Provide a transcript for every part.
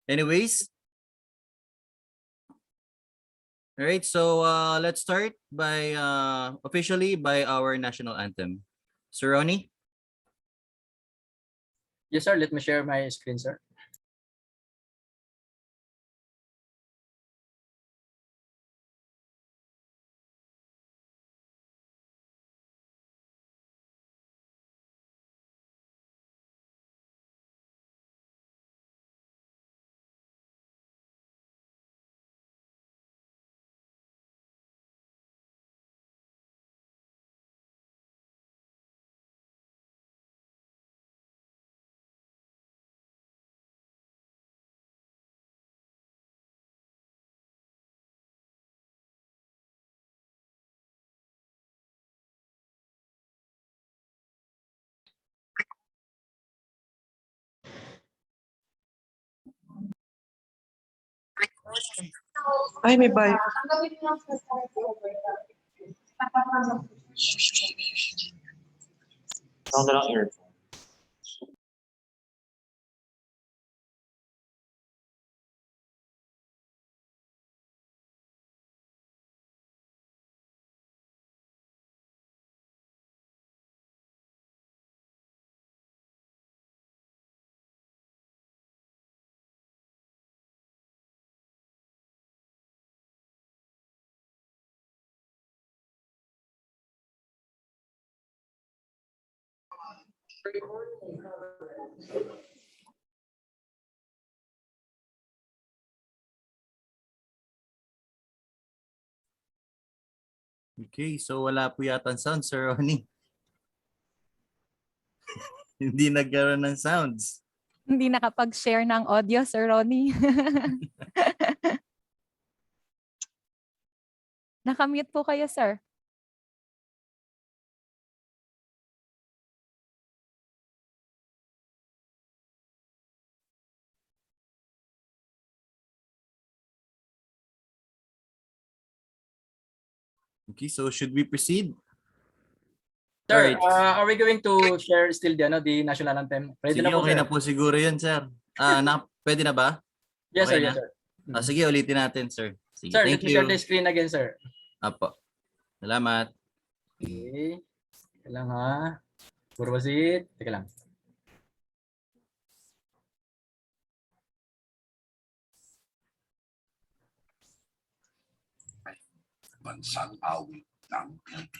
Anyways, all right, so let's start by officially by our national anthem. Sir Ronnie? Yes, sir. Let me share my screen, sir. Ay, may bayo. Ako na lang earphone. Okay, so wala po yata ang sound, Sir Ronnie. Hindi nagkaroon ng sounds. Hindi nakapag-share ng audio, Sir Ronnie. Nakamute po kayo, sir. Okay, so should we proceed? Sir, Alright. are we going to share still the national anthem? Ready Sige, na po, okay sir. na po siguro yun, sir. Pwede na ba? Yes, Okay sir. na? Yes, sir. Sige, ulitin natin, sir. Sige, Sir, thank let me share you. the screen again, sir. Apo. Salamat. Okay. Teka lang ha. Proceed. Teka lang. Bansang awit ng Pilipinas.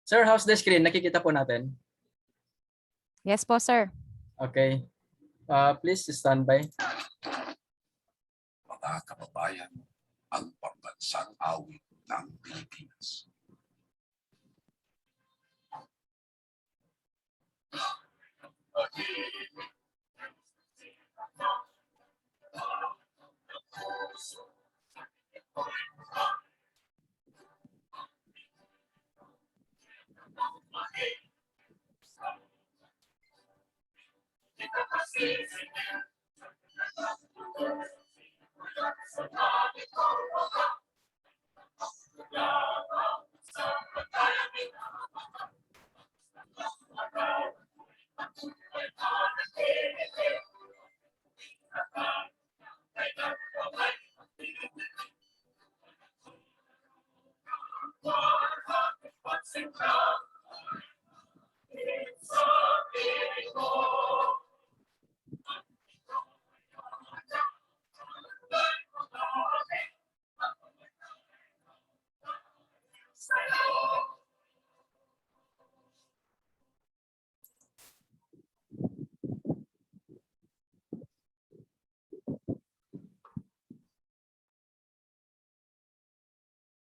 Sir, how's the screen? Nakikita po natin. Yes po, sir. Okay. Please stand by. Mga kababayan, ang pambansang awit ng Pilipinas.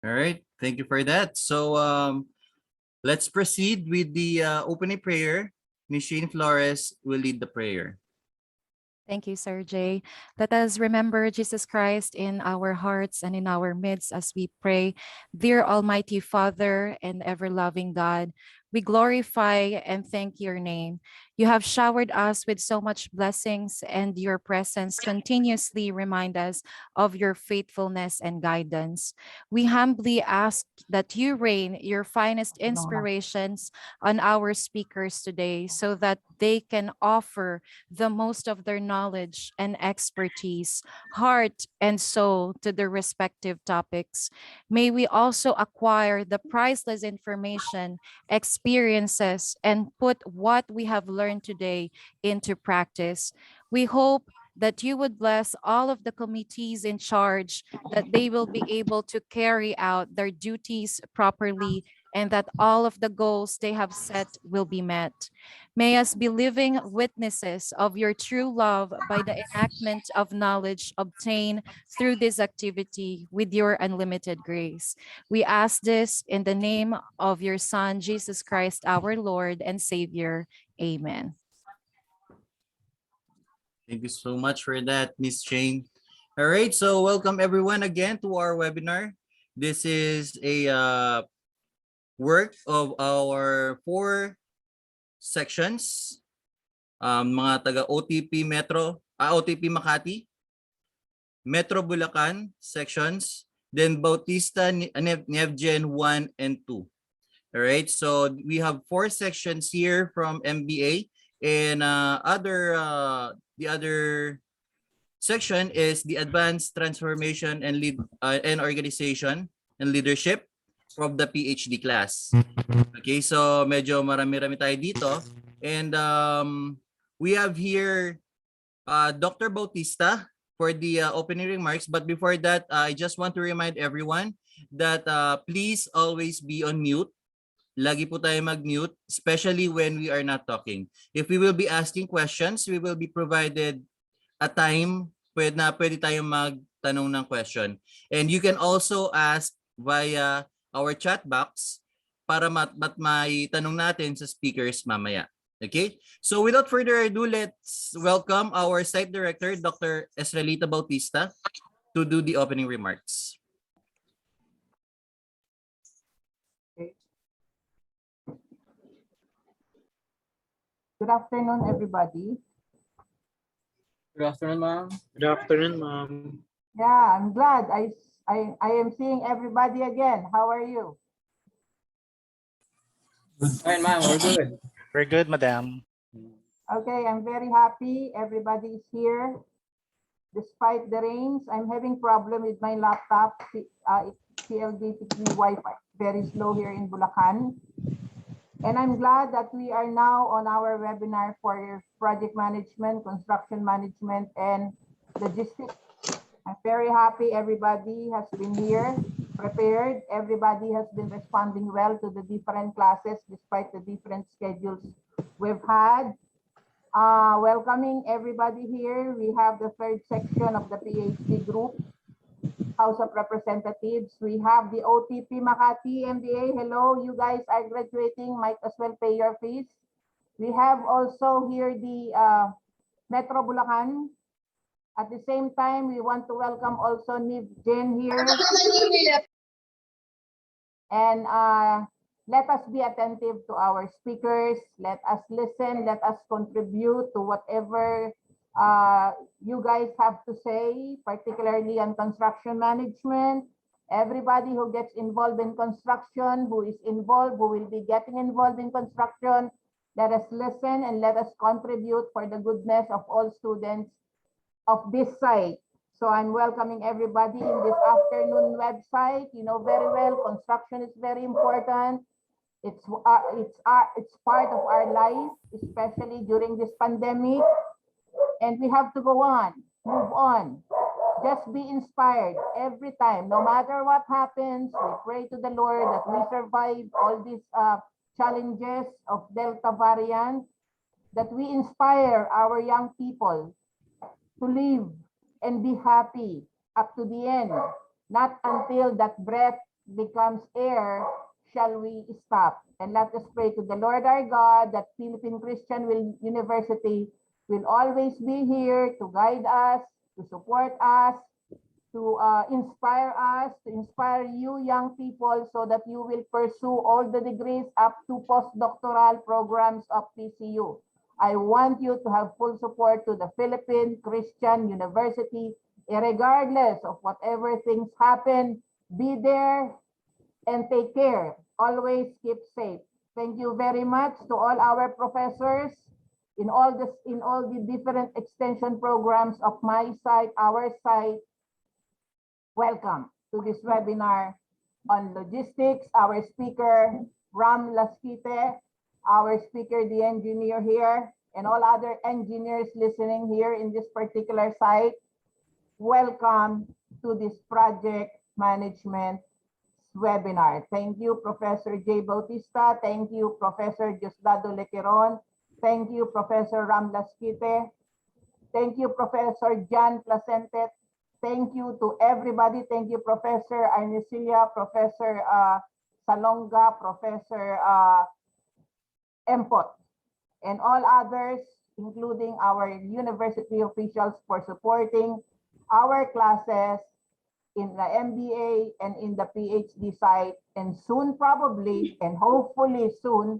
All right, thank you for that. So let's proceed with the opening prayer. Ms. Shane Flores will lead the prayer. Thank you, Sir Jay. Let us remember Jesus Christ in our hearts and in our midst as we pray. Dear Almighty Father and ever-loving God, We glorify and thank your name. You have showered us with so much blessings, and your presence continuously remind us of your faithfulness and guidance. We humbly ask that you rain your finest inspirations on our speakers today so that they can offer the most of their knowledge and expertise, heart and soul to their respective topics. May we also acquire the priceless information, experiences, and put what we have learned today into practice. We hope that you would bless all of the committees in charge, that they will be able to carry out their duties properly, and that all of the goals they have set will be met. May us be living witnesses of your true love by the enactment of knowledge obtained through this activity with your unlimited grace. We ask this in the name of your Son, Jesus Christ, our Lord and Savior. Amen. Thank you so much for that, Miss Jane. All right, so welcome everyone again to our webinar. This is a work of our 4 sections, mga taga OTP Metro, OTP Makati, Metro Bulacan sections, then Bautista, Nevgen 1 and 2. All right, so we have 4 sections here from MBA, and the other section is the Advanced Transformation and and Organization and Leadership from the PhD class. Okay, so medyo marami-rami tayo dito, and we have here Dr. Bautista for the opening remarks. But before that, I just want to remind everyone that please always be on mute. Lagi po tayo mag-mute, especially when we are not talking. If we will be asking questions, we will be provided a time pwede tayong magtanong ng question. And you can also ask via our chat box para may tanong natin sa speakers mamaya. Okay? So without further ado, let's welcome our site director, Dr. Estrelita Bautista, to do the opening remarks. Good afternoon, everybody. Good afternoon, ma'am. Good afternoon, ma'am. Yeah, I'm glad I am seeing everybody again. How are you? Fine, ma'am. We're good. We're good, madam. Okay, I'm very happy everybody is here. Despite the rains, I'm having problem with my laptop. It's CLDTV Wi-Fi, very slow here in Bulacan. And I'm glad that we are now on our webinar for project management, construction management, and logistics. I'm very happy everybody has been here, prepared. Everybody has been responding well to the different classes despite the different schedules we've had. Welcoming everybody here. We have the 3rd section of the PhD group, House of Representatives. We have the OTP Makati MBA. Hello, you guys are graduating, might as well pay your fees. We have also here the Metro Bulacan. At the same time, we want to welcome also Jen here. And let us be attentive to our speakers. Let us listen. Let us contribute to whatever you guys have to say, particularly on construction management. Everybody who gets involved in construction, who is involved, who will be getting involved in construction, let us listen and let us contribute for the goodness of all students of this site. So I'm welcoming everybody in this afternoon website. You know very well, construction is very important. It's part of our life, especially during this pandemic. And we have to go on, move on. Just be inspired every time. No matter what happens, we pray to the Lord that we survive all these challenges of Delta variant, that we inspire our young people to live and be happy up to the end. Not until that breath becomes air shall we stop. And let us pray to the Lord our God that Philippine Christian University will always be here to guide us, to support us, to inspire us, to inspire you young people so that you will pursue all the degrees up to postdoctoral programs of PCU. I want you to have full support to the Philippine Christian University, regardless of whatever things happen. Be there and take care. Always keep safe. Thank you very much to all our professors in all the different extension programs of my site, our site. Welcome to this webinar on logistics. Our speaker, Lasquite, our speaker, the engineer here, and all other engineers listening here in this particular site. Welcome to this project management webinar. Thank you, Professor J. Bautista. Thank you, Professor Diosdado Lequeron. Thank you, Professor Lasquite. Thank you, Professor Jan Placente. Thank you to everybody. Thank you, Professor Arnesilia, Professor Salonga, Professor Empot, and all others, including our university officials for supporting our classes in the MBA and in the PhD site, and soon probably, and hopefully soon,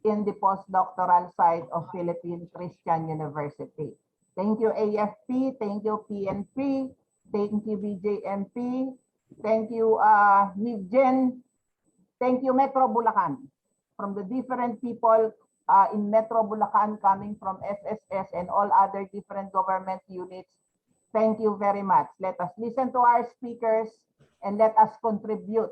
in the postdoctoral site of Philippine Christian University. Thank you, AFP. Thank you, PNP. Thank you, BJMP. Thank you, NIVGEN. Thank you, Metro Bulacan. From the different people in Metro Bulacan coming from SSS and all other different government units. Thank you very much. Let us listen to our speakers and let us contribute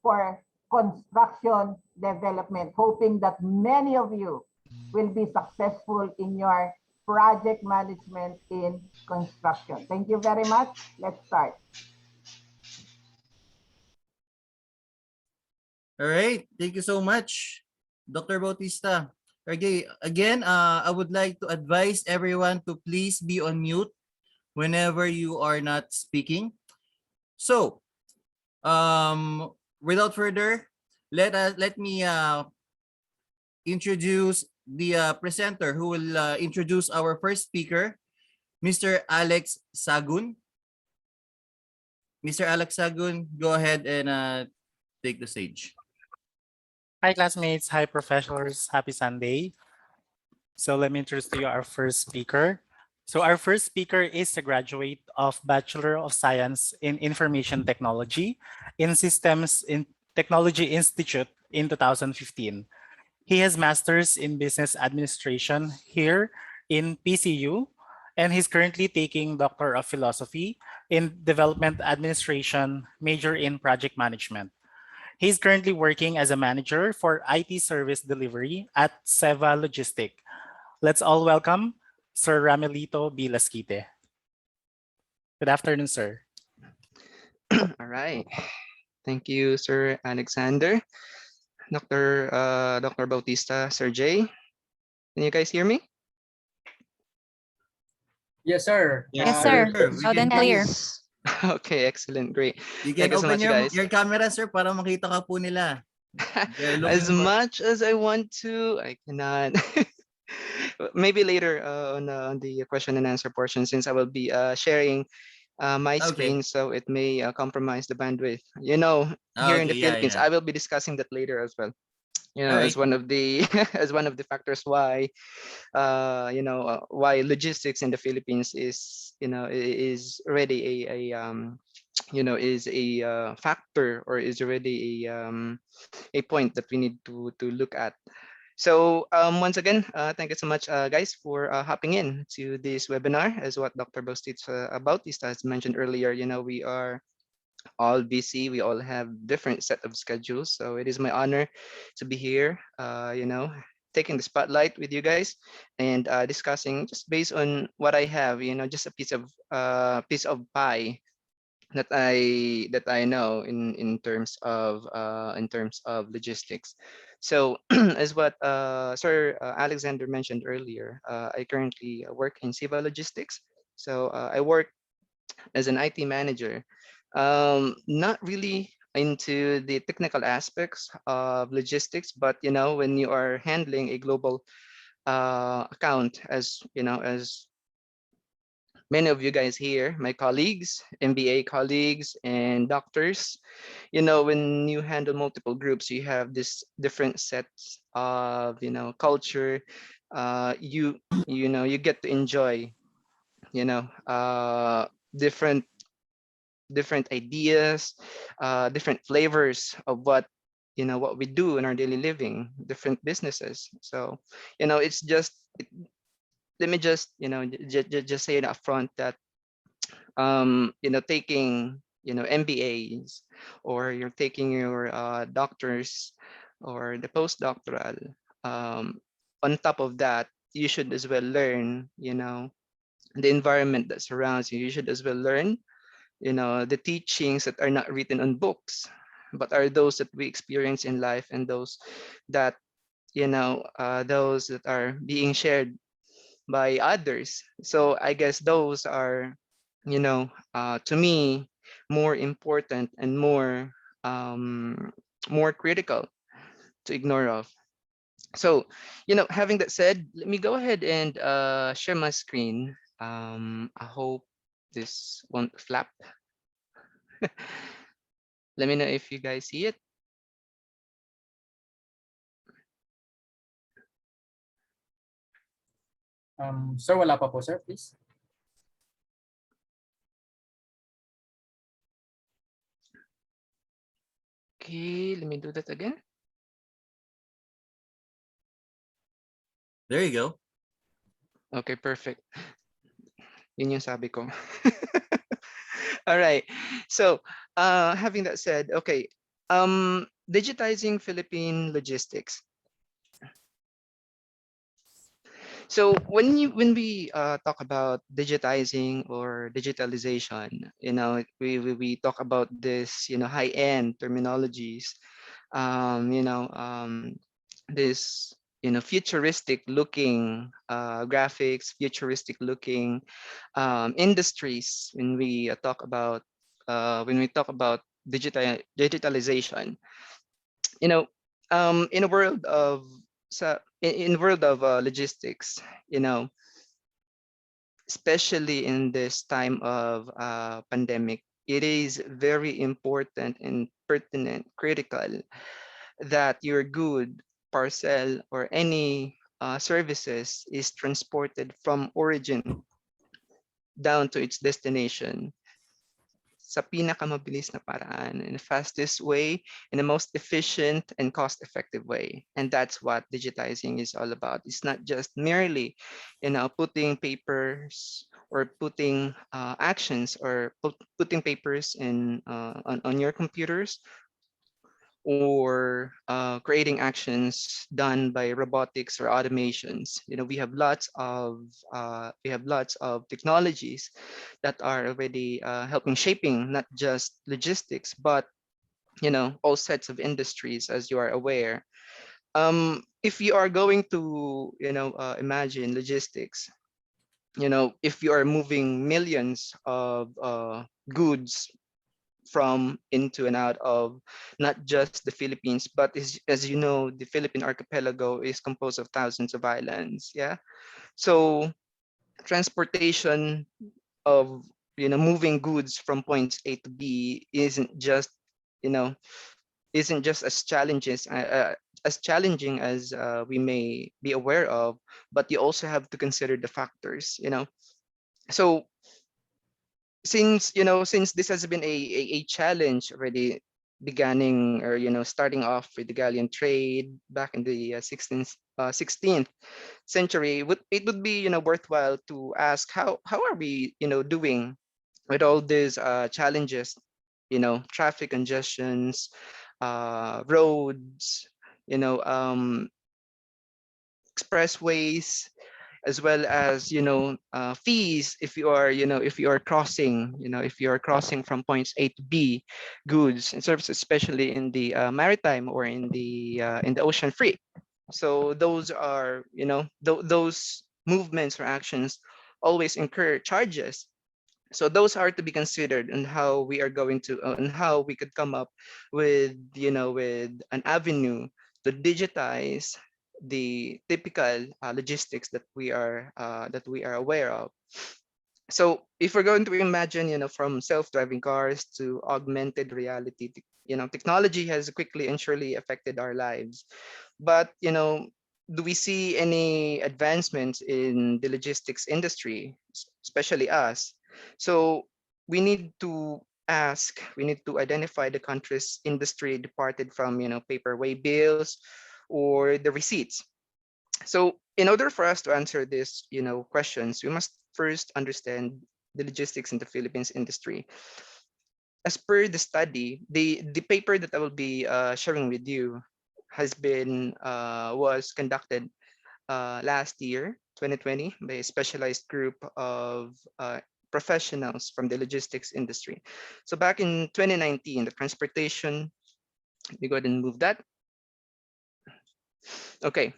for construction development, hoping that many of you will be successful in your project management in construction. Thank you very much. Let's start. All right. Thank you so much, Dr. Bautista. Okay, again, I would like to advise everyone to please be on mute whenever you are not speaking. So, without further, let me introduce the presenter who will introduce our first speaker, Mr. Alex Sagun. Mr. Alex Sagun, go ahead and take the stage. Hi, classmates. Hi, professors. Happy Sunday. So let me introduce to you our first speaker. So our first speaker is a graduate of Bachelor of Science in Information Technology in Systems in Technology Institute in 2015. He has Masters in Business Administration here in PCU, and he's currently taking Doctor of Philosophy in Development Administration, major in Project Management. He's currently working as a manager for IT service delivery at Seva Logistic. Let's all welcome Sir Ramelito B. Lasquite. Good afternoon, sir. All right. Thank you, Sir Alexander. Dr. Bautista, Sir Jay. Can you guys hear me? Yes, sir. Yes, sir. We Loud can and hear clear. Yes. Okay, excellent, great. You Thank can you so open much, guys. your camera, sir, para makita ka po nila. They're As looking for- much as I want to, I cannot. Maybe later on the question and answer portion, since I will be sharing my Okay. screen, so it may compromise the bandwidth. You know, here in the Okay, yeah, Philippines, yeah. I will be discussing that later as well. You know, All as right. one of the as one of the factors why why logistics in the Philippines is is already a is a factor, or is already a point that we need to look at. So once again, thank you so much, guys, for hopping in to this webinar. As what Dr. Bautista has mentioned earlier, we are all busy. We all have different set of schedules. So it is my honor to be here, taking the spotlight with you guys and discussing just based on what I have, just a piece of pie that I know in terms of logistics. So as what Sir Alexander mentioned earlier, I currently work in Siva Logistics. So I work as an IT manager, not really into the technical aspects of logistics, but when you are handling a global account, as many of you guys here, my colleagues, MBA colleagues, and doctors, when you handle multiple groups, you have this different sets of, culture. You get to enjoy, you know, uh, different different ideas, different flavors of what we do in our daily living, different businesses. So, it's just let me just just say it up front that taking MBAs, or you're taking your doctors or the postdoctoral. On top of that, you should as well learn the environment that surrounds you. You should as well learn the teachings that are not written on books, but are those that we experience in life, and those that are being shared by others. So I guess those are, to me, more important and more critical to ignore of. So, having that said, let me go ahead and share my screen. I hope this won't flap. Let me know if you guys see it. Sir, wala pa po, sir, please. Okay, let me do that again. There you go. Okay, perfect. Yun yung sabi ko. All right. So, having that said, okay, digitizing Philippine logistics. So when we talk about digitizing or digitalization, we talk about this, high-end terminologies, this futuristic looking graphics, futuristic looking industries when we talk about digitalization. you know in a world of in world of logistics, you know especially in this time of pandemic, it is very important and pertinent, critical, that your good, parcel, or any services is transported from origin down to its destination sa pinakamabilis na paraan, in the fastest way, in the most efficient and cost-effective way. And that's what digitizing is all about. It's not just merely, putting papers or putting actions or putting papers on your computers, or creating actions done by robotics or automations. We have lots of technologies that are already helping shaping not just logistics, but all sets of industries, as you are aware. If you are going to imagine logistics, if you are moving millions of goods from, into, and out of not just the Philippines, but as you know, the Philippine archipelago is composed of thousands of islands. Yeah. So transportation of moving goods from points A to B you know isn't just as challenging as we may be aware of, but you also have to consider the factors. So since this has been a challenge already, beginning, or starting off with the galleon trade back in the 16th century, it would be worthwhile to ask how are we doing with all these challenges, traffic congestions, roads, you know expressways, as well as fees if you are crossing, from points A to B, goods and services, especially in the maritime, or in the ocean free. So those are those movements or actions always incur charges. So those are to be considered, and how we are going to and how we could come up with an avenue to digitize the typical logistics that we are aware of. So if we're going to imagine, from self-driving cars to augmented reality, technology has quickly and surely affected our lives. But, do we see any advancements in the logistics industry, especially us? So we need to we need to identify the country's industry departed from, paper way bills or the receipts. So in order for us to answer these, questions, we must first understand the logistics in the Philippines industry. As per the study, the paper that I will be sharing with you was conducted last year, 2020, by a specialized group of professionals from the logistics industry. So back in 2019, the transportation, let me go ahead and move that. Okay.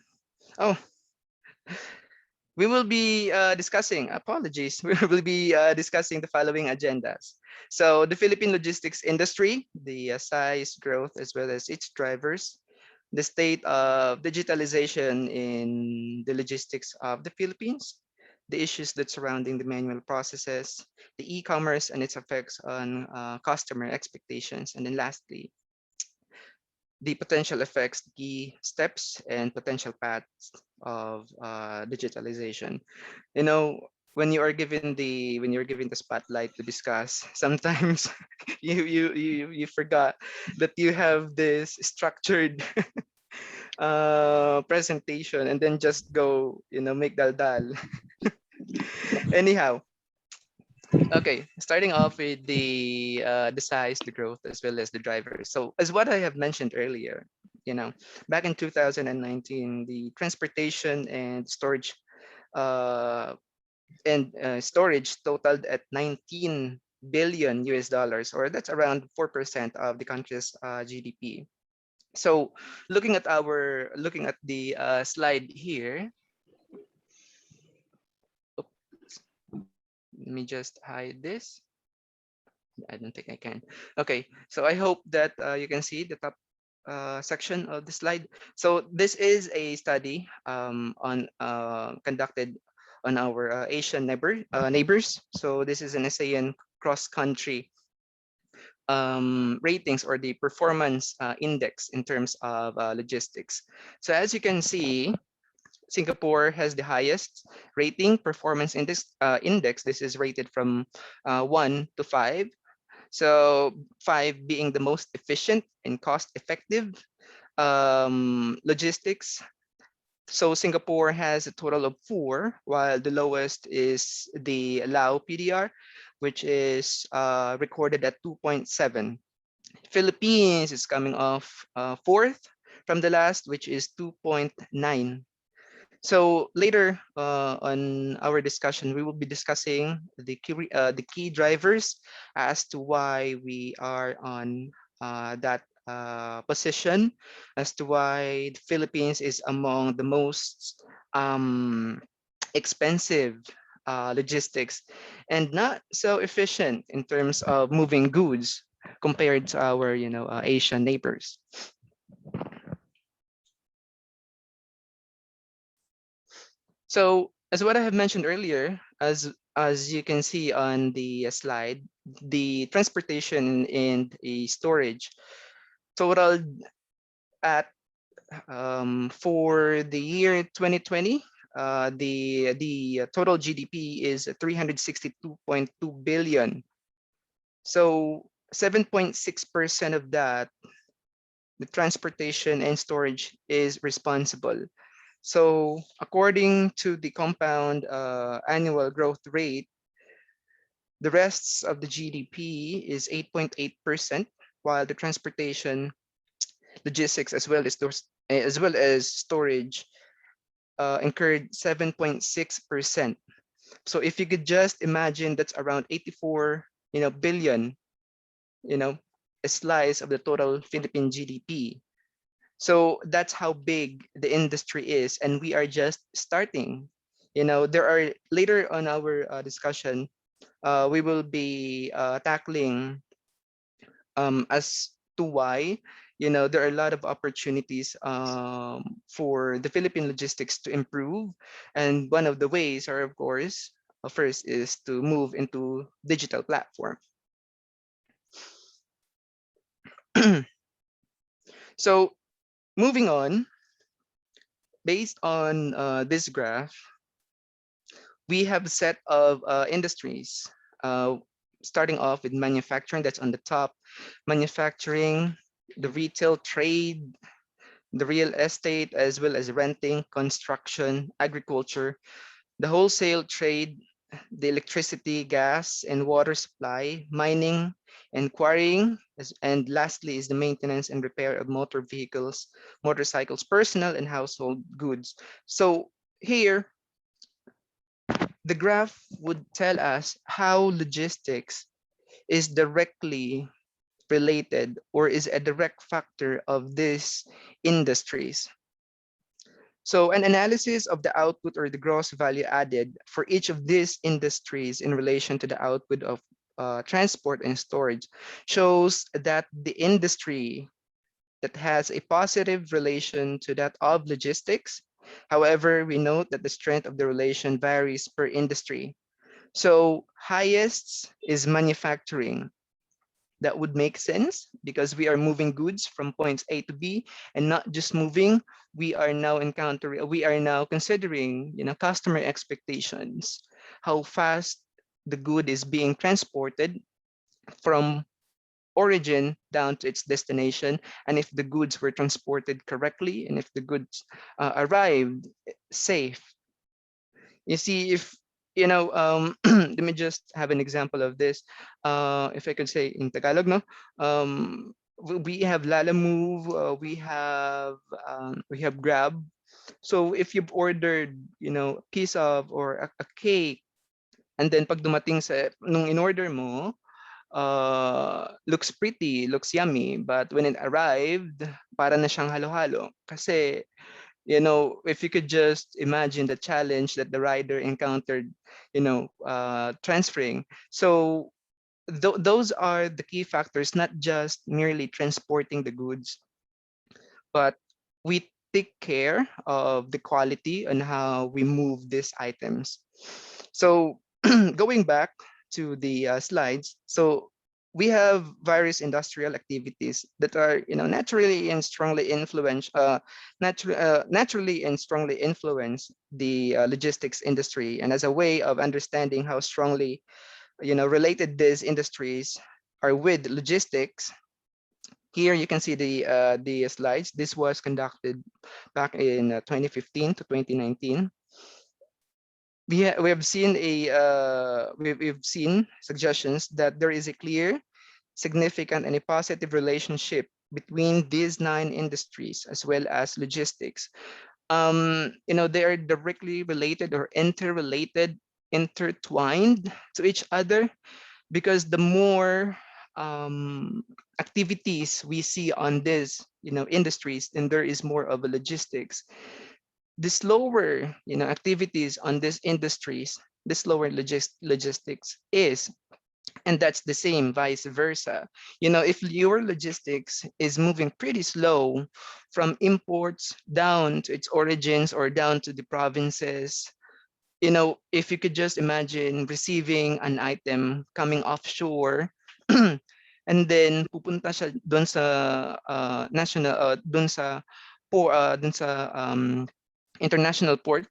Oh, we will be discussing, apologies, we will be discussing the following agendas. So the Philippine logistics industry, the size, growth, as well as its drivers, the state of digitalization in the logistics of the Philippines, the issues that surrounding the manual processes, the e-commerce and its effects on customer expectations, and then lastly, the potential effects, key steps, and potential paths of digitalization. You know, when you're given the spotlight to discuss, sometimes you forgot that you have this structured presentation and then just go, make dal. Anyhow, okay, starting off with the size, the growth, as well as the drivers. So as what I have mentioned earlier, back in 2019, the transportation and uh, storage totaled at 19 billion US dollars, or that's around 4% of the country's GDP. So looking at the slide here, let me just hide this. I don't think I can. Okay, so I hope that you can see the top section of the slide. So this is a study on conducted on our Asian neighbors. So this is an ASEAN cross-country ratings or the performance index in terms of logistics. So as you can see, Singapore has the highest rating performance index. This is rated from 1 to 5. So 5 being the most efficient and cost-effective logistics. So Singapore has a total of 4, while the lowest is the Lao PDR, which is recorded at 2.7. Philippines is coming off 4th from the last, which is 2.9. So later on our discussion, we will be discussing the key drivers as to why we are on that position, as to why the Philippines is among the most expensive logistics and not so efficient in terms of moving goods compared to our Asian neighbors. So as what I have mentioned earlier, as you can see on the slide, the transportation and the storage totaled at for the year 2020, the total GDP is 362.2 billion. So 7.6% of that, the transportation and storage is responsible. So according to the compound annual growth rate, the rest of the GDP is 8.8%, while the transportation, logistics, as well as storage incurred 7.6%. So if you could just imagine, that's around 84 billion, a slice of the total Philippine GDP. So that's how big the industry is, and we are just starting. There are later on our discussion, we will be tackling as to why there are a lot of opportunities for the Philippine logistics to improve, and one of the ways are, of course, first is to move into digital platform. So moving on, based on this graph, we have a set of industries, starting off with manufacturing, that's on the top. Manufacturing, the retail trade, the real estate, as well as renting, construction, agriculture, the wholesale trade, the electricity, gas, and water supply, mining, and quarrying, and lastly is the maintenance and repair of motor vehicles, motorcycles, personal and household goods. So here, the graph would tell us how logistics is directly related or is a direct factor of these industries. So an analysis of the output or the gross value added for each of these industries in relation to the output of transport and storage shows that the industry that has a positive relation to that of logistics. However, we note that the strength of the relation varies per industry. So highest is manufacturing. That would make sense because we are moving goods from points A to B, and not just moving. We are now considering, customer expectations, how fast the good is being transported from origin down to its destination, and if the goods were transported correctly, and if the goods arrived safe. You see, if let me just have an example of this. If I could say in Tagalog, no, we have Lala Move, we have Grab. So if you've ordered, a piece of or a cake, and then pag dumating sa nung in order mo, looks pretty, looks yummy, but when it arrived, para na siyang halo-halo. Kasi, if you could just imagine the challenge that the rider encountered, transferring. So those are the key factors, not just merely transporting the goods, but we take care of the quality and how we move these items. So going back to the slides, so we have various industrial activities that are, naturally and strongly influence the logistics industry. And as a way of understanding how strongly, related these industries are with logistics, here you can see the slides. This was conducted back in 2015 to 2019. We have seen we've seen suggestions that there is a clear, significant, and a positive relationship between these 9 industries as well as logistics. They are directly related or interrelated, intertwined to each other, because the more activities we see on these industries, then there is more of a logistics. The slower activities on these industries, the slower logistics is. And that's the same vice versa. If your logistics is moving pretty slow from imports down to its origins or down to the provinces, if you could just imagine receiving an item coming offshore, and then pupunta siya doon sa national doon sa international port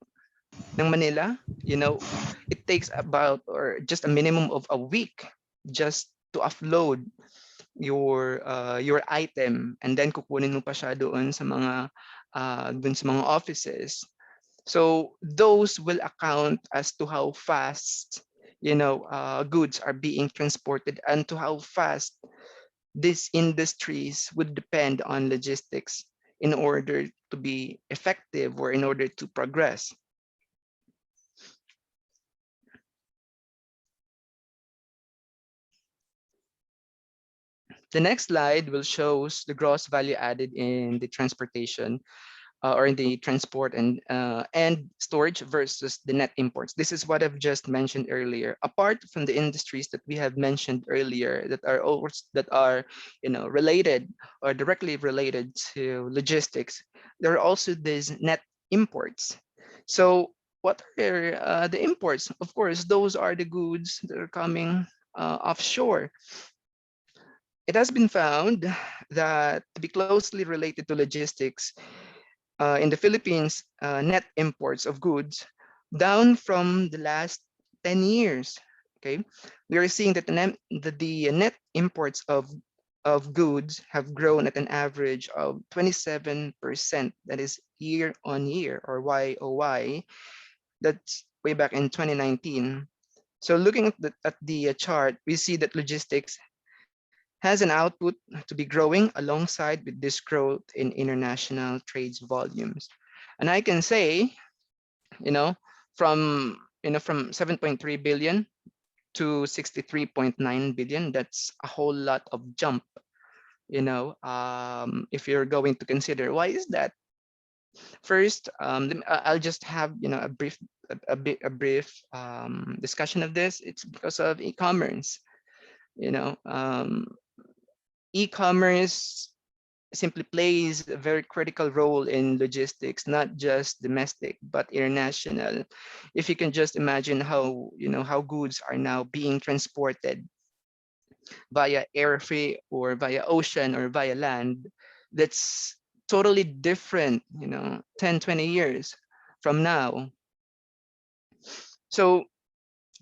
ng Manila, it takes about or just a minimum of a week just to offload your item, and then kukunin mo pa siya doon sa mga offices. So those will account as to how fast goods are being transported, and to how fast these industries would depend on logistics in order to be effective or in order to progress. The next slide will shows the gross value added in the transportation or in the transport and storage versus the net imports. This is what I've just mentioned earlier. Apart from the industries that we have mentioned earlier that are related or directly related to logistics, there are also these net imports. So what are the imports? Of course, those are the goods that are coming offshore. It has been found that to be closely related to logistics, in the Philippines, net imports of goods down from the last 10 years. Okay, we are seeing that the net imports of goods have grown at an average of 27%. That is year on year, or YOY. That's way back in 2019. So looking at the chart, we see that logistics has an output to be growing alongside with this growth in international trades volumes. And I can say, you know, from from 7.3 billion to 63.9 billion, that's a whole lot of jump. If you're going to consider why is that. First, I'll just have a brief discussion of this. It's because of e-commerce. You know, e-commerce simply plays a very critical role in logistics, not just domestic but international. If you can just imagine how goods are now being transported via air freight or via ocean or via land, that's totally different, 10, 20 years from now. So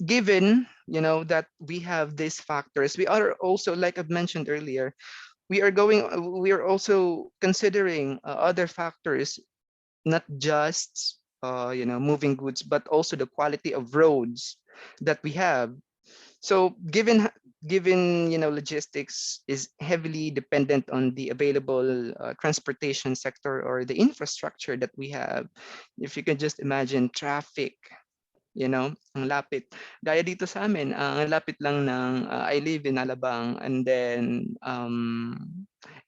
given that we have these factors, we are also, like I've mentioned earlier, we are also considering other factors, not just moving goods, but also the quality of roads that we have. So given logistics is heavily dependent on the available transportation sector or the infrastructure that we have. If you can just imagine traffic, ang lapit. Gaya dito sa amin, ang lapit lang ng I live in Alabang, and then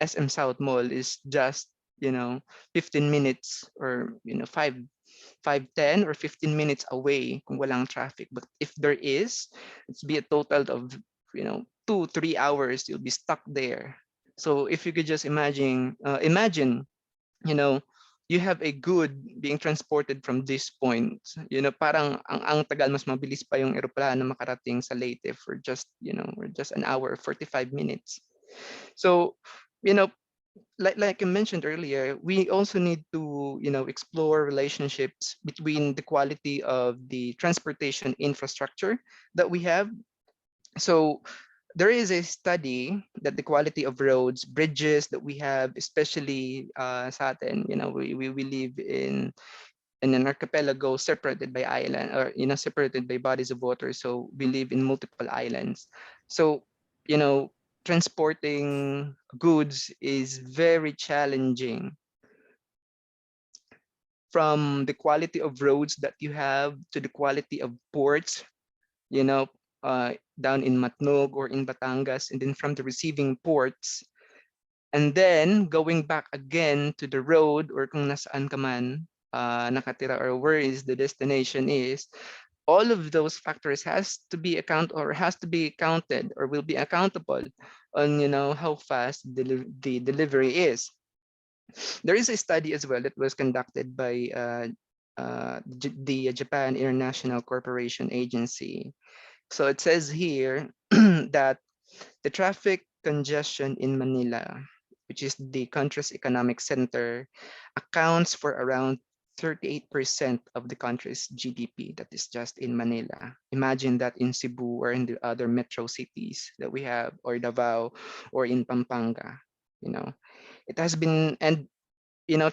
SM South Mall is just 15 minutes or 5, 10 or 15 minutes away kung walang traffic. But if there is, it's be a total of 2-3 hours you'll be stuck there. So if you could just imagine you have a good being transported from this point. Parang ang tagal, mas mabilis pa yung eroplano makarating sa Leyte for just an hour, 45 minutes. So, like I mentioned earlier, we also need to explore relationships between the quality of the transportation infrastructure that we have. So there is a study that the quality of roads, bridges that we have, especially sa atin, we live in an archipelago separated by island, or separated by bodies of water. So we live in multiple islands. So transporting goods is very challenging, from the quality of roads that you have to the quality of ports, down in Matnog or in Batangas, and then from the receiving ports, and then going back again to the road, or kung nasaan ka man nakatira, or where is the destination is. All of those factors has to be counted, or will be accountable on how fast the delivery is. There is a study as well that was conducted by the Japan International Corporation Agency. So it says here that the traffic congestion in Manila, which is the country's economic center, accounts for around 38% of the country's GDP. That is just in Manila. Imagine that in Cebu or in the other metro cities that we have, or Davao, or in Pampanga. It has been, and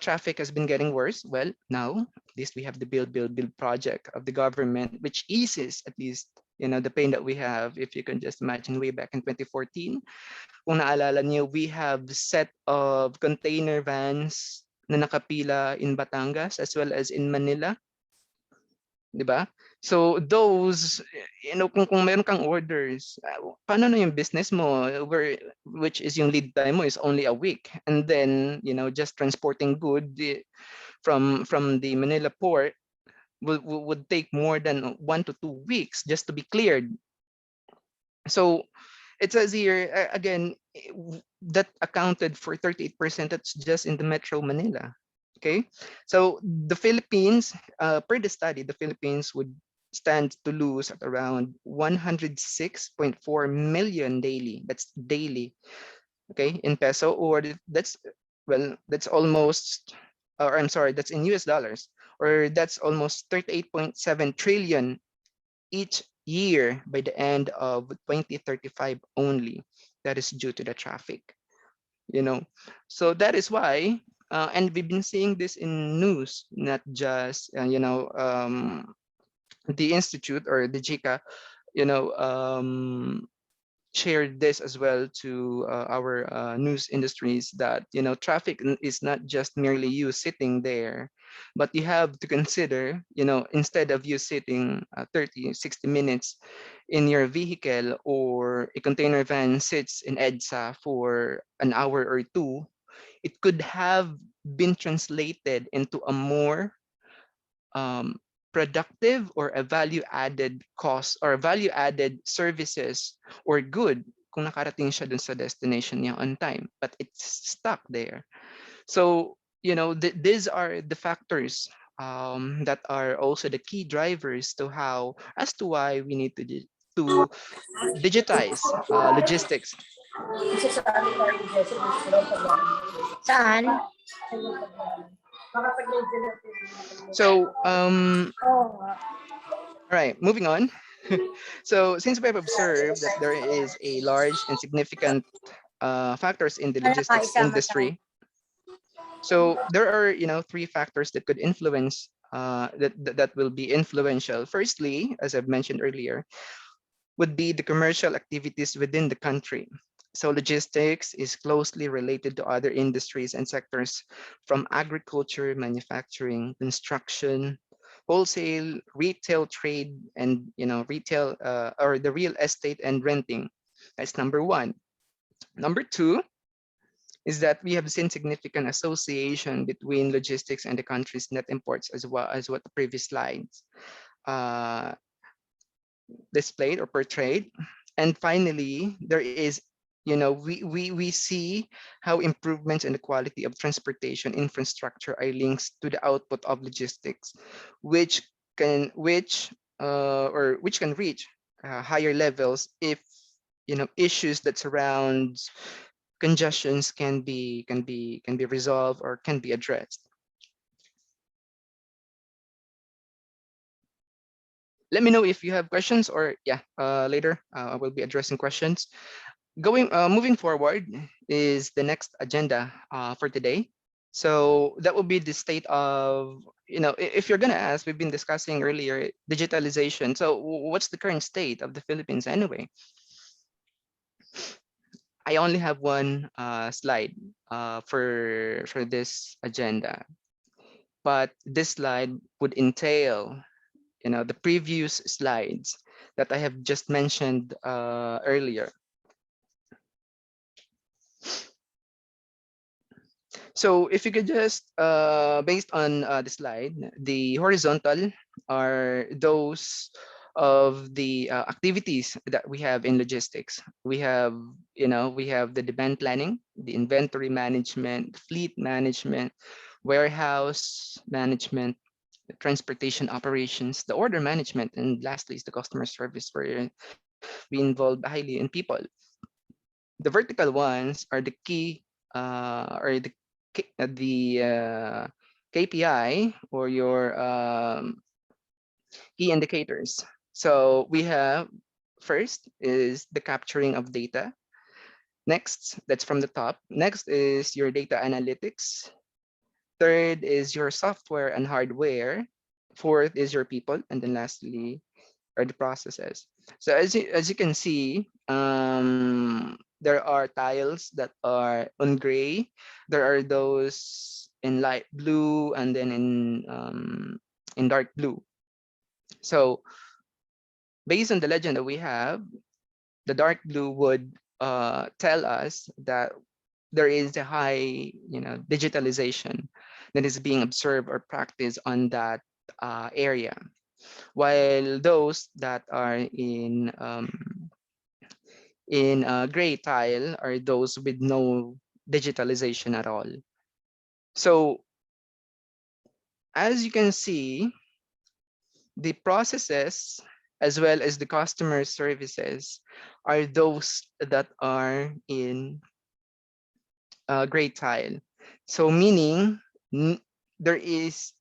traffic has been getting worse. Well, now at least we have the build project of the government, which eases at least the pain that we have. If you can just imagine, way back in 2014, kung naalala niyo, we have set of container vans na nakapila in Batangas as well as in Manila. Diba? So those, kung meron kang orders, paano na yung business mo, which is yung lead time mo is only a week, and then just transporting good from the Manila port would take more than 1 to 2 weeks just to be cleared. So it says here again that accounted for 38%. That's just in the Metro Manila. Okay, so the Philippines, per the study, the Philippines would stand to lose at around 106.4 million daily. That's daily, okay, in peso, or that's, well, that's almost, or I'm sorry, that's in US dollars, or that's almost 38.7 trillion each year by the end of 2035 only. That is due to the traffic, you know. So that is why, and we've been seeing this in news, not just, the institute or the JICA, you know, shared this as well to our news industries, that, you know, traffic is not just merely you sitting there, but you have to consider, you know, instead of you sitting 30 60 minutes in your vehicle, or a container van sits in EDSA for an hour or two, it could have been translated into a more um, productive, or a value added cost, or value added services or good, kung nakarating siya dun sa destination niya on time, but it's stuck there. So, you know, these are the factors that are also the key drivers to how, as to why we need to to digitize logistics. Saan? So, Oo nga. all right, moving on. So, since we have observed that there is a large and significant factors in the Wala ka, logistics isama tayo. industry, so there are, you know, three factors that could influence that will be influential. Firstly, as I've mentioned earlier, would be the commercial activities within the country. So logistics is closely related to other industries and sectors, from agriculture, manufacturing, construction, wholesale, retail trade, and, you know, retail or the real estate and renting. That's number one. Number two is that we have seen significant association between logistics and the country's net imports, as well as what the previous slides uh, displayed or portrayed. And finally, there is, you know, we see how improvements in the quality of transportation infrastructure are links to the output of logistics, which which can reach higher levels if, you know, issues that surrounds congestions can be resolved or can be addressed. Let me know if you have questions, or yeah, later I will be addressing questions. Moving forward is the next agenda for today. So that will be the state of, you know, if you're gonna ask, we've been discussing earlier digitalization. So what's the current state of the Philippines anyway? I only have one slide for this agenda, but this slide would entail, you know, the previous slides that I have just mentioned earlier. So if you could just, based on the slide, the horizontal are those of the activities that we have in logistics. We have, you know, we have the demand planning, the inventory management, fleet management, warehouse management, the transportation operations, the order management, and lastly is the customer service, where we involve highly in people. The vertical ones are the key or the KPI, or your key indicators. So we have, first is the capturing of data. Next, that's from the top. Next is your data analytics. Third is your software and hardware. Fourth is your people. And then lastly are the processes. So as you can see, there are tiles that are on gray. There are those in light blue, and then in dark blue. So based on the legend that we have, the dark blue would tell us that there is a high, you know, digitalization that is being observed or practiced on that area, while those that are in gray tile are those with no digitalization at all. So as you can see, the processes as well as the customer services are those that are in gray tile. So meaning there is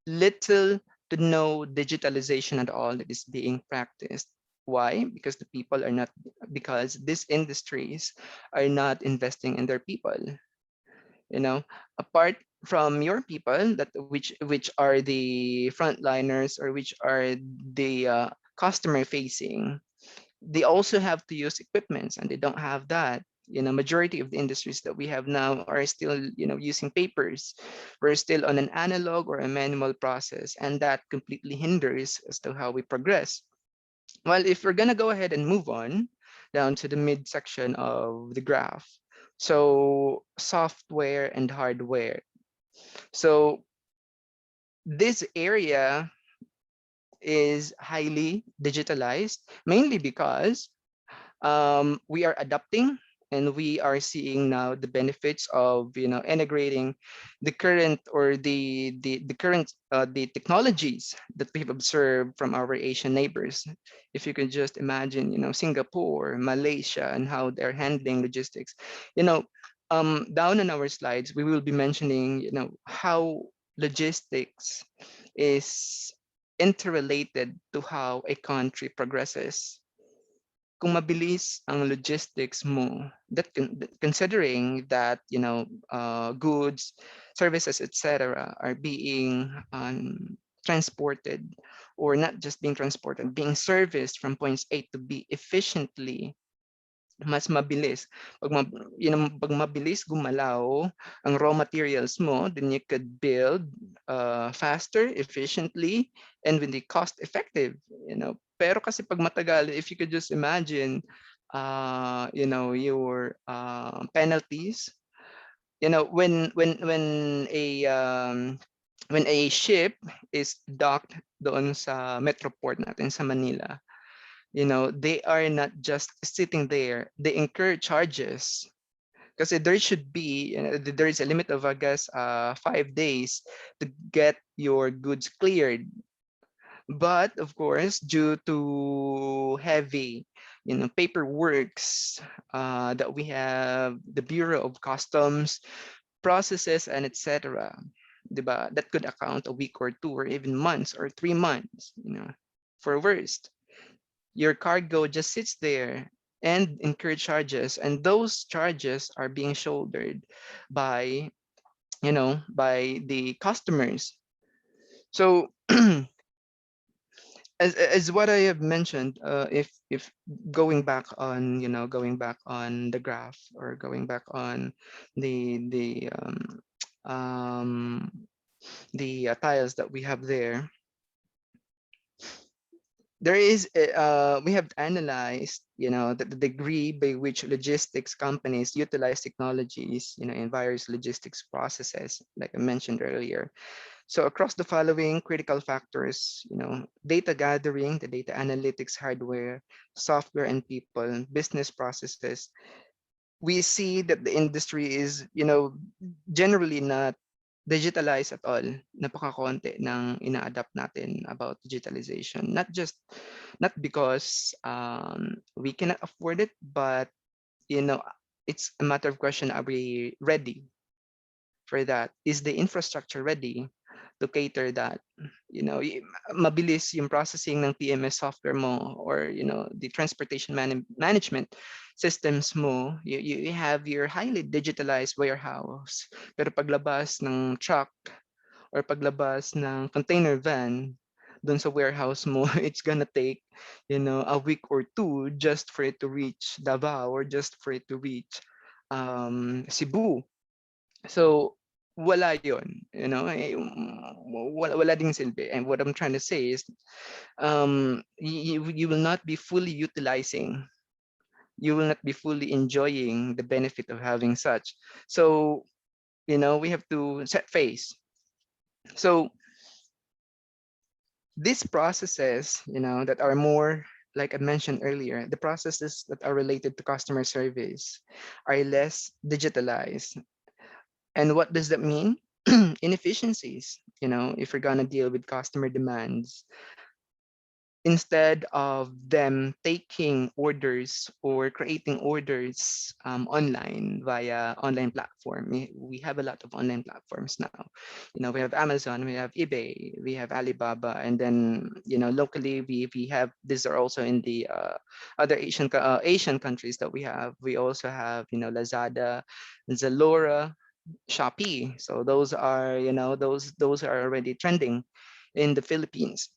little to no digitalization at all that is being practiced. Why? Because the people are not, because these industries are not investing in their people. You know, apart from your people, that which are the frontliners or which are the customer facing, they also have to use equipments, and they don't have that. Majority of the industries that we have now are still using papers. We're still on an analog or a manual process, and that completely hinders as to how we progress. Well, if we're gonna go ahead and move on down to the mid section of the graph, so software and hardware. So this area is highly digitalized, mainly because we are adapting, and we are seeing now the benefits of integrating the current or the current the technologies that we've observed from our Asian neighbors. If you can just imagine, Singapore, Malaysia, and how they're handling logistics. Down in our slides we will be mentioning how logistics is interrelated to how a country progresses. Kung mabilis ang logistics mo, considering that goods, services, etc. are being transported, or not just being transported, being serviced from points A to B efficiently, mas mabilis. Pag mabilis gumalaw ang raw materials mo, then you could build faster, efficiently, and with the cost effective. Pero kasi pag matagal, if you could just imagine, your penalties. When a ship is docked doon sa metro port natin sa Manila, they are not just sitting there, they incur charges, because there should be there is a limit of, I guess, 5 days to get your goods cleared. But of course, due to heavy paperworks that we have, the Bureau of Customs processes and etc., diba, that could account a week or two or even months or 3 months, for worst. Your cargo just sits there and incur charges, and those charges are being shouldered by by the customers. So as what I have mentioned, if going back on the graph, or going back on the um, tiles that we have there, there is we have analyzed the degree by which logistics companies utilize technologies in various logistics processes, like I mentioned earlier. So across the following critical factors, data gathering, the data analytics, hardware, software, and people, business processes, we see that the industry is generally not digitalized at all. Napakakonti ng ina-adapt natin about digitalization. Not because we cannot afford it, but it's a matter of question: are we ready for that? Is the infrastructure ready to cater that? Mabilis yung processing ng TMS software mo, or the transportation management systems mo. You have your highly digitalized warehouse, pero paglabas ng truck or paglabas ng container van dun sa warehouse mo, it's gonna take a week or two just for it to reach Davao, or just for it to reach Cebu. So wala yon, wala ding silbi. And what I'm trying to say is, you will not be fully utilizing, you will not be fully enjoying the benefit of having such. So we have to set phase. So these processes that are more, like I mentioned earlier, the processes that are related to customer service are less digitalized. And what does that mean? Inefficiencies. if we're gonna deal with customer demands, instead of them taking orders or creating orders online via online platform. We have a lot of online platforms now. We have Amazon, we have eBay, we have Alibaba, and then locally we have, these are also in the other Asian countries that we have. We also have Lazada, Zalora, Shopee. So those are those are already trending in the Philippines.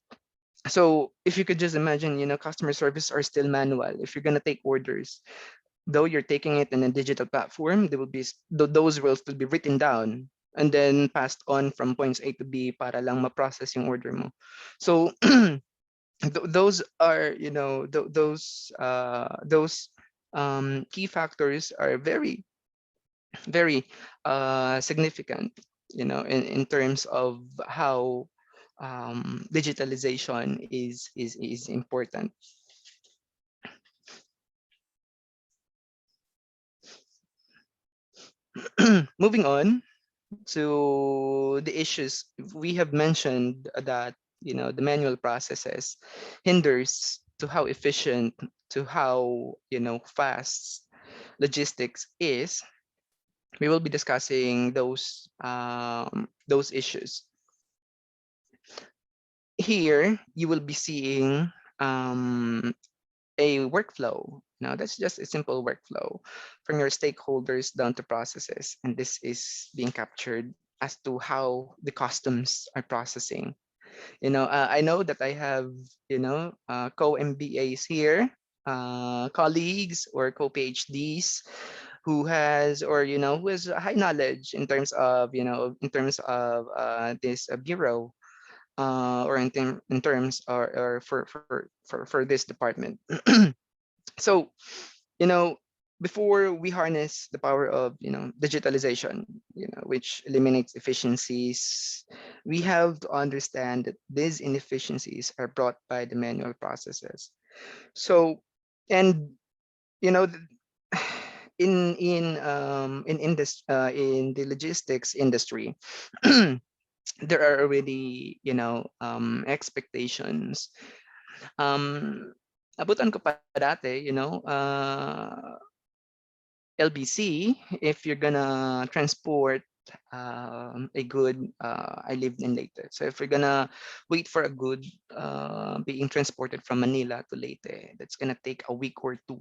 So if you could just imagine, customer service are still manual. If you're gonna take orders, though you're taking it in a digital platform, there will be those rules will be written down and then passed on from points A to B para lang ma-process yung order mo. So those are, those key factors are very, very significant, in terms of how digitalization is important. Moving on to the issues, we have mentioned that the manual processes hinders to how efficient, to how fast logistics is. We will be discussing those issues. Here you will be seeing a workflow. Now that's just a simple workflow from your stakeholders down to processes, and this is being captured as to how the customs are processing. I know that I have co-MBAs here, colleagues or co-PhDs who has, or who has a high knowledge in terms of this bureau, or in terms or for this department. So, you know, before we harness the power of digitalization, which eliminates efficiencies, we have to understand that these inefficiencies are brought by the manual processes. So, and you know, th- in the logistics industry, there are already expectations. Abutan ko pa dati, LBC, if you're gonna transport a good, I lived in Leyte. So if you're gonna wait for a good being transported from Manila to Leyte, that's gonna take a week or two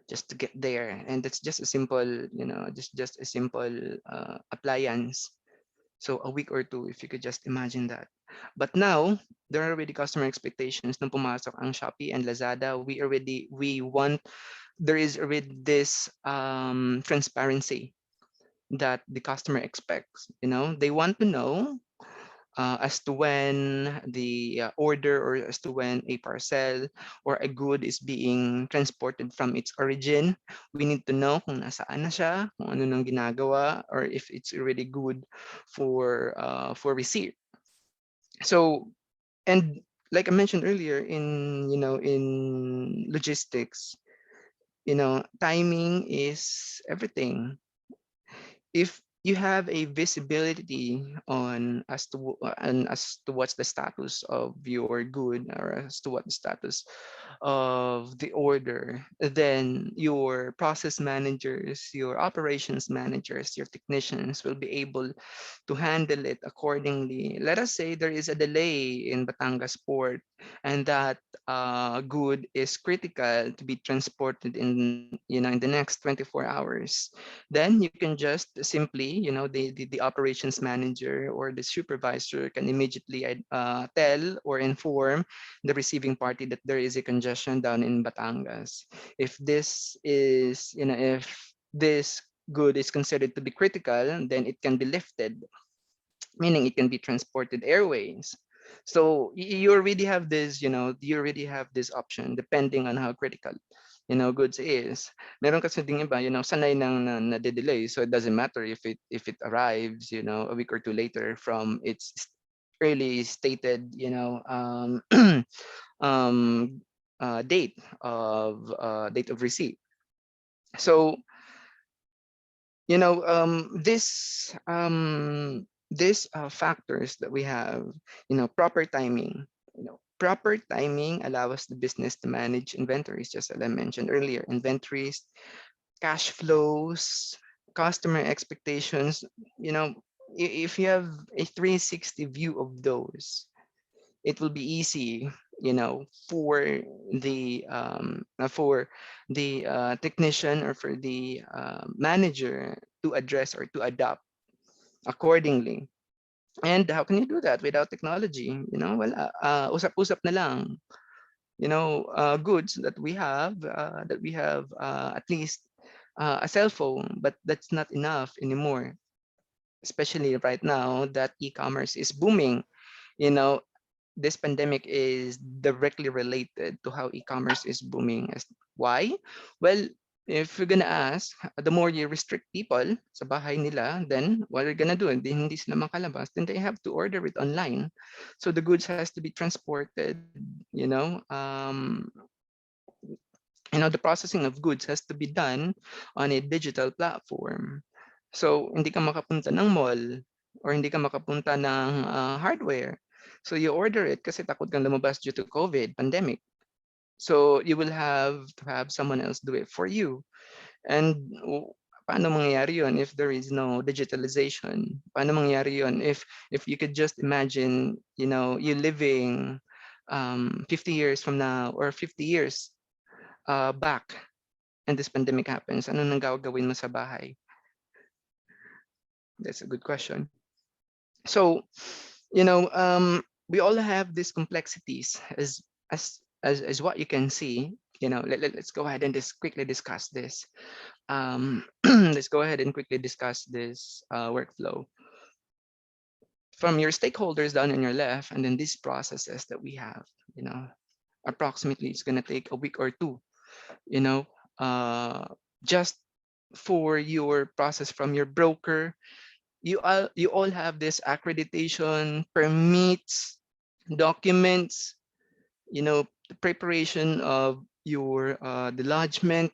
just to get there. And that's just a simple, just a simple appliance. So a week or two, if you could just imagine that. But now, there are already customer expectations. Nung pumasok ang Shopee and Lazada, we want, there is already this transparency that the customer expects. They want to know as to when the order, or as to when a parcel or a good is being transported from its origin. We need to know kung nasaan na siya, kung ano nang ginagawa, or if it's already good for receipt. So, and like I mentioned earlier, in logistics, timing is everything. If you have a visibility on as to what's the status of your good, or as to what the status of the order, then your process managers, your operations managers, your technicians will be able to handle it accordingly. Let us say there is a delay in Batangas port, and that good is critical to be transported in the next 24 hours. Then you can just simply, the operations manager or the supervisor can immediately tell or inform the receiving party that there is a congestion down in Batangas. If this is, if this good is considered to be critical, then it can be lifted, meaning it can be transported airways. So you already have this, you already have this option depending on how critical, goods is. Meron kasi ding iba, sanay nang na-delay, so it doesn't matter if it arrives, a week or two later from its early stated, date of receipt. So this these factors that we have, proper timing, proper timing allows the business to manage inventories, just as I mentioned earlier, inventories, cash flows, customer expectations. If you have a 360 view of those, it will be easy, for the technician or for the manager to address or to adapt accordingly. And how can you do that without technology? Wala. Usap-usap na lang. Goods that we have at least a cell phone, but that's not enough anymore. Especially right now that e-commerce is booming. You know, this pandemic is directly related to how e-commerce is booming. Why? Well, if you're gonna ask, the more you restrict people sa bahay nila, then what are you gonna do? Hindi sila makalabas, then they have to order it online. So the goods has to be transported, the processing of goods has to be done on a digital platform. So hindi ka makapunta ng mall or hindi ka makapunta ng hardware. So you order it kasi takot kang lumabas due to COVID pandemic. So you will have to have someone else do it for you. And paano mangyayari yun if there is no digitalization? Paano mangyayari yun if you could just imagine, you living 50 years from now or 50 years back and this pandemic happens, ano nang gagawin mo sa bahay? That's a good question. So, we all have these complexities as what you can see. Let's go ahead and just quickly discuss this. Let's go ahead and quickly discuss this workflow from your stakeholders down on your left, and then these processes that we have. Approximately it's going to take a week or two. Just for your process from your broker, you all have this accreditation, permits, documents, the preparation of your the lodgement,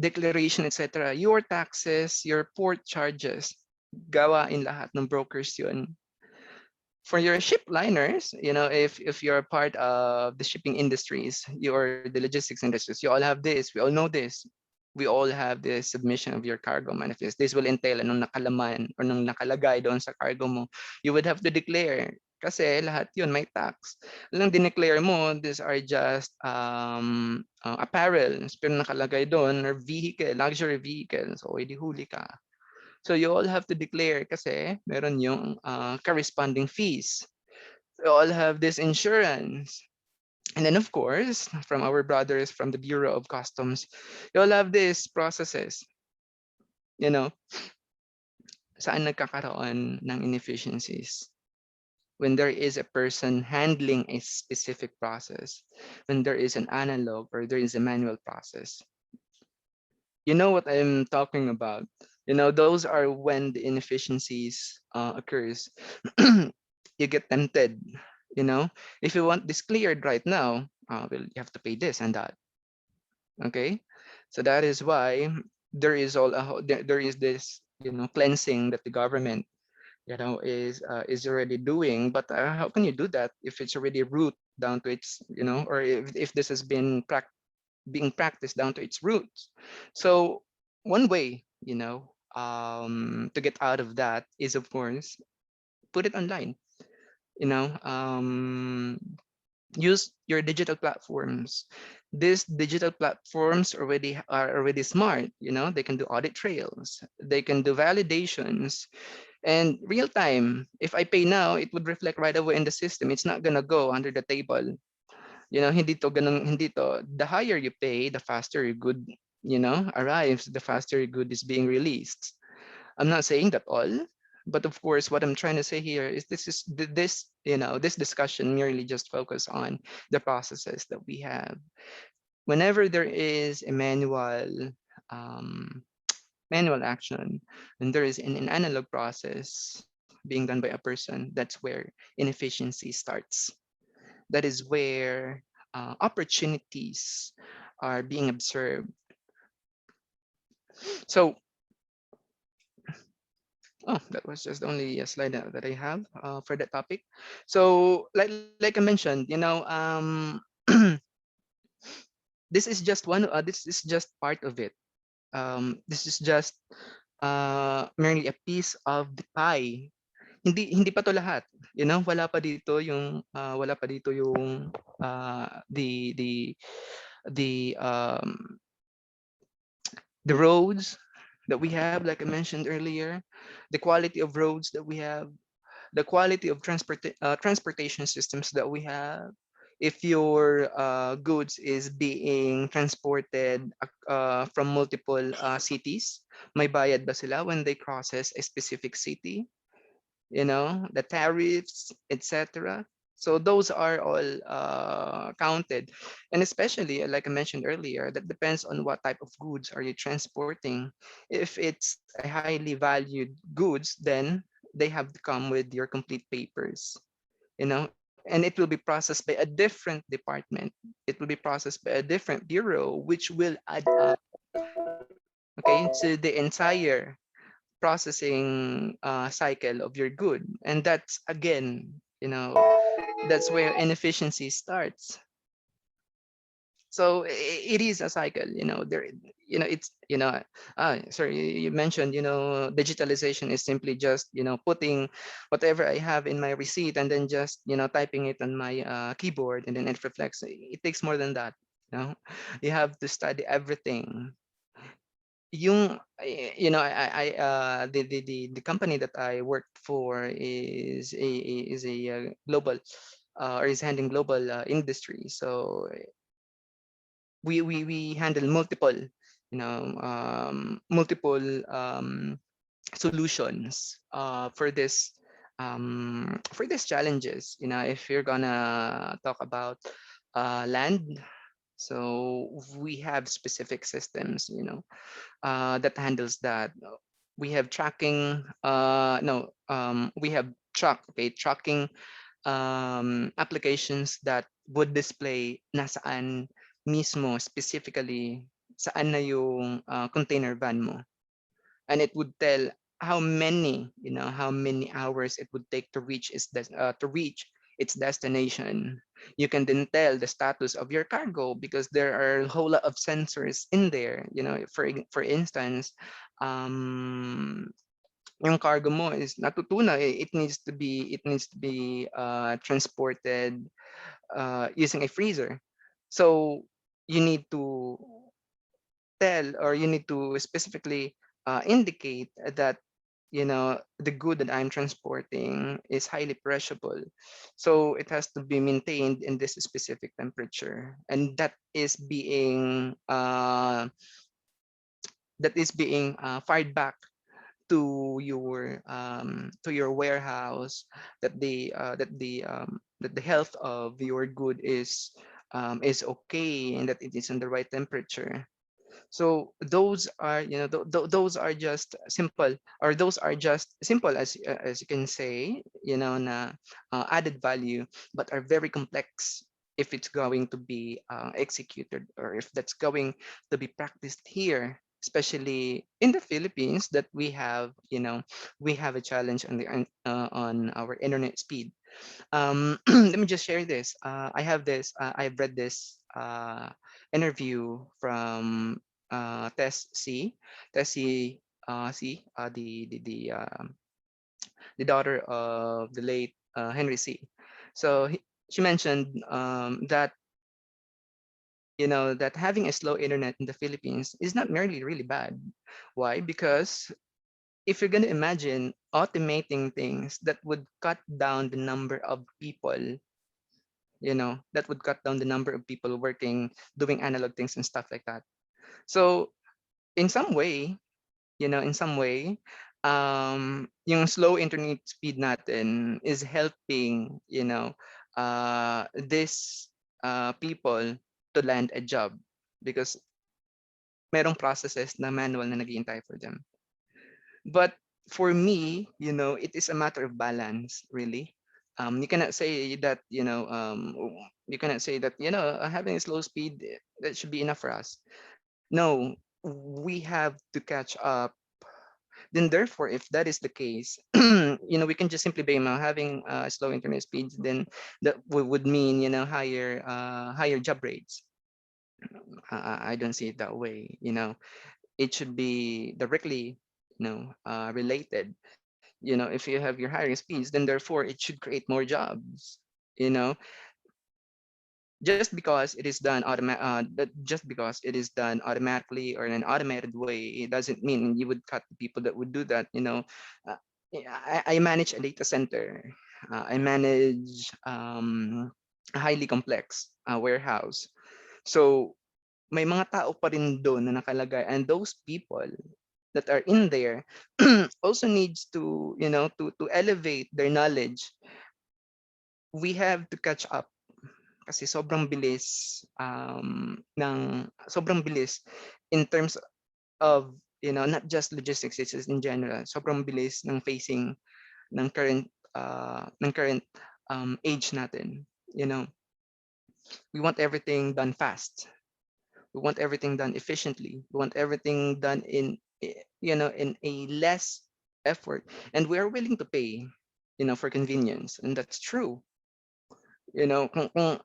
declaration, etc. Your taxes, your port charges, gawain lahat ng brokers yun. For your ship liners, if you're a part of the shipping industries, you're the logistics industries, you all have this. We all know this. We all have this submission of your cargo manifest. This will entail anong nakalaman or nung nakalagay doon sa cargo mo. You would have to declare kasi lahat yun may tax. Lang dineclare mo, these are just apparel, pero nakalagay doon or vehicle, luxury vehicle. So, edi huli ka. So you all have to declare kasi meron yung corresponding fees. You all have this insurance. And then of course, from our brothers from the Bureau of Customs, you all have these processes. Saan nagkakaroon ng inefficiencies? When there is a person handling a specific process, when there is an analog or there is a manual process. You know what I'm talking about. Those are when the inefficiencies occurs. You get tempted. If you want this cleared right now, well, you have to pay this and that. Okay, so that is why there is there is this cleansing that the government is already doing. But how can you do that if it's already root down to its or if this has been being practiced down to its roots? So one way to get out of that is, of course, put it online. Use your digital platforms. These digital platforms are already smart. They can do audit trails, they can do validations, and real time. If I pay now, it would reflect right away in the system. It's not gonna go under the table. Hindi to. The higher you pay, the faster your good arrives, the faster your good is being released. I'm not saying that all, but of course, what I'm trying to say here is this discussion merely just focus on the processes that we have. Whenever there is a manual action, and there is an analog process being done by a person, that's where inefficiency starts. That is where opportunities are being observed. So Oh, that was just the only slide that I have for that topic. So, like I mentioned, this is just one. This is just part of it. This is just merely a piece of the pie. Hindi pa to lahat. Wala pa dito yung the the roads that we have, like I mentioned earlier, the quality of roads that we have, the quality of transportation systems that we have. If your goods is being transported from multiple cities, may bayad ba sila when they crosses a specific city? The tariffs, etc. So those are all counted. And especially, like I mentioned earlier, that depends on what type of goods are you transporting. If it's a highly valued goods, then they have to come with your complete papers, and it will be processed by a different department. It will be processed by a different bureau, which will add up, okay, to the entire processing cycle of your good. And that's again, that's where inefficiency starts. So it is a cycle. It's sorry, you mentioned, digitalization is simply just, putting whatever I have in my receipt and then just, typing it on my keyboard, and then it reflects. It takes more than that. you know you have to study everything. The company that I worked for is a global, or is handling global industry. So we handle multiple solutions for these challenges. If you're gonna talk about land, so we have specific systems, that handles that. We have tracking, no, we have tracking applications that would display nasaan mismo, specifically saan na yung container van mo, and it would tell how many hours it would take to reach its destination. You can then tell the status of your cargo because there are a whole lot of sensors in there. For instance, um, yung cargo mo is natutuna. It needs to be transported using a freezer. So you need to tell, or you need to specifically indicate that the good that I'm transporting is highly perishable, so it has to be maintained in this specific temperature, and that is being fired back to your warehouse, that the health of your good is okay, and that it is in the right temperature. So those are just simple, or those are just simple, as you can say, na added value, but are very complex if it's going to be executed, or if that's going to be practiced here, especially in the Philippines, that we have a challenge on our internet speed. Let me just share this. I've read this interview from Tess C. The daughter of the late Henry C. So she mentioned that having a slow internet in the Philippines is not merely really bad. Why? Because if you're going to imagine automating things that would cut down the number of people, working, doing analog things and stuff like that. So in some way, yung slow internet speed natin is helping, this people to land a job, because merong processes na manual na naghihintay for them. But for me, it is a matter of balance, really. You cannot say that, having a slow speed, that should be enough for us. No, we have to catch up Then therefore, if that is the case, we can just simply blame having slow internet speeds. Then that would mean higher job rates. I don't see it that way. It should be directly related. If you have your hiring speeds, then therefore it should create more jobs. You know, just because it is done just because it is done automatically or in an automated way, it doesn't mean you would cut the people that would do that. uh, I manage a data center. I manage a highly complex warehouse. So may mga tao pa rin doon na nakalagay, and those people that are in there also needs to to elevate their knowledge. We have to catch up kasi sobrang bilis in terms of not just logistics, it's just in general. Sobrang bilis ng facing ng current age natin. We want everything done fast. We want everything done efficiently. We want everything done in a less effort, and we are willing to pay for convenience, and that's true. Kung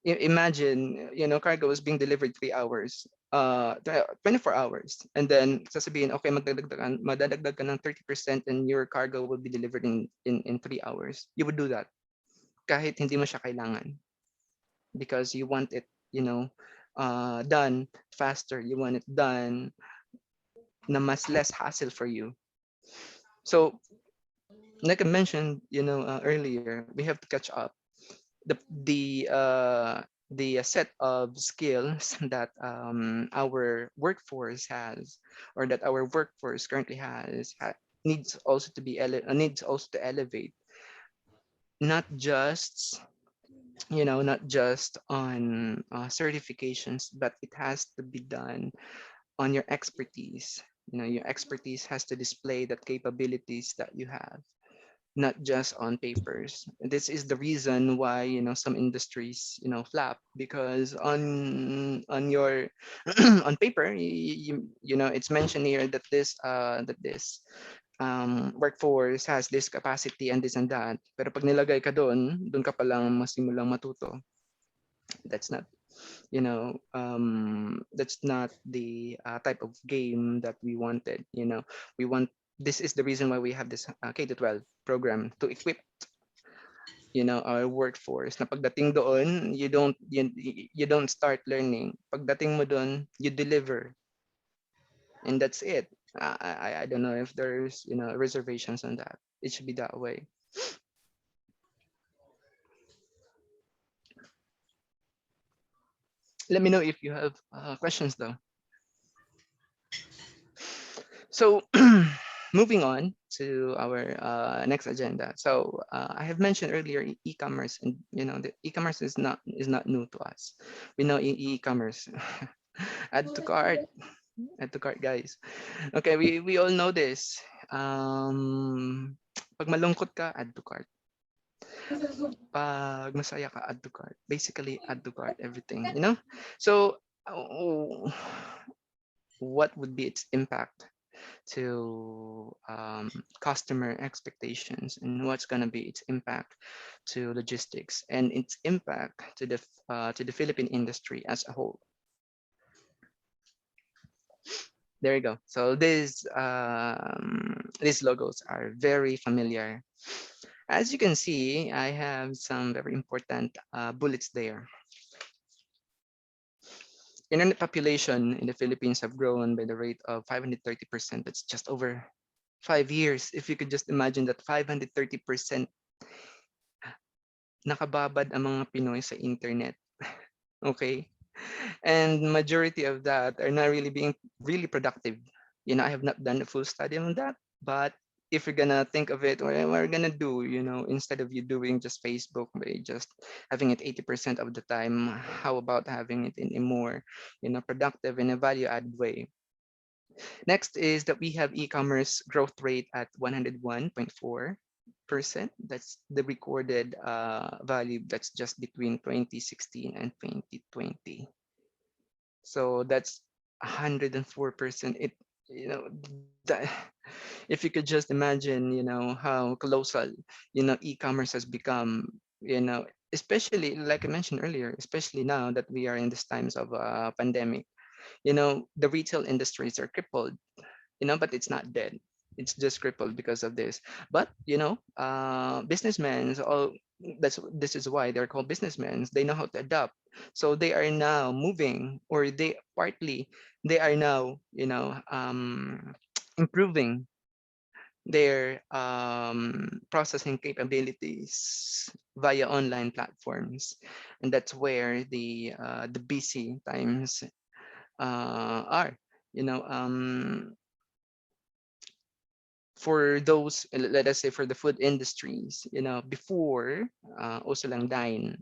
imagine, cargo is being delivered 3 hours, 24 hours, and then sasabihin, okay, madadagdag ka ng 30% and your cargo will be delivered in 3 hours. You would do that kahit hindi mo siya kailangan, because you want it, done faster. You want it done na mas less hassle for you. So, like I mentioned, earlier, we have to catch up. The set of skills that our workforce has, or that our workforce currently has, needs also to elevate, not just on certifications, but it has to be done on your expertise. Your expertise has to display that capabilities that you have, not just on papers. This is the reason why some industries flap, because on your on paper, it's mentioned here that this workforce has this capacity and this and that. Pero pag nilagay ka doon ka palang masimulang matuto. That's not that's not the type of game that we wanted. We want This is the reason why we have this K to 12 program, to equip our workforce, na pagdating doon, you don't start learning. Pagdating mo doon, you deliver, and that's it. I don't know if there's reservations on that. It should be that way. Let me know if you have questions though. So moving on to our next agenda. So I have mentioned earlier e-commerce, and the e-commerce is not new to us. We know e-commerce. Add to cart, guys. Okay, we all know this. Pag malungkot ka, add to cart. Pag masaya ka, add to cart. Basically, add to cart everything. So what would be its impact to customer expectations, and what's going to be its impact to logistics, and its impact to the Philippine industry as a whole? There you go. So these logos are very familiar. As you can see, I have some very important bullets there. Internet population in the Philippines have grown by the rate of 530%. That's just over 5 years. If you could just imagine that 530% nakababad ang mga Pinoy sa internet. Okay? And majority of that are not really being really productive. I have not done a full study on that, but if you're gonna think of it, what we're gonna do, instead of you doing just Facebook by just having it 80% of the time, how about having it in a more, productive and a value-add way? Next is that we have e-commerce growth rate at 101.4%. That's the recorded value. That's just between 2016 and 2020. So that's 104%. you know, that, if you could just imagine, how colossal, e-commerce has become, especially like I mentioned earlier, especially now that we are in these times of pandemic, the retail industries are crippled, but it's not dead. It's just crippled because of this. But businessmen, all this is why they're called businessmen. They know how to adapt. So they are now moving, or they are now, improving their processing capabilities via online platforms, and that's where the busy times are. You know, for those, let us say, for the food industries, before, uso lang dine,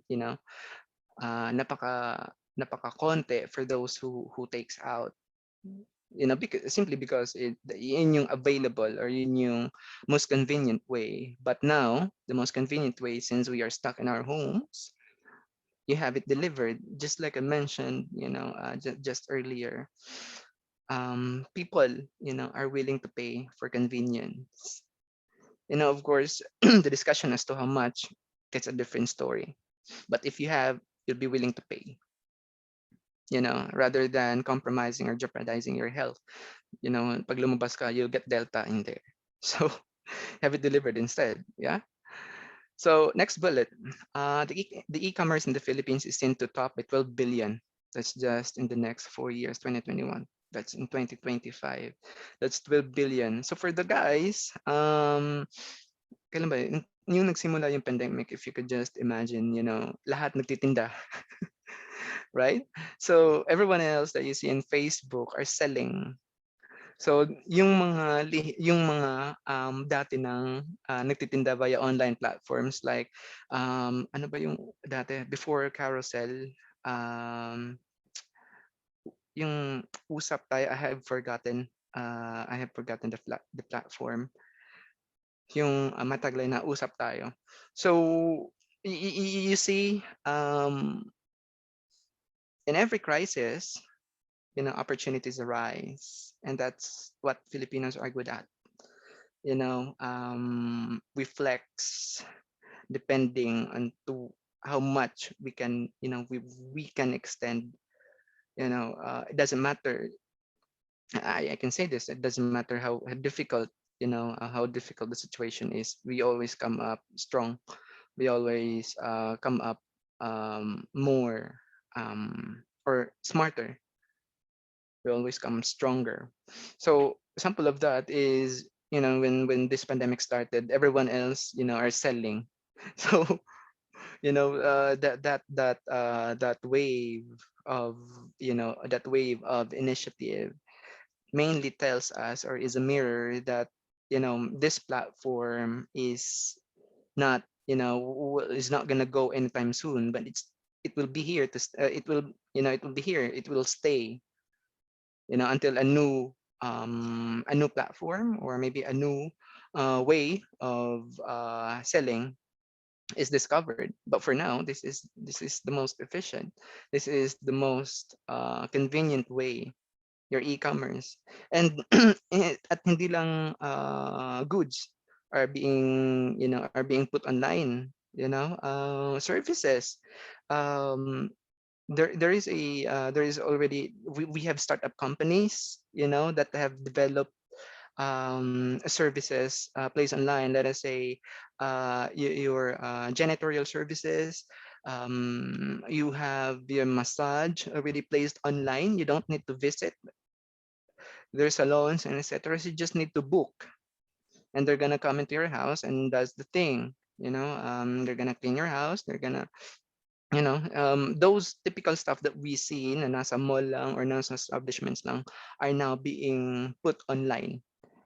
napaka konti for those who takes out, because simply because yun yung available, or yun yung most convenient way. But now the most convenient way, since we are stuck in our homes, you have it delivered, just like I mentioned, just earlier. People, are willing to pay for convenience. Of course, the discussion as to how much, that's a different story. But if you have, you'll be willing to pay, rather than compromising or jeopardizing your health. Pag lumabas ka, you'll get Delta in there. So have it delivered instead. Yeah. So next bullet, the e-commerce in the Philippines is seen to top by 12 billion. That's just in the next 4 years, 2021. That's in 2025. That's 12 billion. So for the guys, kailan ba yun? Yung nagsimula yung pandemic, if you could just imagine, lahat nagtitinda. Right? So everyone else that you see in Facebook are selling. So yung mga dati nang nagtitinda via online platforms, like ano ba yung dati before Carousel, um yung usap tayo, I have forgotten the platform, yung mataglay na usap tayo. So you see, in every crisis, opportunities arise, and that's what Filipinos are good at. We flex depending on to how much we can, we can extend. It doesn't matter. I can say this. It doesn't matter how difficult, how difficult the situation is. We always come up strong. We always come up more, or smarter. We always come stronger. So example of that is, when this pandemic started, everyone else, are selling. So that wave of, initiative mainly tells us, or is a mirror that, this platform is not, is not gonna go anytime soon, but it will be here to it will be here, it will stay, until a new platform, or maybe a new way of selling is discovered. But for now, this is the most efficient, this is the most convenient way, your e-commerce. And at hindi lang goods are being, are being put online, services. um there is already, we have startup companies, that have developed services placed online. Let us say your janitorial services. You have your massage already placed online. You don't need to visit their salons and etc. You just need to book, and they're gonna come into your house and does the thing. They're gonna clean your house. They're gonna, those typical stuff that we see na nasa mall lang or nasa establishments lang are now being put online,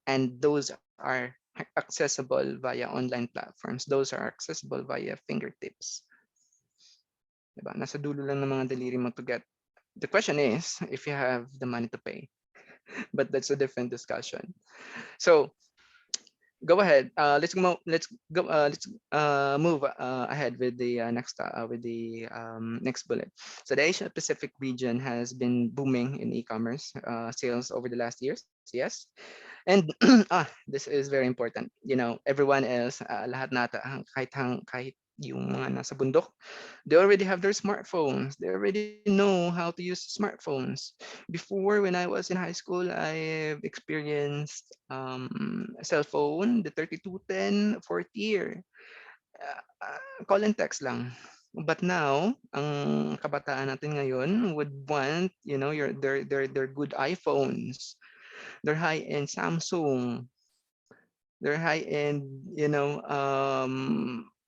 and those are accessible via online platforms. Those are accessible via fingertips. Diba? Nasa dulo lang ng mga daliri mo to get. The question is if you have the money to pay, but that's a different discussion. So Go ahead. Let's go. Let's go. Move ahead with the next bullet. So the Asia Pacific region has been booming in e-commerce sales over the last years. Yes, and this is very important. You know, everyone else, lahat nata, kahit yung mga nasa bundok, they already have their smartphones. They already know how to use smartphones. Before, when I was in high school, I've experienced a cell phone, the 3210 fourth year. Call and text lang. But now, ang kabataan natin ngayon would want, you know, their good iPhones, their high-end Samsung, their high-end, you know,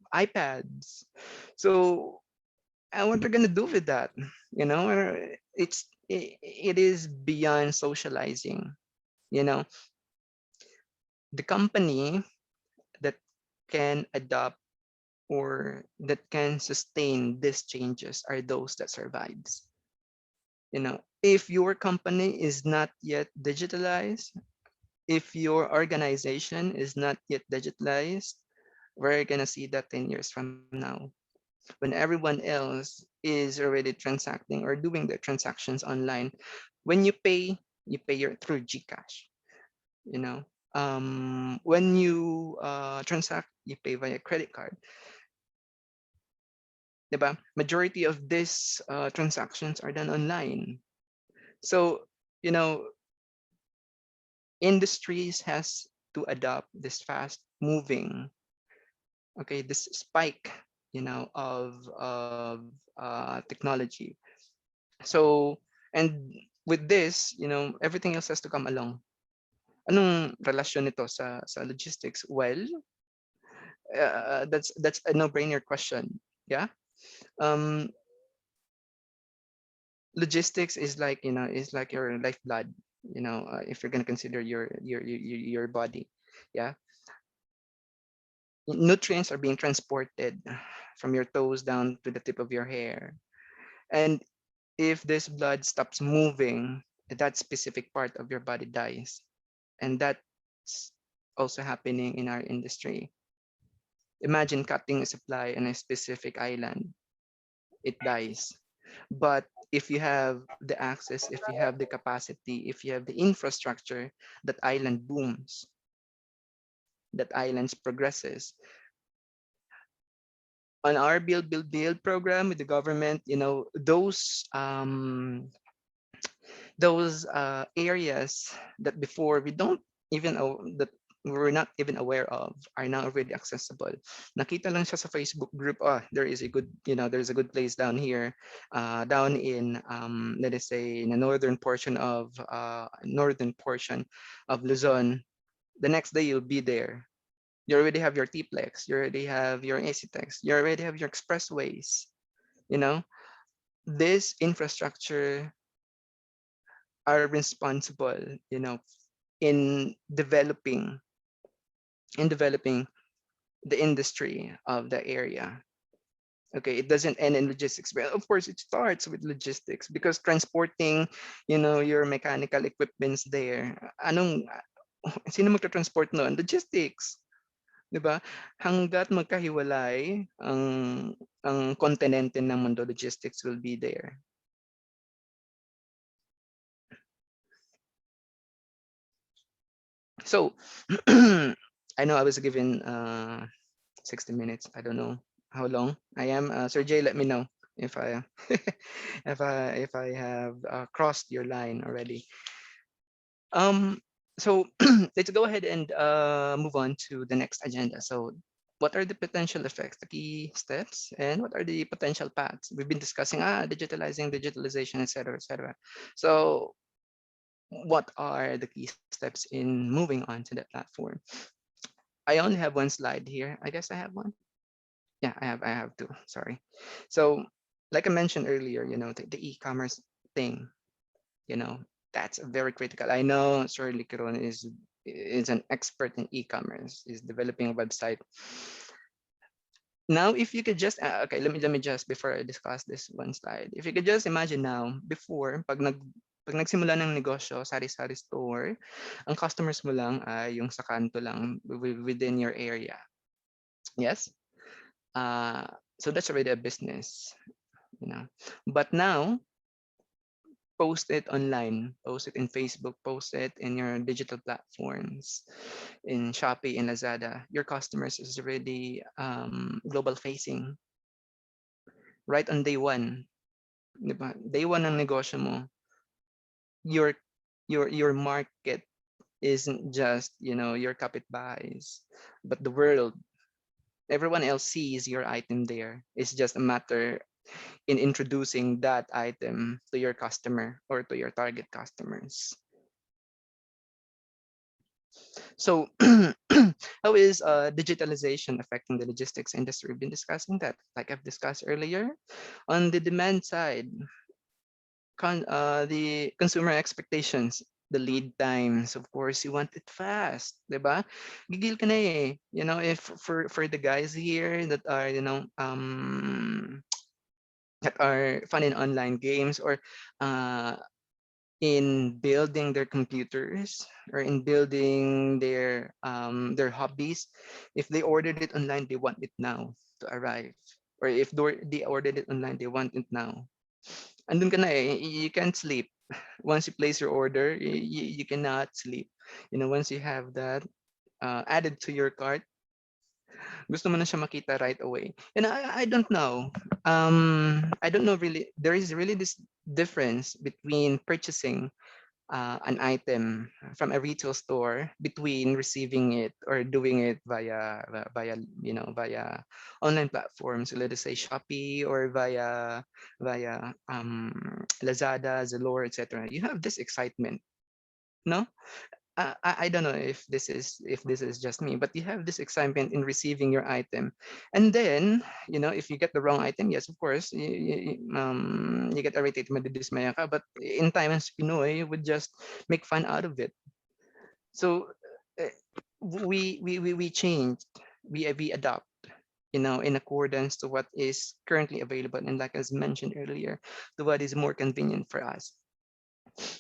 iPads. So, and what they're gonna do with that? You know, it is beyond socializing. You know, the company that can adopt or that can sustain these changes are those that survives. You know, if your company is not yet digitalized, if your organization is not yet digitalized, we're gonna see that 10 years from now when everyone else is already transacting or doing their transactions online. When you pay your through Gcash. You know, when you transact, you pay via credit card. Diba? Majority of these transactions are done online. So, you know, industries has to adopt this fast moving, okay, this spike, you know, of technology. So, and with this, you know, everything else has to come along. Anong relasyon nito sa logistics? Well, that's a no-brainer question. Yeah. Um, Logistics is like, you know, is like your lifeblood. You know, if you're gonna consider your body. Yeah. Nutrients are being transported from your toes down to the tip of your hair, and if this blood stops moving, that specific part of your body dies. And that's also happening in our industry. Imagine cutting a supply on a specific island, it dies. But if you have the access, if you have the capacity, if you have the infrastructure, that island booms, that island progresses. On our build program with the government, you know, those areas that before we don't even that we're not even aware of are now already accessible. Nakita lang siya sa Facebook group. Oh, there is a good, you know, there's a good place down here, down in let us say in the northern portion of Luzon. The next day you'll be there. You already have your T-Plex, you already have your ACTEX, you already have your expressways. You know, this infrastructure are responsible, you know, in developing developing the industry of the area. Okay, it doesn't end in logistics, but of course it starts with logistics because transporting, you know, your mechanical equipments there. Sino magta-transport noon? Logistics, 'di ba? Hangga't magkahiwalay ang kontinente ng mundo, logistics will be there. So, I know I was given 60 minutes. I don't know how long I am. Sir Jay, let me know if I if I have crossed your line already. So let's go ahead and move on to the next agenda. So what are the potential effects, the key steps, and what are the potential paths? We've been discussing digitalizing, digitalization, etc., etc. So what are the key steps in moving on to that platform? I only have one slide here. I guess I have one. Yeah, I have two. Sorry. So like I mentioned earlier, you know, the e-commerce thing, you know, that's very critical. I know Sir Likiron is an expert in e-commerce, is developing a website. Now, if you could just okay, let me just before I discuss this one slide, if you could just imagine now, before pag Pag nagsimula ng negosyo, sari-sari store, ang customers mo lang ay yung sa kanto lang within your area. Yes? So that's already a business, you know. But now, post it online, post it in Facebook, post it in your digital platforms, in Shopee, in Lazada. Your customers is already global facing right on day one. Diba? Day one ng negosyo mo, your your market isn't just, you know, your kapitbahays, but the world. Everyone else sees your item there. It's just a matter in introducing that item to your customer or to your target customers. So how is digitalization affecting the logistics industry? We've been discussing that, like I've discussed earlier. On the demand side, the consumer expectations, the lead times, of course, you want it fast, diba? Gigil ka na eh. You know, if for the guys here that are, you know, that are fun in online games or uh, in building their computers or in building their hobbies, if they ordered it online, they want it now to arrive. Or if they ordered it online, they want it now. Andun ka na eh, you can't sleep. Once you place your order, you cannot sleep. You know, once you have that added to your cart, gusto mo na siya makita right away. And I don't know. I don't know really. There is really this difference between purchasing an item from a retail store between receiving it or doing it via you know, via online platforms, let us say Shopee, or via Lazada, Zalora, etc. You have this excitement, no? I don't know if this is just me, but you have this excitement in receiving your item, and then, you know, if you get the wrong item, yes, of course, you get irritated, madidismaya ka. But in time as Pinoy, you would just make fun out of it. So uh, we change, we adopt, you know, in accordance to what is currently available, and like as mentioned earlier, to what is more convenient for us.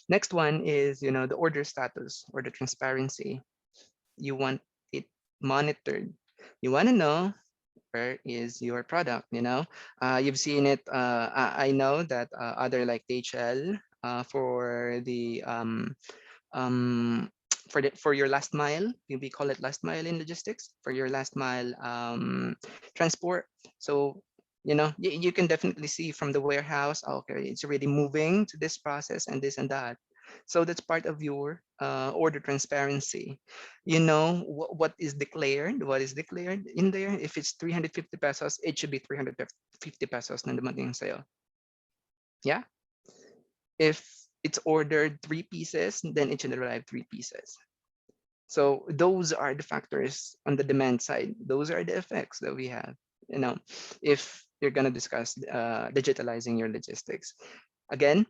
Next one is, you know, the order status or the transparency. You want it monitored. You want to know where is your product, you know. You've seen it. I know that other like DHL for the for your last mile, we call it last mile in logistics, for your last mile transport. So, you know, you can definitely see from the warehouse, okay, it's already moving to this process and this and that. So that's part of your order transparency. You know what is declared, in there. If it's 350 pesos, it should be 350 pesos na dumating sa'yo. Yeah. If it's ordered 3 pieces, then it should arrive 3 pieces. So those are the factors on the demand side. Those are the effects that we have. You know, if you're gonna discuss digitalizing your logistics, again,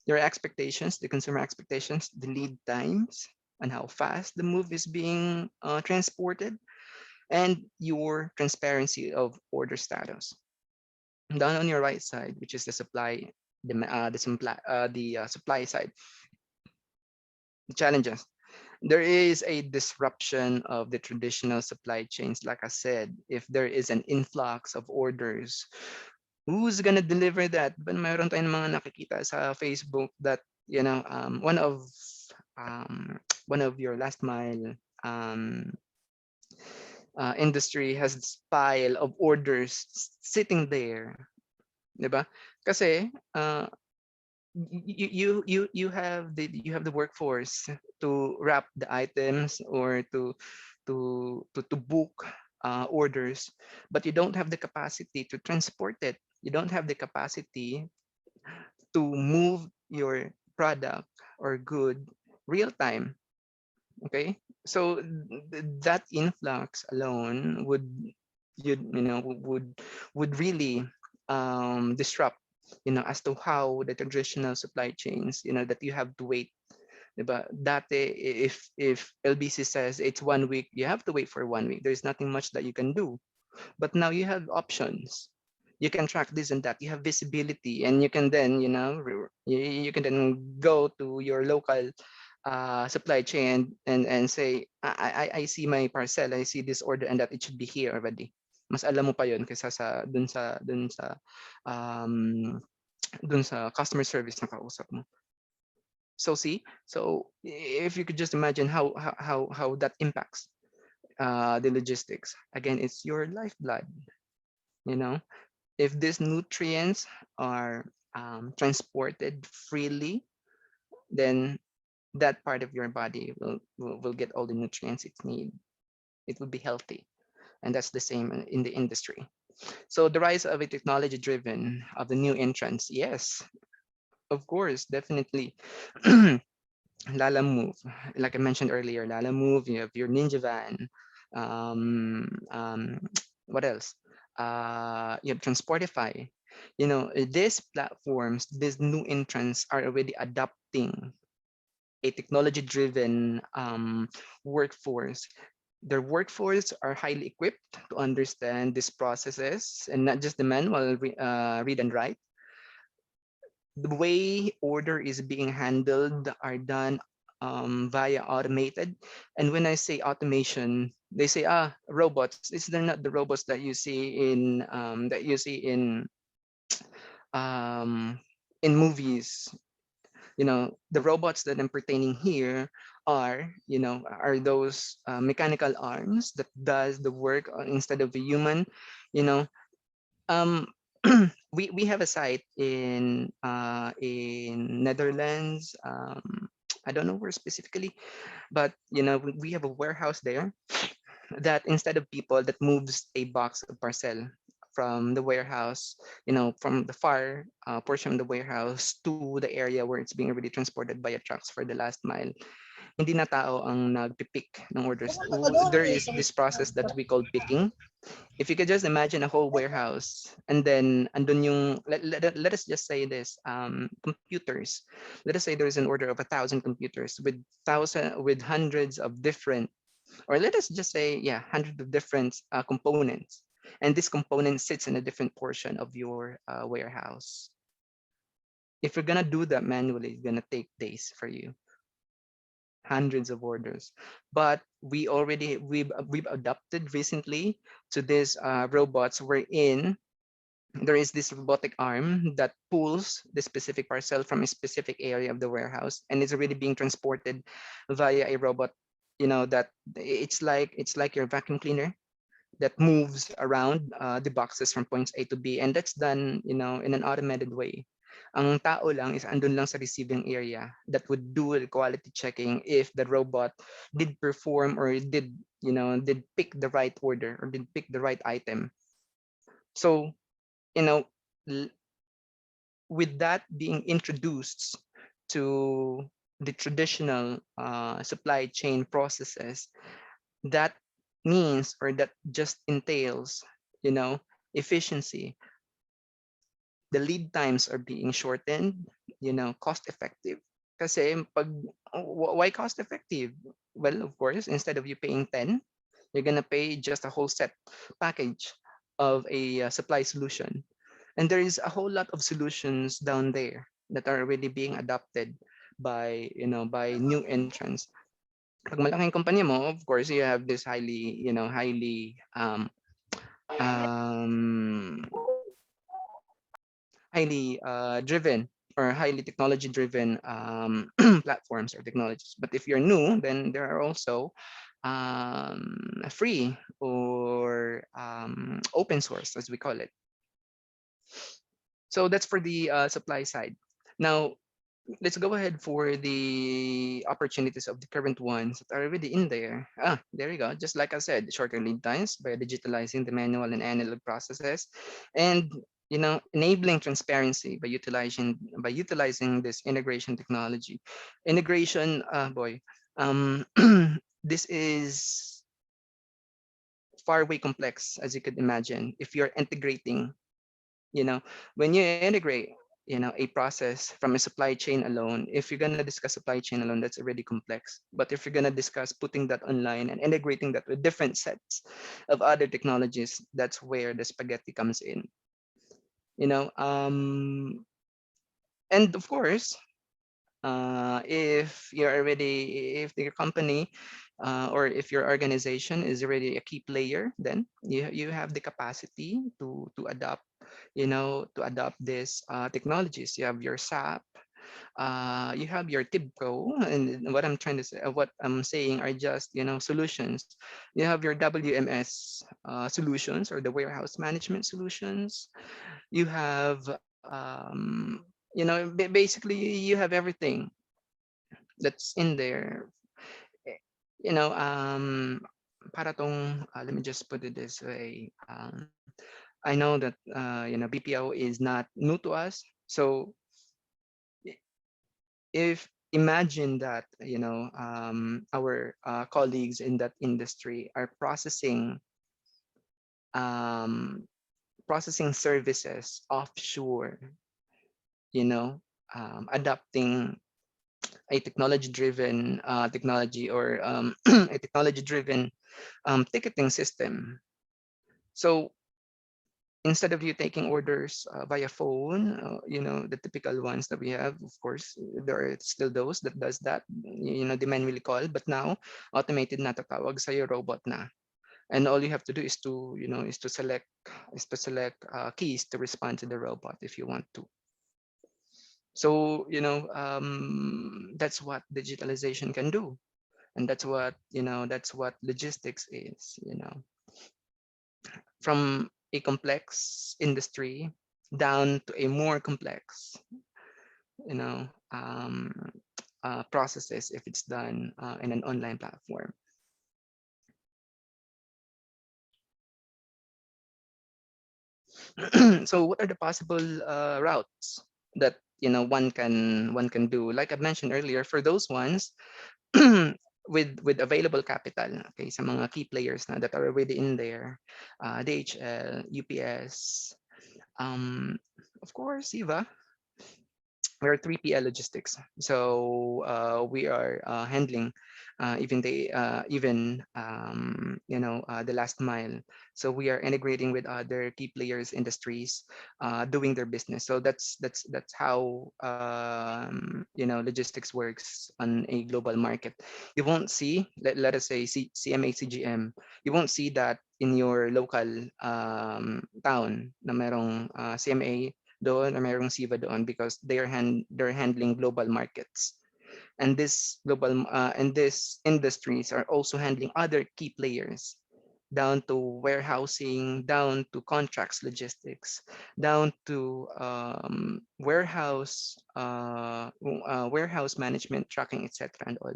your expectations, the consumer expectations, the lead times, and how fast the move is being transported, and your transparency of order status. Down on your right side, which is the supply, the supply side, the challenges. There is a disruption of the traditional supply chains. Like I said, if there is an influx of orders, who's gonna deliver that? But mayroon tayong mga nakikita sa Facebook that, you know, um, one of your last mile industry has this pile of orders sitting there, diba? Kasi you have the workforce to wrap the items or to book orders, but you don't have the capacity to transport it. You don't have the capacity to move your product or good real time. Okay, so that influx alone you know would really disrupt, you know, as to how the traditional supply chains, you know, that you have to wait. Diba? Dati, if LBC says it's 1 week, you have to wait for 1 week. There's nothing much that you can do. But now you have options. You can track this and that. You have visibility, and you can then, you can then go to your local supply chain and say, I see my parcel, I see this order, and that it should be here already. Mas alam mo pa yun kaysa sa um, dun sa customer service na kausap mo. So see, so if you could just imagine how that impacts the logistics. Again, it's your lifeblood. You know, if these nutrients are transported freely, then that part of your body will get all the nutrients it needs. It will be healthy, and that's the same in the industry. So the rise of a technology driven of the new entrants, yes, of course, definitely. Lala Move, like I mentioned earlier, Lala Move, you have your Ninja Van. Um, um, what else? You have Transportify. These platforms, these new entrants are already adopting a technology-driven workforce. Their workforce are highly equipped to understand these processes and not just the manual read and write. The way order is being handled are done via automated. And when I say automation, they say, robots. These are not the robots that you see um, in movies. The robots that I'm pertaining here are those mechanical arms that does the work instead of a human. You know, um, we have a site in Netherlands. I don't know where specifically, but we have a warehouse there that instead of people that moves a box of parcel from the warehouse, from the far portion of the warehouse to the area where it's being already transported by a trucks for the last mile. Hindi na tao ang nagpipick ng orders. There is this process that we call picking. If you could just imagine a whole warehouse, and then andun yung let us just say this, computers. Let us say there's an order of 1,000 computers with hundreds of different, or let us just say, yeah, hundreds of different components, and this component sits in a different portion of your warehouse. If you're gonna do that manually, it's gonna take days for you, hundreds of orders. But we've adapted recently to these robots wherein there is this robotic arm that pulls the specific parcel from a specific area of the warehouse, and it's already being transported via a robot. That it's like your vacuum cleaner that moves around the boxes from points A to B, and that's done in an automated way. Ang tao lang is andun lang sa receiving area that would do the quality checking if the robot did perform or did pick the right order or did pick the right item. So, you know, with that being introduced to the traditional supply chain processes, that means, or that just entails, efficiency. The lead times are being shortened, cost effective. Kasi why cost effective? Well, of course, instead of you paying 10, you're gonna pay just a whole set package of a supply solution. And there is a whole lot of solutions down there that are already being adopted by new entrants. Pag malaking kumpanya mo, of course, you have this um, highly driven or highly technology driven platforms or technologies. But if you're new, then there are also free or open source, as we call it. So that's for the supply side. Now, let's go ahead for the opportunities of the current ones that are already in there. There you go. Just like I said, shorter lead times by digitalizing the manual and analog processes, and enabling transparency by utilizing this integration technology. Integration, boy, this is far way complex as you could imagine. If you're integrating, when you integrate a process from a supply chain alone, if you're going to discuss supply chain alone, that's already complex. But if you're going to discuss putting that online and integrating that with different sets of other technologies, that's where the spaghetti comes in. you know, and of course, if you're already, if your company or if your organization is already a key player, then you have the capacity to adopt, to adopt these technologies. You have your SAP, you have your TIBCO, and what I'm trying to say, what I'm saying are just solutions. You have your WMS solutions, or the warehouse management solutions. You have basically you have everything that's in there. Eh, para tong let me just put it this way. I know that BPO is not new to us, so i- if imagine that our colleagues in that industry are um, processing services offshore, you know adapting a technology driven technology, or a technology driven ticketing system. So instead of you taking orders via phone, the typical ones that we have, of course, there are still those that does that, they manually call, but now automated na, tatawag sa'yo, robot na. And all you have to do is to, select keys to respond to the robot if you want to. So, that's what digitalization can do. And that's what logistics is, from a complex industry down to a more complex, you know, um, processes if it's done in an online platform. So what are the possible routes that one can do? Like I mentioned earlier, for those ones, with available capital, okay, sa mga key players na that are already in there, DHL, UPS, of course, Eva, we're 3PL logistics, so we are handling the last mile. So we are integrating with other key players, industries, doing their business. So that's how logistics works on a global market. You won't see, let us say, CMA CGM. You won't see that in your local town na merong CMA doon or mayroong SIVA doon, because they're handling global markets. And these industries are also handling other key players, down to warehousing, down to contracts logistics, down to warehouse management, tracking, etc. and all.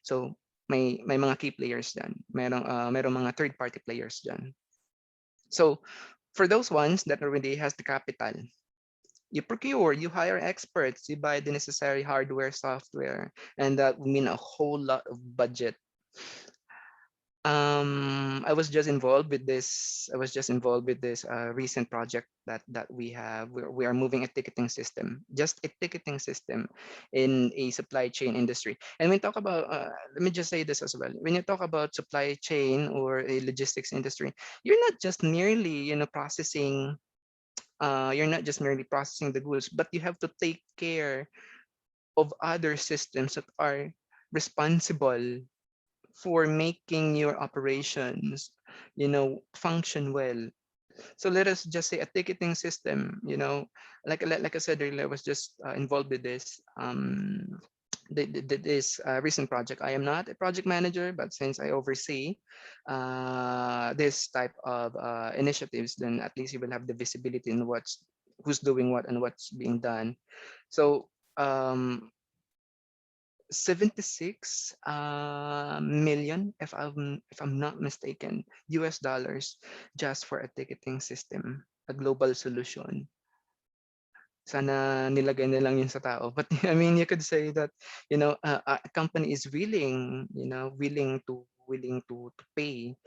So may mga key players dyan. Merong mga third party players dyan. So for those ones that already has the capital, you procure, you hire experts, you buy the necessary hardware, software, and that would mean a whole lot of budget. I was just involved with this. I was just involved with this recent project that we have. We are moving a ticketing system, just a ticketing system, in a supply chain industry. And when talk about, let me just say this as well. When you talk about supply chain or a logistics industry, you're not just merely, processing. You're not just merely processing the goods, but you have to take care of other systems that are responsible for making your operations, function well. So let us just say a ticketing system, like I said earlier, I was just involved with this. This recent project. I am not a project manager, but since I oversee this type of initiatives, then at least you will have the visibility in who's doing what and what's being done. So 76 million, if I'm not mistaken, US dollars, just for a ticketing system, a global solution. Sana nilagay na lang yun sa tao. But I mean, you could say that, a company is willing to pay,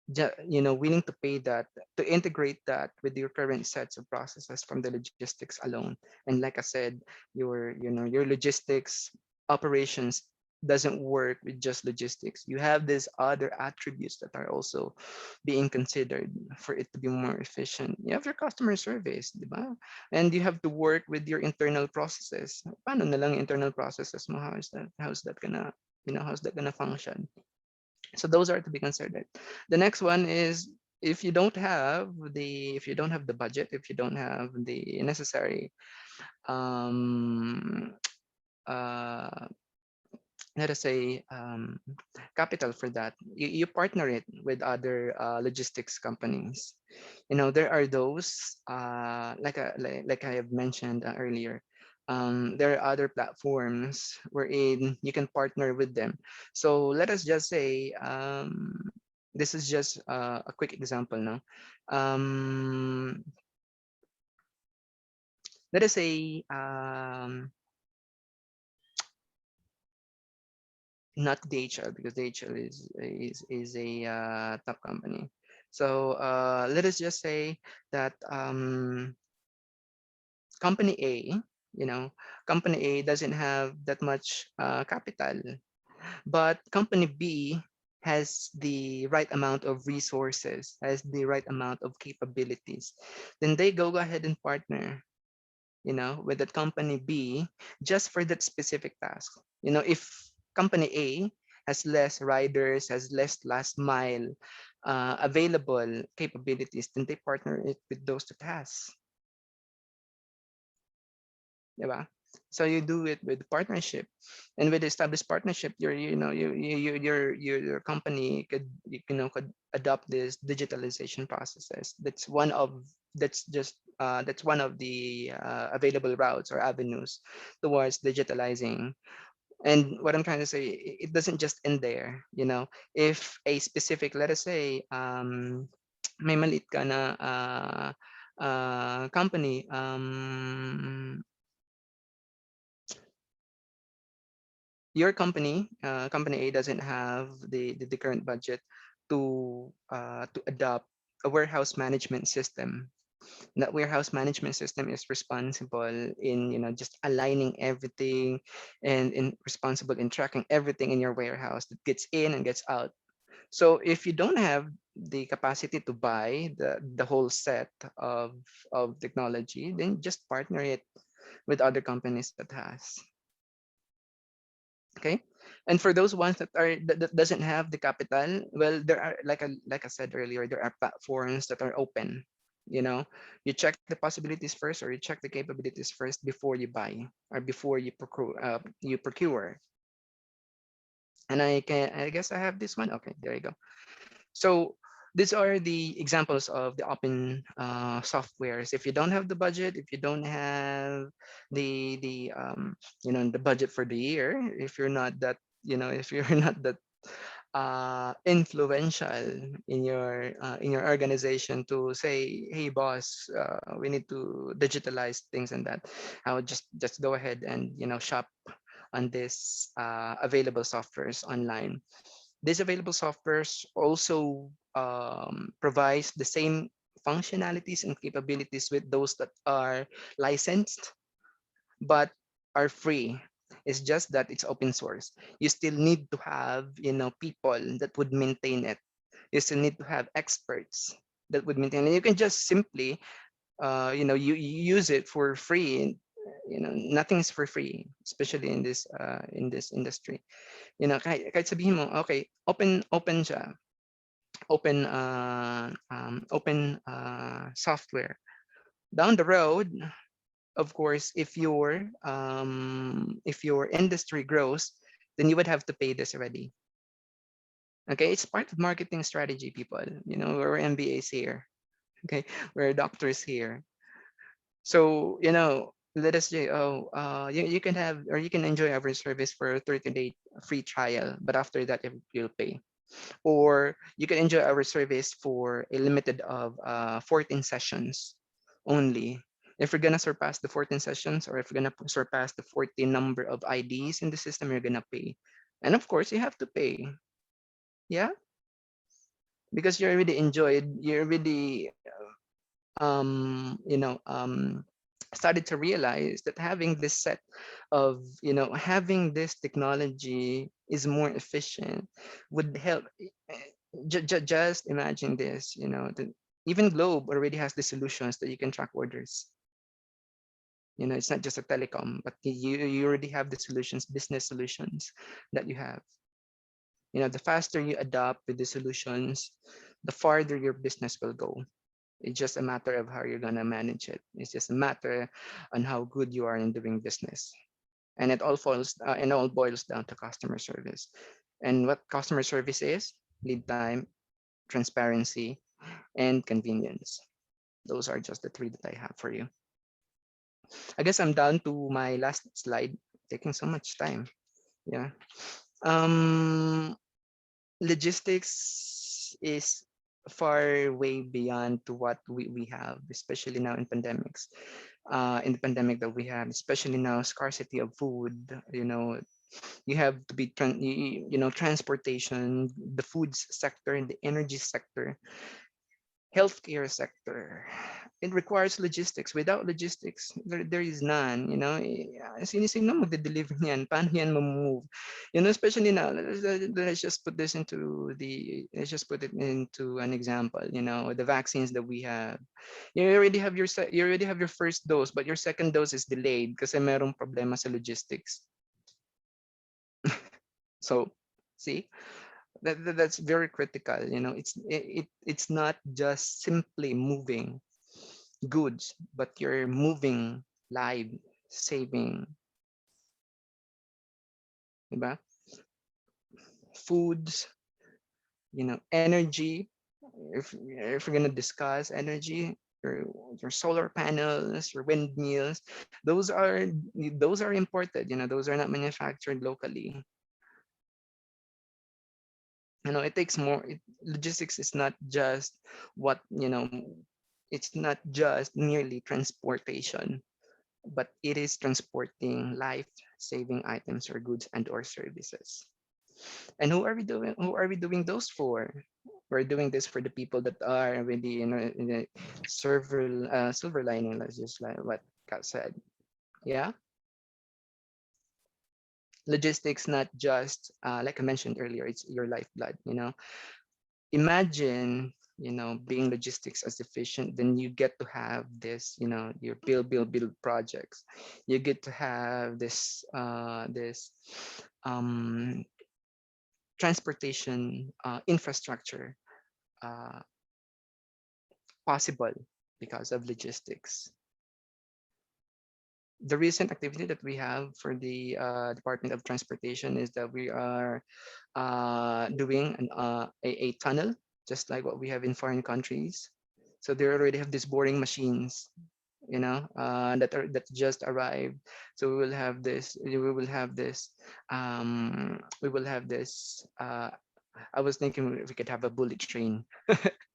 willing to pay that, to integrate that with your current sets of processes from the logistics alone. And like I said, your logistics operations doesn't work with just logistics. You have these other attributes that are also being considered for it to be more efficient. You have your customer service, di ba? And you have to work with your internal processes. Paano na lang yung internal processes mo? How's that gonna, how's that gonna function? So those are to be considered. The next one is, if you don't have the budget, if you don't have the necessary um uh let us say capital for that, you partner it with other logistics companies. There are those like I have mentioned earlier. There are other platforms wherein you can partner with them. So let us just say, this is just a quick example now. um, let us say, not DHL, because DHL is a top company. So let us just say that company A, company A doesn't have that much capital, but company B has the right amount of resources, has the right amount of capabilities. Then they go ahead and partner, with that company B, just for that specific task. If company A has less riders, has less last mile available capabilities, then they partner it with those two tasks. Diba? So you do it with partnership, and with established partnership, your company could adopt this digitalization processes. That's one of the available routes or avenues towards digitalizing. And what I'm trying to say, it doesn't just end there. If a specific, let us say, may maliit ka na company, your company, company A, doesn't have the current budget to adopt a warehouse management system. That warehouse management system is responsible in just aligning everything, and responsible in tracking everything in your warehouse that gets in and gets out. So if you don't have the capacity to buy the whole set of technology, then just partner it with other companies that has. Okay. And for those ones that doesn't have the capital, well, there are, like I said earlier, there are platforms that are open. You check the possibilities first, or you check the capabilities first before you buy, or before you procure. And I guess I have this one. Okay, there you go. So these are the examples of the open softwares. If you don't have the budget, if you don't have the budget for the year, if you're not that, if you're not that influential in your organization to say, hey boss, we need to digitalize things, and that I would just go ahead and shop on this available softwares online. These available softwares also provides the same functionalities and capabilities with those that are licensed but are free. It's just that it's open source. You still need to have people that would maintain it. You still need to have experts that would maintain it. You can just simply you use it for free. Nothing is for free, especially in this industry. Kahit sabihin mo, okay, open siya, open software. Down the road, of course, if your industry grows, then you would have to pay this already. Okay, it's part of marketing strategy, people. We're MBAs here. Okay, we're doctors here. So let us say, you can have, or you can enjoy our service for a 30-day free trial, but after that you'll pay. Or you can enjoy our service for a limited of 14 sessions only. If you're gonna surpass the 14 sessions, or if you're gonna surpass the 14 number of IDs in the system, you're gonna pay. And of course, you have to pay. Yeah, because you already started to realize that having this set of, having this technology is more efficient, would help. Just imagine this, even Globe already has the solutions that you can track orders. It's not just a telecom, but you already have the solutions, business solutions that you have. The faster you adopt with the solutions, the farther your business will go. It's just a matter of how you're gonna manage it. It's just a matter on how good you are in doing business, and it all boils down to customer service. And what customer service is: lead time, transparency, and convenience. Those are just the three that I have for you. I guess I'm down to my last slide. Taking so much time. Yeah. Um, Logistics is far way beyond to what we have, especially now in pandemics. In the pandemic that we have, especially now, scarcity of food. You have to be transportation, the foods sector, and the energy sector, healthcare sector. It requires logistics. Without logistics, there is none. Sino magde-deliver niyan? Paano yan mamove? Especially now, let's just put it into an example. The vaccines that we have. You already have your first dose, but your second dose is delayed kasi merong problema sa logistics. So, see, that's very critical. It's not just simply moving goods, but you're moving live, saving, diba? Foods, energy. If we're gonna discuss energy, your solar panels, your windmills, those are imported. Those are not manufactured locally. It takes more. Logistics is not just what it's not just merely transportation, but it is transporting life-saving items or goods and or services. And who are we doing those for? We're doing this for the people that are already in the silver lining, let's just like what Kat said. Yeah. Logistics, not just like I mentioned earlier, it's your lifeblood. Imagine being logistics as efficient, then you get to have this, your build projects. You get to have this transportation infrastructure possible because of logistics. The recent activity that we have for the Department of Transportation is that we are doing a tunnel, just like what we have in foreign countries. So they already have these boring machines, that just arrived. So we will have this. We will have this. I was thinking if we could have a bullet train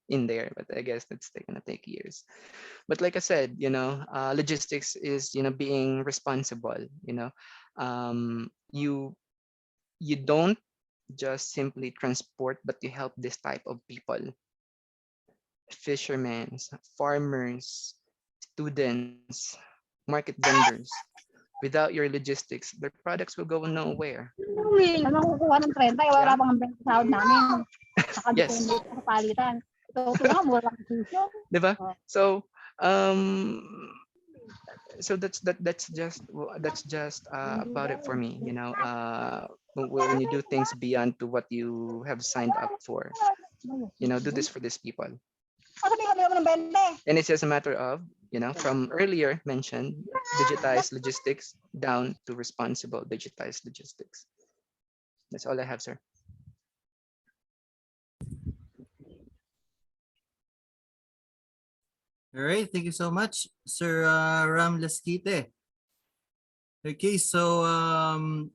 in there, but I guess that's gonna take years. But like I said, logistics is being responsible. You don't just simply transport, but you help this type of people: fishermen, farmers, students, market vendors. Without your logistics, their products will go nowhere. Ano kukuha ng 30, wala Yeah. pang ang sahod namin. Yes. Nakadepende sa palitan. So, ito nga, mura lang tuition. Diba? Oh. So that's just about it for me. When you do things beyond to what you have signed up for, do this for these people. Sabi naman ng 20. And it's just a matter of, from earlier mentioned, digitized logistics down to responsible digitized logistics. That's all I have, sir. All right, thank you so much, Sir Lasquite. Okay, so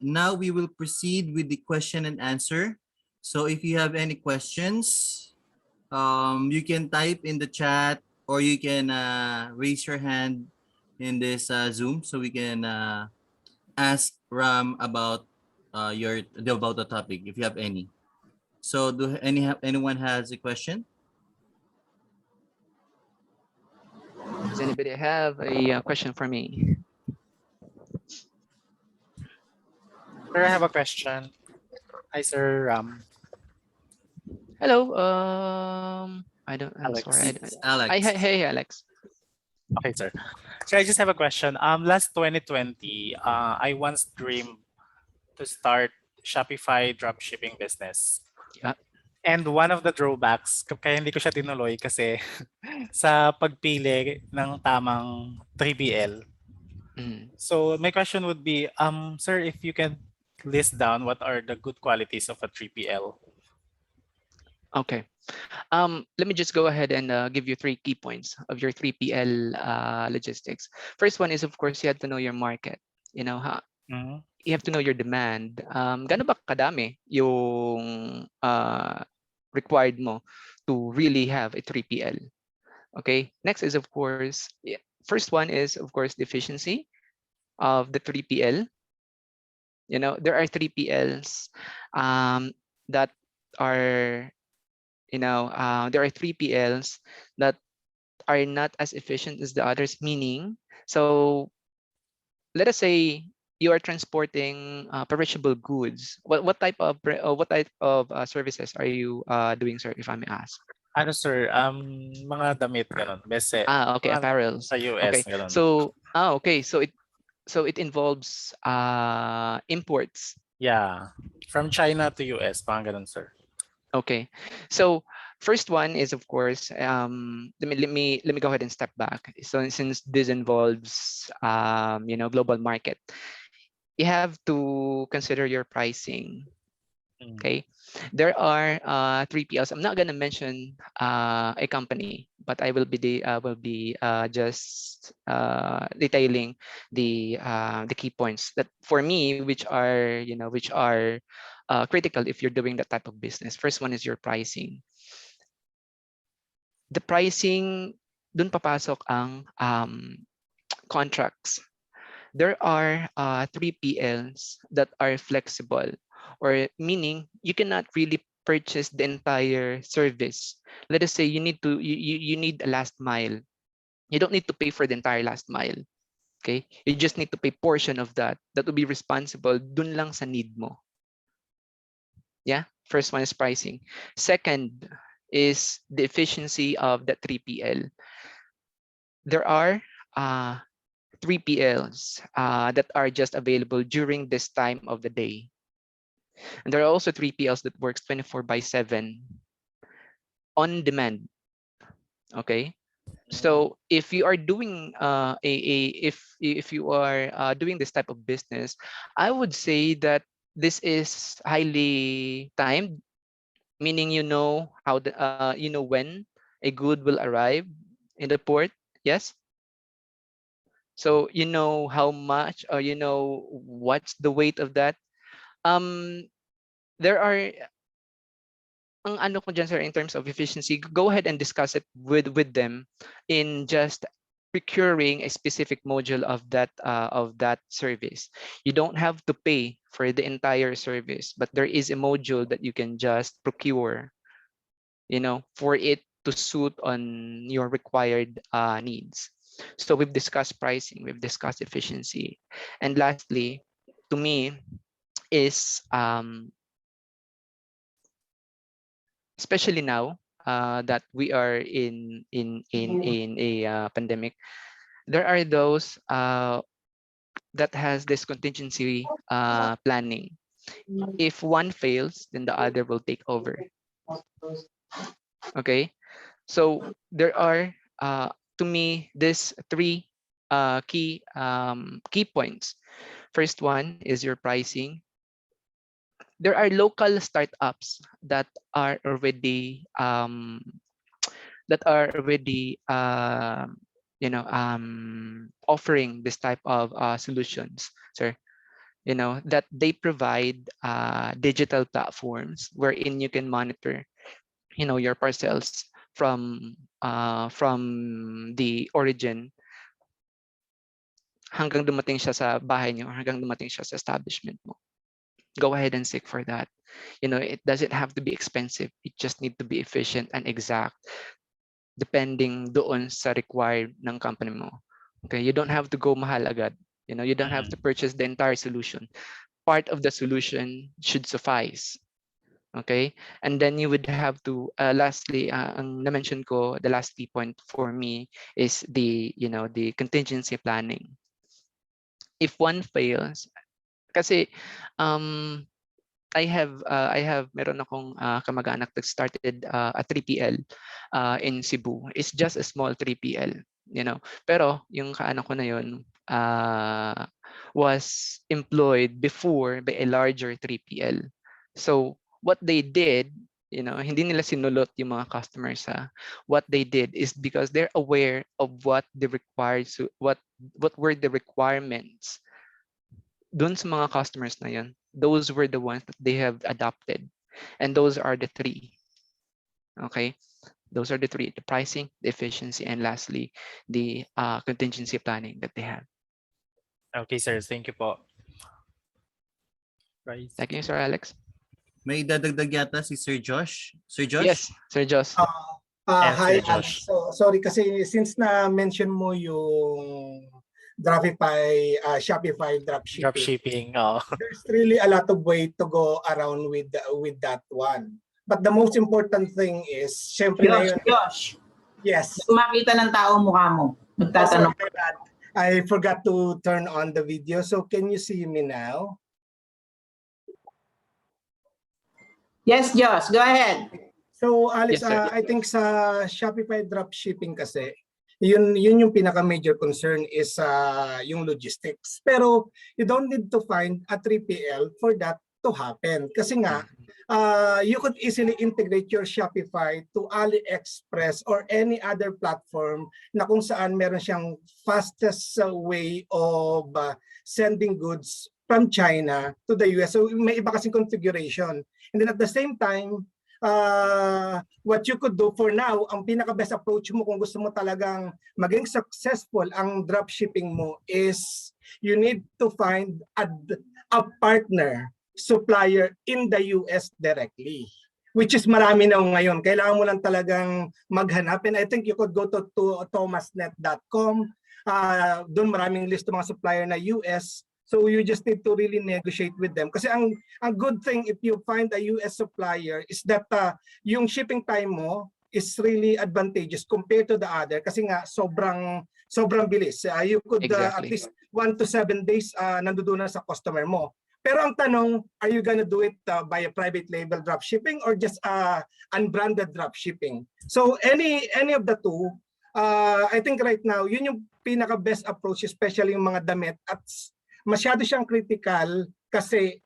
now we will proceed with the question and answer. So if you have any questions, you can type in the chat or you can raise your hand in this Zoom so we can ask Ram about about the topic if you have any. So do anyone has a question? Does anybody have a question for me? Sir, I have a question. Hi, Sir Hello. I don't. I'm Alex. sorry. It's Alex. Hey, Alex. Okay, sir. So I just have a question. Last 2020, I once dreamed to start Shopify dropshipping business. Yeah. And one of the drawbacks, kaya hindi ko siya tinuloy kasi sa pagpili ng tamang 3PL. Mm. So my question would be, sir, if you can list down what are the good qualities of a 3PL. Okay. Let me just go ahead and give you 3 key points of your 3PL logistics. First one is, of course, you have to know your market. You know, Mhm. you have to know your demand. Gaano ba kadami yung required mo to really have a 3PL? Okay. Next is, of course, first one is, of course, the efficiency of the 3PL. You know, there are 3PLs that are, there are 3PLs that are not as efficient as the others, meaning, so let us say you are transporting perishable goods. What type of services are you doing, sir, if I may ask? Ano sir, mga damit ganun, bese. Okay, Mga apparels. sa US Okay, ganun. so it involves imports. Yeah. From China to US, parang ganun sir. Okay, so first one is, of course, let me go ahead and step back. So since this involves global market, you have to consider your pricing. Okay, there are 3PLs. I'm not gonna mention a company, but I will be just detailing the key points that for me, which are critical if you're doing that type of business. First one is your pricing. The pricing, dun papasok ang contracts. There are 3PLs that are flexible, or meaning you cannot really purchase the entire service. Let us say you need a last mile. You don't need to pay for the entire last mile. Okay? You just need to pay portion of that. That will be responsible dun lang sa need mo. Yeah? First one is pricing. Second is the efficiency of the 3PL. There are 3PLs that are just available during this time of the day. And there are also 3PLs that works 24/7 on demand. Okay. So if you are doing if you are doing this type of business, I would say that this is highly timed, meaning you know when a good will arrive in the port. Yes. So you know how much, or you know what's the weight of that. There are ang ano ko dyan, sir, in terms of efficiency, go ahead and discuss it with them in just procuring a specific module of that service. You don't have to pay for the entire service, but there is a module that you can just procure, for it to suit on your required needs. So we've discussed pricing, we've discussed efficiency, and lastly, to me, is especially now that we are in a pandemic, there are those that has this contingency planning. If one fails, then the other will take over. Okay, so there are to me these 3 key points. First one is your pricing. There are local startups that are already offering this type of solutions, sir. That they provide digital platforms wherein you can monitor your parcels from the origin hanggang dumating siya sa bahay niyo, hanggang dumating siya sa establishment mo. Go ahead and seek for that. It doesn't have to be expensive. It just need to be efficient and exact. depending doon sa required ng company mo. Okay, you don't have to go mahal agad. You know, you don't have to purchase the entire solution. Part of the solution should suffice. Okay, and then you would have to lastly, ang na-mention ko, the last key point for me is the, you know, the contingency planning. If one fails, kasi I have meron akong kamag-anak that started a 3PL in Cebu. It's just a small 3PL, you know. Pero yung kaanak ko na yun was employed before by a larger 3PL. So what they did, you know, hindi nila sinulot yung mga customers. What they did is because they're aware of what the required, what were the requirements dun sa mga customers na yun. Those were the ones that they have adopted, and those are the three. Okay, those are the three: the pricing, the efficiency, and lastly the contingency planning that they have. Okay, sir. Thank you po. Right. Thank you, Sir Alex. May dadagdag yata si Sir Josh. Sir Josh? Yes, Sir Josh. Yes, Hi, Sir Josh. Alex. So, sorry kasi since na-mention mo yung Shopify dropshipping, Dropshipping. Oh. there's really a lot of way to go around with that one. But the most important thing is, syempre ngayon, Josh, yes. makita ng tao mukha mo. Nagtatanong. Sorry, I forgot to turn on the video. So can you see me now? Yes, Josh, go ahead. So Alex, Yes, sir. I think sa Shopify dropshipping kasi, yun yung pinaka major concern is yung logistics. Pero you don't need to find a 3PL for that to happen. Kasi nga, you could easily integrate your Shopify to AliExpress or any other platform na kung saan meron siyang fastest way of sending goods from China to the US. So may iba kasing configuration. And then at the same time, what you could do for now, ang pinaka-best approach mo kung gusto mo talagang maging successful ang dropshipping mo is you need to find a partner, supplier in the US directly. Which is marami na ngayon. Kailangan mo lang talagang maghanap. And I think you could go to thomasnet.com. Doon maraming list ng mga supplier na US. So you just need to really negotiate with them. Kasi ang good thing if you find a US supplier is that yung shipping time mo is really advantageous compared to the other. Kasi nga sobrang bilis. You could at least 1 to 7 days nandoon na sa customer mo. Pero ang tanong, are you gonna do it by a private label dropshipping or just unbranded dropshipping? So any of the two, I think right now, yun yung pinaka-best approach, especially yung mga damit. At masyado siyang critical kasi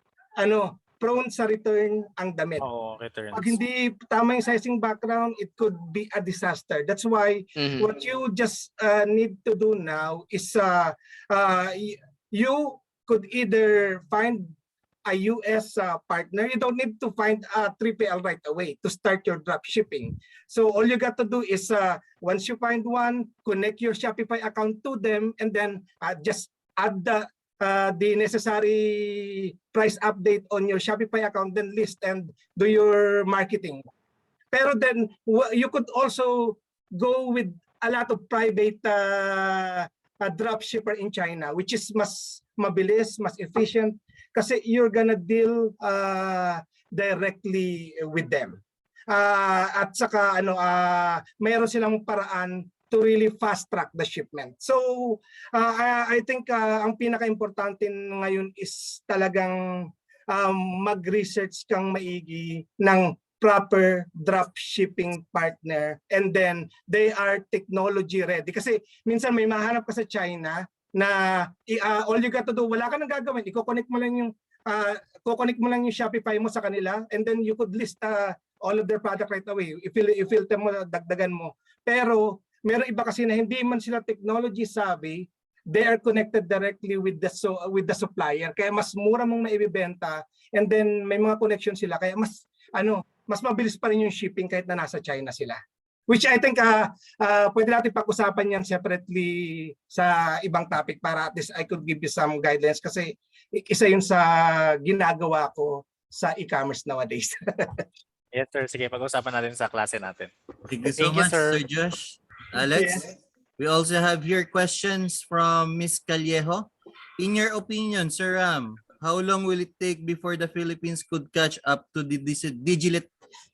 prone sa return ang damit. Oh, returns. Pag hindi tama yung sizing background, it could be a disaster. That's why what you just need to do now is you could either find a US partner. You don't need to find a 3PL right away to start your drop shipping. So all you got to do is once you find one, connect your Shopify account to them, and then just add the necessary price update on your Shopify account, then list and do your marketing. Pero then you could also go with a lot of private drop shipper in China, which is mas mabilis, mas efficient, kasi you're gonna deal directly with them. At saka mayroon silang paraan to really fast track the shipment. So I think ang pinaka-importante ngayon is talagang mag-research kang maigi ng proper drop shipping partner, and then they are technology ready. Kasi minsan may mahanap ka sa China na all you got to do, wala ka nang gagawin, i-connect mo lang yung Shopify mo sa kanila, and then you could list all of their product right away. I-filter mo, dagdagan mo. Pero meron iba kasi na hindi man sila technology savvy, they are connected directly with the supplier. Kaya mas mura mong naibibenta, and then may mga connection sila, kaya mas mabilis pa rin yung shipping kahit na nasa China sila. Which I think pwede natin pag-usapan yan separately sa ibang topic para at least I could give you some guidelines, kasi isa yun sa ginagawa ko sa e-commerce nowadays. Yes, sir. Sige, pag-usapan natin sa klase natin. Thank you so Thank you, much, sir. Sir Josh. Alex, we also have here questions from Miss Callejo. In your opinion, Sir Ram, how long will it take before the Philippines could catch up to the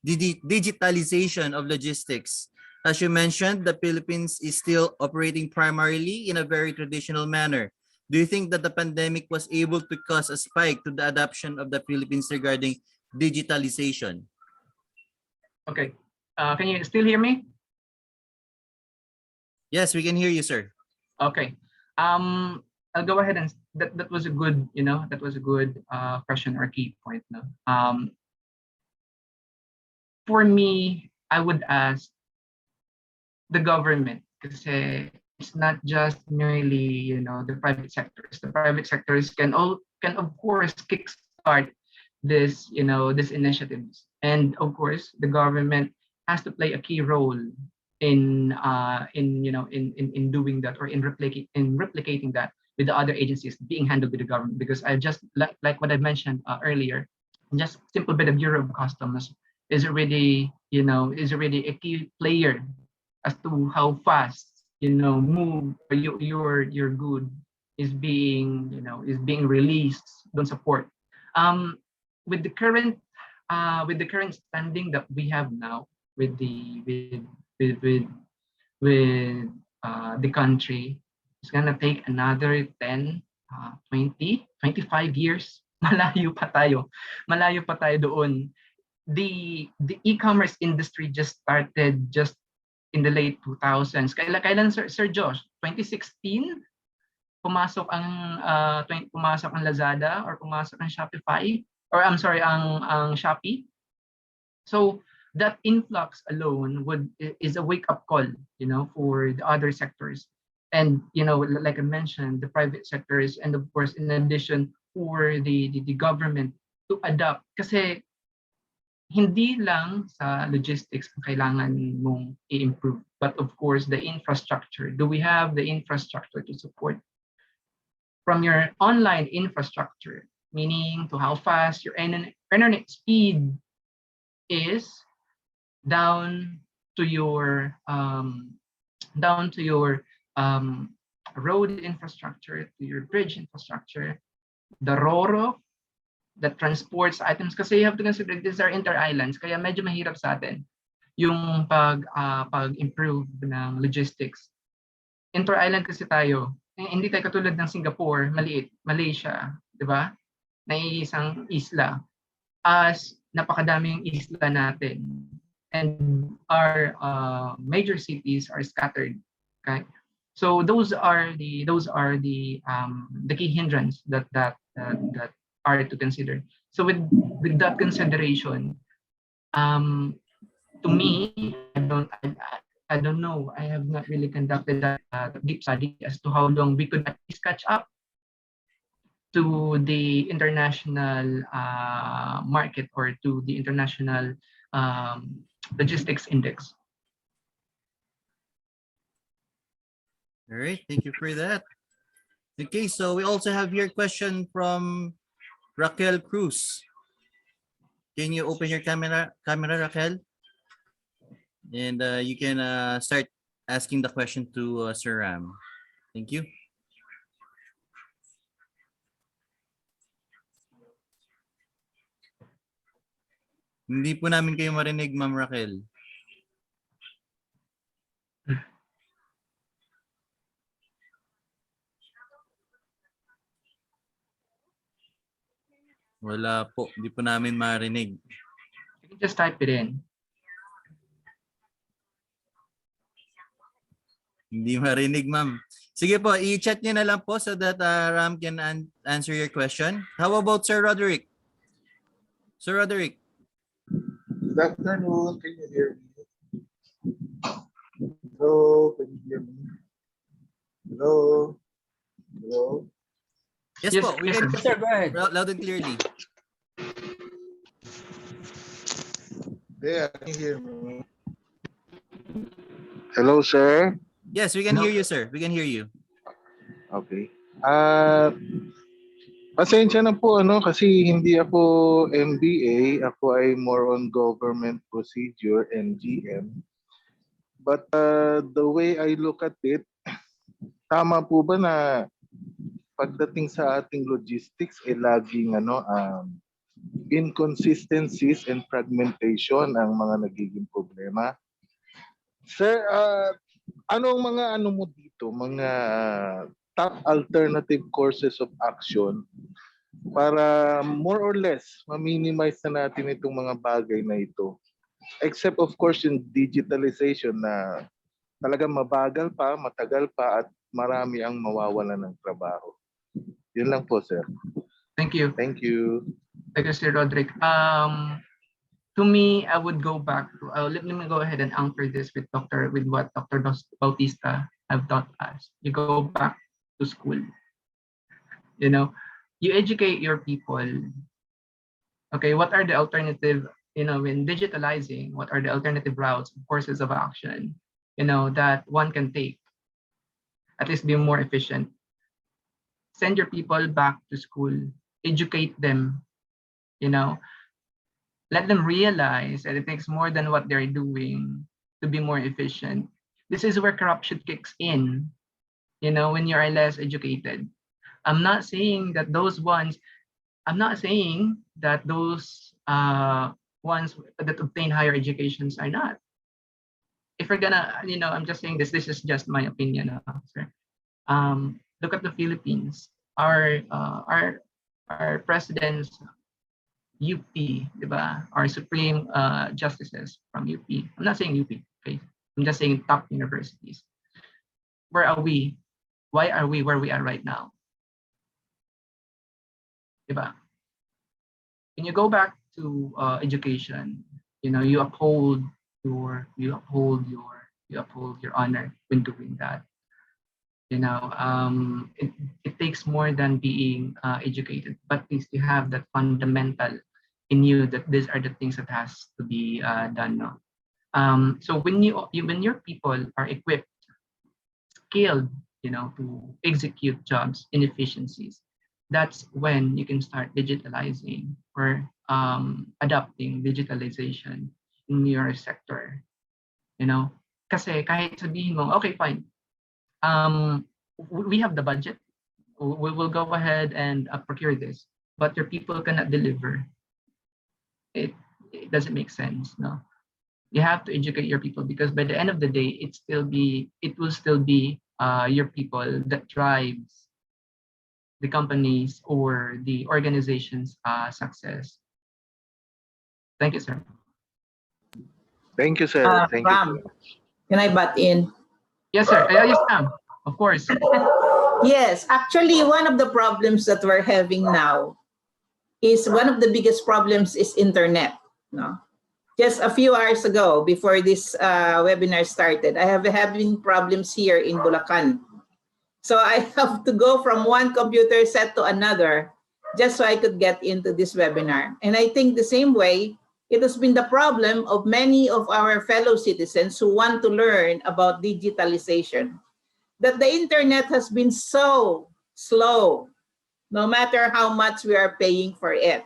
digitalization of logistics? As you mentioned, the Philippines is still operating primarily in a very traditional manner. Do you think that the pandemic was able to cause a spike to the adoption of the Philippines regarding digitalization? Okay. Can you still hear me? Yes, we can hear you, sir. Okay. I'll go ahead and that was a good, that was a good question or key point. No? For me, I would ask the government, kasi it's not just merely, the private sectors. The private sectors can of course kickstart this, this initiatives, and of course the government has to play a key role in doing that, or in replicating that with the other agencies being handled by the government. Because I just like what I mentioned earlier, just simple bit of Bureau of Customs is already a key player as to how fast move your good is being released. Don't support with the current standing that we have now with the country. It's gonna take another 10, 20, 25 years. Malayo pa tayo doon. The e-commerce industry just started just in the late 2000s. Kailan Sir Josh? 2016 pumasok ang Lazada, or pumasok ang Shopify, or I'm sorry, ang Shopee. So that influx alone is a wake-up call, for the other sectors. And like I mentioned, the private sectors, and of course in addition for the government to adapt. Kasi hindi lang sa logistics kailangan mong i-improve, but of course the infrastructure. Do we have the infrastructure to support? From your online infrastructure, meaning to how fast your internet speed is, down to your road infrastructure, to your bridge infrastructure, the RORO that transports items, kasi you have to consider these are inter-islands, kaya medyo mahirap sa atin yung pag-improve ng logistics. Inter-island kasi tayo, hindi tayo katulad ng Singapore, maliit, Malaysia, di ba? Na isang isla. As napakadaming isla natin, and our major cities are scattered. Okay, so those are the key hindrance that are to consider. So with that consideration, to me, I don't know. I have not really conducted that deep study as to how long we could at least catch up to the international market, or to the international logistics index. All right, thank you for that. Okay, so we also have here a question from Raquel Cruz. Can you open your camera, Raquel? And you can start asking the question to Sir Ram. Thank you. Hindi po namin kayo marinig, Ma'am Raquel. Wala po, hindi po namin marinig. You can just type it in. Hindi marinig, ma'am. Sige po, i-chat niyo na lang po so that Ram can answer your question. How about Sir Roderick? Sir Roderick. Good afternoon. Can you hear me? Hello, can you hear me? Hello? Hello? Yes, po, we can Sir, go ahead. loud and clearly. Yeah, can you hear me? Hello, sir. Yes, we can hear you, sir. We can hear you. Okay. Pasensya na po kasi hindi ako MBA, ako ay more on government procedure, NGM. But the way I look at it, tama po ba na pagdating sa ating logistics laging inconsistencies and fragmentation ang mga nagiging problema? Sir, anong mga mo dito, mga top alternative courses of action para more or less ma-minimize na natin itong mga bagay na ito? Except of course yung digitalization na talagang mabagal pa, matagal pa at marami ang mawawalan ng trabaho. Yun lang po, sir. Thank you. Thank you. Thank you, Sir Roderick. To me, I would go back to, let me go ahead and anchor this with what Dr. Bautista have taught us. You go back to school. You know, you educate your people. Okay, what are the alternative, in digitalizing, what are the alternative routes, courses of action, that one can take, at least be more efficient. Send your people back to school, educate them, let them realize that it takes more than what they're doing to be more efficient. This is where corruption kicks in, when you are less educated. I'm not saying that those ones that obtain higher educations are not. If we're gonna, I'm just saying this is just my opinion, sir. Look at the Philippines. Our presidents, UP, diba? Our supreme justices from UP. I'm not saying UP, okay? I'm just saying top universities. Where are we? Why are we where we are right now? Diba? When you go back to education, you uphold your honor when doing that. It takes more than being educated, but at least you have that fundamental in you that these are the things that has to be done. No? So when your people are equipped, skilled, to execute jobs in efficiencies, that's when you can start digitalizing or adopting digitalization in your sector. Kasi kahit sabihin mo, okay, fine. We have the budget. We will go ahead and procure this, but your people cannot deliver. It doesn't make sense, no. You have to educate your people because by the end of the day, it will still be your people that drives the companies or the organization's success. Thank you, sir. Thank you, sir. Thank you. Ram, can I butt in? Yes, sir. Yes, ma'am. Of course. Yes, actually, one of the problems that we're having now is one of the biggest problems is internet. No, just a few hours ago, before this webinar started, I have having problems here in Bulacan. So I have to go from one computer set to another just so I could get into this webinar. And I think the same way, it has been the problem of many of our fellow citizens who want to learn about digitalization, that the internet has been so slow, no matter how much we are paying for it.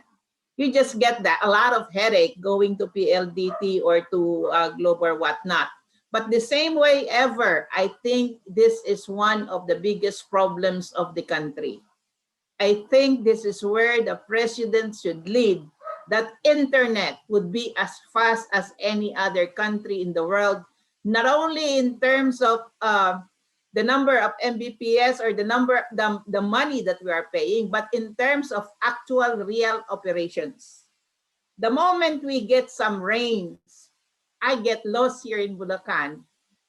You just get a lot of headache going to PLDT or to Globe or whatnot. But the same way ever, I think this is one of the biggest problems of the country. I think this is where the president should lead, that internet would be as fast as any other country in the world, not only in terms of the number of Mbps or the money that we are paying, but in terms of actual real operations. The moment we get some rains, I get lost here in Bulacan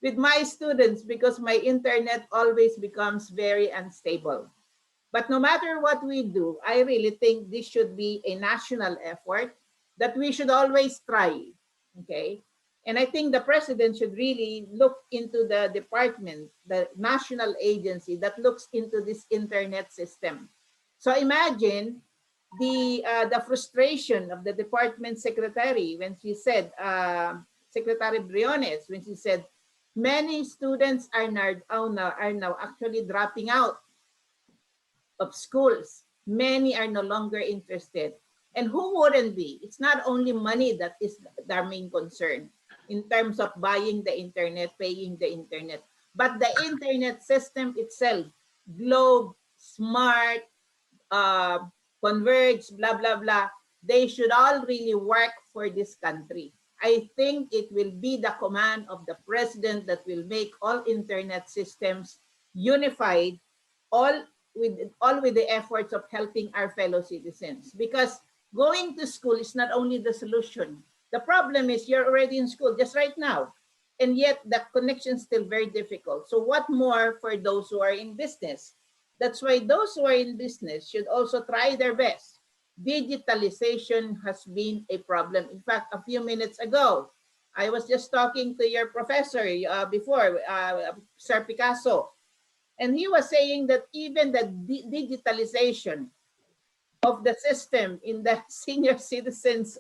with my students because my internet always becomes very unstable. But no matter what we do, I really think this should be a national effort that we should always try, okay? And I think the president should really look into the department, the national agency that looks into this internet system. So imagine the frustration of the department secretary when she said, Secretary Briones, when she said, many students are now actually dropping out of schools Many are no longer interested. And who wouldn't be? It's not only money that is their main concern in terms of buying the internet, paying the internet, but the internet system itself, Globe, Smart, Converge, blah, blah, blah, they should all really work for this country. I think it will be the command of the president that will make all internet systems unified, all with the efforts of helping our fellow citizens. Because going to school is not only the solution. The problem is you're already in school just right now, and yet the connection is still very difficult. So what more for those who are in business? That's why those who are in business should also try their best. Digitalization has been a problem. In fact, a few minutes ago, I was just talking to your professor before, Sir Picasso, and he was saying that even the digitalization of the system in the senior citizens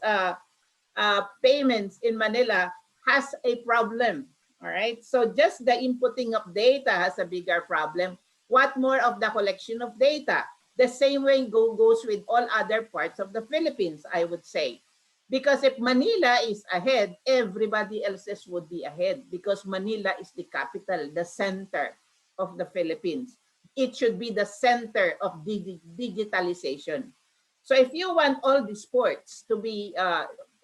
payments in Manila has a problem. All right. So just the inputting of data has a bigger problem. What more of the collection of data? The same way goes with all other parts of the Philippines, I would say. Because if Manila is ahead, everybody else's would be ahead because Manila is the capital, the center of the Philippines. It should be the center of digitalization. So if you want all the sports to be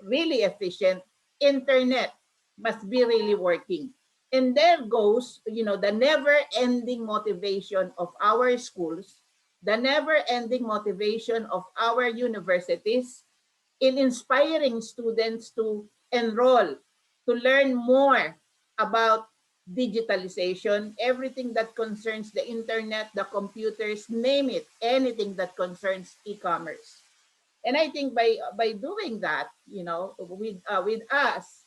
really efficient, internet must be really working. And there goes, the never-ending motivation of our schools, the never-ending motivation of our universities in inspiring students to enroll, to learn more about digitalization, everything that concerns the internet, the computers, name it, anything that concerns e-commerce. And I think by doing that, with us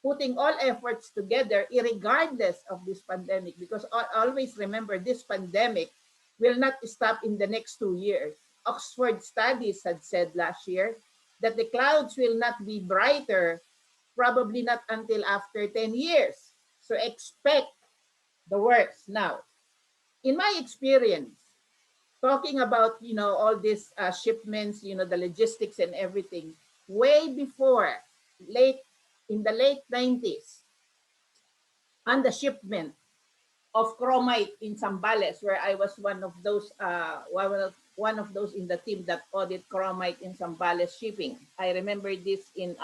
putting all efforts together, regardless of this pandemic, because always remember this pandemic will not stop in the next 2 years. Oxford Studies had said last year that the clouds will not be brighter, probably not until after 10 years. So expect the worst. Now, in my experience, talking about, all these shipments, the logistics and everything, way before, in the late 90s, on the shipment of chromite in Zambales, where I was one of those in the team that audit chromite in Zambales shipping. I remember this in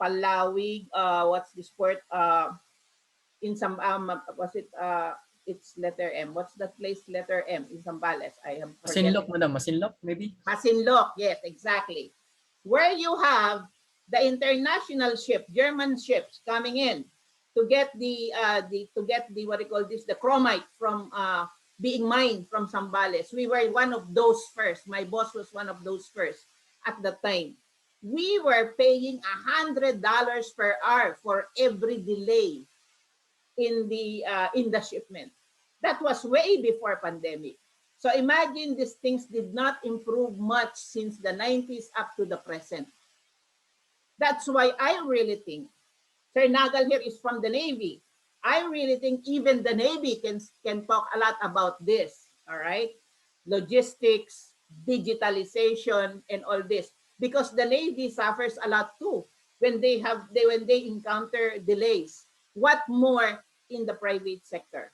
Palawig, what's this port? In some was it it's letter M. What's that place? Letter M in Zambales. I am forgetting. Masinloc, madam. Masinloc, maybe? Masinloc, yes, exactly. Where you have the international ship, German ships coming in to get the what do you call this, the chromite from being mined from Zambales. We were one of those first. My boss was one of those first at the time. We were paying $100 per hour for every delay in the shipment. That was way before pandemic. So imagine these things did not improve much since the 90s up to the present. That's why I really think, Sir Nagal here is from the Navy. I really think even the Navy can talk a lot about this, all right? Logistics, digitalization, and all this. Because the Navy suffers a lot too when they encounter delays. What more in the private sector?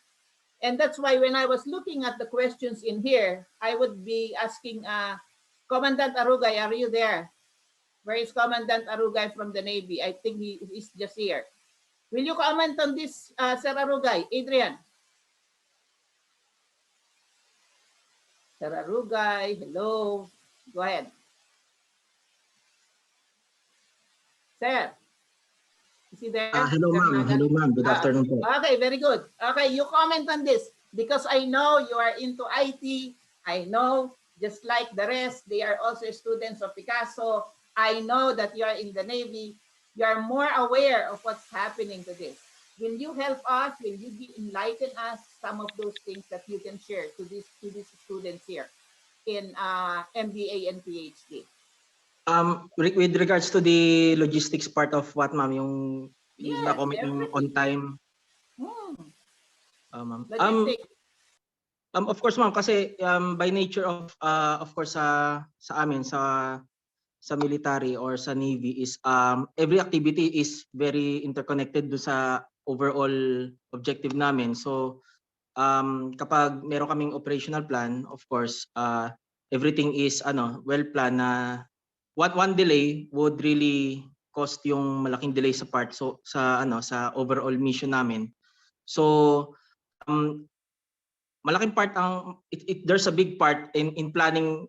And that's why when I was looking at the questions in here, I would be asking Commandant Arugay, are you there? Where is Commandant Arugay from the Navy? I think he is just here. Will you comment on this, Sir Arugay? Adrian? Sir Arugay, hello. Go ahead. Sir? Is he there? Hello, ma'am. Hello, ma'am. Good afternoon po. Okay, very good. Okay, you comment on this because I know you are into IT. I know, just like the rest, they are also students of Picasso. I know that you are in the Navy. You are more aware of what's happening to this. Will you help us? Will you enlighten us some of those things that you can share to these students here in MBA and PhD? With regards to the logistics part of what, ma'am, yung Yes, na-comment yung on time. Hmm. Ma'am. Logistics. Of course, ma'am, kasi by nature of course sa amin sa military or sa navy is every activity is very interconnected do sa overall objective namin. So kapag meron kaming operational plan, of course, everything is well planned na one delay would really cost yung malaking delay sa part so sa overall mission namin. So malaking part there's a big part in planning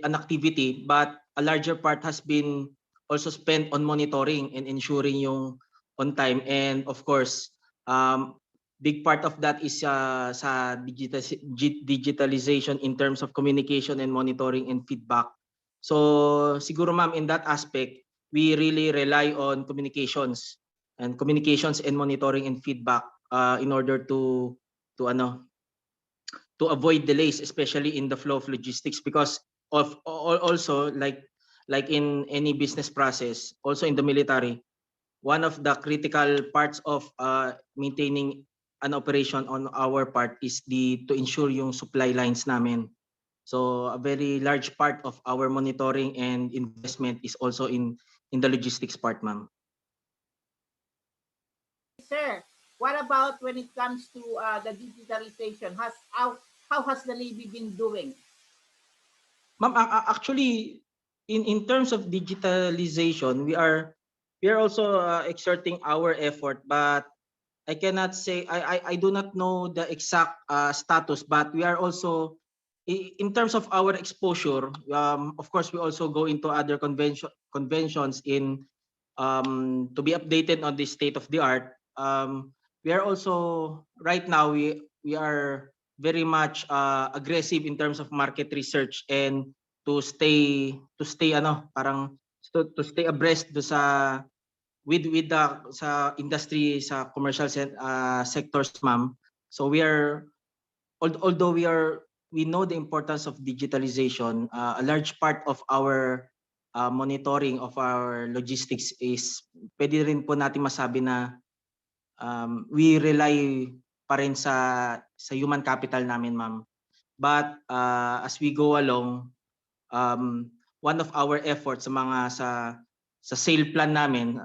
an activity, but a larger part has been also spent on monitoring and ensuring yung on time. And of course, big part of that is sa digitalization in terms of communication and monitoring and feedback. So siguro ma'am, in that aspect, we really rely on communications and monitoring and feedback in order to avoid delays, especially in the flow of logistics, because of also like in any business process, also in the military, one of the critical parts of maintaining an operation on our part is to ensure yung supply lines namin. So a very large part of our monitoring and investment is also in the logistics part, ma'am. Sir, what about when it comes to the digitalization? How has the Navy been doing? Ma'am, actually, in terms of digitalization, we are also exerting our effort, but I cannot say I do not know the exact status, but we are also in terms of our exposure. Of course, we also go into other conventions in to be updated on the state of the art. We are also right now we are very much aggressive in terms of market research and to stay parang to stay abreast do sa with the sa industry sa commercial sectors, ma'am. So we are although we know the importance of digitalization, a large part of our monitoring of our logistics is pwede rin po natin masabi na we rely pa rin sa human capital namin, ma'am. But as we go along, one of our efforts sa sale plan namin,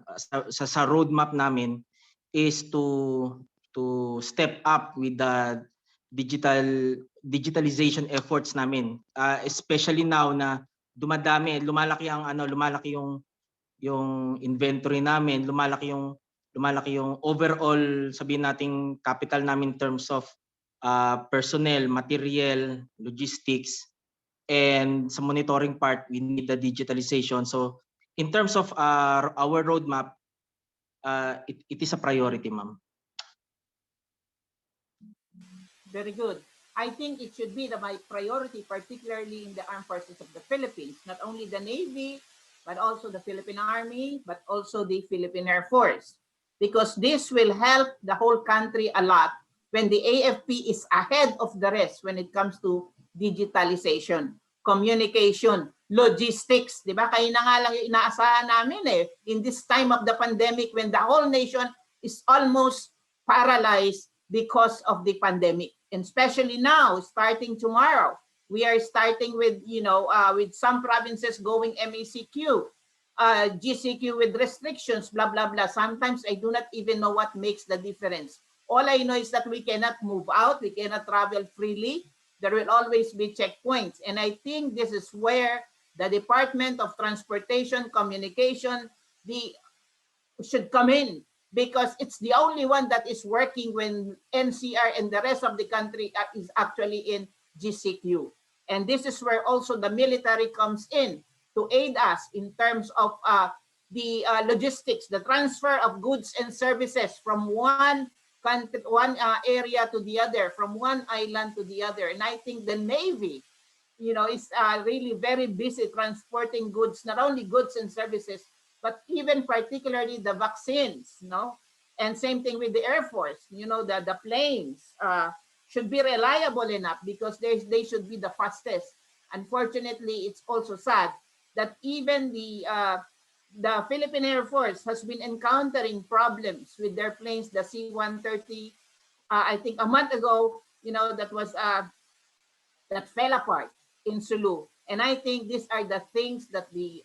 sa roadmap namin is to step up with the digitalization efforts namin, especially now na lumalaki yung inventory namin, lumalaki yung overall, sabihin nating capital namin in terms of personnel, material, logistics, and sa monitoring part, we need the digitalization. So in terms of our roadmap, it is a priority, ma'am. Very good. I think it should be my priority, particularly in the armed forces of the Philippines, not only the Navy, but also the Philippine Army, but also the Philippine Air Force, because this will help the whole country a lot when the AFP is ahead of the rest when it comes to digitalization, communication, logistics, di ba? Kaya na nga lang yung inaasahan namin in this time of the pandemic when the whole nation is almost paralyzed because of the pandemic. And especially now, starting tomorrow, we are starting with, with some provinces going MECQ, GCQ with restrictions, blah, blah, blah. Sometimes I do not even know what makes the difference. All I know is that we cannot move out, we cannot travel freely. There will always be checkpoints. And I think this is where the Department of Transportation, Communication, should come in, because it's the only one that is working when NCR and the rest of the country is actually in GCQ. And this is where also the military comes in to aid us in terms of the logistics, the transfer of goods and services from one country, one area to the other, from one island to the other. And I think the Navy, is really very busy transporting goods, not only goods and services, but even particularly the vaccines, and same thing with the Air Force, the planes should be reliable enough because they should be the fastest. Unfortunately, it's also sad that even the Philippine Air Force has been encountering problems with their planes, the C-130. I think a month ago, that was that fell apart in Sulu. And I think these are the things that the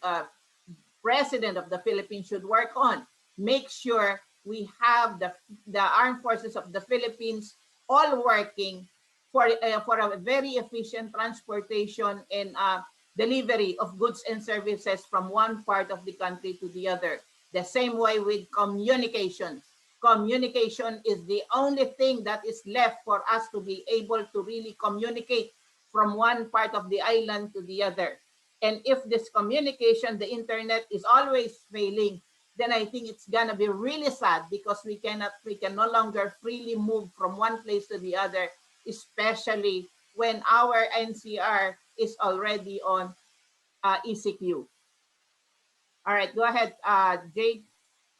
President of the Philippines should work on. Make sure we have the armed forces of the Philippines all working for a very efficient transportation and delivery of goods and services from one part of the country to the other. The same way with communication. Communication is the only thing that is left for us to be able to really communicate from one part of the island to the other. And if this communication, the internet is always failing, then I think it's gonna be really sad because we can no longer freely move from one place to the other, especially when our NCR is already on ECQ. All right, go ahead, Jake,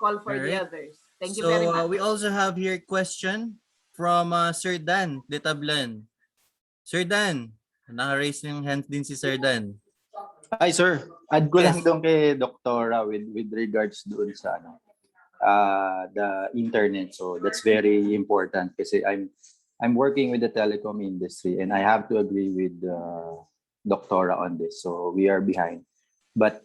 call for All the right. others. Thank you very much. We also have here a question from Sir Dan de Tablan. Sir Dan, naka-raise ng hand din si Sir Dan. Hi sir, add ko lang Yes. doon kay Doktora with regards doon sa the internet. So that's very important kasi I'm working with the telecom industry and I have to agree with Doktora on this. So we are behind. But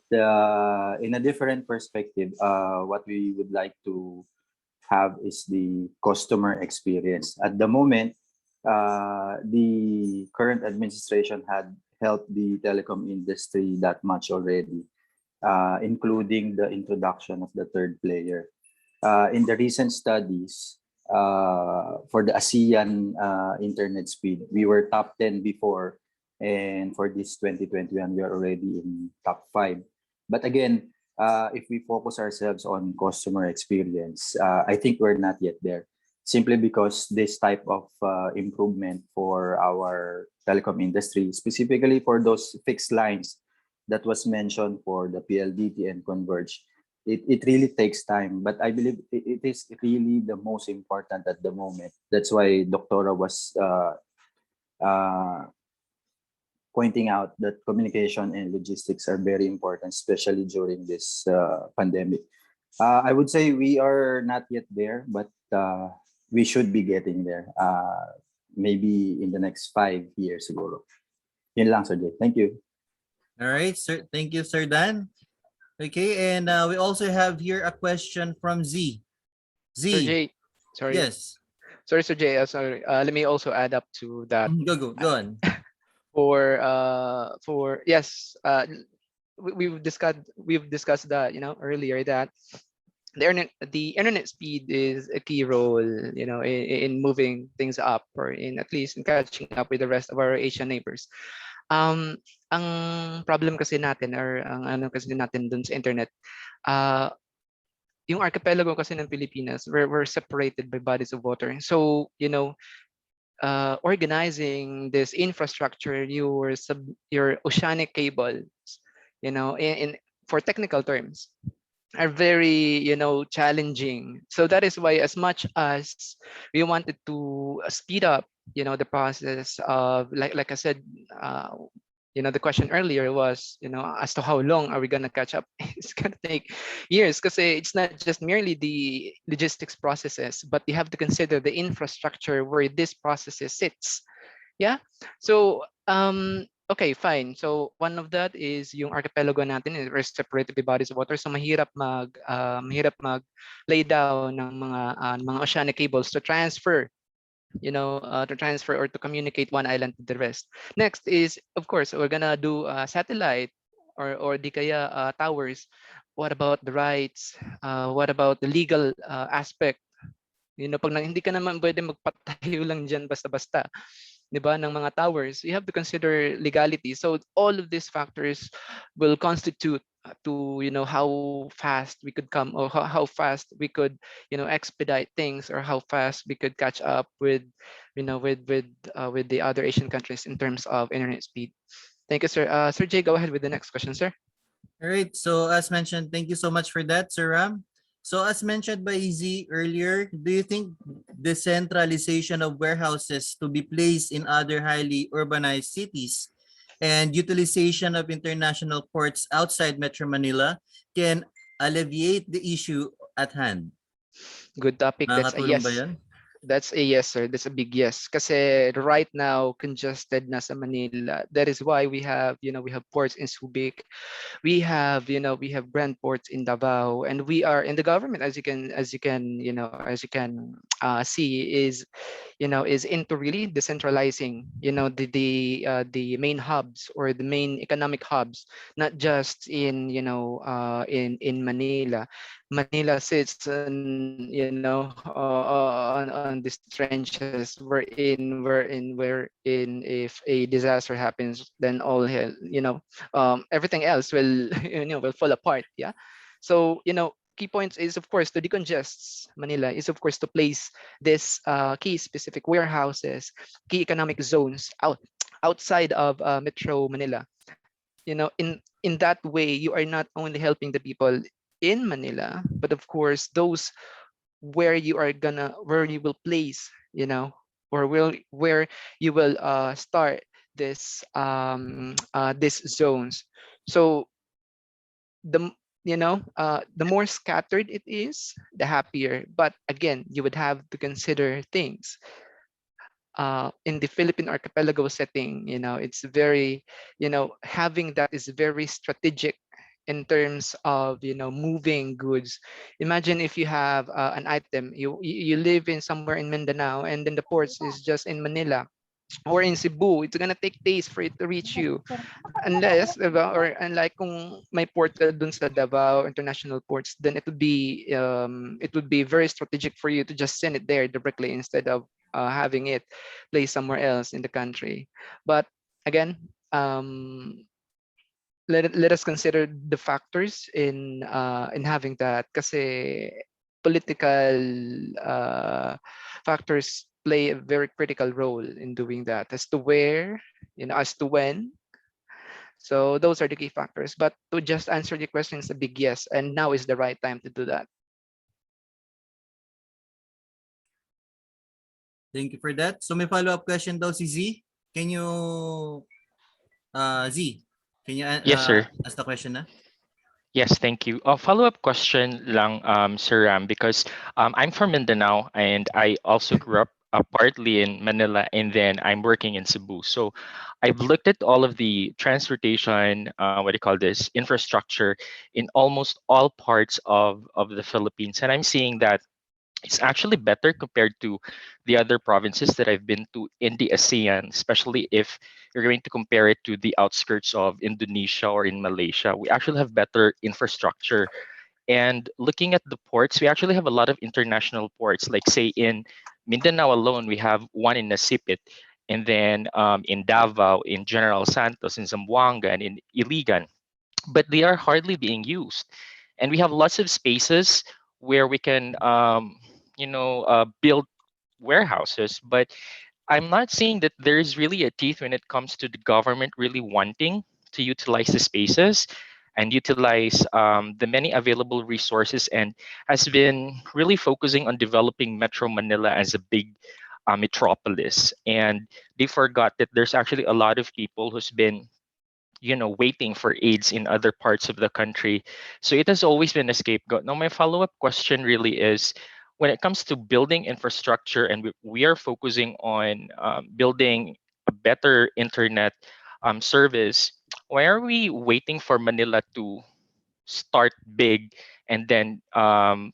in a different perspective, what we would like to have is the customer experience. At the moment, the current administration had helped the telecom industry that much already, including the introduction of the third player. In the recent studies, for the ASEAN internet speed, we were top 10 before, and for this 2021, we are already in top 5. But again, if we focus ourselves on customer experience, I think we're not yet there. Simply because this type of improvement for our telecom industry, specifically for those fixed lines that was mentioned for the PLDT and Converge, it really takes time. But I believe it is really the most important at the moment. That's why Doctora was pointing out that communication and logistics are very important, especially during this pandemic. I would say we are not yet there, but we should be getting there. Maybe in the next 5 years, siguro. Yun lang, Sir Jay. Thank you. All right, sir. Thank you, Sir Dan. Okay, and we also have here a question from Z. Z. Sir Jay, sorry. Yes. Sorry, Sir Jay. Sorry. Let me also add up to that. Go on. For yes, we've discussed that earlier that the internet speed is a key role in moving things up, or in at least in catching up with the rest of our Asian neighbors. Ang problem kasi natin, or ang ano kasi natin dun sa internet, yung archipelago kasi ng Pilipinas, we're separated by bodies of water. So organizing this infrastructure, your oceanic cables, in for technical terms, are very challenging. So that is why, as much as we wanted to speed up the process of, like I said, the question earlier was as to how long are we going to catch up. It's going to take years, because it's not just merely the logistics processes, but you have to consider the infrastructure where this processes sits. Yeah, so okay, fine. So one of that is yung archipelago natin is we're separated by bodies of water. So mahirap mag lay down ng mga oceanic cables to transfer, or to communicate one island to the rest. Next is, of course, we're gonna do satellite or di kaya towers. What about the rights? What about the legal aspect? Pag hindi ka naman pwede magpatayo lang dyan basta-basta, ng mga towers, you have to consider legality. So all of these factors will constitute to how fast we could come, or how fast we could expedite things, or how fast we could catch up with with the other Asian countries in terms of internet speed. Thank you, sir. Sir Jay, go ahead with the next question, sir. All right. So as mentioned, thank you so much for that, Sir Ram. So as mentioned by Z earlier, do you think decentralization of warehouses to be placed in other highly urbanized cities and utilization of international ports outside Metro Manila can alleviate the issue at hand? Good topic. That's a Nakakatulong yes. ba yan? That's a yes, sir. That's a big yes. Kasi right now, congested na sa Manila. That is why we have ports in Subic. We have brand ports in Davao, and we are in the government, as you can see, is into really decentralizing, the main hubs or the main economic hubs, not just in Manila. Manila sits on these trenches wherein if a disaster happens, then all hell, everything else will will fall apart. Yeah. So key points is, of course, to decongest Manila is, of course, to place this key specific warehouses, key economic zones outside of Metro Manila. In that way, you are not only helping the people in Manila, but of course those where you will place, where you will start this zones. So the more scattered it is, the happier. But again, you would have to consider things in the Philippine archipelago setting. It's very, having that is very strategic in terms of moving goods. Imagine if you have an item, you live in somewhere in Mindanao, and then the ports is just in Manila or in Cebu. It's gonna take days for it to reach you, unless, diba, or unlike kung may port ka dun sa Davao International Ports, then it would be very strategic for you to just send it there directly instead of having it placed somewhere else in the country. But again, let us consider the factors in having that, kasi political factors play a very critical role in doing that, as to where, as to when. So those are the key factors. But to just answer the question, it's a big yes, and now is the right time to do that. Thank you for that. So may follow-up question daw si Z. Can you, Z, can you Yes, sir. ask the question na? Yes, thank you. A follow-up question lang, Sir Ram, because I'm from Mindanao and I also grew up partly in Manila, and then I'm working in Cebu. So I've looked at all of the transportation, what do you call this, infrastructure in almost all parts of the Philippines. And I'm seeing that it's actually better compared to the other provinces that I've been to in the ASEAN, especially if you're going to compare it to the outskirts of Indonesia or in Malaysia. We actually have better infrastructure. And looking at the ports, we actually have a lot of international ports. Like, say, in Mindanao alone, we have one in Nasipit, and then in Davao, in General Santos, in Zamboanga, and in Iligan, but they are hardly being used. And we have lots of spaces where we can, build warehouses. But I'm not saying that there's really a teeth when it comes to the government really wanting to utilize the spaces and utilize the many available resources, and has been really focusing on developing Metro Manila as a big metropolis. And they forgot that there's actually a lot of people who's been waiting for aids in other parts of the country. So it has always been a scapegoat. Now, my follow-up question really is, when it comes to building infrastructure, and we are focusing on building a better internet service, why are we waiting for Manila to start big, and then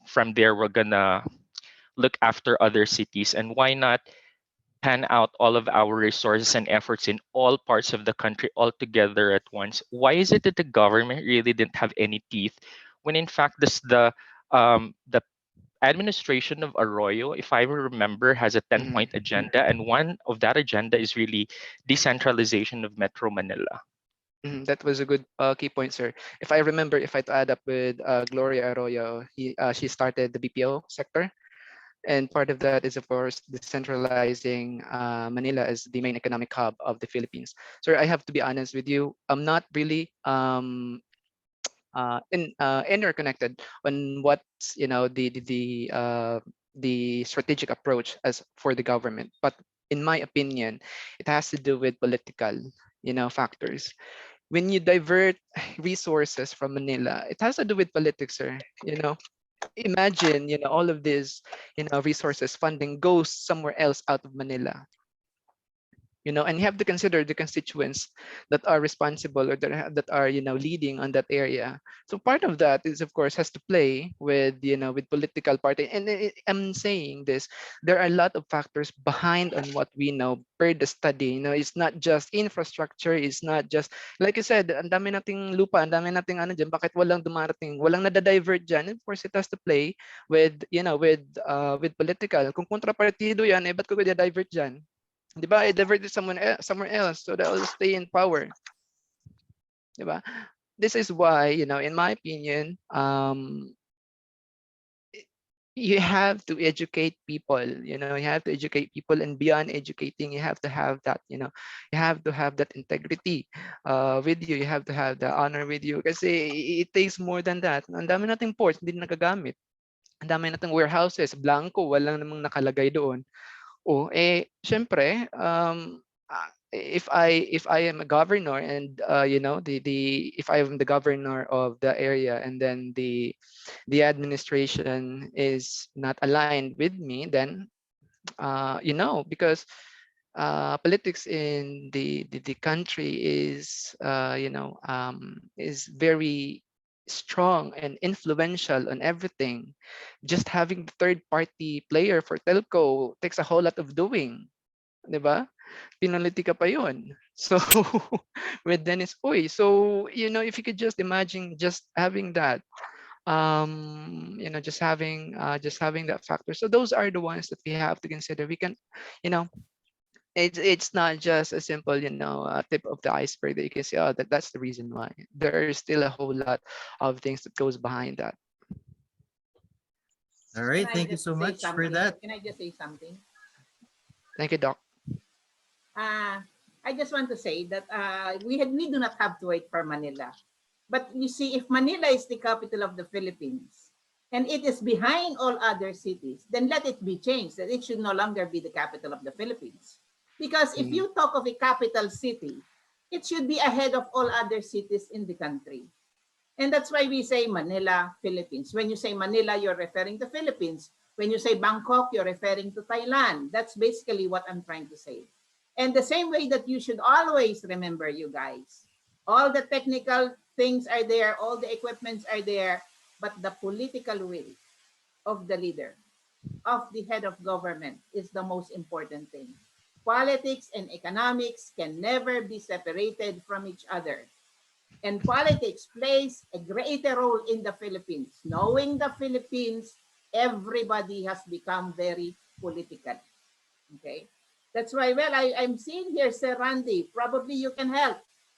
from there we're gonna look after other cities? And why not pan out all of our resources and efforts in all parts of the country all together at once? Why is it that the government really didn't have any teeth, when in fact the administration of Arroyo, if I remember, has a 10-point agenda, and one of that agenda is really decentralization of Metro Manila? That was a good key point, sir. If I remember, if I to add up with Gloria Arroyo, she started the BPO sector. And part of that is, of course, decentralizing Manila as the main economic hub of the Philippines. So I have to be honest with you, I'm not really interconnected on what's the strategic approach as for the government. But in my opinion, it has to do with political factors. When you divert resources from Manila, it has to do with politics, sir. imagine, all of this, resources, funding goes somewhere else out of Manila. And you have to consider the constituents that are responsible, or that are leading on that area. So part of that is, of course, has to play with with political party. And I'm saying this, there are a lot of factors behind on what we know per the study. It's not just infrastructure, it's not just, like I said, ang dami nating lupa, ang dami nating ano diyan, bakit walang dumarating, walang nadadivert diyan? Of course, it has to play with with political. Kung kontrapartido yan, ba't ko divert diyan? Di ba? I diverted somewhere else, so that will stay in power. Di ba? This is why, in my opinion, you have to educate people. You have to educate people, and beyond educating, you have to have that. You have to have that integrity with you. You have to have the honor with you. Kasi it takes more than that. Ang dami nating ports, hindi nagagamit. Ang dami nating warehouses, blanco, walang namang nakalagay doon. Syempre, if I am a governor, and if I am the governor of the area, and then the administration is not aligned with me, then because politics in the country is very strong and influential on everything. Just having the third party player for telco takes a whole lot of doing, di ba? Pinaliti ka pa yun. So with Dennis Uy, so if you could just imagine just having that, just having that factor. So those are the ones that we have to consider. We can, it's not just a simple tip of the iceberg that you can say, oh, that's the reason why. There is still a whole lot of things that goes behind that. All right, thank you so much for that. Can I just say something? Thank you, Doc. I just want to say that we do not have to wait for Manila. But you see, if Manila is the capital of the Philippines, and it is behind all other cities, then let it be changed, that it should no longer be the capital of the Philippines. Because if you talk of a capital city, it should be ahead of all other cities in the country. And that's why we say Manila, Philippines. When you say Manila, you're referring to Philippines. When you say Bangkok, you're referring to Thailand. That's basically what I'm trying to say. And the same way that you should always remember, you guys, all the technical things are there, all the equipments are there, but the political will of the leader, of the head of government, is the most important thing. Politics and economics can never be separated from each other. And politics plays a greater role in the Philippines. Knowing the Philippines, everybody has become very political. Okay? That's why, well, I'm seeing here, Sir Randy, probably you can help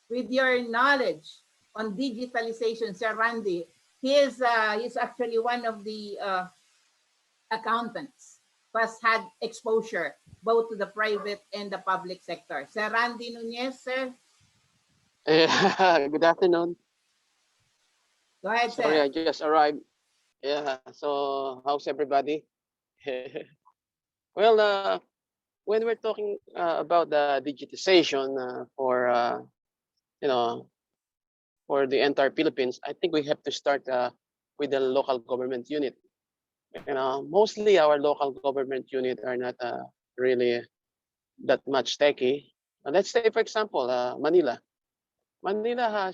with your knowledge on digitalization. Sir Randy, he's actually one of the accountants who has had exposure both to the private and the public sector. Sir Randy Nunez, sir. Good afternoon. Go ahead, Sorry, sir. I just arrived. Yeah, so how's everybody? Well, when we're talking about the digitization for for the entire Philippines, I think we have to start with the local government unit. Mostly our local government unit are not really that much techy. Let's say, for example, Manila. Manila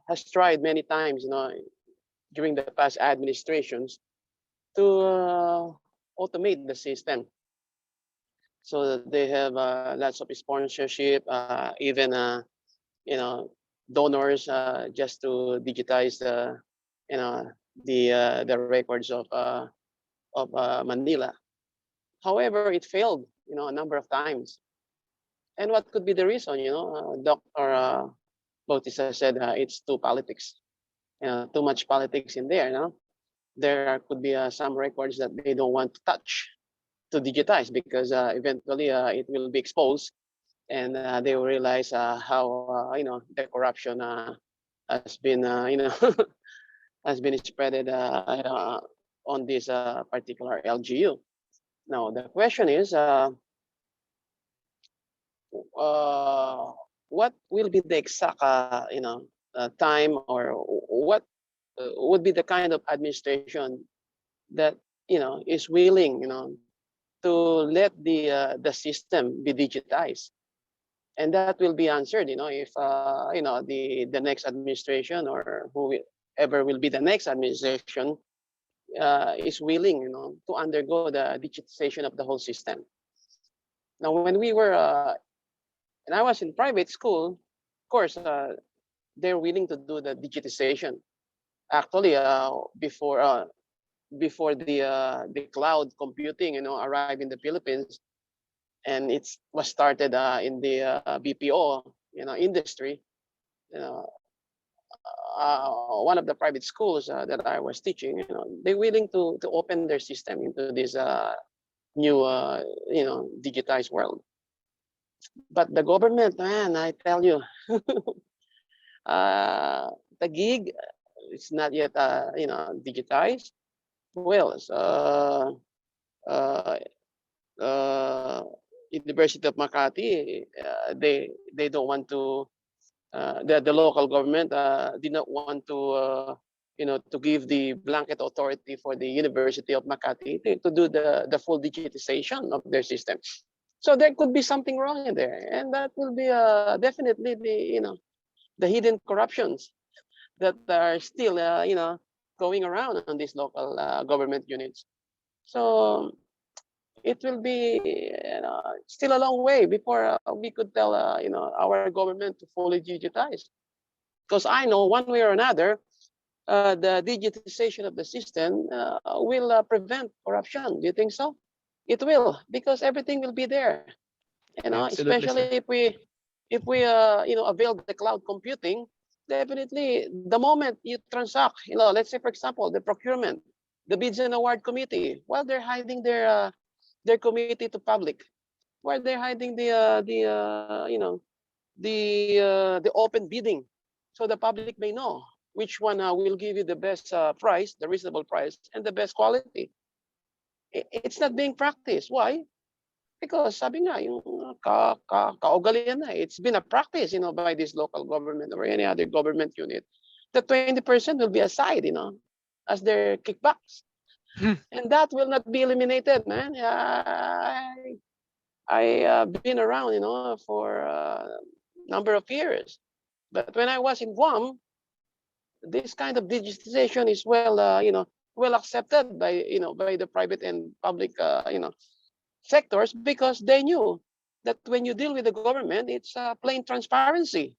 has tried many times, during the past administrations, to automate the system. So they have lots of sponsorship, even donors, just to digitize the records of Manila. However, it failed, a number of times. And what could be the reason? Dr. Bautista said it's too politics, too much politics in there. There could be some records that they don't want to touch, to digitize, because eventually it will be exposed, and they will realize how the corruption has been has been spreaded on this particular LGU. Now the question is, what will be the exact time, or what would be the kind of administration that is willing to let the system be digitized, and that will be answered if the next administration or whoever will be the next administration is willing to undergo the digitization of the whole system. Now when we were and I was in private school, of course they're willing to do the digitization. Actually before the cloud computing arrived in the Philippines, and it was started in the BPO industry. One of the private schools that I was teaching, they're willing to open their system into this new digitized world. But the government, man, I tell you, the gig, it's not yet digitized. Well, University of Makati, they don't want to. The local government did not want to to give the blanket authority for the University of Makati to do the full digitization of their system. So there could be something wrong in there, and that will be definitely the hidden corruptions that are still going around on these local government units. So it will be still a long way before we could tell our government to fully digitize. Because I know one way or another, the digitization of the system will prevent corruption. Do you think so? It will, because everything will be there. Absolutely, Especially sir. if we avail the cloud computing. Definitely, the moment you transact, let's say for example, the procurement, the bids and award committee, while they're hiding their committee to public, while they're hiding the open bidding, so the public may know which one will give you the best price, the reasonable price, and the best quality. It's not being practiced. Why? Because sabi nga, yung kaugalian na, it's been a practice, by this local government or any other government unit. The 20% will be aside, as their kickbacks. And that will not be eliminated, man. I been around, for a number of years. But when I was in Guam, this kind of digitization is well accepted by by the private and public sectors, because they knew that when you deal with the government, it's plain transparency.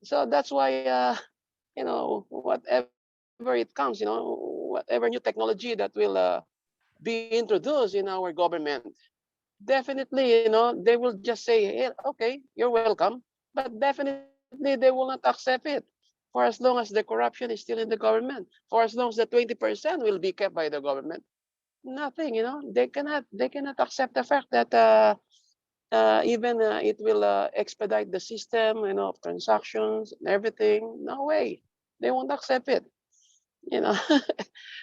So that's why whatever it comes, whatever new technology that will be introduced in our government, definitely they will just say, hey, okay, you're welcome, but definitely they will not accept it for as long as the corruption is still in the government, for as long as the 20% will be kept by the government. Nothing, they cannot accept the fact that even it will expedite the system, of transactions and everything. No way, they won't accept it.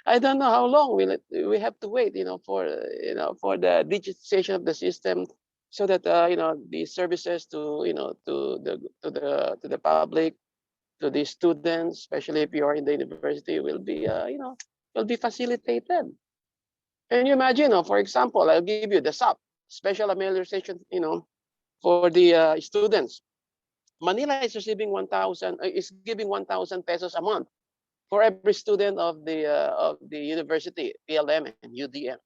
I don't know how long we have to wait, for the digitization of the system, so that the services to to the public, to the students, especially if you are in the university, will be will be facilitated. Can you imagine? For example, I'll give you the SAP, special amelioration, for the students. Manila is receiving 1,000, is giving 1,000 pesos a month for every student of the university, PLM and UDM.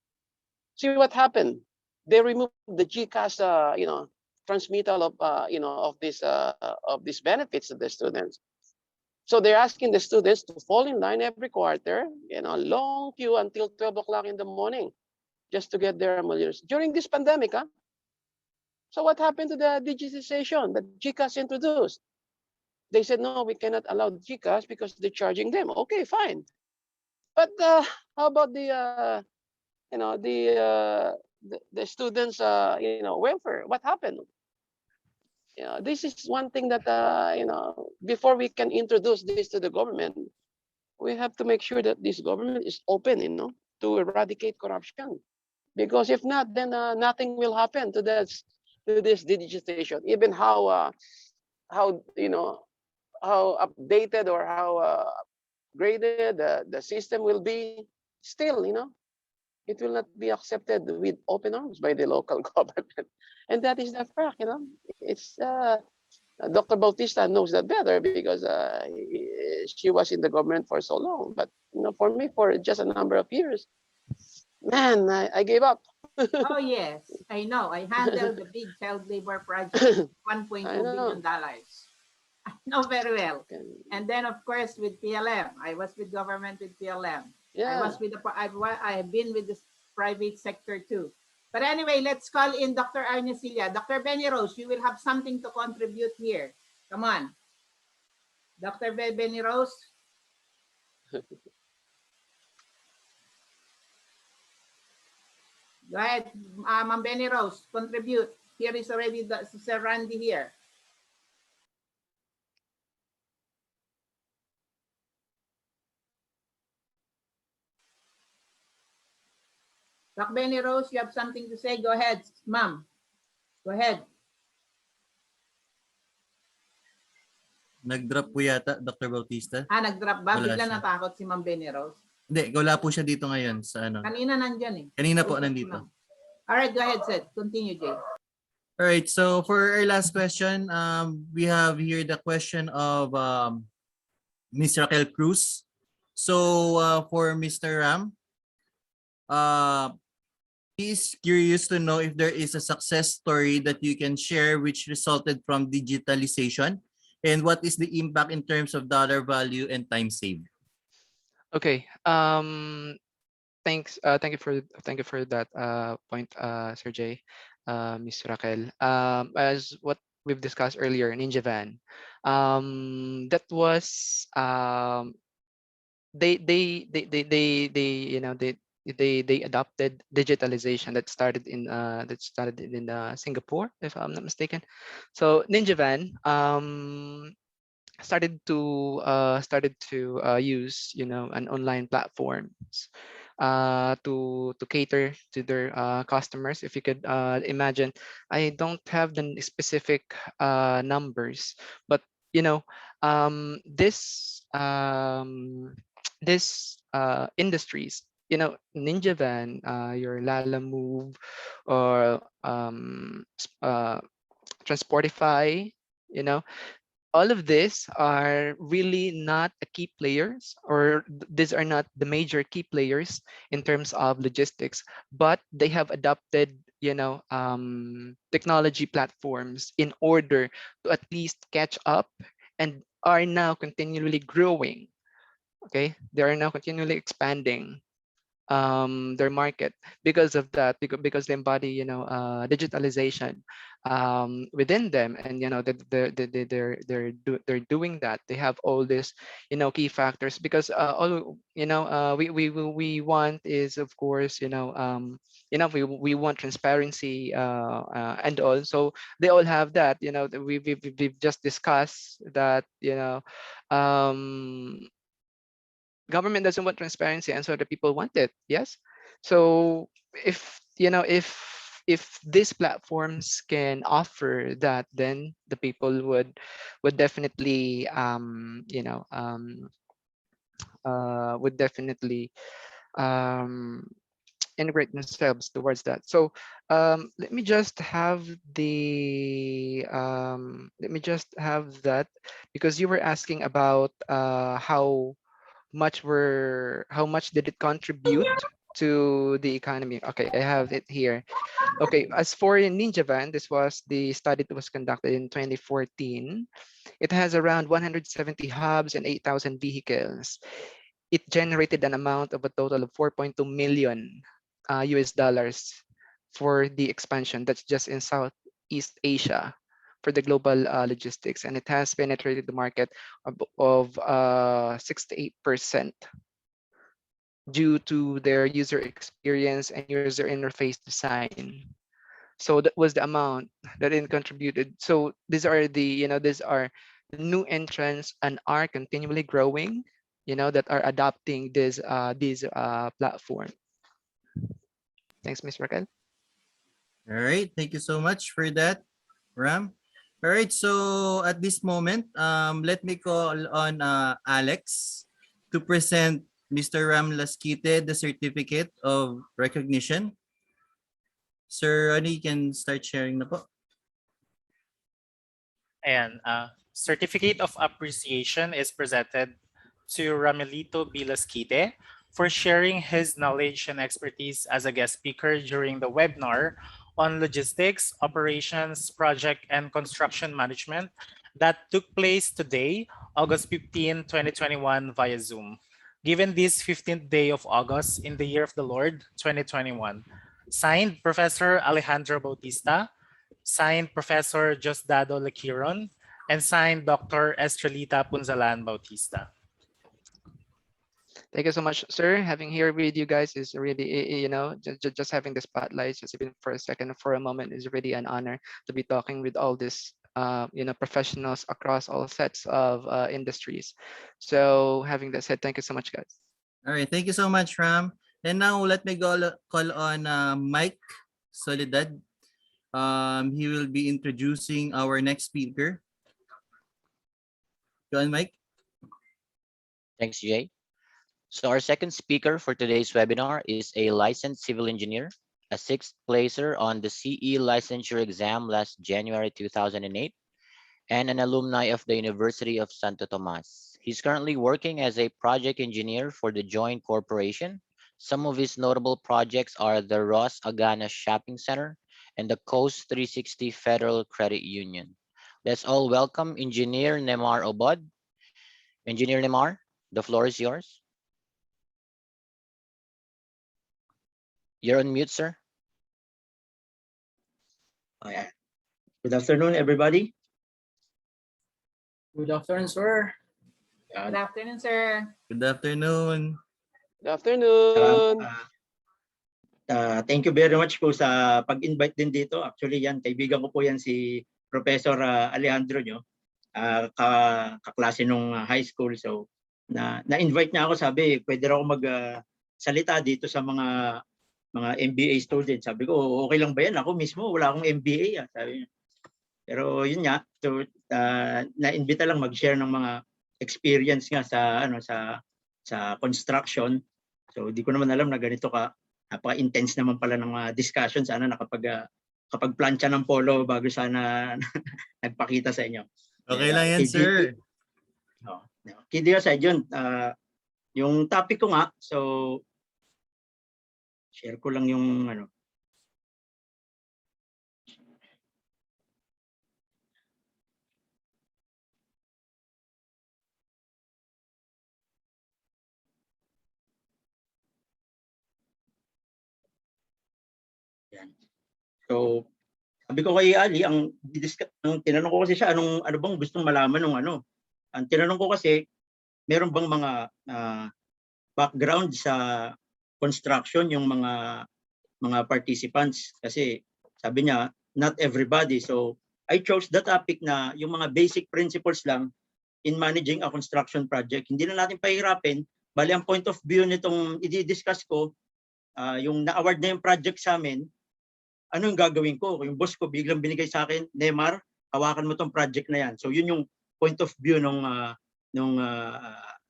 See what happened? They removed the GCash, transmittal of of these benefits to the students. So they're asking the students to fall in line every quarter, long queue until 12 o'clock in the morning, just to get their amelioration during this pandemic. So what happened to the digitization that GCash introduced? They said, no, we cannot allow GCash because they're charging them. Okay, fine. But how about the the students welfare? What happened? This is one thing that before we can introduce this to the government, we have to make sure that this government is open, to eradicate corruption. Because if not, then nothing will happen to this digitization. Even how how updated or how graded, the system will be, still, it will not be accepted with open arms by the local government. And that is the fact. It's Dr. Bautista knows that better because she was in the government for so long. But for me, for just a number of years, man, I gave up. Oh yes, I know. I handled the big child labor project, $1.2 I know. billion. I know very well. And then of course with PLM, I was with government with PLM. I was with I have been with the private sector too. But anyway, let's call in Dr. Arnesilia. Dr. Benny Rose, you will have something to contribute here. Come on. Dr. Benny Rose. Go ahead, Ma'am Benny Rose, contribute. Here is already Sir Randy here. Doc Benny Rose, you have something to say? Go ahead, ma'am. Go ahead. Nag-drop po yata, Dr. Bautista. Nag-drop ba? Wala Bigla siya. natakot si Ma'am Benny Rose. Hindi, wala po siya dito ngayon sa ano. Kanina nandyan eh. Kanina po nandito. Alright, go ahead, Seth. Continue, Jay. Alright, so for our last question, we have here the question of Ms. Raquel Cruz. So for Mr. Ram, he is curious to know if there is a success story that you can share which resulted from digitalization, and what is the impact in terms of dollar value and time saved? Okay. Thanks. Thank you for that point, Sir Jay, Ms. Raquel. As what we've discussed earlier, Ninja Van. That was they adopted digitalization that started in Singapore, if I'm not mistaken. So Ninja Van started to use an online platforms to cater to their customers. If you could imagine, I don't have the specific numbers, but this industries, Ninja Van, your Lala Move, or Transportify, all of these are really not a key players, or these are not the major key players in terms of logistics, but they have adopted technology platforms in order to at least catch up, and are now continually growing. Okay, they are now continually expanding their market because of that, because they embody digitalization within them, and they're doing that. They have all this key factors, because all we want is, of course, we want transparency, and also they all have that. We've just discussed that government doesn't want transparency, and so the people want it. Yes. So if these platforms can offer that, then the people would definitely integrate themselves towards that. So let me just have that, because you were asking about how much did it contribute to the economy. Okay, I have it here. Okay, as for Ninja Van, the study that was conducted in 2014. It has around 170 hubs and 8,000 vehicles. It generated an amount of a total of 4.2 million US dollars for the expansion. That's just in Southeast Asia for the global logistics, and it has penetrated the market of 68% due to their user experience and user interface design. So that was the amount that it contributed. So these are the new entrants and are continually growing, that are adopting this platform. Thanks, Ms. Raquel. All right, thank you so much for that, Ram. All right, so at this moment, let me call on Alex. to present Mr. Lasquite the certificate of recognition. Sir Ronnie, you can start sharing na po. And certificate of appreciation is presented to Ramelito Lasquite for sharing his knowledge and expertise as a guest speaker during the webinar on logistics, operations, project, and construction management that took place today, August 15, 2021 via Zoom. Given this 15th day of August in the year of the Lord, 2021. Signed, Professor Alejandro Bautista. Signed, Professor Josdado Lequiron. And signed, Dr. Estrelita Punzalan Bautista. Thank you so much, sir. Having here with you guys is really, just having the spotlight, just even for a second, for a moment, is really an honor to be talking with all this, professionals across all sets of industries. So having that said, thank you so much, guys. All right, thank you so much, Ram. And now let me call on Mike Soledad. He will be introducing our next speaker. Go on, Mike. Thanks, Jay. So our second speaker for today's webinar is a licensed civil engineer, a sixth placer on the CE licensure exam last January 2008, and an alumni of the University of Santo Tomas. He's currently working as a project engineer for the Joint Corporation. Some of his notable projects are the Ross Agana Shopping Center and the Coast 360 Federal Credit Union. Let's all welcome Engineer Nemar Obod. Engineer Nemar, the floor is yours. You're on mute, sir. Oh, yeah. Good afternoon, everybody. Good afternoon, sir. Good afternoon, sir. Good afternoon. Good afternoon. Thank you very much po sa pag-invite din dito. Actually, yan, kaibigan ko po yan si Professor Alejandro nyo. Kaklase nung high school. So, na-invite niya ako, sabi, pwede raw mag-salita dito sa mga MBA students. Sabi ko, okay lang ba yan? Ako mismo, wala akong MBA. Sabi niya. Pero yun nga, so, na-invita lang mag-share ng mga experience nga sa construction. So, di ko naman alam na ganito napaka-intense naman pala ng mga discussion. Sana kapag plancha ng polo bago sana nagpakita sa inyo. Okay lang yan, sir. Kidding aside yun, yung topic ko nga, so share ko lang yung yan. So, sabi ko kay Ali, ang tinanong ko kasi siya, ano bang gustong malaman ng Ang tinanong ko kasi, meron bang mga background sa construction yung mga participants? Kasi sabi niya, not everybody. So, I chose the topic na yung mga basic principles lang in managing a construction project. Hindi na natin pahirapin. Bali, ang point of view nitong i-discuss ko, yung na-award na yung project sa amin, ano yung gagawin ko? Yung boss ko biglang binigay sa akin, Nemar, hawakan mo tong project na yan. So yun yung point of view nung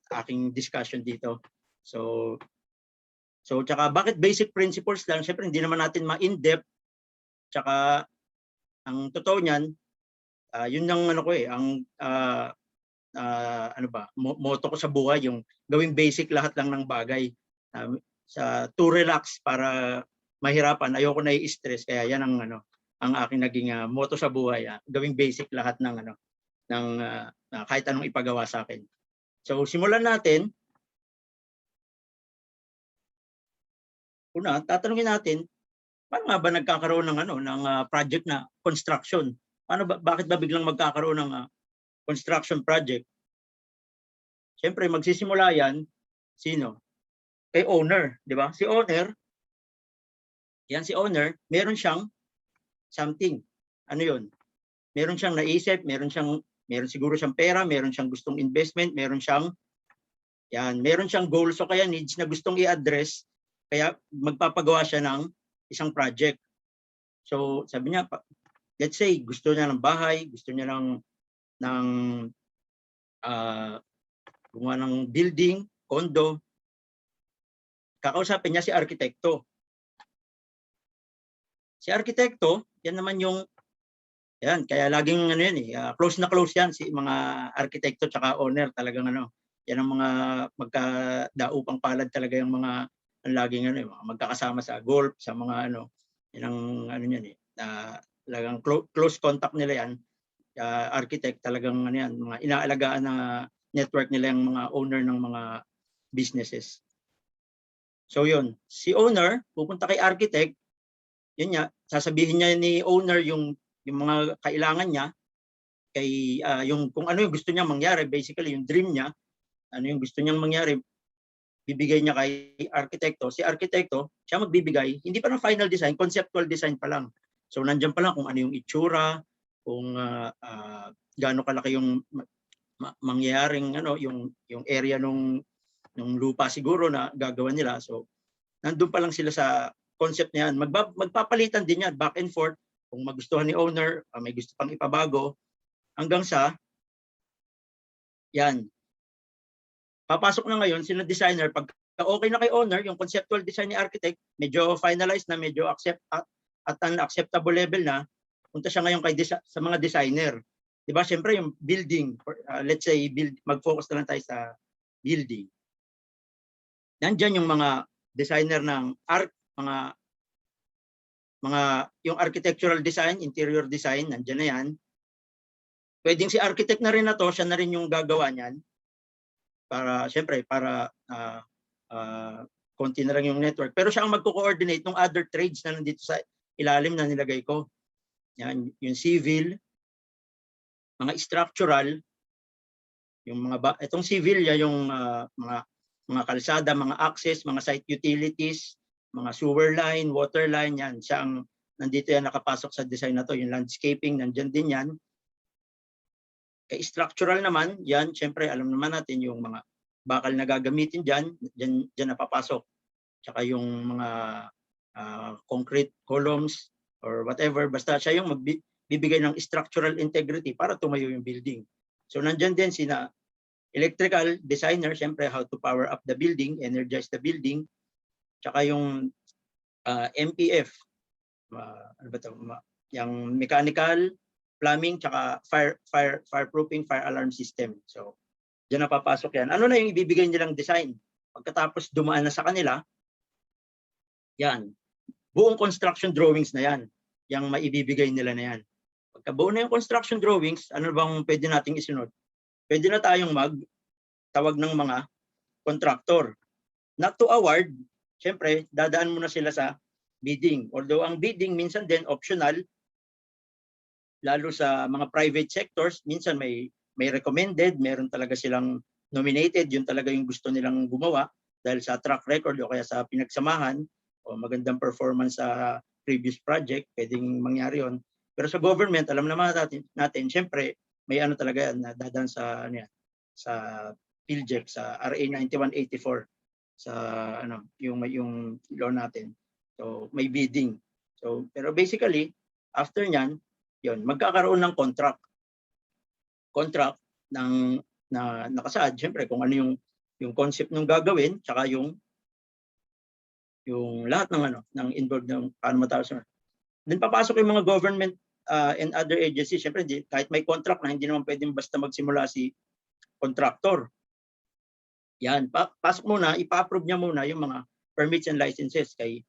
aking discussion dito. So tsaka bakit basic principles lang? Syempre hindi naman natin ma-in-depth. Tsaka ang totoo niyan, yun ang motto ko sa buhay, yung gawing basic lahat lang ng bagay. To relax para mahirapan, ayoko na i-stress, kaya yan ang aking naging motto sa buhay, gawing basic lahat ng kahit anong ipagawa sa akin. So simulan natin. Una, tatanungin natin, paano nga ba nagkakaroon ng project na construction? Bakit ba biglang magkakaroon ng construction project? Siyempre magsisimula yan sino? Kay owner, di ba? Si owner, meron siyang something. Ano yun? Meron siyang naisip, meron siguro siyang pera, meron siyang gustong investment, meron siyang goals o kaya needs na gustong i-address, kaya magpapagawa siya ng isang project. So sabi niya, let's say gusto niya ng bahay, gusto niya ng gumawa ng building, kondo. Kakausapin niya si arkitekto. Si arkitekto, yan naman yung, yan, kaya laging ano yan close na close yan si mga arkitekto tsaka owner talagang ano. Yan ang mga magkadaupang palad talaga yung mga ang laging ano, yung mga magkakasama sa golf, sa mga ano, yan ang ano yan talagang close contact nila yan. Architect talagang ano yan, mga inaalagaan na network nila yung mga owner ng mga businesses. So yun, si owner pupunta kay architect, yun nga, sasabihin niya ni owner yung mga kailangan niya, kay yung kung ano yung gusto niya mangyari, basically yung dream niya, ano yung gusto niyang mangyari, bibigay niya kay arkitekto. Si arkitekto, siya magbibigay, hindi pa ng final design, conceptual design pa lang. So nandiyan pa lang kung ano yung itsura, kung gaano kalaki yung mangyayaring ano, yung area nung lupa siguro na gagawin nila. So nandun pa lang sila sa concept niyan. Magpapalitan din yan, back and forth, kung magustuhan ni owner, may gusto pang ipabago, hanggang sa yan. Papasok na ngayon sila designer, pag okay na kay owner, yung conceptual design ni architect, medyo finalized na, medyo at an acceptable level na, punta siya ngayon sa mga designer. Diba? Siyempre yung building, let's say mag-focus na lang tayo sa building. Nandiyan yung mga designer ng art, yung architectural design, interior design, nandiyan na yan. Pwedeng si architect na rin na to, siya na rin yung gagawa niyan. Para siyempre para konti na lang yung network, pero siya ang magko-coordinate ng other trades na nandito sa ilalim na nilagay ko. Yan, yung civil, mga structural, yung mga itong civil yung mga kalsada, mga access, mga site utilities, mga sewer line, water line, yan siya ang nandito yan nakapasok sa design na to. Yung landscaping nandiyan din yan. Kay structural naman, yan, syempre alam naman natin yung mga bakal na gagamitin dyan napapasok. Tsaka yung mga concrete columns or whatever, basta siya yung magbibigay ng structural integrity para tumayo yung building. So nandyan din sina electrical designer, syempre how to power up the building, energize the building. Tsaka yung MPF, ano ba ito? Yung mechanical, plumbing, tsaka fireproofing, fire alarm system. So, diyan napapasok yan. Ano na yung ibibigay nilang design? Pagkatapos dumaan na sa kanila, yan. Buong construction drawings na yan. Yung maibibigay nila na yan. Pagka buo na yung construction drawings, ano bang pwede nating isunod? Pwede na tayong tawag ng mga contractor. Not to award, syempre, dadaan muna sila sa bidding. Although ang bidding minsan din optional, lalo sa mga private sectors, minsan may recommended, meron talaga silang nominated, yun talaga yung gusto nilang gumawa dahil sa track record o kaya sa pinagsamahan o magandang performance sa previous project, pwedeng mangyari yun. Pero sa government, alam naman natin syempre, may ano talaga yan, dadaan sa PhilJEC, sa RA 9184, sa yung law natin. So may bidding. So pero basically, after niyan, yun, magkakaroon ng contract ng nakasaad syempre kung ano yung concept ng gagawin, tsaka yung lahat ng involved ng paano matapos. Then papasok yung mga government and other agencies. Syempre kahit may contract na, hindi naman pwedeng basta magsimula si contractor. Yan, pasok muna, ipa-approve niya muna yung mga permits and licenses kay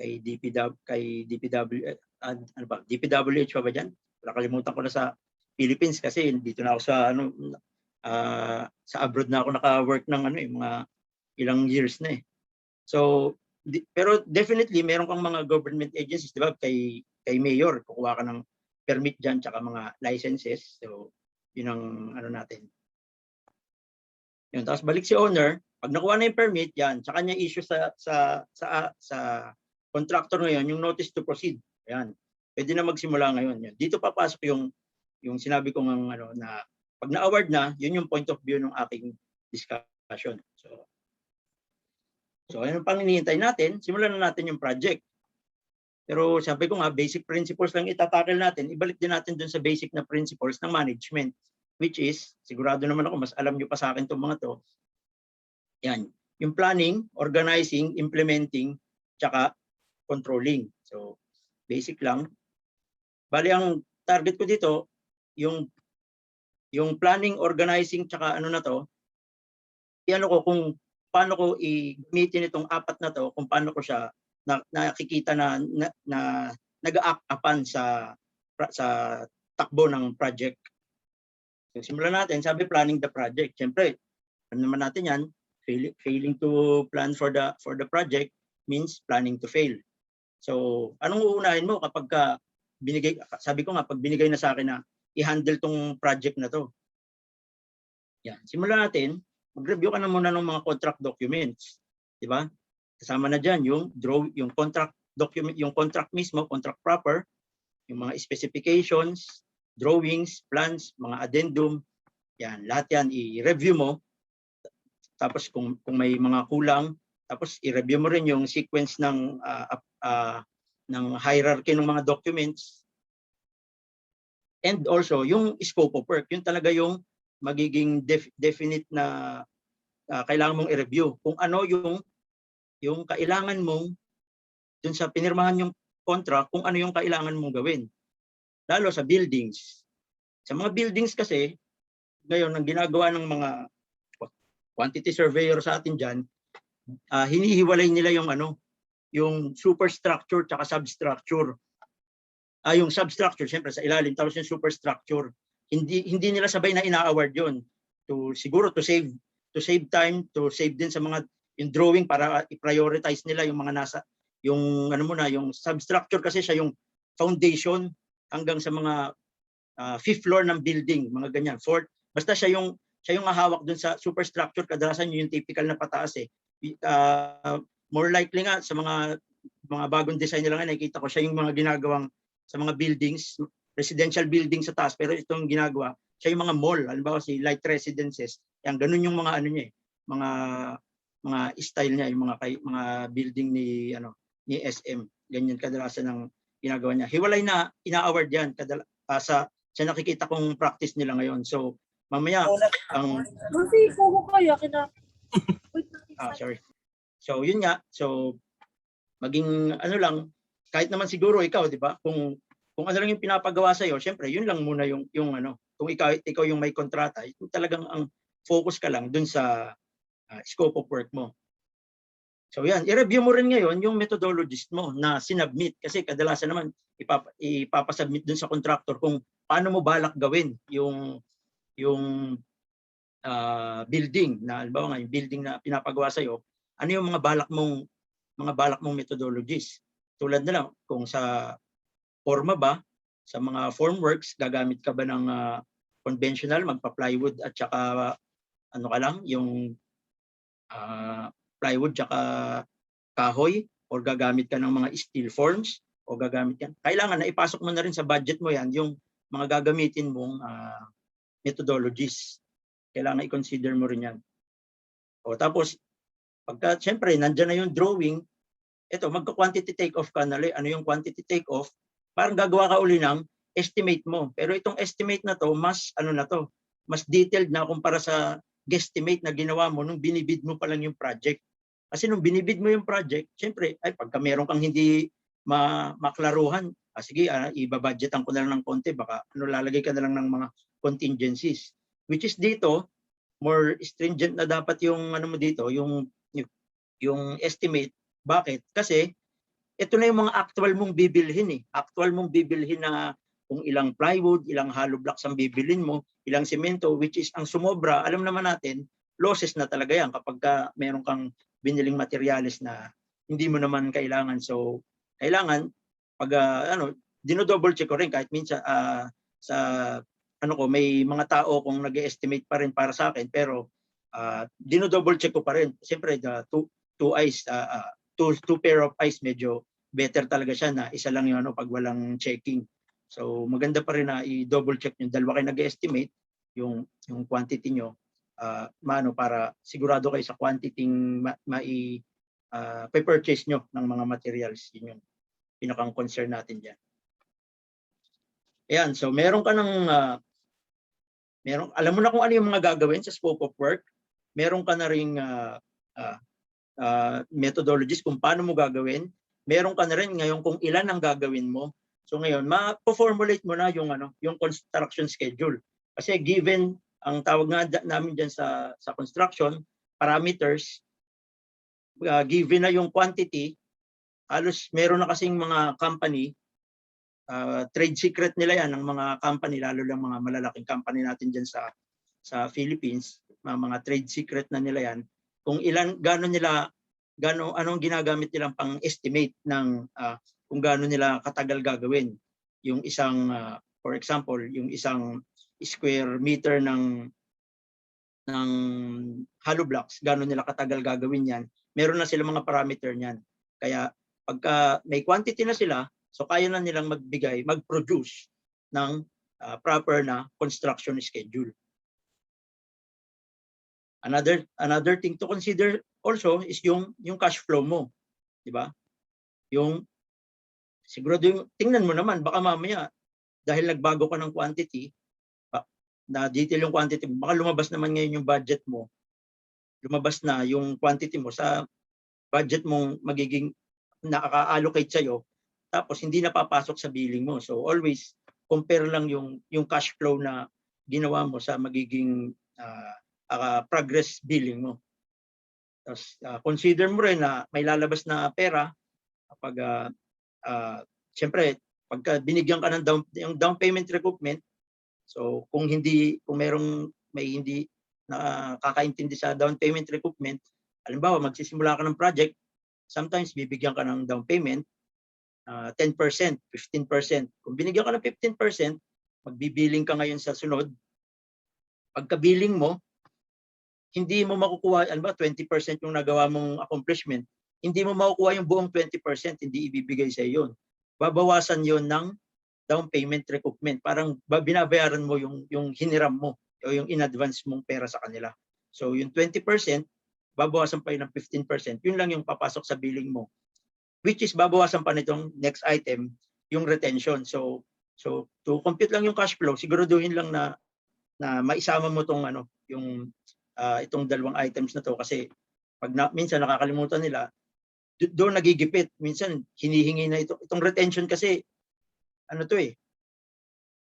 DPWH pa ba dyan? Nakalimutan ko na sa Philippines kasi dito na ako sa abroad na ako naka-work ng mga ilang years na eh. So pero definitely meron kang mga government agencies, di ba? Kay mayor, kukuha ka ng permit diyan tsaka mga licenses. So yun ang natin. Yun, tapos balik si owner, pag nakuha na yung permit, yan, tsaka niya issue sa contractor ngayon yung notice to proceed. Ayan. Pwede na magsimula ngayon. Yan. Dito papasok yung sinabi ko na pag na-award na, yun yung point of view ng aking discussion. So ayun pang hinihintay natin, simulan na natin yung project. Pero sabi ko nga, basic principles lang itatakil natin, ibalik din natin dun sa basic na principles ng management, which is, sigurado naman ako, mas alam nyo pa sa akin itong mga to, Yan, yung planning, organizing, implementing, tsaka controlling. So basic lang. Bali ang target ko dito, yung planning, organizing, tsaka ano na to, ano ko kung paano ko i-gamitin itong apat na to, kung paano ko siya nakikita na nag-act upon sa takbo ng project. So, simulan natin, sabi planning the project. Siyempre, ano naman natin yan, failing to plan for the project means planning to fail. So, anong uunahin mo kapag binigay, sabi ko nga, pag binigay na sa akin na i-handle tong project na to. Yan, simulan natin, mag-review ka na muna ng mga contract documents, di ba? Kasama na diyan yung contract document, yung contract mismo, contract proper, yung mga specifications, drawings, plans, mga addendum, yan, lahat yan i-review mo. Tapos kung may mga kulang, tapos i-review mo rin yung sequence ng hierarchy ng mga documents. And also yung scope of work, yun talaga yung magiging definite na kailangan mong i-review. Kung ano yung kailangan mong dun sa pinirmahan yung contract, kung ano yung kailangan mong gawin. Lalo sa buildings. Sa mga buildings kasi, ngayon, ang ginagawa ng mga quantity surveyor sa atin dyan, hinihiwalay nila yung superstructure tsaka substructure. Yung substructure, siyempre sa ilalim, tapos yung superstructure. Hindi nila sabay na ina-award yun. Siguro to save time, to save din sa mga yung drawing para i-prioritize nila yung mga nasa yung yung substructure kasi siya yung foundation hanggang sa mga 5th floor ng building, mga ganyan, 4th. Basta siya yung hahawak dun sa superstructure, kadalasan yung typical na pataas eh. More likely nga sa mga bagong design nila nga nakikita ko siya yung mga ginagawang sa mga buildings, residential buildings sa taas, pero itong ginagawa siya yung mga mall, halimbawa si Light Residences, yan ganun yung mga niya mga style niya, yung mga building ni SM, ganyan kadalasan ng ginagawa niya. Hiwalay na ina-award yan sa nakikita kong practice nila ngayon. So mamaya sorry. So yun nga, so maging lang, kahit naman siguro ikaw, di ba? Kung ano lang yung pinapagawa sa iyo, syempre yun lang muna yung kung ikaw yung may kontrata, talagang ang focus ka lang dun sa scope of work mo. So yan, i-review mo rin ngayon yung methodologist mo na sinubmit kasi kadalasan naman ipapasubmit dun sa contractor kung paano mo balak gawin yung building na halimbawa nga yung building na pinapagawa sa iyo, ano yung mga balak mong methodologies. Tulad na lang kung sa forma ba, sa mga formworks gagamit ka ba ng conventional, magpa-plywood at saka yung plywood tsaka kahoy, or gagamit ka ng mga steel forms, o gagamit yan. Kailangan na ipasok mo na rin sa budget mo yan yung mga gagamitin mong methodologies. Kailangan i-consider mo rin yan. O tapos, pagka siyempre nandyan na yung drawing, ito magka-quantity take-off ka na. Ano yung quantity take-off? Parang gagawa ka uli ng estimate mo. Pero itong estimate na to, mas detailed na kumpara sa guesstimate na ginawa mo nung binibid mo pa lang yung project. Kasi nung binibid mo yung project, siyempre, pagka meron kang hindi maklaruhan, sige, ibabudgetan ko na lang ng konti, baka lalagay ka na lang ng mga contingencies. Which is dito, more stringent na dapat yung mo dito, yung estimate. Bakit? Kasi ito na yung mga actual mong bibilhin eh. Actual mong bibilhin na kung ilang plywood, ilang hollow blocks ang bibilhin mo, ilang semento, which is ang sumobra, alam naman natin, losses na talaga yan kapag meron kang biniling materials na hindi mo naman kailangan. So, kailangan, pag dino-double check ko rin kahit minsan may mga tao kung nag-estimate pa rin para sa akin, pero dino-double check ko pa rin. Siyempre, two pair of eyes, medyo better talaga siya na isa lang yung pag walang checking. So maganda pa rin na i-double check yung dalawa kayo nag-estimate yung quantity nyo para sigurado kayo sa quantity purchase nyo ng mga materials. Yun yung pinakang concern natin dyan. Ayan, so meron ka ng alam mo na kung ano yung mga gagawin sa scope of work. Meron ka na ring methodologies kung paano mo gagawin. Meron ka na rin ngayon kung ilan ang gagawin mo. So ngayon, ma-formulate mo na yung construction schedule. Kasi given, ang tawag nga namin dyan sa construction, parameters, given na yung quantity, halos meron na kasing mga company, trade secret nila yan, ng mga company, lalo lang mga malalaking company natin dyan sa Philippines, mga trade secret na nila yan, kung ilan, anong ginagamit nilang pang-estimate ng kung gaano nila katagal gagawin. Yung isang, for example, yung isang square meter ng hollow blocks, gaano nila katagal gagawin yan. Meron na sila mga parameter niyan. Kaya pagka may quantity na sila, so kaya na nilang mag-produce ng proper na construction schedule. Another thing to consider also is yung cash flow mo, di ba? Siguro tingnan mo naman, baka mamaya dahil nagbago ka ng quantity, na detail yung quantity mo, baka lumabas naman ngayon yung budget mo. Lumabas na yung quantity mo sa budget mong magiging nakaka-allocate sa'yo, tapos hindi napapasok sa billing mo. So always compare lang yung cash flow na ginawa mo sa magiging progress billing mo. Tapos consider mo rin na may lalabas na pera kapag siyempre pagka binigyan ka ng down payment recoupment, so kung may hindi nakakaintindi sa down payment recoupment, halimbawa magsisimula ka ng project, sometimes bibigyan ka ng down payment 10%, 15%. Kung binigyan ka ng 15%, magbibiling ka ngayon sa sunod. Pagka-billing mo, hindi mo makukuha, 20% yung nagawa mong accomplishment, hindi mo makukuha yung buong 20%, hindi ibibigay sa iyo yun. Babawasan yon ng down payment recoupment. Parang binabayaran mo yung hiniram mo o yung in-advance mong pera sa kanila. So yung 20%, babawasan pa yun ng 15%. Yun lang yung papasok sa billing mo. Which is babawasan pa nitong next item, yung retention. So to compute lang yung cash flow, siguraduhin lang na maisama mo tong itong dalawang items na to, kasi minsan nakakalimutan nila, doon nagigipit. Minsan hinihingi na itong retention, kasi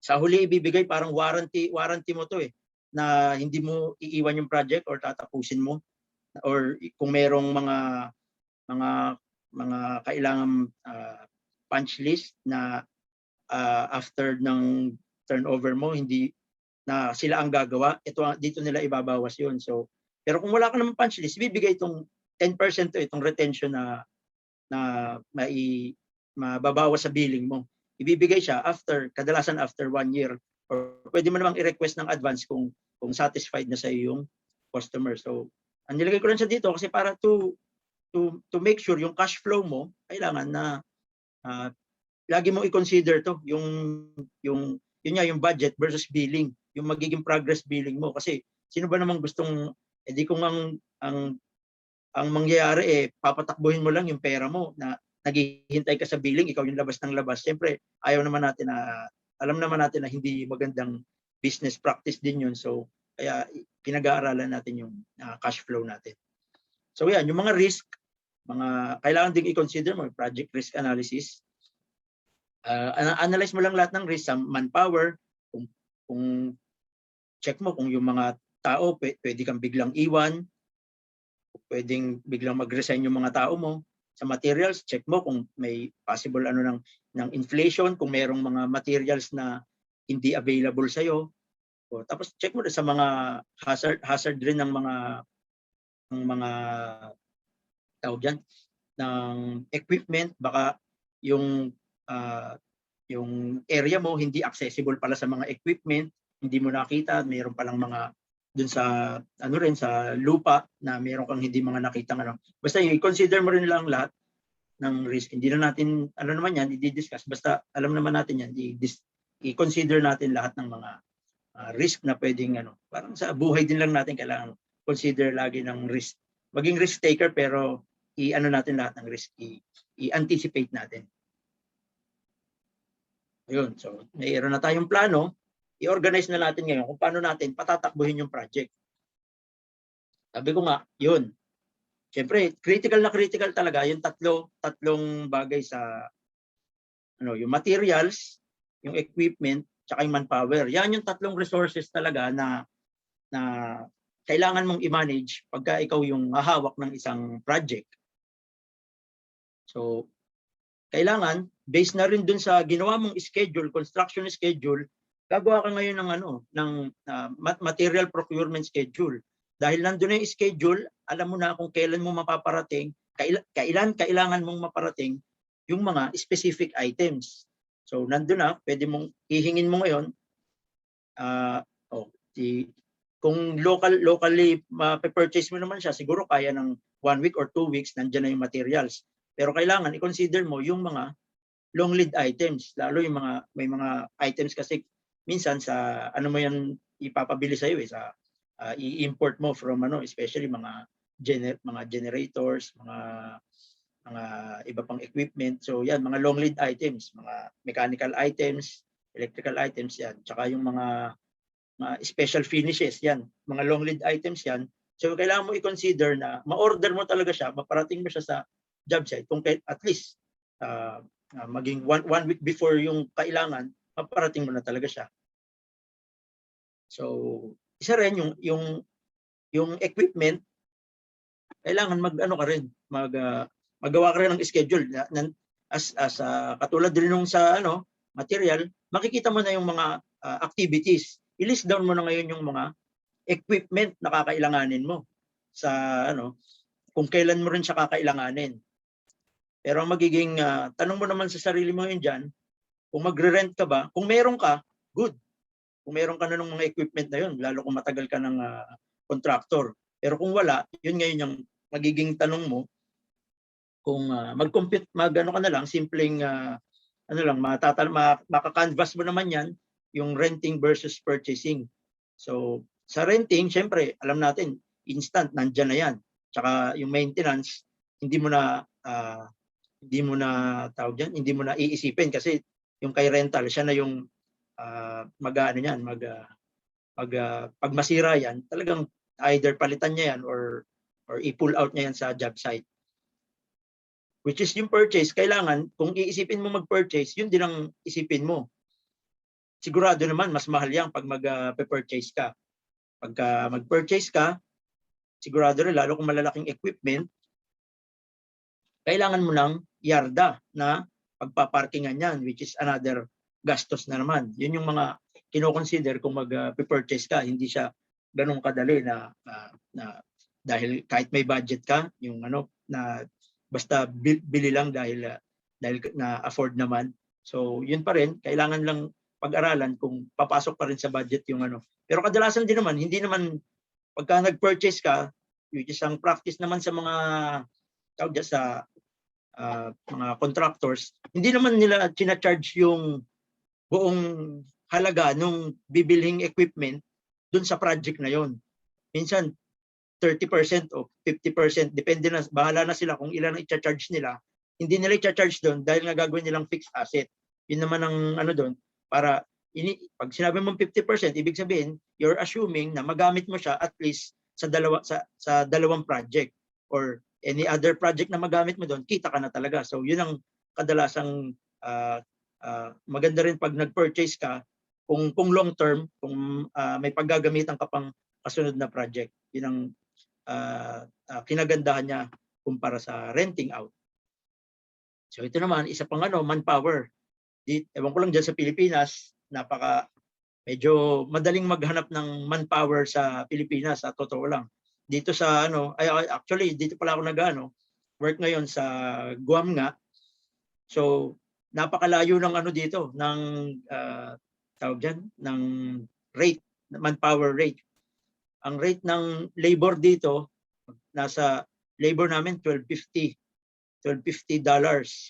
sa huli ibibigay, parang warranty mo to na hindi mo iiwan yung project or tatapusin mo, or kung merong mga kailangan punch list na after ng turnover mo, hindi na sila ang gagawa, dito nila ibabawas yun. So, pero kung wala ka naman punch list, bibigay itong 10% itong retention na mababawas sa billing mo. Ibibigay siya kadalasan after 1 year, or pwede mo namang i-request ng advance kung satisfied na sa yung customer. So, ang nilagay ko rin siya dito kasi para to make sure yung cash flow mo, kailangan na lagi mo i-consider to, yung budget versus billing, yung magiging progress billing mo. Kasi sino ba namang gustong, kung ang mangyayari papatakbuhin mo lang yung pera mo na naghihintay ka sa billing, ikaw yung labas ng labas. Siyempre, alam naman natin na hindi magandang business practice din yun. So, kaya pinag-aaralan natin yung cash flow natin. So yan, yung mga risk, kailangan ding i-consider mo, project risk analysis. Analyze mo lang lahat ng risk sa manpower, kung check mo kung yung mga tao pwede kang biglang iwan, pwedeng biglang mag-resign yung mga tao mo. Sa materials, check mo kung may possible ng inflation, kung merong mga materials na hindi available sa iyo. Tapos check mo sa mga hazard rin ng mga tawag diyan ng equipment, baka yung area mo hindi accessible pala sa mga equipment, hindi mo nakita, mayroon palang mga dun sa sa lupa na mayroon kang hindi mga nakitang Basta i-consider mo rin lang lahat ng risk. Hindi na natin naman yan i-discuss, basta alam naman natin yan, i-consider natin lahat ng mga risk na pwedeng parang sa buhay din lang natin kailangan consider lagi ng risk. Maging risk taker, pero natin lahat ng risk, i-anticipate natin. Ayun, so mayroon na tayong plano, i-organize na natin ngayon kung paano natin patatakbuhin yung project. Sabi ko nga, yun, Siyempre, critical talaga yung tatlong bagay sa yung materials, yung equipment, tsaka yung manpower. Yan yung tatlong resources talaga na kailangan mong i-manage pagka ikaw yung hahawak ng isang project. So, kailangan based na rin dun sa ginawa mong schedule, construction schedule, gagawa ka ngayon ng material procurement schedule. Dahil nandun na yung schedule, alam mo na kung kailan mo mapaparating, kailangan mong maparating yung mga specific items. So nandun na, pwede mong hihingin mo ngayon, kung locally ma-purchase mo naman siya, siguro kaya ng 1 week or 2 weeks, nandyan na yung materials. Pero kailangan i-consider mo yung mga long lead items, lalo yung may mga items kasi minsan sa mo yan ipapabili sa iyo sa i-import mo from especially mga generators, mga iba pang equipment. So yan, mga long lead items, mga mechanical items, electrical items yan, tsaka yung mga special finishes yan, mga long lead items yan. So kailangan mo i-consider na ma-order mo talaga siya, maparating mo siya sa job site kung at least maging one week before yung kailangan, maparating mo na talaga siya. So isa rin yung equipment, kailangan magawa ka rin ng schedule as katulad din nung sa material, makikita mo na yung mga activities. I-list down mo na ngayon yung mga equipment na kakailanganin mo sa kung kailan mo rin siya kakailanganin. Pero ang magiging tanong mo naman sa sarili mo yun dyan, kung magre-rent ka ba, kung meron ka, good. Kung meron ka na ng mga equipment na yun, lalo kung matagal ka ng contractor. Pero kung wala, yun ngayon yung magiging tanong mo, kung mag-compute, ka na lang, simpleng maka-canvas mo naman yan, yung renting versus purchasing. So sa renting, syempre, alam natin, instant, nandyan na yan. Tsaka yung maintenance, hindi mo na hindi mo na iisipin kasi yung kay rental, siya na yung pag masira yan, talagang either palitan niya yan or i-pull out niya yan sa job site. Which is yung purchase, kailangan, kung iisipin mo mag-purchase, yun din ang isipin mo. Sigurado naman, mas mahal yan pag mag-purchase ka. Pagka mag-purchase ka, sigurado rin, lalo kung malalaking equipment, kailangan mo ng yarda na pagpaparkingan yan, which is another gastos na naman. Yun yung mga kino-consider kung mag-purchase ka. Hindi siya ganun kadali na dahil kahit may budget ka, yung na basta bili lang dahil na-afford naman. So yun pa rin, kailangan lang pag-aralan kung papasok pa rin sa budget yung Pero kadalasan din naman, hindi naman pagka nag-purchase ka, which is ang practice naman sa mga mga contractors, hindi naman nila china-charge yung buong halaga nung bibilhing equipment dun sa project na yon. Minsan 30% o 50%, depende na, bahala na sila kung ilan ang i-charge nila. Hindi nila i-charge doon dahil nga gagawin nilang fixed asset. Yun naman ang doon, para pag sinabi mong 50%, ibig sabihin, you're assuming na magamit mo siya at least sa dalawang project or any other project na magamit mo doon, kita ka na talaga. So yun ang kadalasang maganda rin pag nag-purchase ka, kung long term, kung may paggagamitan ka pang kasunod na project. Yun ang kinagandahan niya kumpara sa renting out. So ito naman, isa pang manpower. Ewan ko lang dyan sa Pilipinas, medyo madaling maghanap ng manpower sa Pilipinas, sa totoo lang. Dito sa actually dito pala ako work ngayon sa Guam nga. So napakalayo ng dito ng tawag diyan ng rate, manpower rate. Ang rate ng labor dito, nasa labor namin $12.50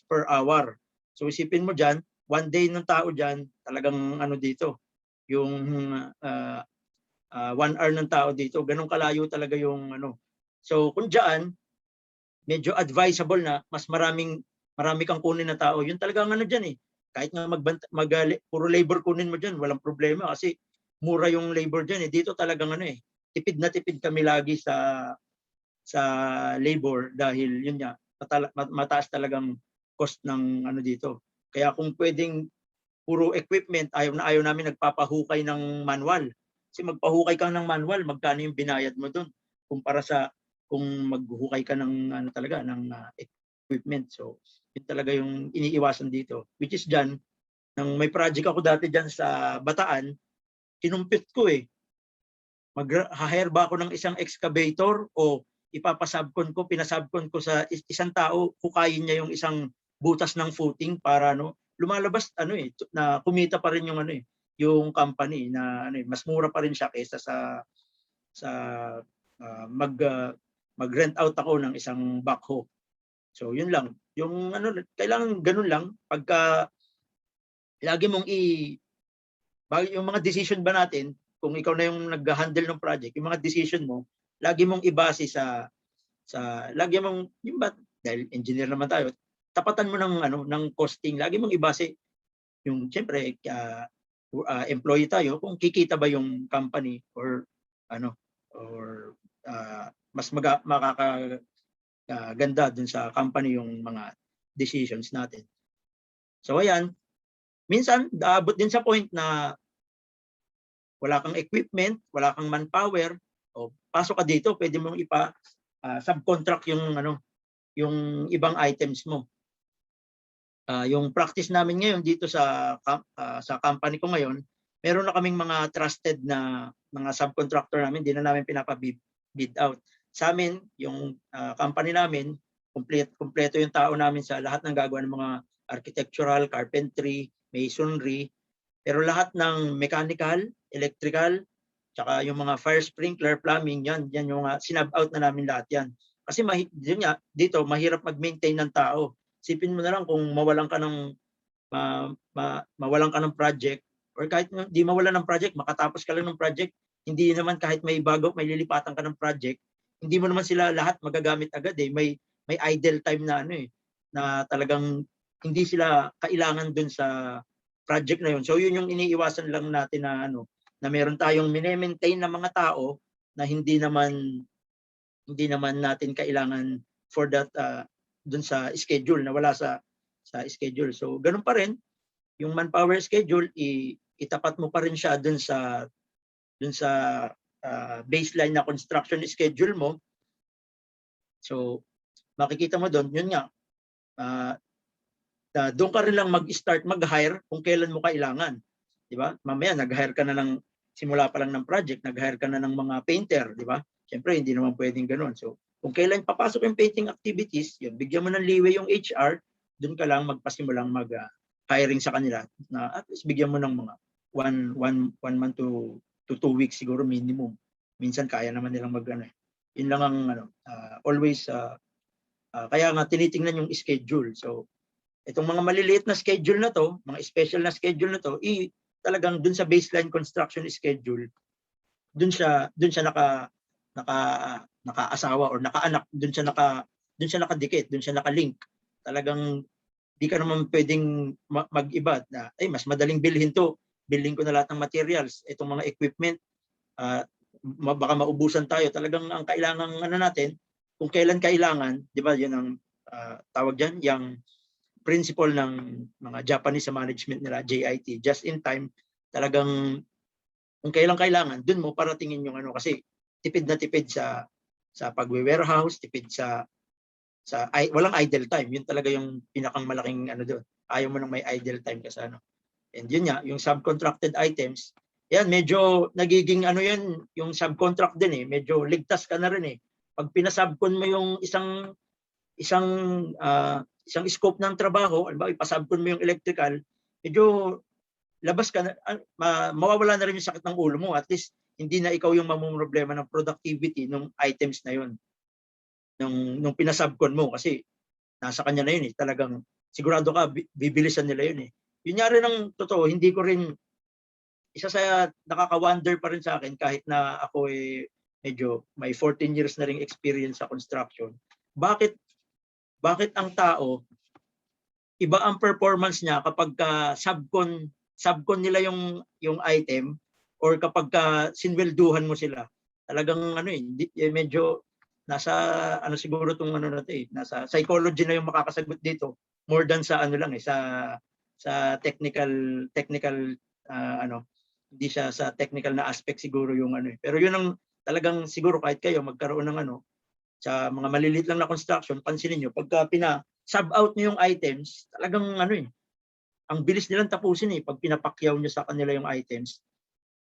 per hour. So isipin mo diyan, 1 day ng tao diyan, talagang dito, yung 1 hour ng tao dito, ganun kalayo talaga yung So kung diyan, medyo advisable na mas marami kang kunin na tao. Yun talagang diyan kahit nga puro labor kunin mo diyan, walang problema kasi mura yung labor diyan Dito talagang tipid na tipid kami lagi sa sa labor dahil yun nga mataas talagang cost ng ano dito. Kaya kung pwedeng puro equipment, ayaw namin nagpapahukay ng manual. Kasi magpahukay ka ng manual, magkano yung binayad mo doon kumpara sa kung maghuhukay ka ng ano talaga ng equipment. So yun talaga yung iniiwasan dito. Which is dyan, nang may project ako dati dyan sa Bataan, kinumpit ko eh. Mag-hire ba ako ng isang excavator o ipapasabkon ko, pinasabkon ko sa isang tao, hukayin niya yung isang butas ng footing para lumalabas na kumita pa rin yung yung company na mas mura pa rin siya kaysa sa mag-rent out ako ng isang backhoe. So yun lang. Yung kailangan ganun lang pagka lagi mong yung mga decision ba natin, kung ikaw na yung nag-handle ng project, yung mga decision mo, lagi mong ibase sa lagi mong yung dahil engineer naman tayo, tapatan mo ng costing, lagi mong ibase yung siyempre employee tayo kung kikita ba yung company or mas makakaganda dun sa company yung mga decisions natin. So ayan, minsan daabot din sa point na wala kang equipment, wala kang manpower, o pasok ka dito, pwede mong subcontract yung ibang items mo. Yung practice namin ngayon dito sa company ko ngayon, meron na kaming mga trusted na mga subcontractor namin, hindi na namin pinapa-bid out. Sa amin, yung company namin, kumpleto yung tao namin sa lahat ng gagawa ng mga architectural, carpentry, masonry, pero lahat ng mechanical, electrical, tsaka yung mga fire sprinkler, plumbing, yan yung sinab out na namin lahat yan. Kasi dito mahirap mag-maintain ng tao. Sipin mo na lang kung mawalan ka ng project, or kahit di mawalan ng project, makatapos ka lang ng project, hindi naman kahit may bago, may lilipatan ka ng project, hindi mo naman sila lahat magagamit agad eh. May idle time na na talagang hindi sila kailangan dun sa project na yun. So yun yung iniiwasan lang natin na na meron tayong mine-maintain na mga tao na hindi naman natin kailangan for that dun sa schedule, na wala sa schedule. So ganun pa rin yung manpower schedule, itapat mo pa rin siya dun sa baseline na construction schedule mo. So makikita mo doon, yun nga, doon ka rin lang mag-start mag-hire kung kailan mo kailangan. Di ba? Mamaya nag-hire ka na simula pa lang ng project, nag-hire ka na ng mga painter, di ba? Siyempre, hindi naman pwedeng ganoon. So, kung kailan papasok yung painting activities, yun, bigyan mo ng leeway yung HR, doon ka lang magpasimulang mag-hiring sa kanila na at least bigyan mo ng mga one month to 2 weeks siguro minimum. Minsan kaya naman nilang yun lang ang always kaya nga tinitingnan yung schedule. So itong mga maliliit na schedule na to, mga special na schedule na to, talagang dun sa baseline construction schedule, dun siya nakaasawa or nakaanak, dun siya nakadikit, dun siya nakalink. Talagang di ka naman pwedeng mag-iba na mas madaling bilhin to. Bilhin ko na lahat ng materials, itong mga equipment, baka maubusan tayo. Talagang ang kailangan natin, kung kailan kailangan, di ba, yun ang tawag dyan, yung principle ng mga Japanese sa management nila, JIT, just in time. Talagang kung kailan kailangan, dun mo paratingin yung kasi tipid na tipid sa pagwe-warehouse, tipid sa walang idle time. Yun talaga yung pinakang malaking doon. Ayaw mo nang may idle time kasi And yun nga, yung subcontracted items, yan medyo nagiging yan, yung subcontract din medyo ligtas ka na rin Pag pinasubcon mo yung isang scope ng trabaho, ipasubcon mo yung electrical, medyo labas ka na, mawawala na rin yung sakit ng ulo mo. At least hindi na ikaw yung mamumroblema ng productivity ng items na yun. Nung pinasubcon mo kasi nasa kanya na yun talagang sigurado ka bibilisan nila yun Yun nga rin ang totoo, hindi ko rin isa sa nakaka-wonder pa rin sa akin kahit na ako medyo may 14 years na ring experience sa construction. Bakit ang tao iba ang performance niya kapag subcon nila yung item or kapag sinwelduhan mo sila? Talagang medyo nasa ano siguro tong ano na 'to eh, nasa psychology na yung makakasagot dito more than sa ano lang eh, sa technical ano, hindi siya sa technical na aspect siguro yung ano eh. Pero yun ang talagang siguro kahit kayo magkaroon ng ano sa mga maliliit lang na construction, pansinin niyo pagka sub out niyo yung items, talagang ano eh, ang bilis nilang tapusin eh pag pinapakyaw niyo sa kanila yung items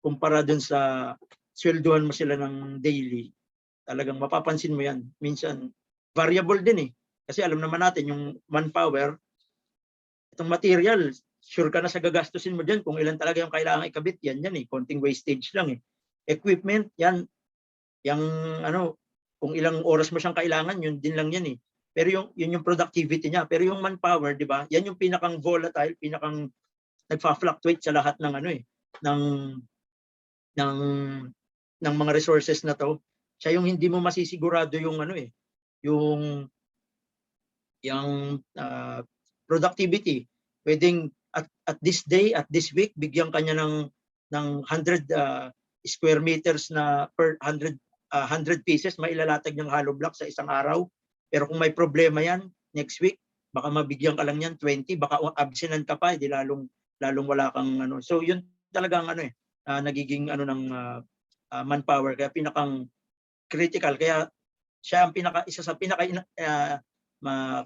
kumpara dun sa swelduhan mo sila ng daily. Talagang mapapansin mo yan. Minsan, variable din eh. Kasi alam naman natin, yung manpower, itong material, sure ka na sa gagastusin mo dyan kung ilan talaga yung kailangan ikabit. Yan eh. Konting wastage lang eh. Equipment, yan. Yung ano, kung ilang oras mo siyang kailangan, yun din lang yan eh. Pero yun yung productivity niya. Pero yung manpower, di ba? Yan yung pinakang volatile, pinakang nagfa-fluctuate sa lahat ng ano eh, ng mga resources na to. Siya yung hindi mo masisigurado yung ano eh, yung productivity. Pwedeng at this day, at this week, bigyan kanya ng 100 square meters na per 100 pieces, mailalatag niyang hollow block sa isang araw. Pero kung may problema yan, next week, baka mabigyan ka lang yan 20, baka absent ka pa, hindi lalong wala kang ano. So yun talagang ano eh, nagiging ano ng manpower, kaya pinakang critical, kaya siya ang isa sa pinaka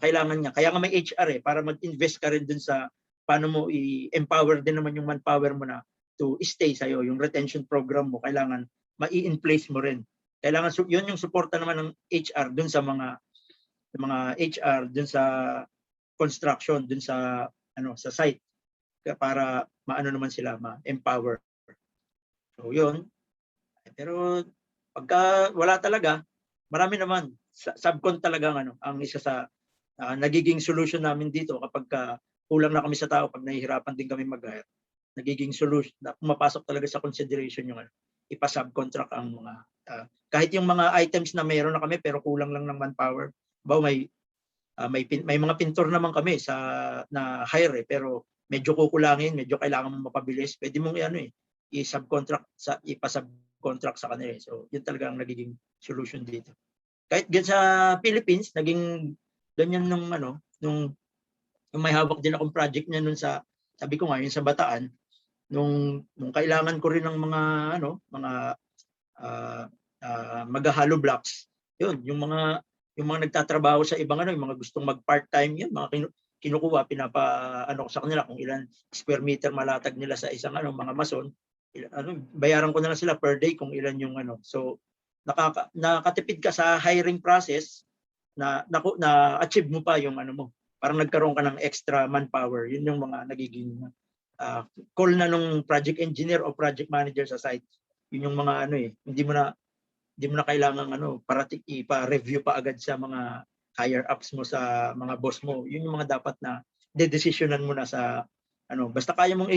kailangan niya. Kaya nga may HR eh, para mag-invest ka rin dun sa paano mo i-empower din naman yung manpower mo na to stay sa'yo. Yung retention program mo, kailangan ma-i-in-place mo rin. Kailangan, yun yung suporta naman ng HR dun sa mga HR dun sa construction, dun sa sa site, para maano naman sila, ma-empower. So yun. Pero pagka wala talaga, marami naman subcon talagang ang isa sa nagiging solution namin dito kapag kulang na kami sa tao, pag nahihirapan din kami mag-hire. Nagiging solution na pumapasok talaga sa consideration yung ipa-subcontract ang mga kahit yung mga items na mayroon na kami pero kulang lang ng manpower. May mga pintor naman kami na hire pero medyo kukulangin, medyo kailangan mo mapabilis. Pwede mong ipa-subcontract sa kanila. So, yun talaga ang nagiging solution dito. Kahit dyan sa Philippines, naging ganyan nung may hawak din akong project niya sabi ko nga, yun sa Bataan, nung kailangan ko rin ng mga mag-hollow blocks. Yun, yung mga nagtatrabaho sa ibang yung mga gustong mag-part-time, yun, mga kinukuha, ko sa kanila kung ilan square meter malatag nila sa isang mga mason. Bayaran ko na lang sila per day kung ilan yung So, nakatipid ka sa hiring process na achieve mo pa yung mo. Parang nagkaroon ka ng extra manpower. Yun yung mga nagiging call na nung project engineer o project manager sa site. Yun yung mga hindi mo na kailangan parating ipa-review pa agad sa mga higher ups mo, sa mga boss mo. Yun yung mga dapat na de-decisionan mo na sa basta kaya mong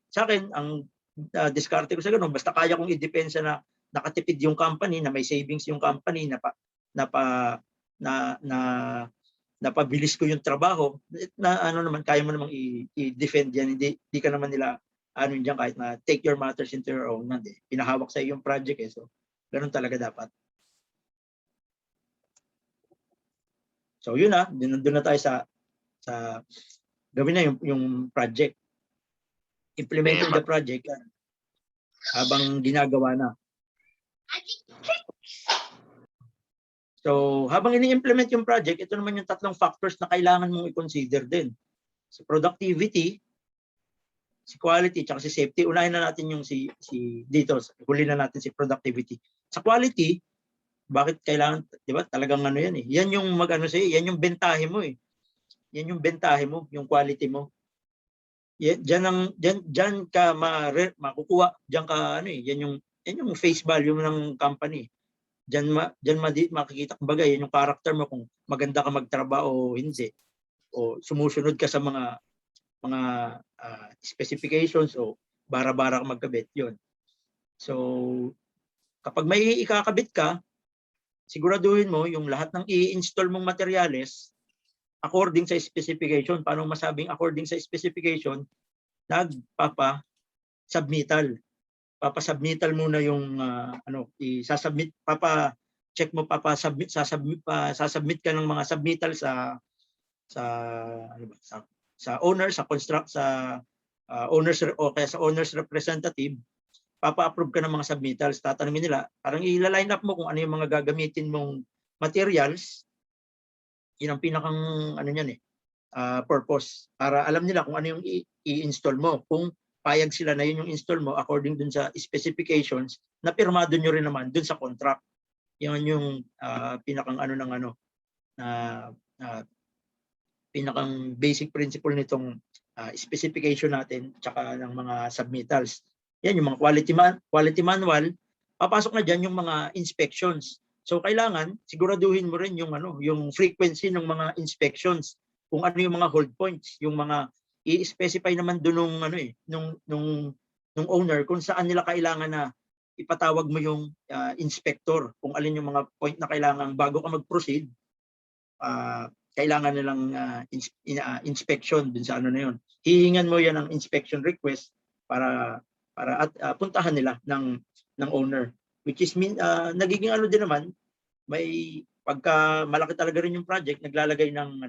sa akin ang diskarte ko sa ganun, basta kaya kong i-depensa na nakatipid yung company, na may savings yung company, napabilis ko yung trabaho, na naman kaya mo namang i-defend yan, hindi ka naman nila diyan kahit na take your matters into your own hand. Pinahawak sa iyo yung project so ganun talaga dapat. So yun doon na tayo sa gawin na yung project. Implementing the project habang ginagawa na. So habang ini-implement yung project, ito naman yung tatlong factors na kailangan mong i-consider din. Si productivity, si quality, tsaka si safety. Unahin na natin yung si dito, huli na natin si productivity. Sa quality, bakit kailangan, di ba? Talagang yan eh. Yan yung yan yung bentahe mo eh. Yan yung bentahe mo, yung quality mo. Diyan ka makukuha, diyan ka yan yung face value ng company. Diyan makikita kumbaga yan yung character mo, kung maganda ka magtrabaho o hindi. O sumusunod ka sa mga specifications o bara-bara ka magkabit, yun. So kapag may ikakabit ka, siguraduhin mo yung lahat ng i-install mong materyales according sa specification. Paano masabing according sa specification? Papasubmittal muna yung isasubmit, check mo sasubmit ka ng mga submittal sa ano ba, sa owner, sa owners o kaya sa owners representative, papa-approve ka ng mga submittals. Tatanungin nila, parang ila-line up mo kung ano yung mga gagamitin mong materials. Yun ang pinakang ano niyan purpose, para alam nila kung ano yung i-install mo. Kung payag sila na yun yung install mo according dun sa specifications na pirmado nyo rin naman dun sa contract. Yan yung pinakang ano ng ano pinakang basic principle nitong specification natin tsaka ng mga submittals. Yan yung mga quality manual, papasok na diyan yung mga inspections. So kailangan siguraduhin mo rin yung yung frequency ng mga inspections, kung ano yung mga hold points, yung mga i-specify naman doon nung owner kung saan nila kailangan na ipatawag mo yung inspector, kung alin yung mga point na kailangan bago ka mag-proceed. Kailangan nilang inspection dun sa ano na yun. Hihingan mo yan ng inspection request para puntahan nila ng owner, which is nagiging ano din naman, may pagka malaki talaga rin yung project, naglalagay ng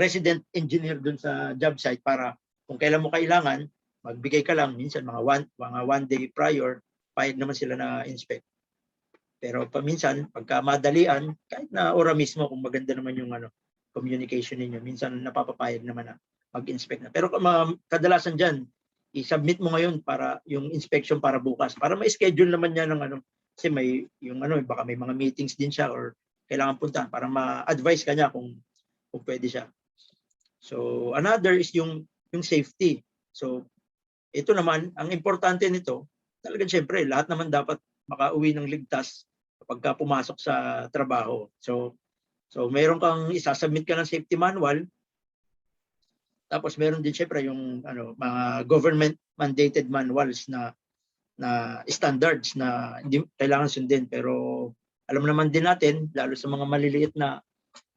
resident engineer dun sa job site para kung kailan mo kailangan, magbigay ka lang, minsan mga one day prior, payag naman sila na inspect. Pero paminsan, pagka madalian, kahit na ora mismo, kung maganda naman yung communication ninyo, minsan napapapayag naman na mag-inspect na. Pero kadalasan dyan, i-submit mo ngayon para yung inspection para bukas, para ma-schedule naman niya ng kasi may yung baka may mga meetings din siya or kailangan puntahan para ma-advise ka niya kung pwede siya. So another is yung safety. So ito naman, ang importante nito, talagang syempre lahat naman dapat makauwi ng ligtas kapag pumasok sa trabaho. So meron kang isasubmit ka ng safety manual. Tapos meron din syempre yung mga government mandated manuals na standards na hindi kailangan sundin, pero alam naman din natin, lalo sa mga maliliit na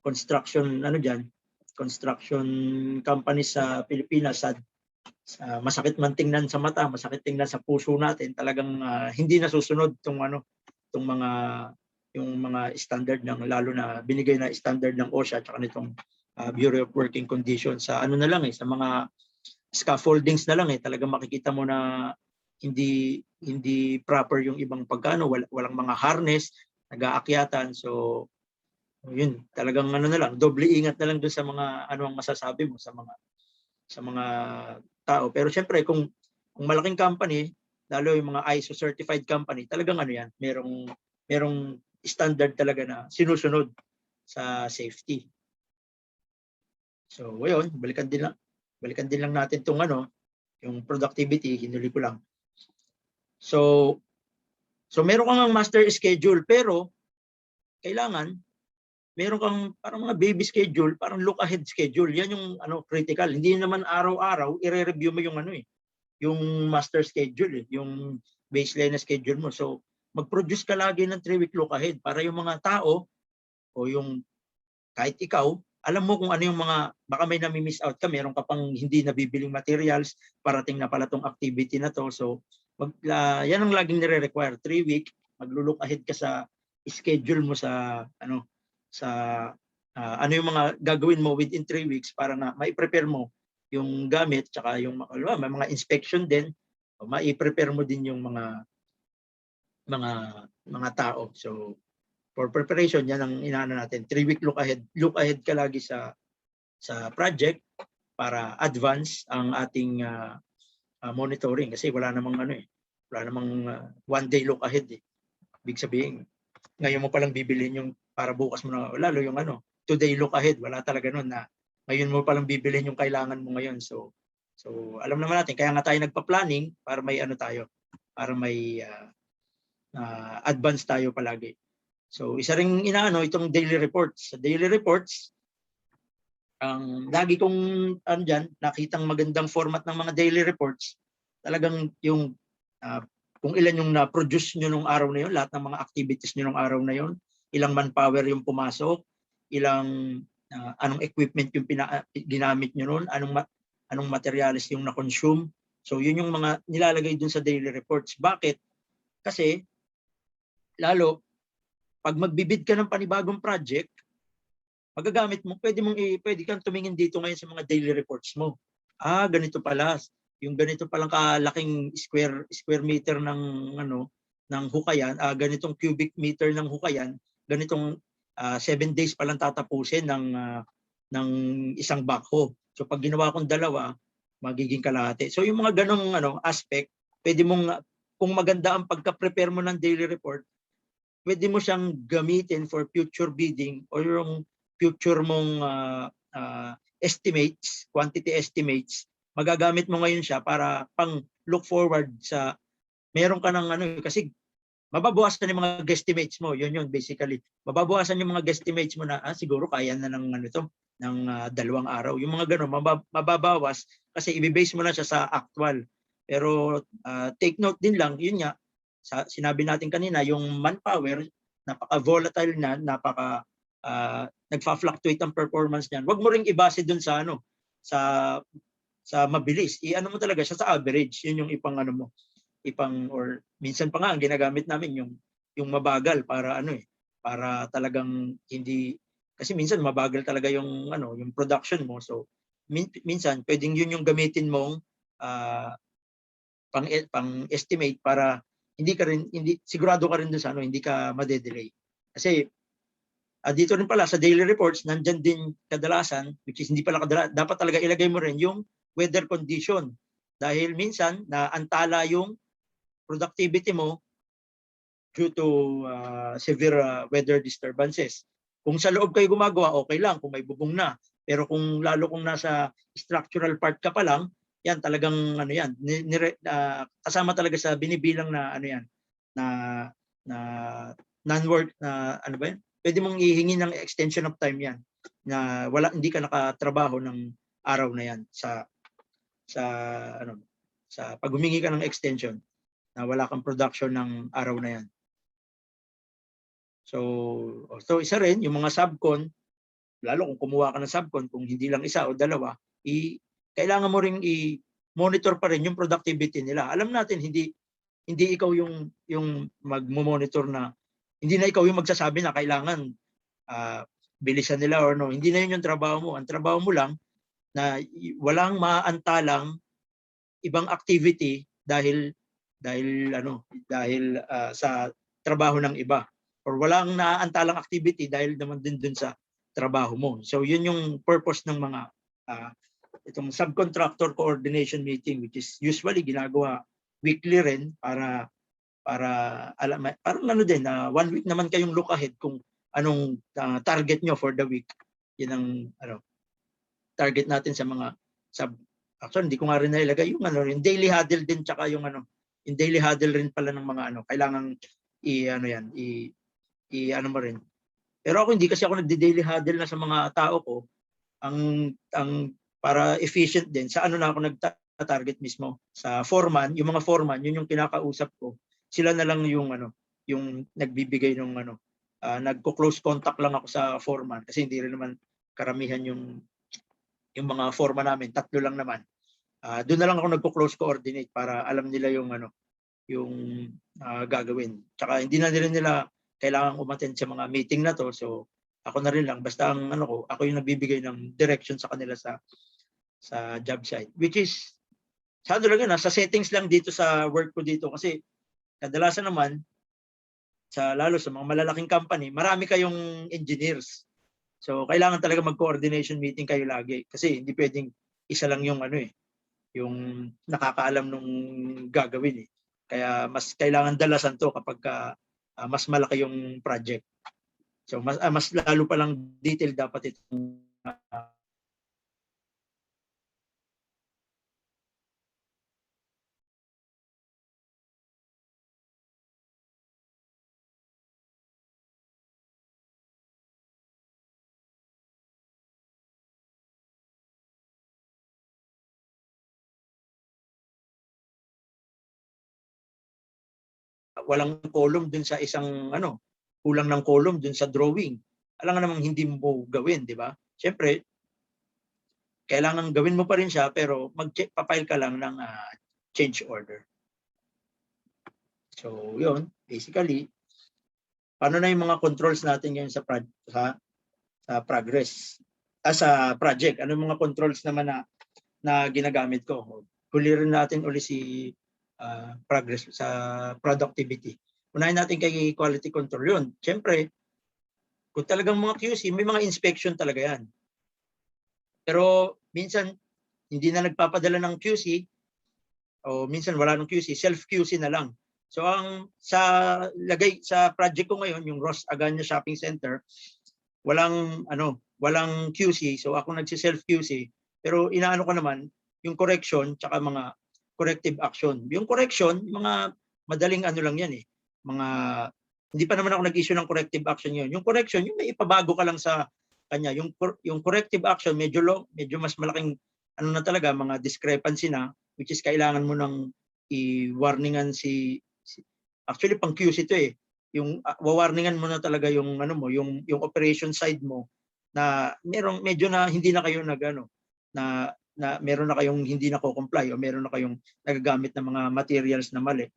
construction construction companies sa Pilipinas, masakit man tingnan sa mata, masakit tingnan sa puso natin, talagang hindi nasusunod tong mga standard ng, lalo na binigay na standard ng OSHA at nitong Bureau of Working Conditions sa na lang sa mga scaffoldings na lang talagang makikita mo na hindi proper yung ibang pagkano, walang mga harness, nag-aakyatan. So yun, talagang na lang, doble ingat na lang doon sa mga ang masasabi mo sa mga tao. Pero syempre kung malaking company, lalo yung mga ISO certified company, talagang yan, merong standard talaga na sinusunod sa safety. So ngayon, balikan din lang natin tong yung productivity, hinuli ko lang. So meron kang master schedule, pero kailangan meron kang parang mga baby schedule, parang look ahead schedule. Yan yung critical. Hindi naman araw-araw i-review mo yung yung master schedule, yung baseline na schedule mo. So mag-produce ka lagi ng 3-week look ahead para yung mga tao o yung kahit ikaw, alam mo kung ano yung mga, baka may nami-miss out ka, meron ka pang hindi nabibiling materials, parating na pala tong activity na to. So yan ang laging nire-require, 3-week, maglo-look ahead ka sa schedule mo sa ano yung mga gagawin mo within 3 weeks para na mai-prepare mo yung gamit, tsaka yung may mga inspection din, mai-prepare mo din yung mga tao. So for preparation, yan ang inaano natin, 3-week look ahead ka lagi sa project para advance ang ating monitoring, kasi wala namang one day look ahead Big sabihin, ngayon mo palang bibilhin yung para bukas mo na, lalo yung 2-day look ahead, wala talaga nun na ngayon mo palang bibilhin yung kailangan mo ngayon. So alam naman natin, kaya nga tayo nagpa-planning para may tayo, para may advance tayo palagi. So isa ring itong daily reports. Sa daily reports, ang lagi kong dyan, nakitang magandang format ng mga daily reports, talagang yung kung ilan yung na-produce nyo nung araw na yun, lahat ng mga activities nyo nung araw na yun, ilang manpower yung pumasok, ilang anong equipment yung ginamit nyo nun, anong materials yung na-consume. So yun yung mga nilalagay dun sa daily reports. Bakit? Kasi lalo pag magbibid ka ng panibagong project, magagamit mo, pwede kang tumingin dito ngayon sa mga daily reports mo. Ganito pala, yung ganito palang kalaking square meter ng ng hukayan, ganitong cubic meter ng hukayan, ganitong 7 days palang tatapusin ng isang backhoe. So pag ginawa kong dalawa, magiging kalahati. So yung mga ganong aspect, pwede mong, kung maganda ang pagka-prepare mo ng daily report, pwede mo siyang gamitin for future bidding or yung future mong estimates, quantity estimates. Magagamit mo ngayon siya para pang look forward sa meron ka ng kasi mababawasan yung mga guesstimates mo. Yun basically. Mababawasan yung mga guesstimates mo na siguro kaya na ng ng 2 araw. Yung mga ganun mababawas kasi i-base mo na siya sa actual. Pero take note din lang, yun nga, sinabi natin kanina, yung manpower, napaka-volatile na, nagfa-fluctuate ang performance niyan. Huwag mo ring ibase dun sa sa mabilis. Mo talaga siya sa average. Yun yung mo. Or minsan pa nga ang ginagamit namin yung mabagal para para talagang hindi, kasi minsan mabagal talaga yung yung production mo. So minsan pwedeng yun yung gamitin mong pang-estimate para hindi sigurado ka rin doon sa hindi ka madedelay. Kasi dito rin pala sa daily reports nandiyan din kadalasan, which is hindi pala dapat talaga ilagay mo rin yung weather condition, dahil minsan naantala yung productivity mo due to severe weather disturbances. Kung sa loob kayo gumagawa, okay lang kung may bubong na, pero kung nasa structural part ka pa lang, yan talagang yan, kasama talaga sa binibilang na na non-work na ba yan? Pwede mong ihingi ng extension of time yan na hindi ka nakatrabaho ng araw na yan sa pag humingi ka ng extension na wala kang production ng araw na yan. So isa rin yung mga subcon, lalo kung kumuha ka ng subcon, kung hindi lang isa o dalawa, kailangan mo ring i-monitor pa rin yung productivity nila. Alam natin hindi ikaw yung magmo-monitor na, hindi na ikaw yung magsasabi na kailangan bilisan nila or no. Hindi na yun yung trabaho mo. Ang trabaho mo lang na walang maaantalang ibang activity dahil sa trabaho ng iba, or walang naaantalang activity dahil naman din dun sa trabaho mo. So yun yung purpose ng mga itong subcontractor coordination meeting, which is usually ginagawa weekly rin para parang din 1 week naman kayong look ahead kung anong target nyo for the week. Yun ang target natin sa mga actually hindi ko nga rin nailagay yung yung daily huddle din, tsaka yung yung daily huddle rin pala ng mga kailangan mo rin. Pero ako hindi, kasi ako nagde-daily huddle na sa mga tao ko. Ang para efficient din, sa na ako nagta-target mismo sa foreman. Yung mga foreman, yun yung kinakausap ko. Sila na lang yung yung nagbibigay ng nagko-close contact lang ako sa foreman, kasi hindi rin naman karamihan yung mga foreman namin, 3 lang naman. Doon na lang ako nagko-close coordinate para alam nila yung yung gagawin. Tsaka hindi na nila kailangan umattend sa mga meeting na to. So ako na rin lang, basta ang ako yung nagbibigay ng direction sa kanila sa job site, which is sa lang yun, sa settings lang dito sa work ko dito, kasi kadalasan naman lalo sa mga malalaking company, marami kayong engineers. So kailangan talaga mag-coordination meeting kayo lagi, kasi hindi pwedeng isa lang yung yung nakakaalam nung gagawin . Kaya mas kailangan dalasan to kapag mas malaki yung project. So mas lalo pa lang detail dapat itong walang column dun sa isang kulang ng column dun sa drawing. Alam nga namang hindi mo gawin, di ba? Siyempre, kailangan gawin mo pa rin siya, pero papile ka lang ng change order. So, yun, basically, paano na yung mga controls natin ngayon sa progress, sa project? Ano yung mga controls naman na ginagamit ko? Huli rin natin uli si progress sa productivity. Unahin natin kay quality control yun. Siyempre, kung talagang mga QC, may mga inspection talaga yan. Pero minsan, hindi na nagpapadala ng QC, o minsan wala ng QC, self-QC na lang. So sa project ko ngayon, yung Ross Aganya Shopping Center, walang QC, so ako nagsi-self QC, pero inaano ko naman yung correction tsaka mga corrective action. Yung correction, mga madaling ano lang yan eh. Hindi pa naman ako nag-issue ng corrective action yun. Yung correction, yung may ipabago ka lang sa kanya. Yung corrective action, medyo mas malaking ano na talaga, mga discrepancy na, which is kailangan mo nang i-warningan actually pang QC to eh. Yung wawarningan mo na talaga yung yung operation side mo na medyo na hindi na kayo na meron na kayong hindi nako-comply o meron na kayong nagagamit ng mga materials na mali.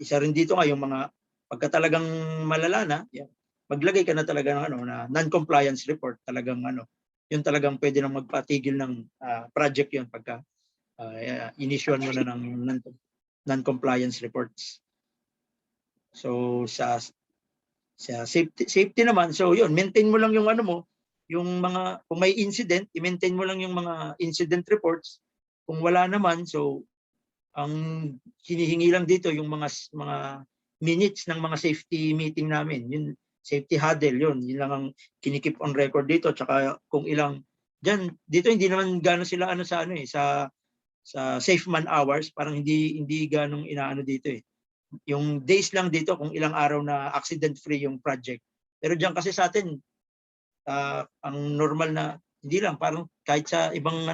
Isa rin dito nga yung mga pagka talagang malala na, maglagay ka na talaga ng na non-compliance report, talagang yun talagang pwede nang magpatigil ng project yun pagka inissuean mo na ng non-compliance reports. So sa safety naman, so yun, maintain mo lang yung yung mga, kung may incident, i-maintain mo lang yung mga incident reports. Kung wala naman, so ang hinihingi lang dito yung mga minutes ng mga safety meeting namin, yun, safety huddle, yun lang ang kinikip on record dito, tsaka kung ilang dito hindi naman gano'n sila sa safe man hours, parang hindi ganong inaano dito eh. Yung days lang dito kung ilang araw na accident free yung project. Pero diyan kasi sa atin ang normal na hindi lang, parang kahit sa ibang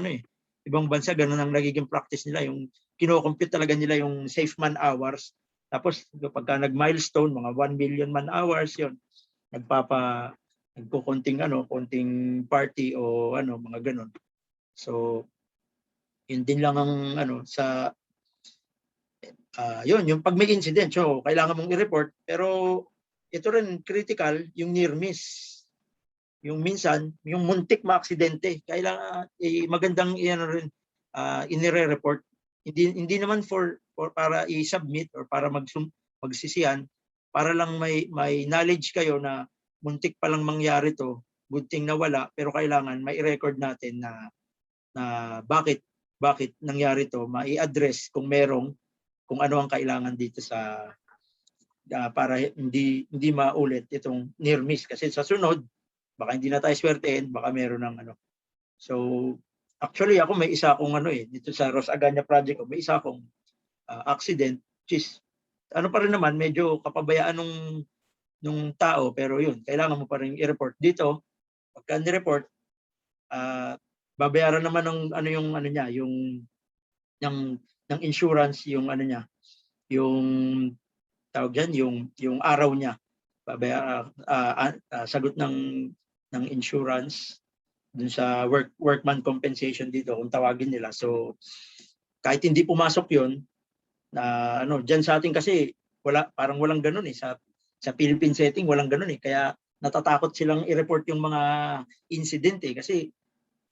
ibang bansa ganun ang nagiging practice nila, yung kino-compute talaga nila yung safe man hours. Tapos pagka nag-milestone, mga 1 million man hours yun, nagko-konting konting party o mga ganun. So yun din lang ang sa yun, yung pag may incident, so kailangan mong i-report, pero ito rin critical, yung near miss. Yung minsan, yung muntik maaksidente, kailangan magandang inire-report. Hindi naman para i-submit or para magsisiyan, para lang may knowledge kayo na muntik pa lang mangyari to, good thing na wala, pero kailangan may record natin na bakit nangyari to, mai-address kung ano ang kailangan dito para hindi maulit itong near miss, kasi sa sunod baka hindi na tayo swertein, baka meron ng So actually ako may isa akong dito sa Ross Aganya project ko, may isa akong accident, which is pa rin naman, medyo kapabayaan nung tao, pero yun, kailangan mo pa rin i-report dito. Pagka ni-report, babayaran naman ng niya, yung ng insurance, yung niya, yung tawag dyan, yung araw niya, sagot ng insurance dun sa workman compensation dito kung tawagin nila. So kahit hindi pumasok yun, na diyan sa atin kasi parang walang ganun eh, sa Philippine setting walang ganun eh, kaya natatakot silang i-report yung mga incident eh, kasi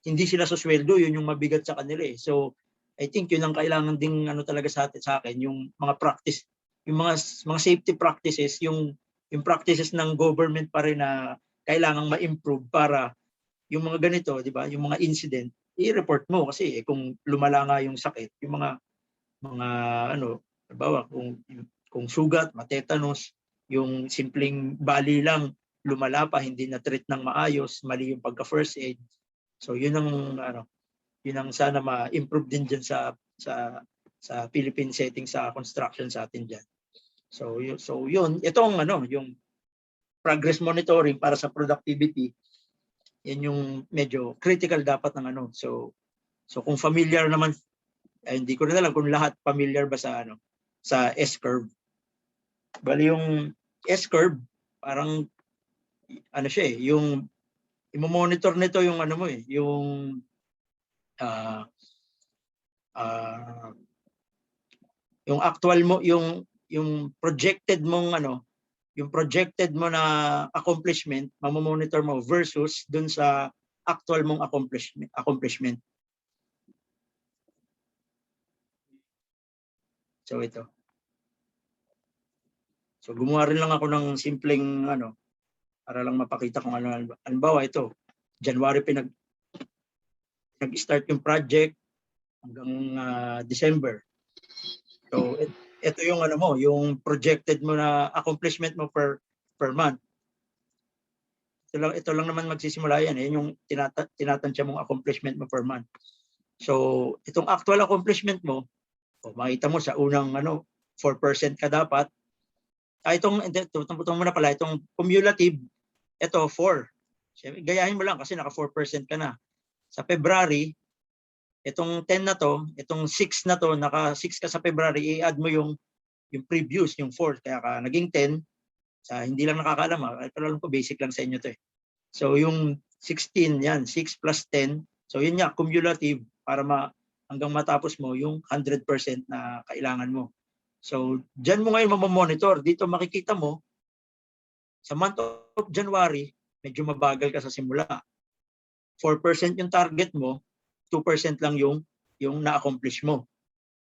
hindi sila susweldo, yun yung mabigat sa kanila eh. So I think yun ang kailangan ding talaga sa akin, yung mga practice, yung mga safety practices, yung practices ng government pa rin na kailangang ma-improve para yung mga ganito, di ba, yung mga incident, i-report mo kasi kung lumala nga yung sakit, yung mga halimbawa kung sugat, matetanus, yung simpleng bali lang, lumala pa, hindi na treat ng maayos, mali yung pagka first aid. So yun ang sana ma-improve din diyan sa Philippine setting sa construction sa atin diyan. So yun, itong yung progress monitoring para sa productivity, yan yung medyo critical dapat ng So kung familiar naman, hindi ko na alam kung lahat familiar ba sa S-curve. Bali yung S-curve, parang siya eh, yung i-monitor nito yung yung yung actual mo, yung projected mong yung projected mo na accomplishment, mamomonitor mo versus dun sa actual mong accomplishment. So ito. So gumawa rin lang ako ng simpleng para lang mapakita kung ano. Halimbawa ito, January nag-start yung project hanggang December. So ito yung yung projected mo na accomplishment mo per month. Ito lang naman magsisimula yan. Yan yung tinatansya mong accomplishment mo per month. So itong actual accomplishment mo, makita mo sa unang 4% ka dapat. Itong muna pala, itong cumulative, ito 4. Gayahin mo lang kasi naka 4% ka na. Sa February, itong 10 na to, itong 6 na to, naka 6 ka sa February, i-add mo yung previous, yung 4. Kaya ka naging 10. Sa hindi lang nakakaalam, ito lang ko, basic lang sa inyo to eh. So yung 16, yan, 6 plus 10. So yun nga, cumulative para hanggang matapos mo yung 100% na kailangan mo. So dyan mo ngayon mamamonitor. Dito makikita mo, sa month of January, medyo mabagal ka sa simula. 4% yung target mo, 2% lang yung na-accomplish mo.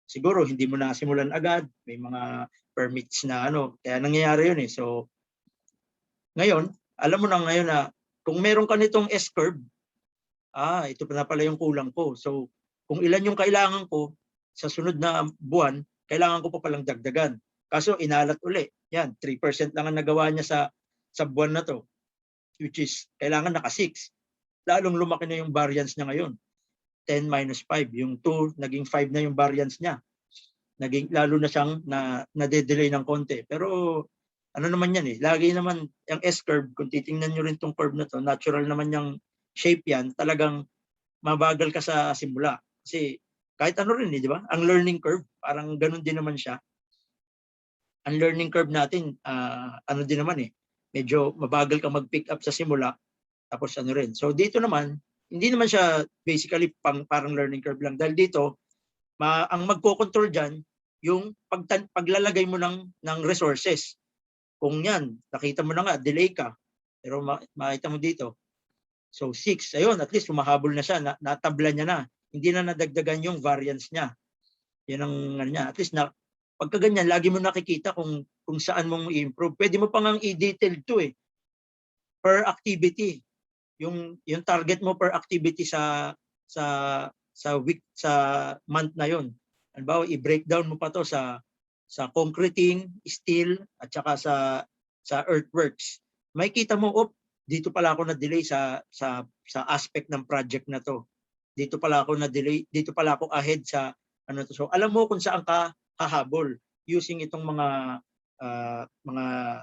Siguro hindi mo na simulan agad, may mga permits na kaya nangyayari yun eh. So ngayon, alam mo na ngayon na kung meron ka nitong S-curve, ito na pala yung kulang ko. So kung ilan yung kailangan ko sa sunod na buwan, kailangan ko pa palang dagdagan. Kaso inalat uli. Yan, 3% lang ang nagawa niya sa buwan na to, which is kailangan naka 6. Lalong lumaki na yung variance niya ngayon. 10 minus 5. Yung 2, naging 5 na yung variance niya. Lalo na siyang na-delay ng konti. Pero ano naman yan eh. Lagi naman yung S-curve, kung titingnan nyo rin tong curve na to, natural naman yung shape yan, talagang mabagal ka sa simula. Kasi kahit rin di ba? Ang learning curve, parang ganun din naman siya. Ang learning curve natin, din naman eh. Medyo mabagal ka mag-pick up sa simula. Tapos rin. So dito naman, hindi naman siya basically parang learning curve lang. Dahil dito, ang magko-control dyan, yung paglalagay mo ng resources. Kung yan, nakita mo na nga, delay ka. Pero makita mo dito. So 6, ayun, at least humahabol na siya, natabla niya na. Hindi na nadagdagan yung variance niya. Yan ang niya. At least pagka ganyan, lagi mo nakikita kung saan mong i-improve. Pwede mo pang i-detail to eh. Per activity. Yung target mo per activity sa week, sa month na yon. Halimbawa, i-breakdown mo pa to sa concreting, steel, at saka sa earthworks. May kita mo, dito pala ako na-delay sa aspect ng project na to. Dito pala ako na-delay, dito pala ako ahead sa to. So alam mo kung saan ka hahabol using itong mga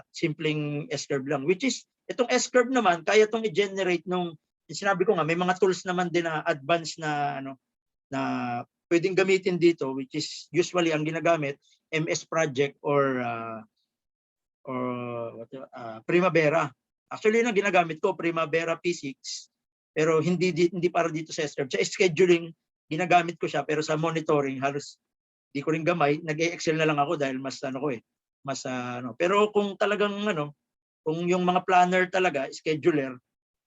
simpleng S-curve lang, which is itong S-curve naman kaya itong i-generate nung sinabi ko nga may mga tools naman din na advanced na na pwedeng gamitin dito, which is usually ang ginagamit MS Project or Primavera. Actually na ginagamit ko Primavera P6, pero hindi para dito sa S-curve. Sa scheduling ginagamit ko siya, pero sa monitoring halos di ko rin gamay, nag-Excel na lang ako dahil mas pero kung talagang kung yung mga planner talaga, scheduler,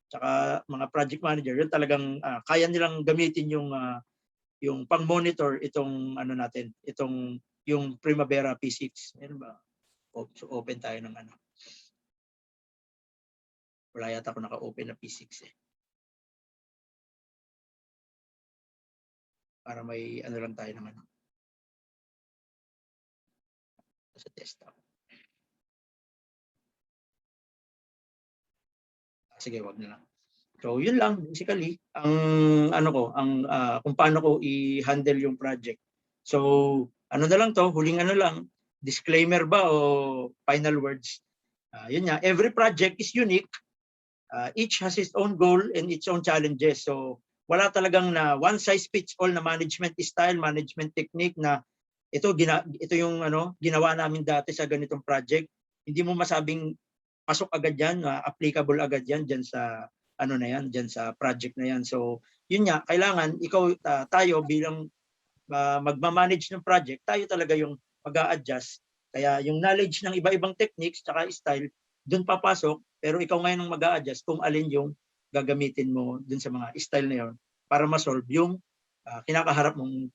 tsaka mga project manager, yun talagang kaya nilang gamitin yung pang-monitor itong natin, itong yung Primavera P6. Ano ba? So open tayo ng Wala yata ako naka-open na P6 eh. Para may lang tayo ng sa desktop. Sige, wag na lang. So yun lang basically ang kung paano ko i-handle yung project. So na lang to, huling lang, disclaimer ba o final words? Yun nga, every project is unique. Each has its own goal and its own challenges. So wala talagang na one size fits all na management style, management technique na ito yung ginawa namin dati sa ganitong project. Hindi mo masabing pasok agad yan, applicable agad yan dyan sa na yan, dyan sa project na yan. So yun nga, kailangan tayo bilang magmamanage ng project, tayo talaga yung mag-a-adjust Kaya yung knowledge ng iba-ibang techniques tsaka style, dun papasok, pero ikaw ngayon ang mag-a-adjust kung alin yung gagamitin mo dun sa mga style na yun para ma-solve yung kinakaharap mong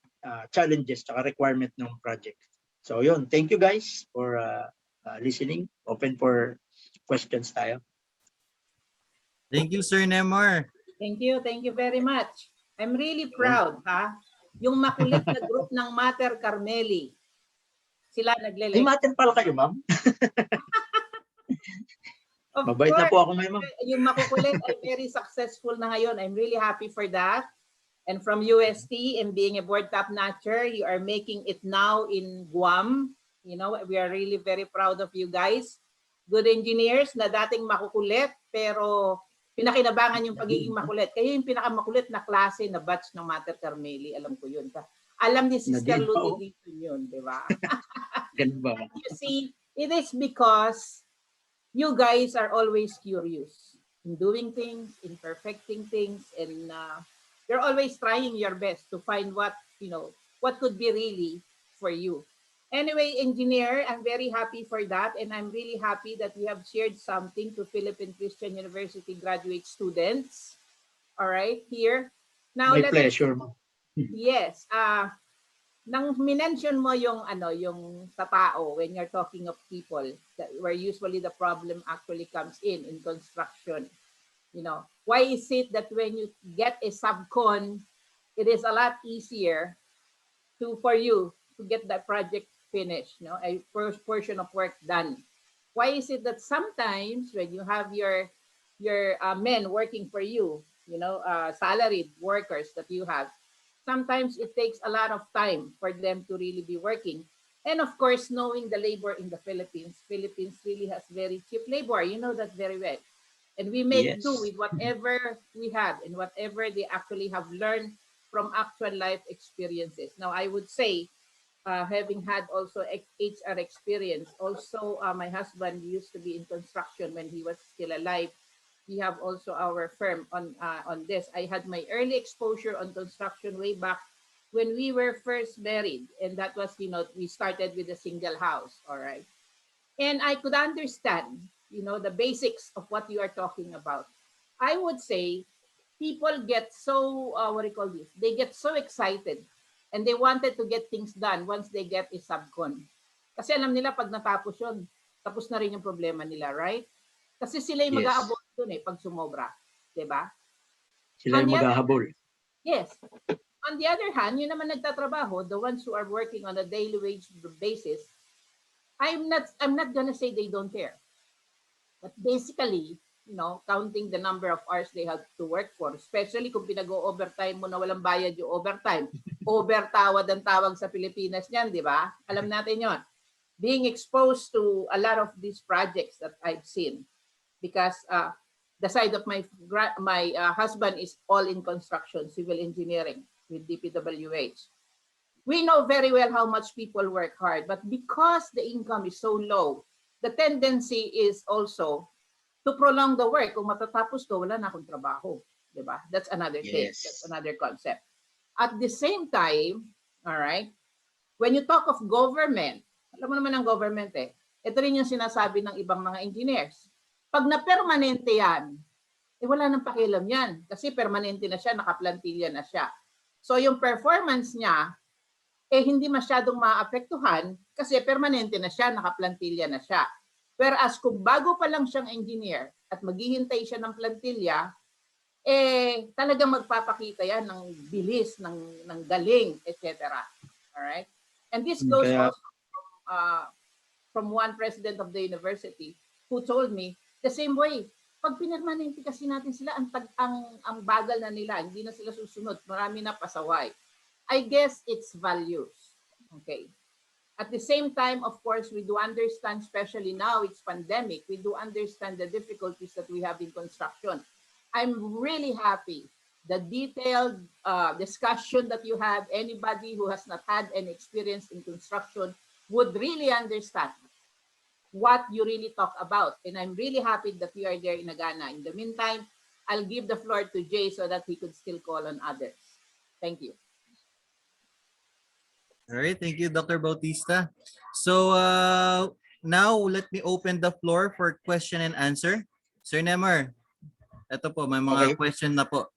challenges tsaka requirement ng project. So yun, thank you guys for listening. Open for questions tayo. Thank you, Sir Nemar. Thank you very much. I'm really proud, ha? Yung makulit na group ng Mater Carmeli, sila Ay, nagle-lecture. matin pala kayo, ma'am. Of Mabait na course, po ako ngayon, ma'am. yung makukulit ay very successful na ngayon. I'm really happy for that. And from UST and being a board top notcher, you are making it now in Guam. You know, we are really very proud of you guys. Good engineers na dating makukulit, pero pinakinabangan yung pagiging makulit. Kayo yung pinakamakulit na klase na batch ng Mater Carmeli. Alam ko yun. Alam ni Sister Ludi dito yun, di ba? Ganun ba? You see, it is because you guys are always curious in doing things, in perfecting things, and you're always trying your best to find what, you know, what could be really for you. Anyway, engineer, I'm very happy for that, and I'm really happy that we have shared something to Philippine Christian University graduate students. All right, here. Now, My pleasure, ma'am. Yes. Nang minention mo yung yung sa tao when you're talking of people, where usually the problem actually comes in construction. You know, why is it that when you get a subcon, it is a lot easier for you to get that project finished, no? A first portion of work done. Why is it that sometimes when you have your men working for you, you know, salaried workers that you have, sometimes it takes a lot of time for them to really be working. And of course, knowing the labor in the Philippines really has very cheap labor. You know that very well. And we make do with whatever we have and whatever they actually have learned from actual life experiences. Now, I would say, having had also HR experience, also my husband used to be in construction when he was still alive. We have also our firm on this. I had my early exposure on construction way back when we were first married, and that was, you know, we started with a single house, all right. And I could understand, you know, the basics of what you are talking about. I would say people get so what do you call this? They get so excited, and they wanted to get things done once they get a subcon. Kasi alam nila pag natapos yun, tapos na rin yung problema nila, right? Kasi sila yung mag-aabot doon pag sumobra. Diba? Sila yung mag-ahabol. Yes. On the other hand, yun naman nagtatrabaho, the ones who are working on a daily wage basis, I'm not gonna say they don't care. But basically, you know, counting the number of hours they have to work for, especially kung pinag-o-overtime mo na walang bayad yung overtime. Overtawad ang tawag sa Pilipinas niyan, di ba? Alam natin yon. Being exposed to a lot of these projects that I've seen, because the side of my husband is all in construction, civil engineering with DPWH. We know very well how much people work hard, but because the income is so low, the tendency is also to prolong the work. Kung matatapos ko, wala na akong trabaho. Diba? That's another thing. That's another concept. At the same time, all right, when you talk of government, alam mo naman ang government ito rin yung sinasabi ng ibang mga engineers. Pag na-permanente yan, wala nang pakialam yan. Kasi permanente na siya, nakaplantilla na siya. So yung performance niya, hindi masyadong maapektuhan kasi permanente na siya, nakaplantilla na siya. Whereas kung bago pa lang siyang engineer at maghihintay siya ng plantilla, talagang magpapakita yan ng bilis, ng galing, etc. Alright? And this goes also from one president of the university who told me the same way. Pag pinarmanente kasi natin sila, ang bagal na nila, hindi na sila susunod, marami na pasaway. I guess it's values. Okay. At the same time, of course, we do understand, especially now it's pandemic, we do understand the difficulties that we have in construction. I'm really happy. The detailed discussion that you had, anybody who has not had any experience in construction would really understand what you really talk about. And I'm really happy that you are there in Agana. In the meantime, I'll give the floor to Jay so that he could still call on others. Thank you. All right, thank you, Dr. Bautista. So now let me open the floor for question and answer. Sir Nemar, ito po, may mga Okay. question na po.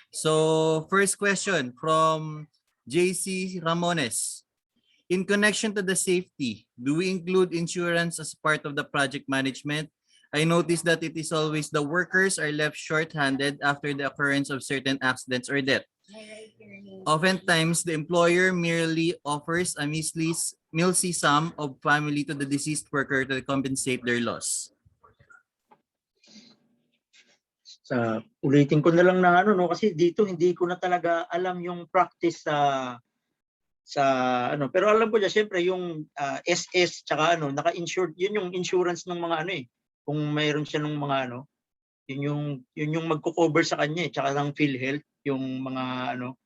So first question from JC Ramones. In connection to the safety, do we include insurance as part of the project management? I noticed that it is always the workers are left short-handed after the occurrence of certain accidents or death. Oftentimes, the employer merely offers a measly sum of family to the deceased worker to compensate their loss. Ulitin ko na lang na ano, no, kasi dito hindi ko na talaga alam yung practice sa ano, pero alam ko niya syempre yung SS tsaka ano, naka-insured, yun yung insurance ng mga ano eh. Kung mayroon siya ng mga ano, yun yung magko-cover sa kanya eh, tsaka ng PhilHealth, yung mga ano.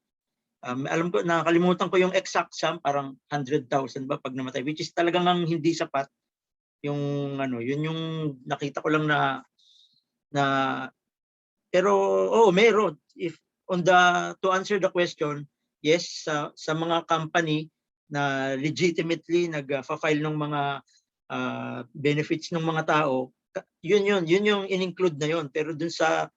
Alam ko, nakalimutan ko yung exact sum, parang 100,000 ba pag namatay, which is talagang hindi sapat. Yung ano, yun yung nakita ko lang na pero meron. If to answer the question, yes, sa mga company na legitimately nag-file ng mga benefits ng mga tao, yun yung in-include na yun. Pero dun sa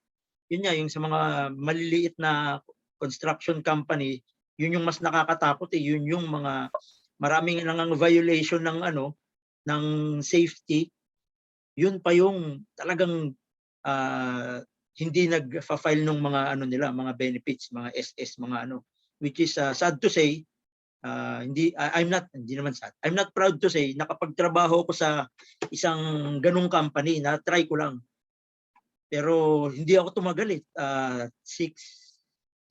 yung sa mga maliliit na construction company, yun yung mas nakakatakot eh. Yun yung mga maraming nang violation ng ano, ng safety. Yun pa yung talagang hindi nag-file ng mga ano nila, mga benefits, mga SS, mga ano, which is sad to say. I'm not proud to say nakapagtrabaho ko sa isang ganung company, na try ko lang. Pero hindi ako tumagal eh.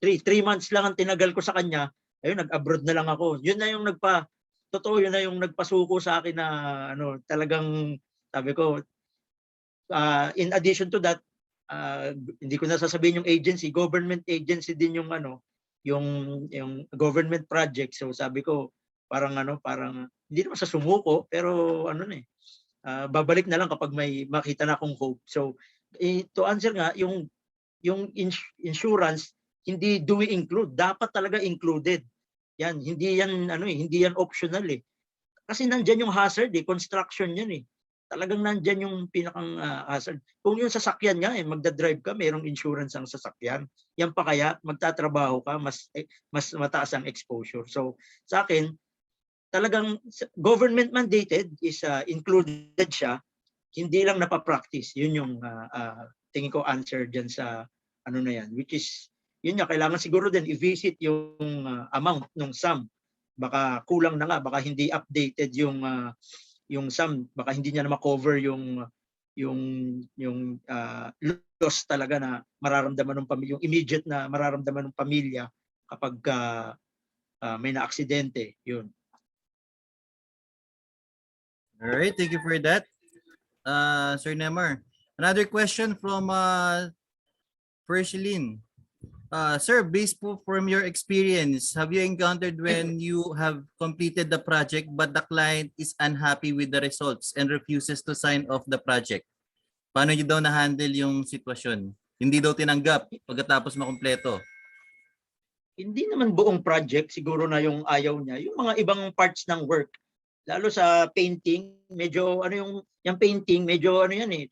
3 months lang ang tinagal ko sa kanya. Ayun, nag-abroad na lang ako. Yun na yung yun na yung nagpasuko sa akin na ano, talagang sabi ko, in addition to that, hindi ko na sasabihin yung agency, government agency din yung ano, yung government project. So sabi ko, parang hindi naman sa sumuko, pero ano na eh, babalik na lang kapag may makita na akong hope. So to answer nga, yung insurance, hindi do we include, dapat talaga included. Yan, hindi yan optional eh. Kasi nandiyan yung hazard eh, construction yan eh. Talagang nandyan yung pinakang hazard. Kung yung sasakyan nga magdadrive ka, mayroong insurance ang sasakyan. Yan pa kaya magtatrabaho ka, mas mataas ang exposure. So sa akin, talagang government mandated is included siya, hindi lang napapractice. Yun yung tingin ko answer dyan sa ano na yan, which is yun nga, kailangan siguro din i-visit yung amount ng sum. Baka kulang na nga, baka hindi updated yung sum, baka hindi niya na ma-cover yung loss talaga na mararamdaman ng pamilya, yung immediate na mararamdaman ng pamilya kapag may na-aksidente. Yun. All right, thank you for that, Sir Nemar. Another question from Persheline. Sir, based from your experience, have you encountered when you have completed the project but the client is unhappy with the results and refuses to sign off the project? Paano niyo daw na-handle yung sitwasyon? Hindi daw tinanggap pagkatapos makumpleto. Hindi naman buong project, siguro na yung ayaw niya. Yung mga ibang parts ng work, lalo sa painting, medyo yung painting, medyo yan eh,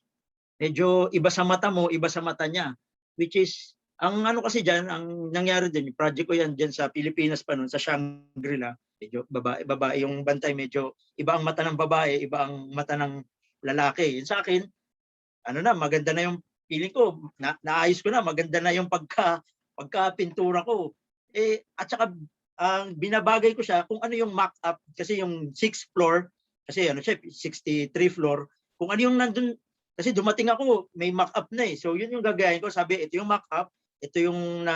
medyo iba sa mata mo, iba sa mata niya. Which is, ang kasi dyan, ang nangyari din, yung project ko yan dyan sa Pilipinas pa noon, sa Engr, medyo babae yung bantay, medyo iba ang mata ng babae, iba ang mata ng lalaki. Yun sa akin, maganda na yung feeling ko, naayos ko na, maganda na yung pagka-pintura ko. At saka, binabagay ko siya kung ano yung mock-up, kasi yung 6th floor, kasi siya, 63 floor, kung ano yung nandun, kasi dumating ako, may mock-up na eh. So yun yung gagayahin ko, sabi, ito yung mock-up, ito yung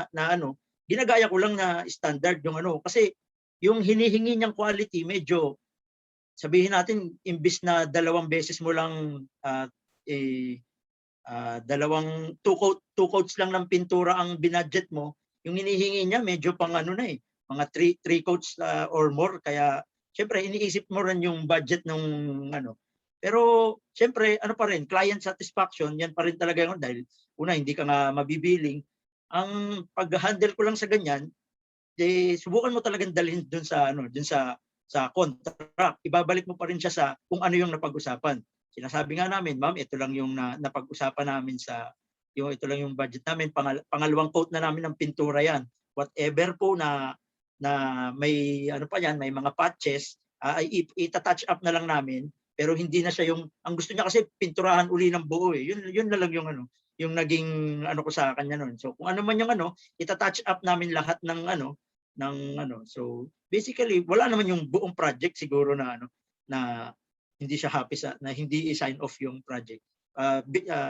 ginagaya ko lang na standard yung kasi yung hinihingi niyang quality, medyo, sabihin natin, imbis na 2 beses mo lang, 2 coats lang ng pintura ang binudget mo, yung hinihingi niya, medyo pang mga 3 coats or more, kaya, syempre, iniisip mo rin yung budget ng Pero, syempre, pa rin, client satisfaction, yan pa rin talaga yun, dahil una, hindi ka nga mabibiling. Ang pag-handle ko lang sa ganyan, subukan mo talagang dalhin dun sa contract. Ibabalik mo pa rin siya sa kung ano yung napag-usapan. Sinasabi nga namin, ma'am, ito lang yung napag-usapan namin ito lang yung budget namin. Pangalawang quote na namin ng pintura yan. Whatever po na may ano pa yan, may mga patches, ay ita-touch up na lang namin, pero hindi na siya ang gusto niya kasi pinturahan uli ng buo eh. Yun na lang yung naging ko sa kanya noon. So kung ano man yung ita-touch up namin lahat ng So basically wala naman yung buong project siguro na hindi siya happy na hindi i-sign off yung project.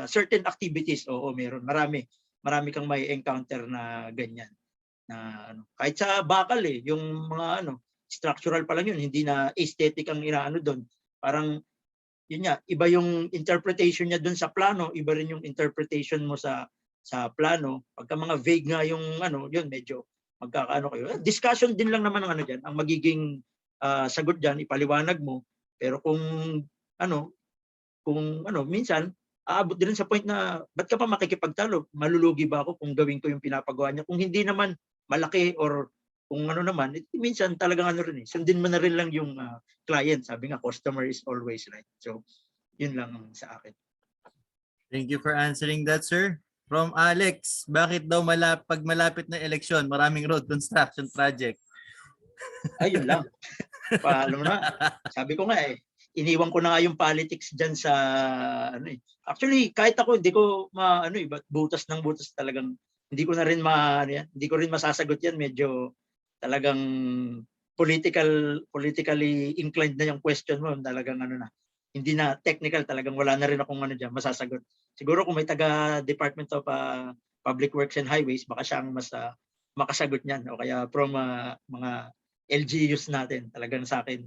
Certain activities, oo, meron. Marami kang may encounter na ganyan. Kahit sa bakal yung mga structural pa lang yun, hindi na aesthetic ang inaano doon. Parang yun nga, iba yung interpretation niya doon sa plano, iba rin yung interpretation mo sa plano. Pagka mga vague nga yung yun medyo magkakaano kayo. Discussion din lang naman ang diyan, ang magiging sagot diyan ipaliwanag mo. Pero kung minsan aabot din sa point na ba't ka pa makikipagtalo? Malulugi ba ako kung gawin ko yung pinapagawa niya? Kung hindi naman malaki or kung naman, minsan talagang sundin mo na rin lang yung client. Sabi nga, customer is always right. So, yun lang sa akin. Thank you for answering that, sir. From Alex, bakit daw pag malapit na eleksyon, maraming road construction project? Ayun lang. Alam mo na, sabi ko nga iniwan ko na nga yung politics dyan sa Actually, kahit ako hindi ko butas ng butas talagang hindi ko rin masasagot yan. Medyo talagang politically inclined na yung question mo. Talagang hindi na technical, talagang wala na rin akong dyan masasagot. Siguro kung may taga Department of Public Works and Highways, baka siya ang mas makasagot niyan, o kaya from mga LGUs natin. Talagang sa akin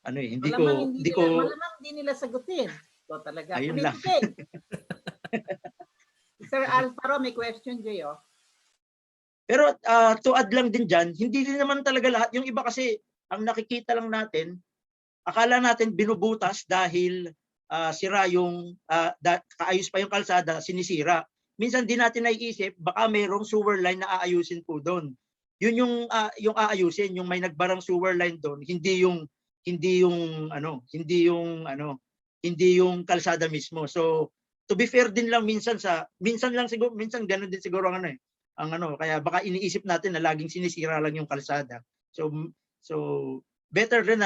Malamang hindi nila sagutin. So talaga. Ayun lang. Sir Alfaro, may question, Jay. Pero to add lang din dyan, hindi din naman talaga lahat. Yung iba kasi, ang nakikita lang natin, akala natin binubutas dahil sira kaayos pa yung kalsada, sinisira. Minsan din natin naiisip, baka mayroong sewer line na aayusin po doon. Yun yung aayusin, yung may nagbarang sewer line doon, hindi yung kalsada mismo. So to be fair din lang minsan ganun din siguro kaya baka iniisip natin na laging sinisira lang yung kalsada. So better rin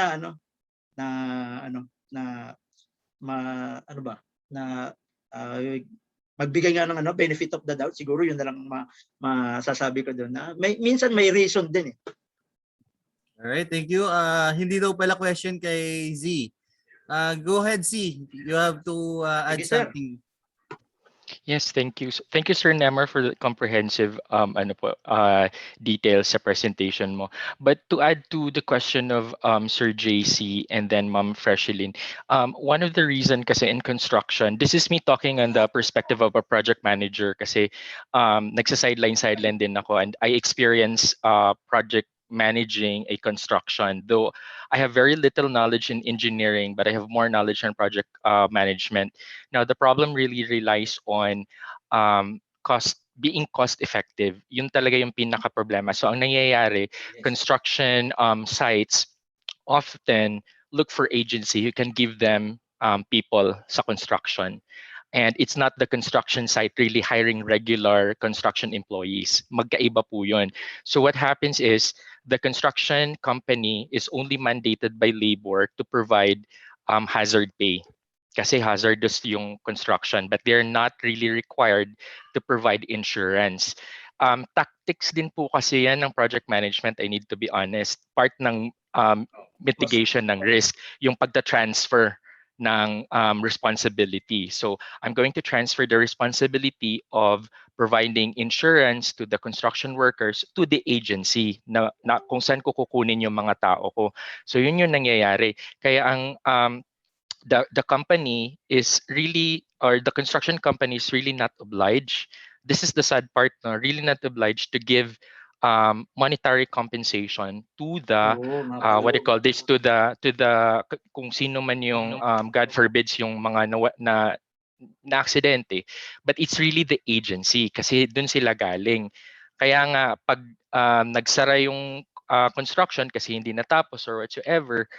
magbigay nga ng benefit of the doubt. Siguro yun na lang masasabi ko doon na minsan may reason din Alright, thank you. Hindi daw pala question kay Z. Go ahead, Z. You have to add something. Yes, thank you. Thank you, Sir Nemar, for the comprehensive details sa presentation mo. But to add to the question of Sir JC and then Ma'am Freshelin, one of the reason kasi in construction, this is me talking on the perspective of a project manager kasi nagsa-sideline din ako, and I experience project managing a construction. Though I have very little knowledge in engineering, but I have more knowledge on project management. Now, the problem really relies on being cost effective. Yun talaga yung pinaka-problema. So ang nangyayari, construction sites often look for agency who can give them people sa construction. And it's not the construction site really hiring regular construction employees. Magkaiba po yun. So what happens is the construction company is only mandated by labor to provide hazard pay. Kasi hazardous yung construction, but they're not really required to provide insurance. Tactics din po kasi yan ng project management, I need to be honest. Part ng mitigation ng risk, yung pagta-transfer ng responsibility. So I'm going to transfer the responsibility of providing insurance to the construction workers to the agency na kung saan ko kukunin yung mga tao ko. So yun yung nangyayari. Kaya ang the company is really, or the construction company is really not obliged. This is the sad part, no? Really not obliged to give monetary compensation to the what do you call this, to the kung sino man yung God forbids yung mga na aksidente, but it's really the agency kasi dun sila galing. Kaya nga pag nagsara yung construction kasi hindi natapos or whatsoever,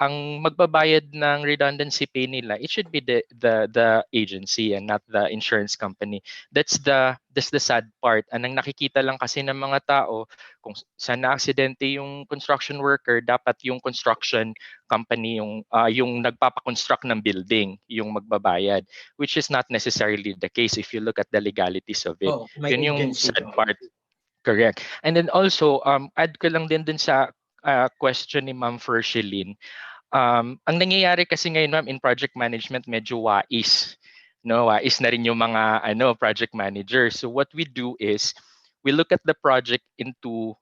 ang magbabayad ng redundancy pay nila, it should be the agency and not the insurance company. That's the sad part. Anong nakikita lang kasi ng mga tao, kung saan na-aksidente yung construction worker, dapat yung construction company yung nagpapakonstruct ng building yung magbabayad, which is not necessarily the case if you look at the legalities of it. Oh, may Yun yung agency. sad part. Correct. And then also, add ko lang din sa question ni Ma'am Fershilin. Ang nangyayari kasi ngayon, ma'am, in project management, medyo wais. No, wais na rin yung mga project managers. So what we do is we look at the project into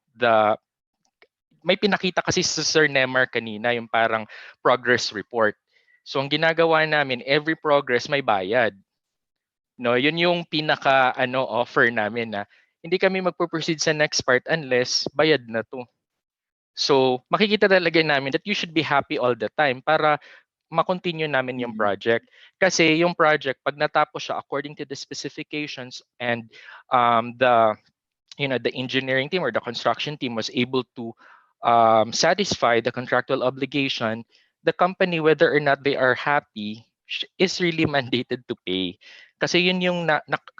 may pinakita kasi sa Sir Nemar kanina yung parang progress report. So ang ginagawa namin, every progress may bayad. No, yun yung pinaka offer namin na hindi kami magpo-proceed sa next part unless bayad na to. So, makikita talaga namin that you should be happy all the time para ma-continue namin yung project. Kasi yung project, pag natapos siya according to the specifications and the engineering team or the construction team was able to satisfy the contractual obligation, the company, whether or not they are happy, is really mandated to pay. Kasi yun yung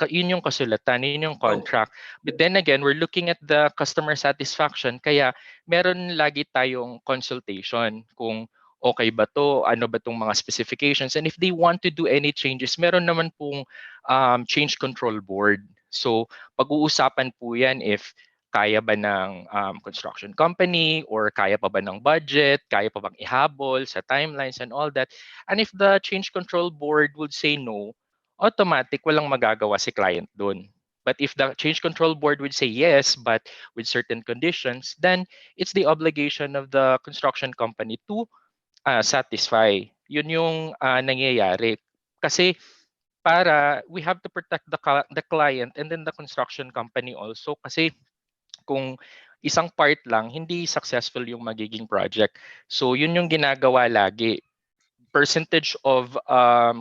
yun yung kasulatan, yun yung contract. But then again, we're looking at the customer satisfaction, kaya meron lagi tayong consultation kung okay ba to, ano ba tong mga specifications, and if they want to do any changes, meron naman pong change control board. So pag-uusapan po yan if kaya ba ng construction company or kaya pa ba ng budget, kaya pa bang ihabol sa timelines and all that. And if the change control board would say no, automatic walang magagawa si client dun. But if the change control board would say yes, but with certain conditions, then it's the obligation of the construction company to satisfy. Yun yung nangyayari. Kasi para we have to protect the client and then the construction company also. Kasi kung isang part lang, hindi successful yung magiging project. So yun yung ginagawa lagi. Percentage of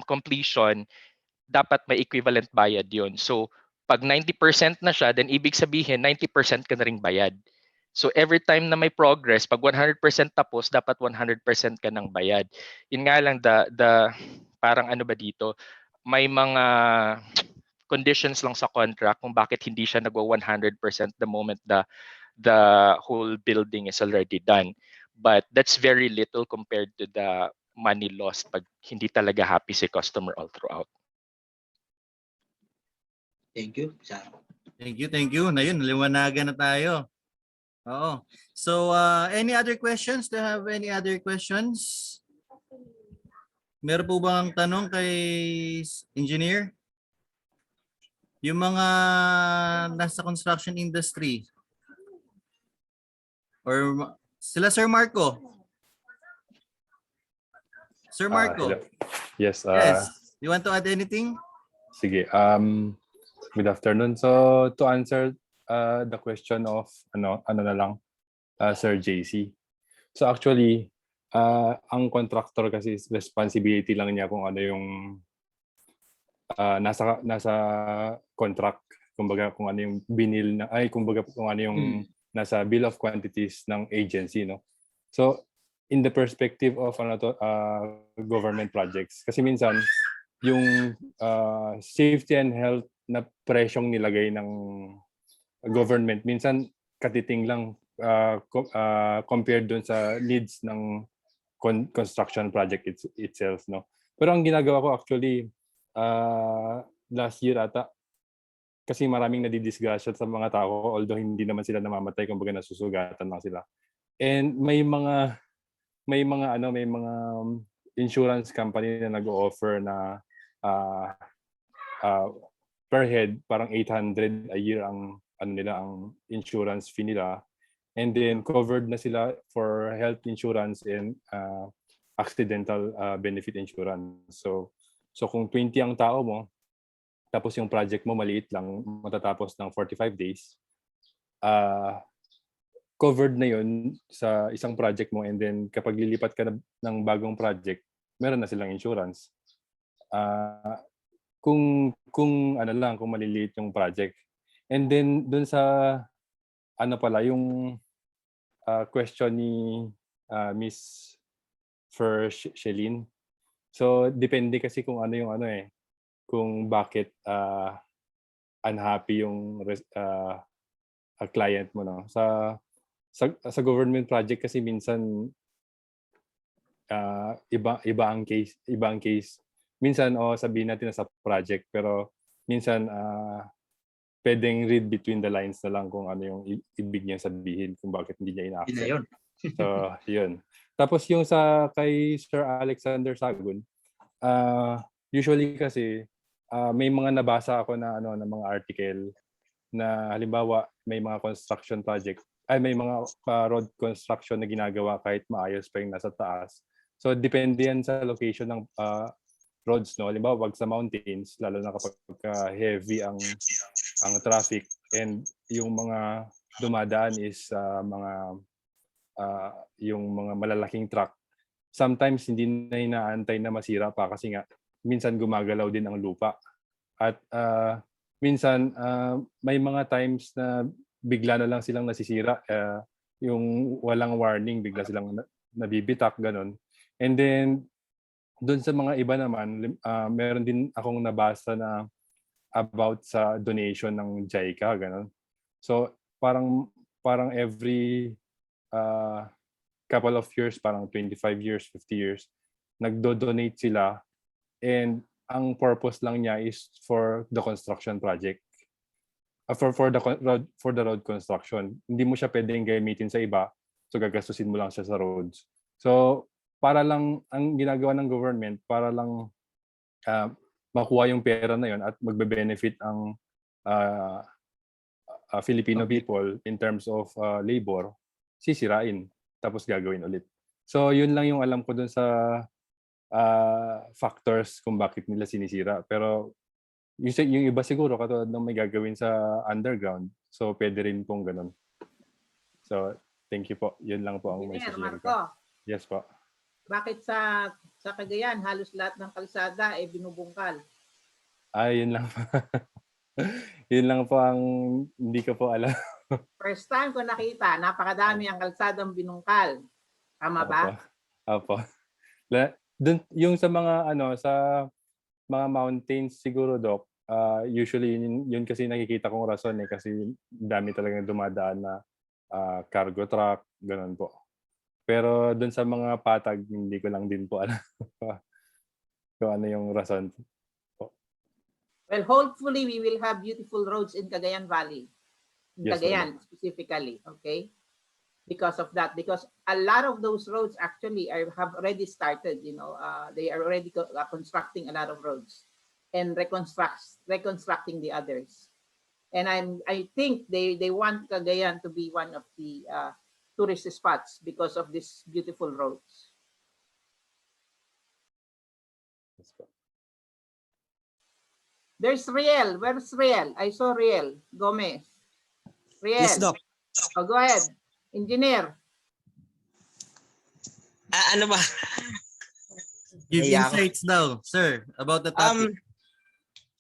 completion, dapat may equivalent bayad yun. So pag 90% na siya, then ibig sabihin 90% ka na ring bayad. So every time na may progress, pag 100% tapos, dapat 100% ka ng bayad. Yun nga lang, the parang ano ba dito, may mga conditions lang sa contract kung bakit hindi siya nagwa 100% the moment the whole building is already done. But that's very little compared to the money lost pag hindi talaga happy si customer all throughout. Thank you. Thank you. Na yun, liwanagan na tayo. Oo. So, any other questions? Do you have any other questions? Meron po bang tanong kay engineer? Yung mga nasa construction industry. Or sila Sir Marco. Sir Marco. Hello. Yes. Yes. You want to add anything? Sige. Good afternoon. So to answer the question of ano na lang Sir JC. So actually ang contractor kasi responsibility lang niya kung ano yung nasa contract, kumbaga kung ano yung binil na kumbaga kung ano yung nasa bill of quantities ng agency, no. So in the perspective of government projects, kasi minsan yung safety and health na presyong nilagay ng government minsan katiting lang compared dun sa needs ng construction project itself, no. Pero ang ginagawa ko actually last year ata, kasi maraming nadidisgrasya sa mga tao, although hindi naman sila namamatay, kumbaga nasusugatan lang sila. And may mga insurance company na nag-o-offer na per head parang 800 a year ang ang insurance fee nila, and then covered na sila for health insurance and accidental benefit insurance. So kung 20 ang tao mo, tapos yung project mo maliit lang, matatapos ng 45 days, covered na yun sa isang project mo, and then kapag lilipat ka ng bagong project, meron na silang insurance. Kung maliliit yung project. And then dun sa yung question ni Miss Shelin. So depende kasi kung ano yung kung bakit unhappy yung client mo, no. Sa government project kasi minsan iba ang case. Minsan sabihin natin nasa project, pero minsan pwedeng read between the lines na lang kung ano yung ibig niya sabihin, kung bakit hindi niya ina-accept. Yun. So, yun. Tapos yung kay Sir Alexander Sagun, usually kasi may mga nabasa ako na mga article na halimbawa may mga construction project, may mga road construction na ginagawa kahit maayos pa yung nasa taas. So depende yan sa location ng roads, no. Halimbawa wag sa mountains, lalo na kapag heavy ang traffic and yung mga dumadaan is yung mga malalaking truck. Sometimes hindi na inaantay na masira pa kasi nga minsan gumagalaw din ang lupa. At minsan may mga times na bigla na lang silang nasisira, yung walang warning, bigla silang nabibitak, ganon. And then doon sa mga iba naman, meron din akong nabasa na about sa donation ng JICA, ganon. So parang every couple of years, parang 25 years, 50 years, nagdo-donate sila, and ang purpose lang niya is for the construction project. For the road construction. Hindi mo siya pwedeng gamitin sa iba, so gagastusin mo lang siya sa roads. So para lang ang ginagawa ng government, para lang makuha yung pera na yon at magbe-benefit ang Filipino people in terms of labor, sisirain tapos gagawin ulit. So yun lang yung alam ko dun sa factors kung bakit nila sinisira. Pero yung iba siguro katulad ng may gagawin sa underground, so pwede rin pong ganun. So thank you po. Yun lang po ang may sasabihin ko. Yes po. Bakit sa Cagayan halos lahat ng kalsada binubungkal? Yun lang po. Yun lang po ang hindi ko po alam. First time ko nakita, napakadami ang kalsadang binungkal. Tama ba? Opo. Dun, yung sa mga sa mga mountains siguro, Doc, usually yun kasi nakikita kong rason kasi dami talagang dumadaan na cargo truck, ganun po. Pero dun sa mga patag, hindi ko lang din po alam kung ano yung rason. Well, hopefully we will have beautiful roads in Cagayan Valley. In Yes, Cagayan specifically, okay? Because of that, because a lot of those roads actually have already started, they are already constructing a lot of roads and reconstructing the others. And I think they want Cagayan to be one of the tourist spots because of these beautiful roads. There's Riel. Where's Riel? I saw Riel Gomez. Riel. Yes, Doc. Oh, go ahead. Engineer. Ano ba? Give insights now, sir, about the topic.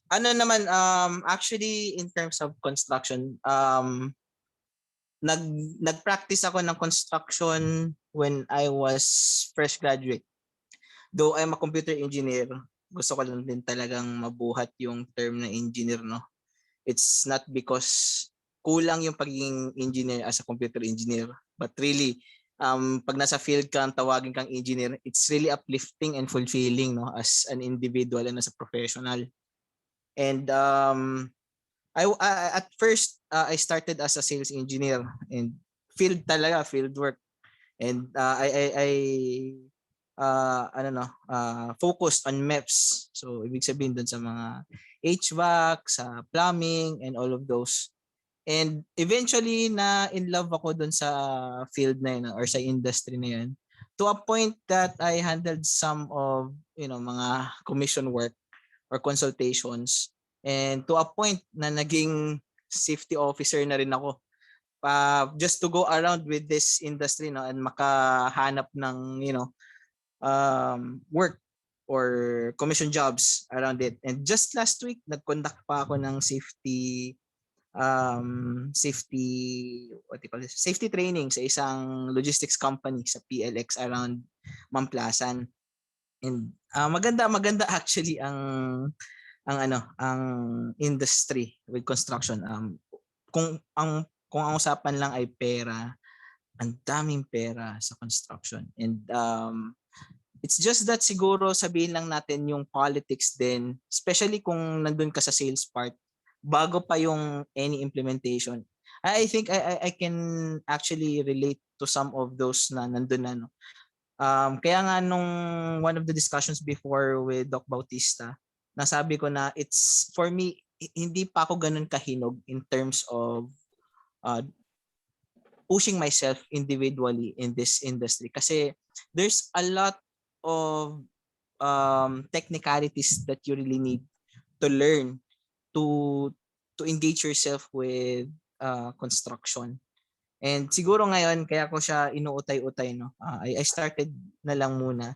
Ano naman, actually, in terms of construction, nag-practice ako ng construction when I was fresh graduate. Though I'm a computer engineer, gusto ko lang din talagang mabuhat yung term na engineer, no? It's not because kulang yung pagiging engineer as a computer engineer, but really, pag nasa field ka, tawagin kang engineer, it's really uplifting and fulfilling, no, as an individual and as a professional. And at first, I started as a sales engineer and field work. And focused on MEPs. So ibig sabihin dun sa mga HVAC, sa plumbing, and all of those. And eventually na in love ako dun sa field na yun or sa industry na yun, to a point that I handled some of mga commission work or consultations, and to a point na naging safety officer na rin ako, just to go around with this industry, no, and makahanap ng work or commission jobs around it. And just last week, nag-conduct pa ako ng safety safety, what do you call this? Safety training sa isang logistics company sa PLX around Mamplasan. And maganda actually ang industry with construction. Kung ang usapan lang ay pera, ang daming pera sa construction. And it's just that siguro sabihin lang natin yung politics din, especially kung nandun ka sa sales part, bago pa yung any implementation. I think I can actually relate to some of those na nandun na. No? Kaya nga nung one of the discussions before with Doc Bautista, nasabi ko na it's, for me, hindi pa ako ganun kahinog in terms of pushing myself individually in this industry. Kasi there's a lot of technicalities that you really need to learn to engage yourself with construction. And siguro ngayon kaya ko siya inuutay-utay, no. I started na lang muna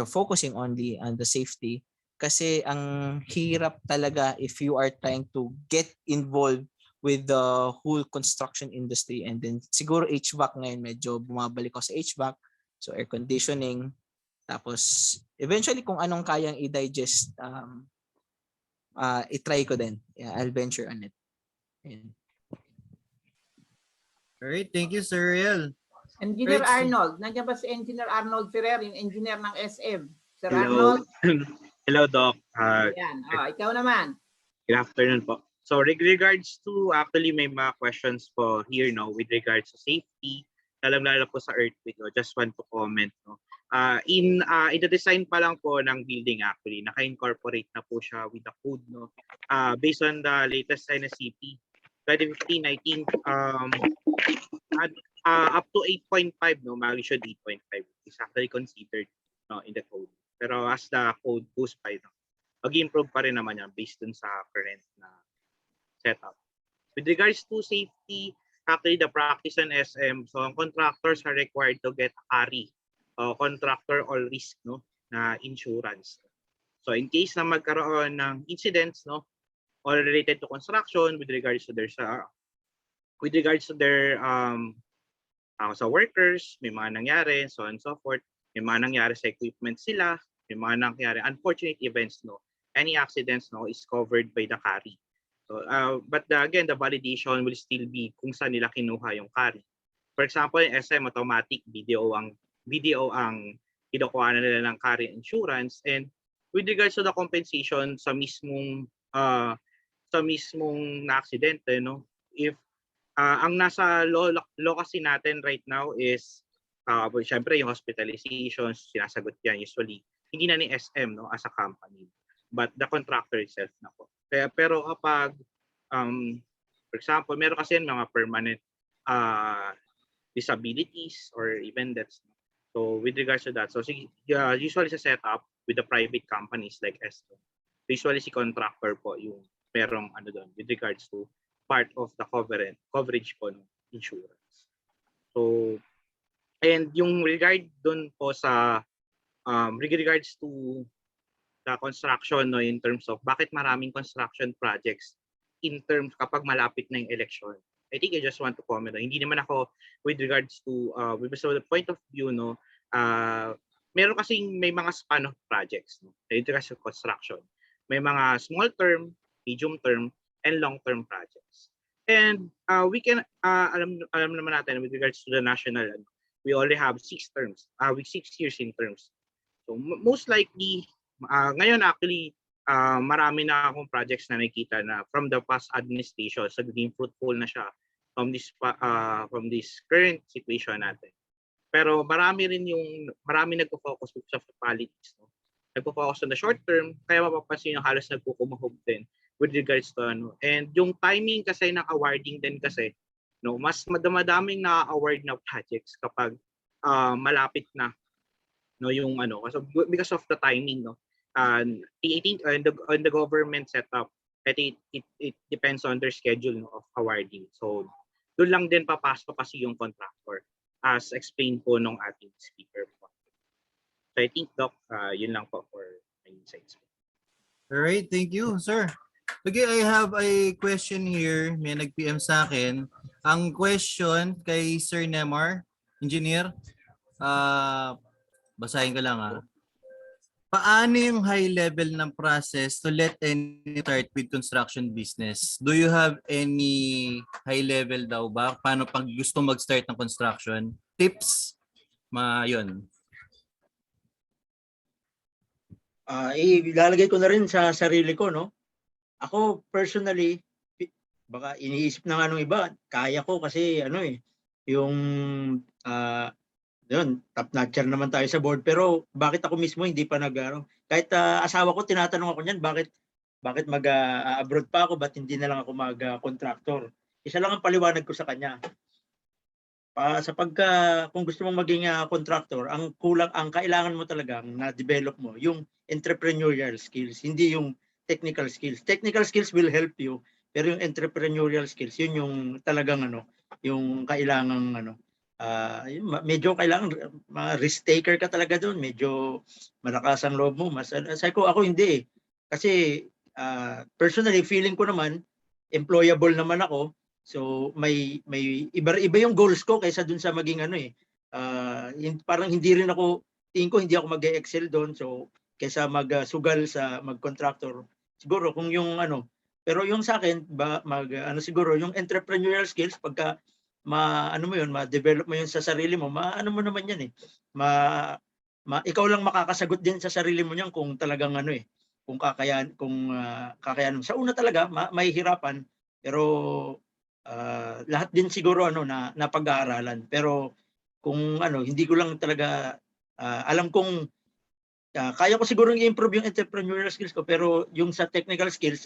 focusing only on the safety kasi ang hirap talaga if you are trying to get involved with the whole construction industry. And then siguro HVAC ngayon medyo bumabalik ako sa HVAC, so air conditioning. Tapos eventually kung anong kayang i-digest, i-try ko din. Yeah, I'll venture on it. And Alright, thank you, Sir Riel. Engineer Right, so- Arnold, nandiyan ba si Engineer Arnold Ferrer, yung engineer ng SM? Sir Hello. Arnold? Hello, Doc. Yan. Ikaw naman. Good afternoon po. So, regards to, actually, may mga questions po here, no, with regards to safety, lalo po sa earthquake, no, just want to comment, no. In the design pa lang po ng building, actually, naka-incorporate na po siya with the code, no. Based on the latest NSCP 2015, I think, up to 8.5, no, magnitude 8.5 is actually considered, no, in the code. Pero as the code goes by, no, mag-improve pa rin naman yan based dun sa current na setup. With regards to safety, actually the practice on SM, so ang contractors are required to get a CARI, contractor all risk, no, na insurance. So in case na magkaroon ng incidents, no, all related to construction with regards to their sa workers, may mga nangyari, so on and so forth, may mga nangyari sa equipment sila, may mga nangyari unfortunate events, no, any accidents, no, is covered by the CARI. So, but again, the validation will still be kung saan nila kinuha yung CARI. For example, SM automatic video ang kinukuha na nila ng CARI insurance, and with regards to the compensation sa mismong na aksidente, no, if ang nasa law kasi natin right now is syempre yung hospitalizations, sinasagot yan usually hindi na ni SM, no, as a company, but the contractor itself na po. Pero kapag for example, meron kasi mga permanent disabilities or even deaths. So with regards to that, so usually sa setup with the private companies like SM, usually si contractor po yung merong doon with regards to part of the coverage po ng insurance. So, and yung regard doon po sa regards to the construction, no, in terms of bakit maraming construction projects in terms kapag malapit na yung election. I think I just want to comment. Hindi naman ako with regards to with the point of view, no, meron kasing may mga span of projects, no, regards to construction. May mga small term, medium term, and long-term projects. And we can alam naman natin with regards to the national, we only have 6 terms, with 6 years in terms. So most likely ngayon actually marami na akong projects na nakikita na from the past administration, so naging fruitful na siya from this current situation natin. Pero marami nagpo-focus because of the politics, no? Nagpo-focus on the short term, kaya mapapansin yung halos nagkukumahog din with regards to and yung timing kasi ng awarding din kasi, no, mas madaming na-award na projects kapag malapit na, no, yung because of the timing, no. I think on the government setup, I think it depends on their schedule, no, of awarding. So doon lang din papasok kasi yung contractor as explained po nung ating speaker po. So I think, Doc, yun lang po for my insights. All right, thank you, sir. Okay, I have a question here. May nag-PM sa akin. Ang question kay Sir Nemar, engineer, basahin ko lang Paano yung high level ng process to let any start with construction business? Do you have any high level daw ba? Paano pag gusto mag-start ng construction? Tips? Yun. Ilalagay ko na rin sa sarili ko, no? Ako personally, baka iniisip na nga nung iba, kaya ko kasi yung yun, top notcher naman tayo sa board, pero bakit ako mismo hindi pa kahit asawa ko tinatanong ako niyan, bakit mag-abroad pa ako, ba't hindi na lang ako mag-contractor? Isa lang ang paliwanag ko sa kanya. Kung gusto mong maging contractor, ang kailangan mo talagang na-develop mo yung entrepreneurial skills, hindi yung technical skills. Technical skills will help you, pero yung entrepreneurial skills, yun yung talagang yung kailangang medyo kailangan risk taker ka talaga doon, medyo malakas ang loob mo. Sabi ko, ako hindi kasi personally feeling ko naman employable naman ako. So may iba yung goals ko kaysa dun sa maging parang hindi rin ako, tingin ko hindi ako mag-excel doon. So kaysa magsugal sa mag-contractor, siguro kung yung pero yung sa akin siguro yung entrepreneurial skills, pagka ma-develop mo yun sa sarili mo, mo naman yan ikaw lang makakasagot din sa sarili mo niyan kung talagang kung kakayanan. Sa una talaga mahihirapan, pero lahat din siguro na napag-aaralan. Pero kung hindi ko lang talaga alam kung kaya ko siguro i-improve yung entrepreneurial skills ko, pero yung sa technical skills,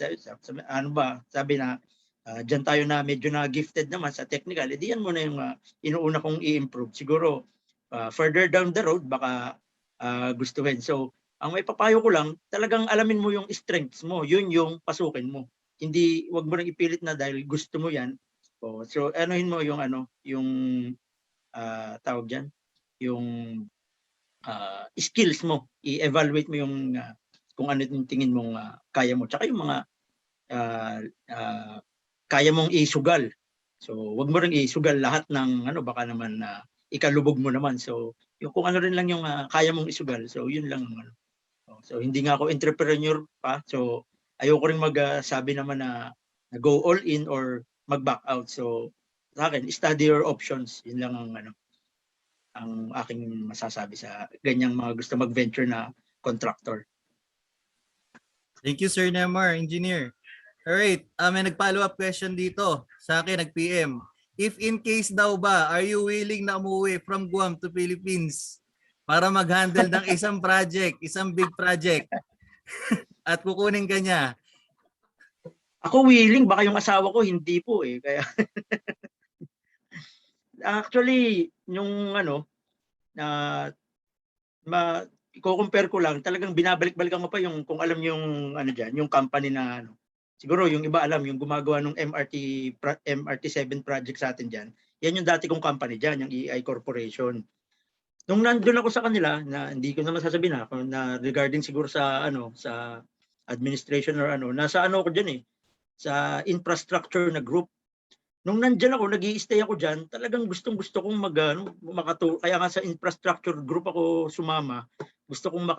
sabi na dyan tayo na medyo na gifted naman sa technical, edi yan muna yung inuuna kong i-improve. Siguro further down the road baka gustuhin. So ang may papayo ko lang, talagang alamin mo yung strengths mo, yun yung pasukin mo. Hindi, wag mo nang ipilit na dahil gusto mo yan. So anuhin mo yung yung tawag diyan, yung skills mo, i-evaluate mo yung kung ano yung tingin mong kaya mo, tsaka yung mga kaya mong isugal. So wag mo ring isugal lahat ng baka naman ikalubog mo naman. So yung kung ano rin lang yung kaya mong isugal. So yun lang So hindi nga ako entrepreneur pa. So ayoko ring magsabi naman na go all in or mag-back out. So sa akin, study your options. Yun lang ang aking masasabi sa ganyang mga gusto mag-venture na contractor. Thank you, Sir Nemar, engineer. Alright, may nag-follow up question dito. Sa akin, nag-PM. If in case daw ba, are you willing na umuwi from Guam to Philippines para mag-handle ng isang project, isang big project, at kukunin ka niya? Ako willing, baka yung asawa ko hindi po Kaya actually, yung i-compare ko lang, talagang binabalik-balikan mo pa yung kung alam yung diyan, yung company na siguro yung iba alam, yung gumagawa ng MRT7 project sa atin diyan. Yan yung dati kong company diyan, yung EI Corporation. Nung nandoon ako sa kanila, na hindi ko naman sasabihin na regarding siguro sa sa administration or nasa ako diyan sa infrastructure na group. Nung nandiyan ako, nag-i-stay ako diyan, talagang gustong-gusto kong kaya nga sa infrastructure group ako sumama. Gusto kong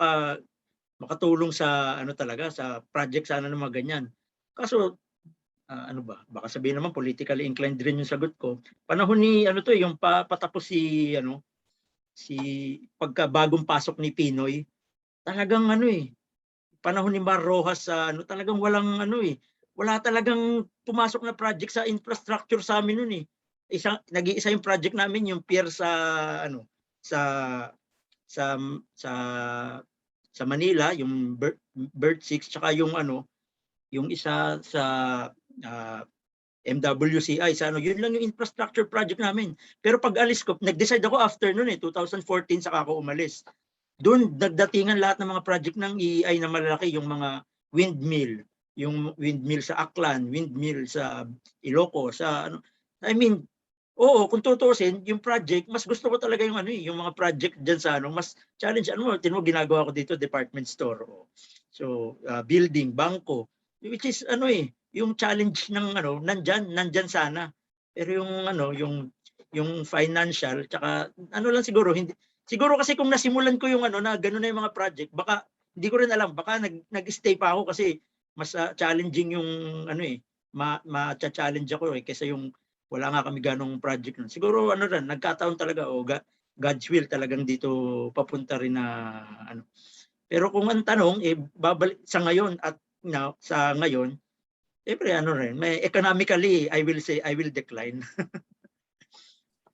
makatulong sa talaga sa project sana ng mga ganyan. Kaso baka sabihin naman politically inclined rin yung sagot ko. Panahon ni yung patapos si pagka bagong pasok ni Pinoy, talagang panahon ni Mar Rojas talagang walang wala talagang pumasok na project sa infrastructure sa amin noon nag-iisa yung project namin, yung pier sa sa Manila, yung Bird 6, tsaka yung yung isa sa MWCI yun lang yung infrastructure project namin. Pero pag alis ko, nag-decide ako after noon 2014 saka ako umalis. Doon nagdatingan lahat ng mga project ng EEI na malalaki, yung mga windmill, yung windmill sa Aklan, windmill sa Ilocos, oo, kung tutuusin, yung project, mas gusto ko talaga yung yung mga project diyan sa mas challenge ginagawa ko dito, department store. So, building, bangko, which is yung challenge ng nandyan sana. Pero yung financial tsaka lang siguro siguro kasi kung nasimulan ko yung na gano'n na yung mga project, baka hindi ko rin alam, baka nag-stay pa ako kasi mas challenging yung ma-challenge ako kaysa yung wala nga kami ganong project nun. Siguro nagkataon talaga God's will talagang dito papunta rin na Pero kung ang tanong babalik sa ngayon at sa ngayon, siyempre may economically I will say I will decline.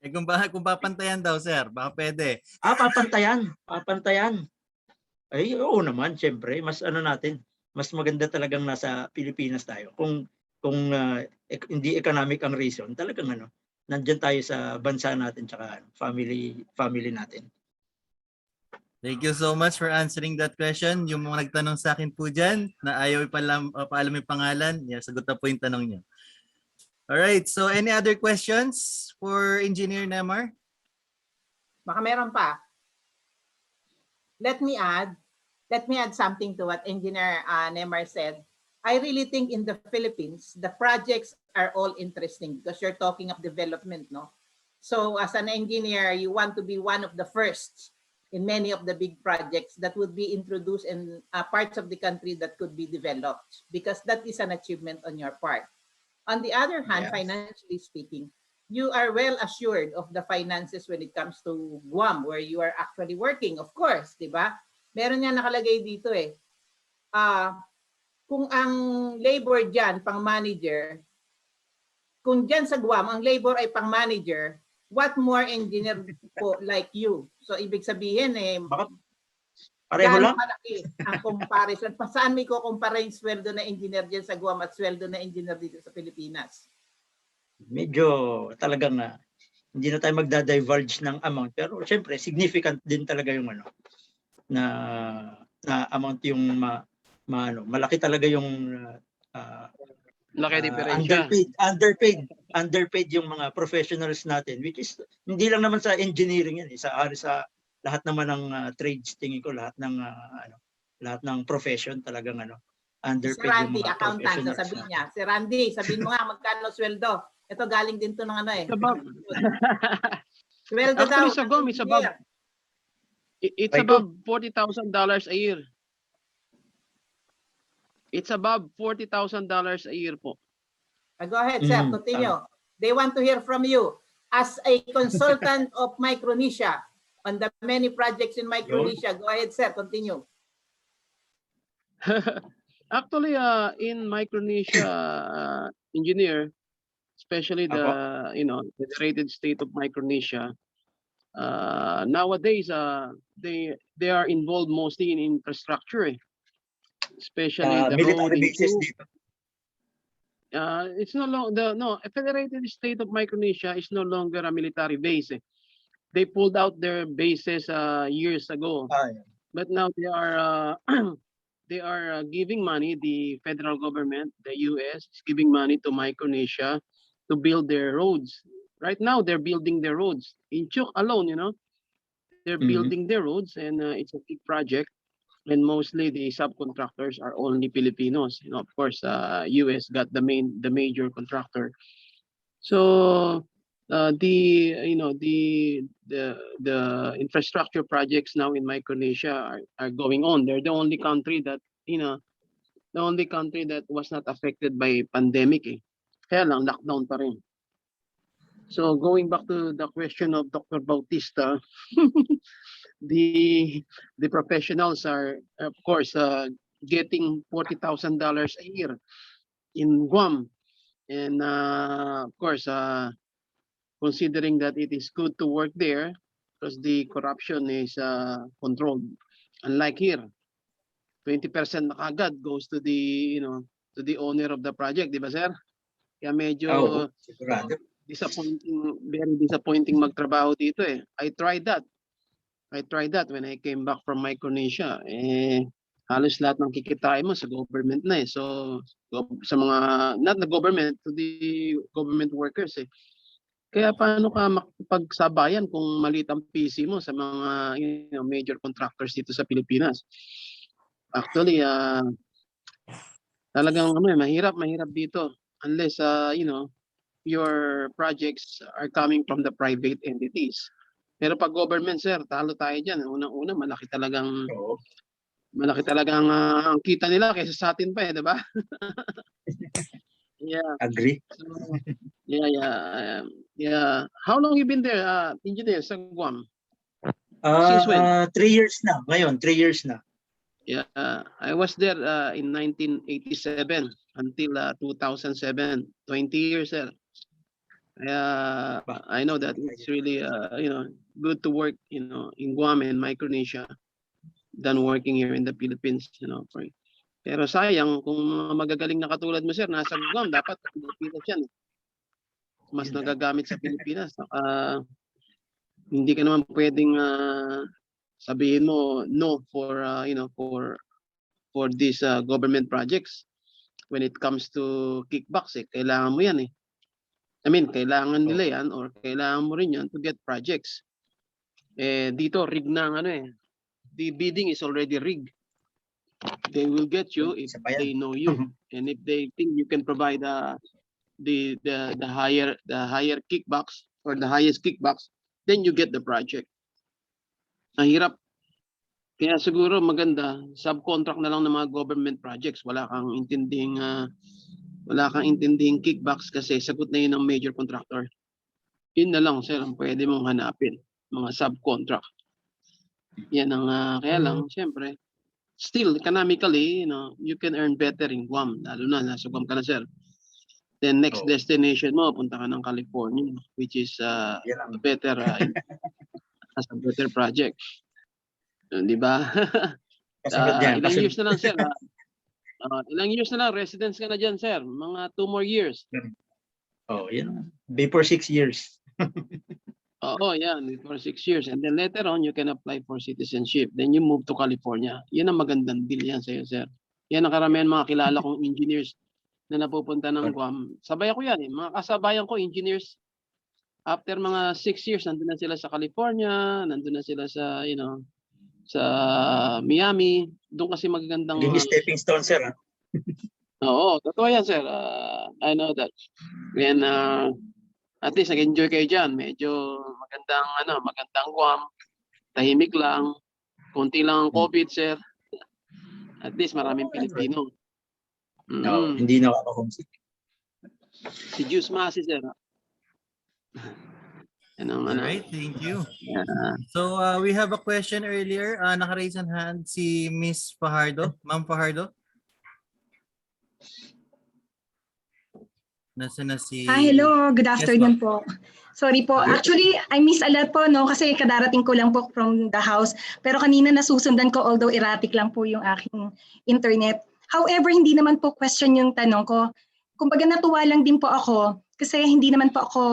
Kung papantayan daw, sir, baka pwede. Papantayan. Ay, oo naman, siyempre, mas mas maganda talagang nasa Pilipinas tayo. Kung hindi economic ang reason, talagang nandiyan tayo sa bansa natin tsaka family natin. Thank you so much for answering that question. Yung mga nagtanong sa akin po dyan na ayaw paalam yung pangalan, sagot na po yung tanong niyo. Alright, so any other questions for Engineer Nemar? Baka meron pa. Let me add something to what Engineer Nemar said. I really think in the Philippines, the projects are all interesting because you're talking of development, no? So as an engineer, you want to be one of the first in many of the big projects that would be introduced in parts of the country that could be developed, because that is an achievement on your part. On the other hand, financially speaking, you are well assured of the finances when it comes to Guam, where you are actually working, of course, di ba? Meron niya nakalagay dito kung ang labor dyan, pang manager, kung dyan sa Guam, ang labor ay pang manager, what more engineer po like you? So, ibig sabihin pareho lang? Malaki ang comparison. Saan may kukumpara yung sweldo na engineer dyan sa Guam at sweldo na engineer dito sa Pilipinas? Medyo talagang hindi na tayo magda-divulge ng amount. Pero syempre, significant din talaga yung na amount yung malaki talaga yung laki diferensya. Underpaid yung mga professionals natin, which is hindi lang naman sa engineering yan, sa lahat naman ng trades, tingin ko lahat ng profession talagang underpaid Si Randy, yung mga accountant, professionals. sasabihin niya. Si Randy, sabihin mo nga magkano sweldo. Ito galing din to ng sweldo daw. Actually, sa GOM, it's above $40,000 a year. It's above $40,000 a year po. Go ahead, sir. Continue. They want to hear from you. As a consultant of Micronesia, on the many projects in Micronesia, go ahead, sir. Continue. Actually, in Micronesia, engineer, especially the federated state of Micronesia, nowadays they are involved mostly in infrastructure, especially the road. It's no longer a federated state of Micronesia is no longer a military base. They pulled out their bases years ago, but now they are they are giving money. The federal government, the U.S., is giving money to Micronesia to build their roads. Right now, they're building their roads in Chuk alone. They're building their roads, and it's a big project. And mostly the subcontractors are only Filipinos. Of course, U.S. got the major contractor. So the infrastructure projects now in Micronesia are going on. They're the only country that was not affected by pandemic. Kaya lang lockdown pa rin. So going back to the question of Dr. Bautista, the professionals are of course getting $40,000 a year in Guam, and of course considering that it is good to work there because the corruption is controlled, unlike here 20% na kagad goes to the to the owner of the project, di ba sir? Kaya medyo disappointing, very disappointing magtrabaho dito eh. I tried that when I came back from Micronesia. Halos lahat ng kikitain mo sa government na eh. So sa mga, not the government, to the government workers eh. Kaya paano ka makipagsabayan kung maliit ang PC mo sa mga major contractors dito sa Pilipinas? Actually, Talagang mahirap dito unless your projects are coming from the private entities. Pero pag government, sir, talo tayo diyan. Unang-una, malaki talagang ang kita nila kaysa sa atin pa, 'di ba? Yeah. Agree. So, yeah. How long you been there, engineer, sa Guam? Since when? 3 years na. Ngayon, 3 years na. Yeah, I was there in 1987 until 2007. 20 years, sir. I know that it's really good to work in Guam and Micronesia than working here in the Philippines. Pero sayang kung mga magagaling na katulad mo, sir, nasa Guam, dapat Pilipinas yan. Mas nagagamit sa Pilipinas. Hindi ka naman pwedeng sabihin mo no for for these government projects. When it comes to kickbacks, kailangan mo yan eh. I mean, kailangan nila yan or kailangan mo rin yan to get projects. Dito, rig na ang the bidding is already rigged. They will get you if they know you. And if they think you can provide the higher kickbacks or the highest kickbacks, then you get the project. Ang hirap. Kaya siguro maganda, subcontract na lang ng mga government projects. Wala kang intinding kickbacks kasi sagot na yun ng major contractor. Yun na lang, sir, ang pwede mong hanapin. Mga subcontract. Yan ang, kaya lang, siyempre, still, economically, you can earn better in Guam. Lalo na, nasa Guam ka na, sir. Then next destination mo, punta ka ng California, which is a better project. Di ba? Ilang years na lang, sir. Ilang years na lang, residence ka na dyan, sir. Mga 2 more years. Before 6 years. Before 6 years. And then later on, you can apply for citizenship. Then you move to California. Yan ang magandang deal yan sa'yo, sir. Yan ang karamihan mga kilala kong engineers na napupunta ng Guam. Sabay ako yan eh. Mga kasabayan ko, engineers. After mga 6 years, nandun na sila sa California, nandun na sila sa, sa Miami. Doon kasi magagandang... Hindi stepping stone, sir. Oo, totoo yan, sir. I know that. And at least nag-enjoy kayo dyan. Medyo magandang Guam. Tahimik lang. Konti lang ang COVID, sir. At least maraming Pilipino. Hindi nakaka-homesick. Si Juice Masi, sir. Alright, thank you. So we have a question earlier. Naka-raise ang hand si Miss Fajardo. Ma'am Fajardo. Nasa na si... Hello. Good afternoon Yes, po. Sorry po. Actually, I miss a lot po, no? Kasi kadarating ko lang po from the house. Pero kanina nasusundan ko, although erratic lang po yung aking internet. However, hindi naman po question yung tanong ko. Kumbaga natuwa lang din po ako kasi hindi naman po ako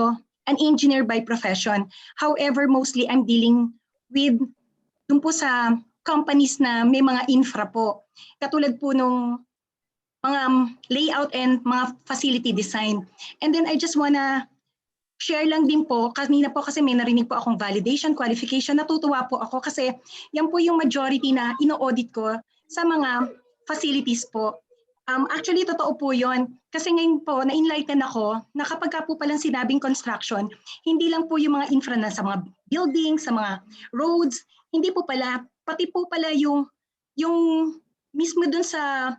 an engineer by profession. However, mostly I'm dealing with dun po sa companies na may mga infra po. Katulad po nung mga layout and mga facility design. And then I just wanna share lang din po, kanina po kasi may narinig po akong validation, qualification, natutuwa po ako kasi yan po yung majority na ino-audit ko sa mga facilities po. Actually, totoo po yun. Kasi ngayon po, na-enlighten ako na kapag ka po palang sinabing construction, hindi lang po yung mga infra na sa mga buildings, sa mga roads, hindi po pala, pati po pala yung mismo dun sa,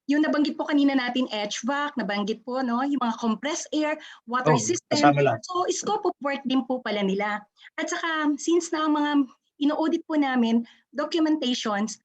yung nabanggit po kanina natin, HVAC, nabanggit po, no? Yung mga compressed air, water system. So, scope of work din po pala nila. At saka, since na mga ino-audit po namin, documentations,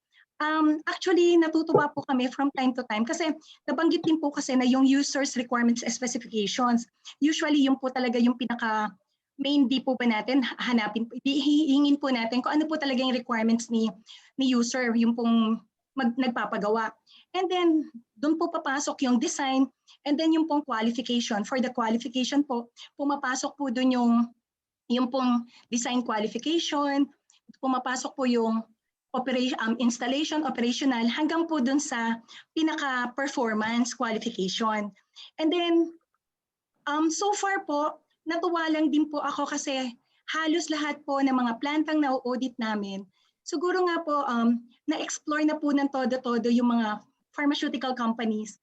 actually, natutuwa po kami from time to time kasi nabanggit din po kasi na yung users requirements specifications. Usually, yung po talaga yung pinaka main di po ba natin hanapin, hihingin po natin kung ano po talaga yung requirements ni user, yung pong nagpapagawa. And then, doon po papasok yung design and then yung pong qualification. For the qualification po, pumapasok po doon yung pong design qualification, pumapasok po yung installation, operational, hanggang po dun sa pinaka-performance qualification. And then, so far po, natuwa lang din po ako kasi halos lahat po ng mga plantang na-audit namin, siguro nga po, na-explore na po ng todo-todo yung mga pharmaceutical companies.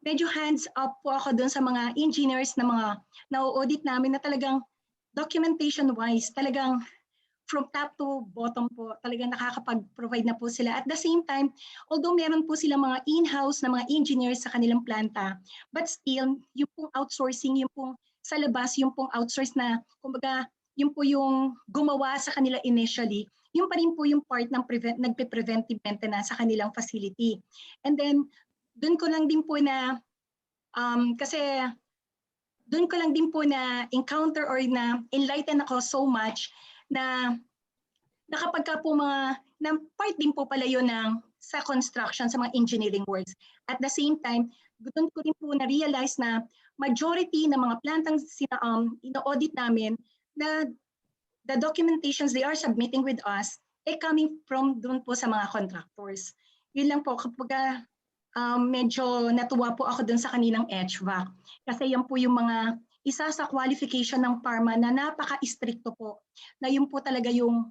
medyo hands up po ako doon sa mga engineers na mga na-audit namin na talagang documentation wise, talagang from top to bottom po, talagang nakakapag-provide na po sila. At the same time, although meron po sila mga in-house na mga engineers sa kanilang planta, but still, yung pong outsourcing, yung pong sa labas, yung pong outsource na, kumbaga, yung po yung gumawa sa kanila initially, yung pa rin po yung part ng nagpe-preventive maintenance sa kanilang facility. And then, doon ko lang din po na, kasi doon ko lang din po na encounter or na enlighten ako so much na kapag ka po na part din po pala yun sa construction, sa mga engineering works. At the same time, doon ko din po na-realize na majority ng mga plantang ina-audit namin na the documentations they are submitting with us ay coming from doon po sa mga contractors. Yun lang po, kapag medyo natuwa po ako doon sa kanilang HVAC. Kasi yan po yung mga isa sa qualification ng pharma na napaka-stricto po. Na yun po talaga yung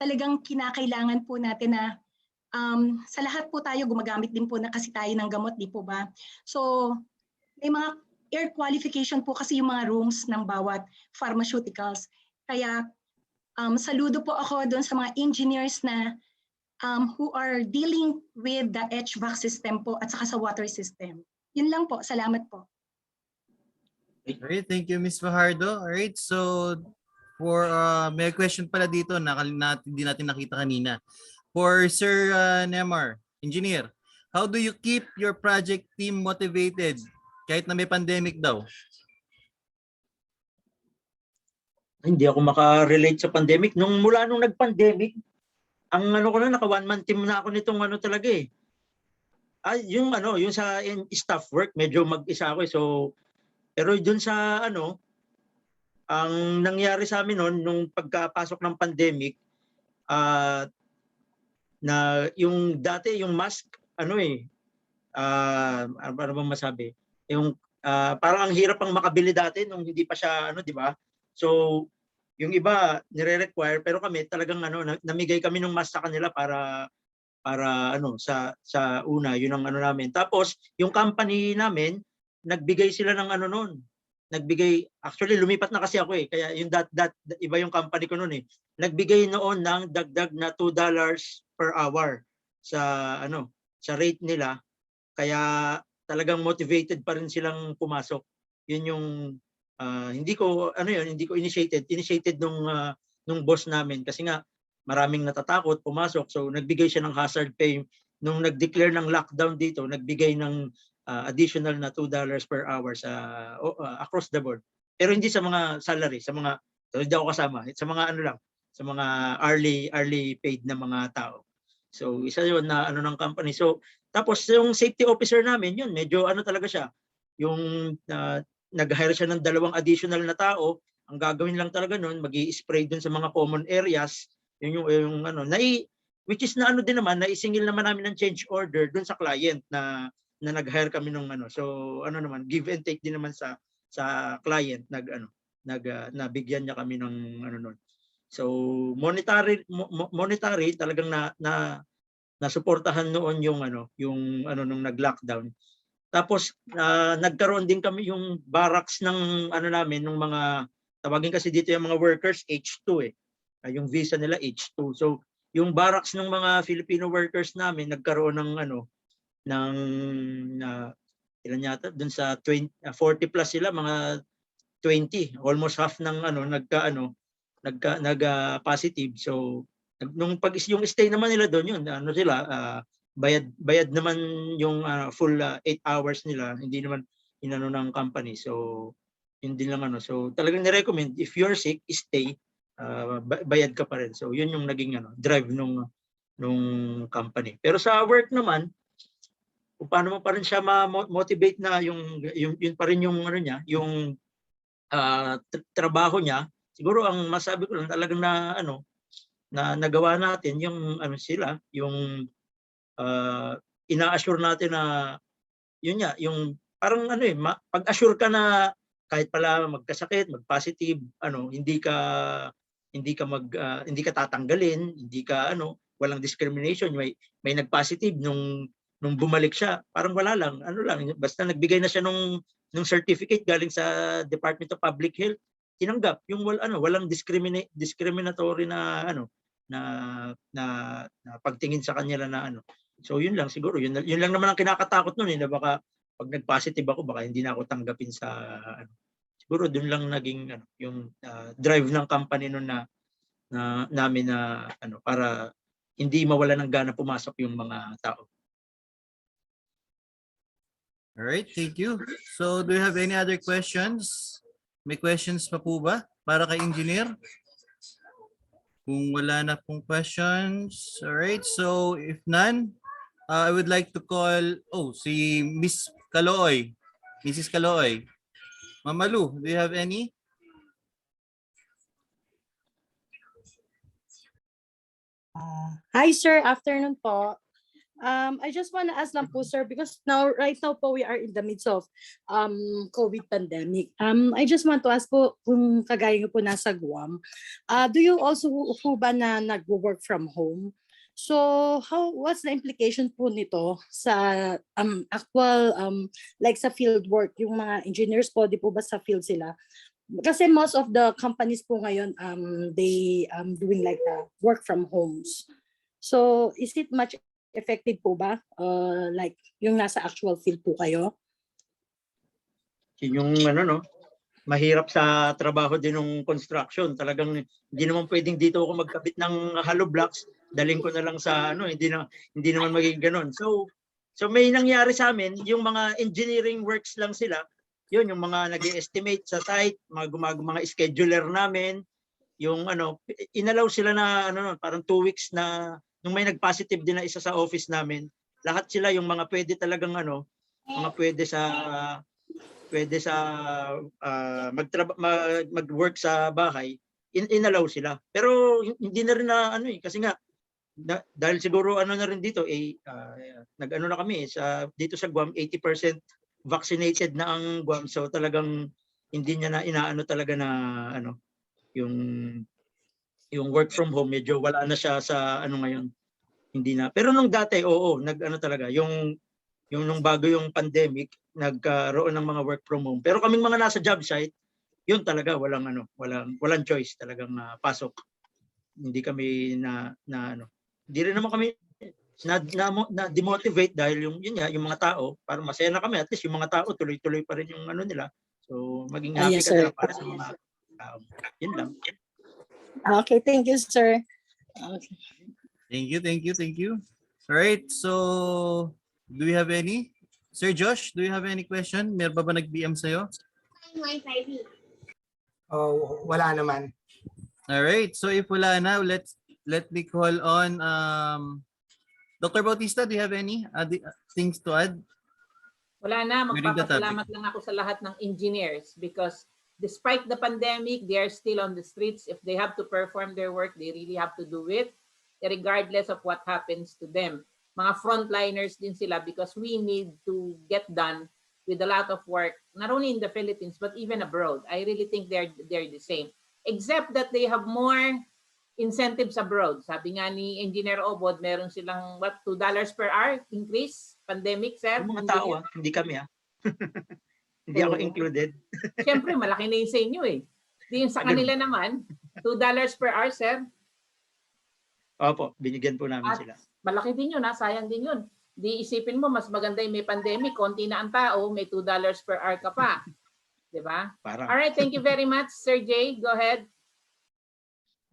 talagang kinakailangan po natin na sa lahat po tayo gumagamit din po na kasi tayo ng gamot, di po ba? So may mga air qualification po kasi yung mga rooms ng bawat pharmaceuticals. Kaya saludo po ako doon sa mga engineers na who are dealing with the HVAC system po at saka sa water system. Yun lang po. Salamat po. Alright, thank you, Ms. Fajardo. Alright, so for may question pala dito na hindi natin nakita kanina. For Sir Nemar, engineer, how do you keep your project team motivated kahit na may pandemic daw? Hindi ako makarelate sa pandemic. Mula nung nag-pandemic, ang ano ko na, naka one-man team na ako nitong ano talaga eh. Yung sa staff work, medyo mag-isa ako eh. So, pero dun sa ang nangyari sa amin noon, nung pagkapasok ng pandemic, na yung dati, yung mask, ano bang masabi? Yung parang ang hirap pang makabili dati nung hindi pa siya, di ba? So, yung iba nire-require, pero kami talagang namigay kami ng mask sa kanila para sa una, yun ang namin. Tapos yung company namin, nagbigay sila ng noon. Actually lumipat na kasi ako eh, kaya yung iba yung company ko noon eh. Nagbigay noon ng dagdag na $2 per hour sa sa rate nila. Kaya talagang motivated pa rin silang pumasok. Yun yung hindi ko initiated nung boss namin kasi nga maraming natatakot pumasok, so nagbigay siya ng hazard pay. Nung nag-declare ng lockdown dito, nagbigay ng additional na $2 per hour sa across the board, pero hindi sa mga salary, sa mga hindi ako kasama, sa mga sa mga early paid na mga tao. So isa yun na ng company. So tapos yung safety officer namin, yun medyo talaga siya, yung nag-hire siya ng 2 additional na tao. Ang gagawin lang talaga noon, magi-spray dun sa mga common areas. Yun yung which is din naman, naisingil naman namin ng change order dun sa client na nag-hire kami nung So naman, give and take din naman sa client, nabigyan niya kami ng noon. So monetary talagang nasuportahan noon yung nung nag-lockdown. Tapos nagkaroon din kami yung barracks ng namin, ng mga tawagin kasi dito yung mga workers H2 eh. Yung visa nila H2. So yung barracks ng mga Filipino workers namin nagkaroon ng ilan yata dun sa 40 plus sila, mga 20, almost half ng nagka-positive. So nung yung stay naman nila doon, yun sila bayad naman yung full 8 hours nila, hindi naman ng company. So yun din lang so talagang ni-recommend, if you're sick, stay, bayad ka pa rin. So yun yung naging drive nung company. Pero sa work naman, kung paano mo pa rin siya ma-motivate na yun pa rin yung niya, yung trabaho niya, siguro ang masabi ko lang talagang na nagawa natin yung yung ina-assure natin na yun nga, yung parang pag-assure ka na kahit pala magkasakit, mag-positive, hindi ka tatanggalin, hindi ka walang discrimination. May nag-positive nung nung bumalik siya, parang wala lang, ano lang, basta nagbigay na siya nung certificate galing sa Department of Public Health, tinanggap yung walang discriminatory na na, na na pagtingin sa kanila na ano. So yun lang siguro, yun lang naman ang kinakatakot noon na baka pag nag-positive ako baka hindi na ako tanggapin sa siguro doon lang naging yung drive ng company noon na namin na para hindi mawala ng gana pumasok yung mga tao. All right, thank you. So do you have any other questions? May questions pa po ba para kay engineer? Kung wala na pong questions, all right. So if none, I would like to call, si Miss Calooy. Mrs. Calooy. Mamalu, do you have any? Hi sir, afternoon po. I just want to ask lang po sir because right now po we are in the midst of COVID pandemic. I just want to ask po kung kagaya niyo po nasa Guam, do you also po ba na nag-work from home? So what's the implication po nito sa actual like sa field work, yung mga engineers po, di po ba sa field sila? Kasi most of the companies po ngayon they doing like work from homes. So is it much effective po ba? Like yung nasa actual field po kayo? Yung mahirap sa trabaho din ng construction. Talagang hindi naman pwedeng dito ako magkabit ng hollow blocks, daling ko na lang sa hindi naman magiging ganoon. So may nangyari sa amin, yung mga engineering works lang sila. Yun yung mga nag-estimate sa site, mga scheduler namin, yung inalaw sila na parang 2 weeks na nung may nag-positive din na isa sa office namin, lahat sila yung mga pwede talagang mga pwede sa mag-work sa bahay, inalaw sila. Pero hindi na rin na kasi nga dahil siguro na rin dito nag-na kami dito sa Guam 80% vaccinated na ang Guam, so talagang hindi niya na inaano talaga na yung work from home medyo wala na siya sa ngayon, hindi na. Pero nung dati talaga yung nung bago yung pandemic nagkaroon ng mga work from home, pero kaming mga nasa job site yun talaga walang choice, talagang pasok. Hindi kami hindi rin naman kami na demotivate dahil yun mga tao, para masaya na kami, at least yung mga tao tuloy-tuloy pa rin yung nila. So maging happy Yes, ka sir. na para sa mga tao. Yun lang. Okay, thank you sir. Okay. Thank you. All right, so do we have any? Sir Josh, do you have any question? Meron ba nag-BM sa'yo? Wala naman. All right, so if wala na, let me call on Dr. Bautista, do you have any things to add? Wala na, During the topic. magpapasalamat lang ako sa lahat ng engineers because despite the pandemic, they are still on the streets. If they have to perform their work, they really have to do it, regardless of what happens to them. Mga frontliners din sila because we need to get done with a lot of work, not only in the Philippines, but even abroad. I really think they're the same, except that they have more incentives abroad. Sabi nga ni Engineer Obod, meron silang $2 per hour increase, pandemic, sir. Yung mga tao, hindi kami hindi ako included. Siyempre, malaki na yun sa inyo eh. Di yun sa kanila naman, $2 per hour, sir. Opo, binigyan po namin At sila. malaki din yun, sayang din yun. Di isipin mo, mas maganda yung may pandemic, konti na ang tao, may $2 per hour ka pa. Diba? Parang. All right, thank you very much, Sir Jay. Go ahead.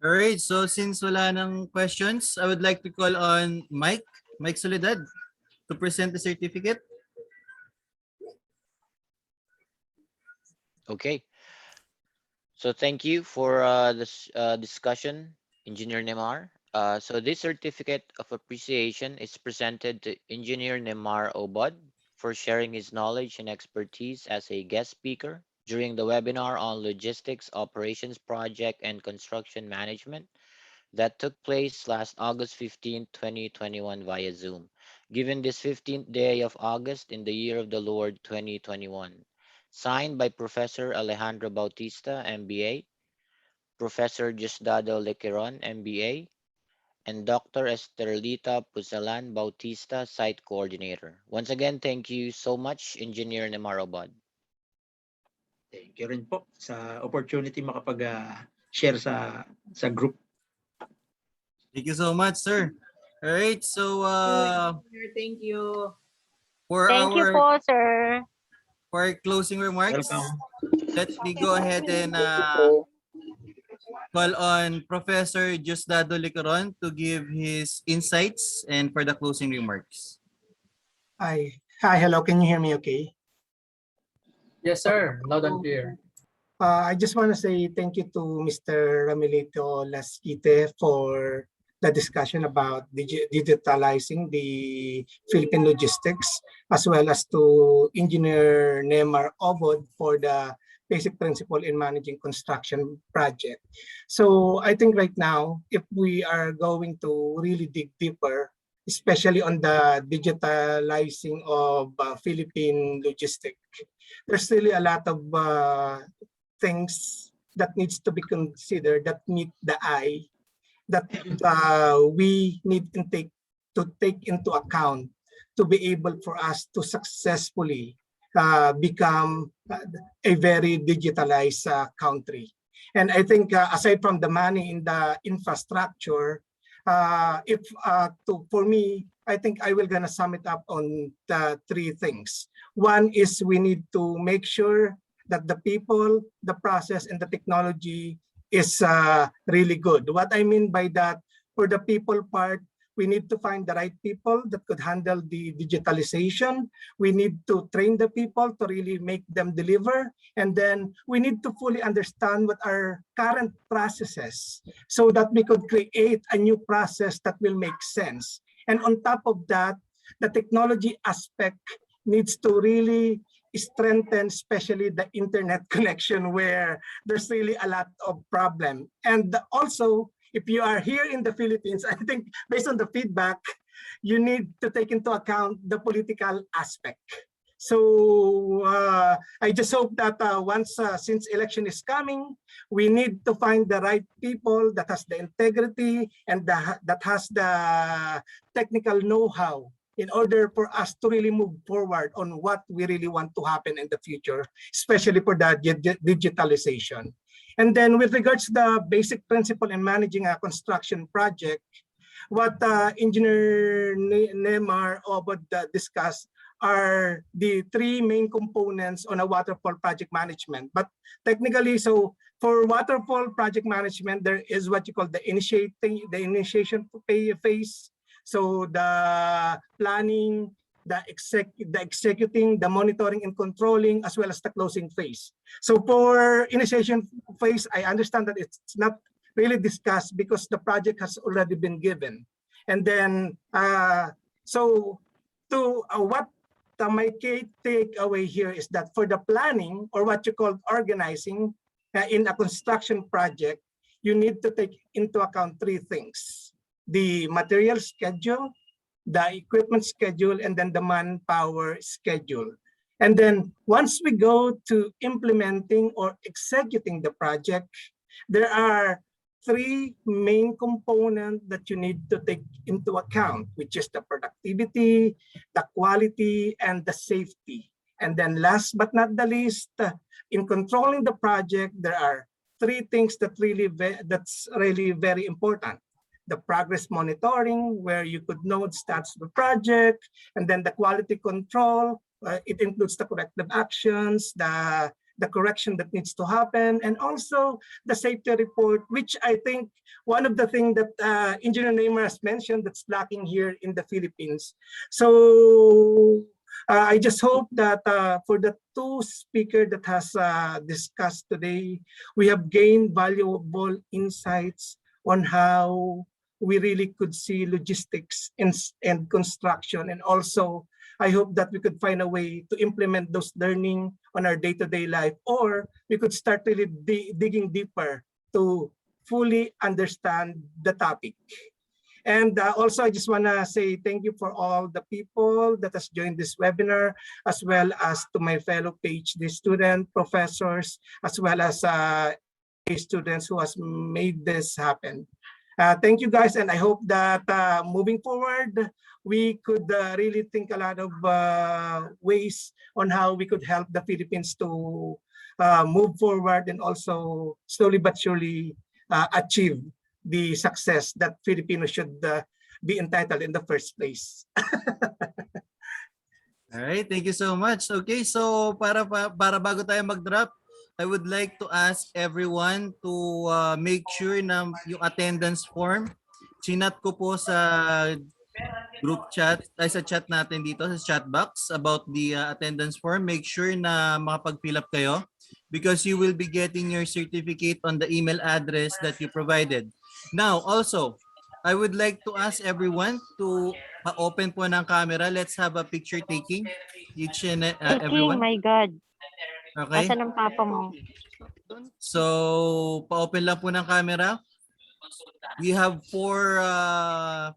All right, so since wala nang questions, I would like to call on Mike Soledad to present the certificate. Okay. So thank you for this discussion, Engineer Nemar. So this certificate of appreciation is presented to Engineer Nemar Obod for sharing his knowledge and expertise as a guest speaker during the webinar on Logistics Operations Project and Construction Management that took place last August 15, 2021 via Zoom, given this 15th day of August in the year of the Lord 2021. Signed by Professor Alejandro Bautista, MBA, Professor Diosdado Lequeron, MBA, and Dr. Estrelita Punzalan Bautista, Site Coordinator. Once again, thank you so much, Engineer Nemar Obod. Thank you rin po sa opportunity makapag-share sa group. Thank you so much, sir. All right, so Thank you. for Thank you our po, sir. for our closing remarks, Welcome. let me go ahead and call on Professor Diosdado Licoron to give his insights and for the closing remarks. Hi, hello. Can you hear me okay? Yes, sir. Loud and clear. I just want to say thank you to Mr. Ramelito Lasquite for the discussion about digitalizing the Philippine logistics, as well as to Engineer Nemar Obod for the basic principle in managing construction project. So I think right now, if we are going to really dig deeper, especially on the digitalizing of Philippine logistics, there's really a lot of things that needs to be considered that meet the eye, that we need to take into account to be able for us to successfully become a very digitalized country. And I think aside from the money in the infrastructure, for me, I think I will gonna sum it up on the three things. One is we need to make sure that the people, the process, and the technology is really good. What I mean by that, for the people part, we need to find the right people that could handle the digitalization. We need to train the people to really make them deliver. And then we need to fully understand what are current processes so that we could create a new process that will make sense. And on top of that, the technology aspect needs to really strengthen, especially the internet connection, where there's really a lot of problem. And also, if you are here in the Philippines, I think based on the feedback, you need to take into account the political aspect. So I just hope that since election is coming, we need to find the right people that has the integrity and that has the technical know-how in order for us to really move forward on what we really want to happen in the future, especially for the digitalization. And then with regards to the basic principle in managing a construction project, what Engineer Nemar Obod discussed are the three main components on a waterfall project management. But technically, so for waterfall project management, there is what you call the initiation phase. So the planning, the executing, the monitoring and controlling, as well as the closing phase. So for initiation phase, I understand that it's not really discussed because the project has already been given. And then, what my key takeaway here is that for the planning, or what you call organizing in a construction project, you need to take into account three things: the material schedule, the equipment schedule, and then the manpower schedule. And then once we go to implementing or executing the project, there are three main components that you need to take into account, which is the productivity, the quality, and the safety. And then last but not the least, in controlling the project, there are three things that's really very important: the progress monitoring, where you could know the status of the project, and then the quality control. It includes the corrective actions, the correction that needs to happen, and also the safety report, which I think one of the things that Engineer Nemar has mentioned that's lacking here in the Philippines. So I just hope that for the two speakers that has discussed today, we have gained valuable insights on how we really could see logistics and construction. And also, I hope that we could find a way to implement those learning on our day-to-day life, or we could start really digging deeper to fully understand the topic. And also, I just want to say thank you for all the people that has joined this webinar, as well as to my fellow PhD students, professors, as well as students who has made this happen. Thank you guys, and I hope that moving forward, we could really think a lot of ways on how we could help the Philippines to move forward and also slowly but surely achieve the success that Filipinos should be entitled in the first place. All right, thank you so much. Okay, so para bago tayo mag-drop, I would like to ask everyone to make sure na yung attendance form, chinat ko po sa group chat, ay sa chat natin dito, sa chat box about the attendance form. Make sure na makapag-fill up kayo because you will be getting your certificate on the email address that you provided. Now, also, I would like to ask everyone to open po ng camera. Let's have a picture taking, each and everyone. My God. Okay. Asan ang papa mo? So, pa-open lang po ng camera. We have 4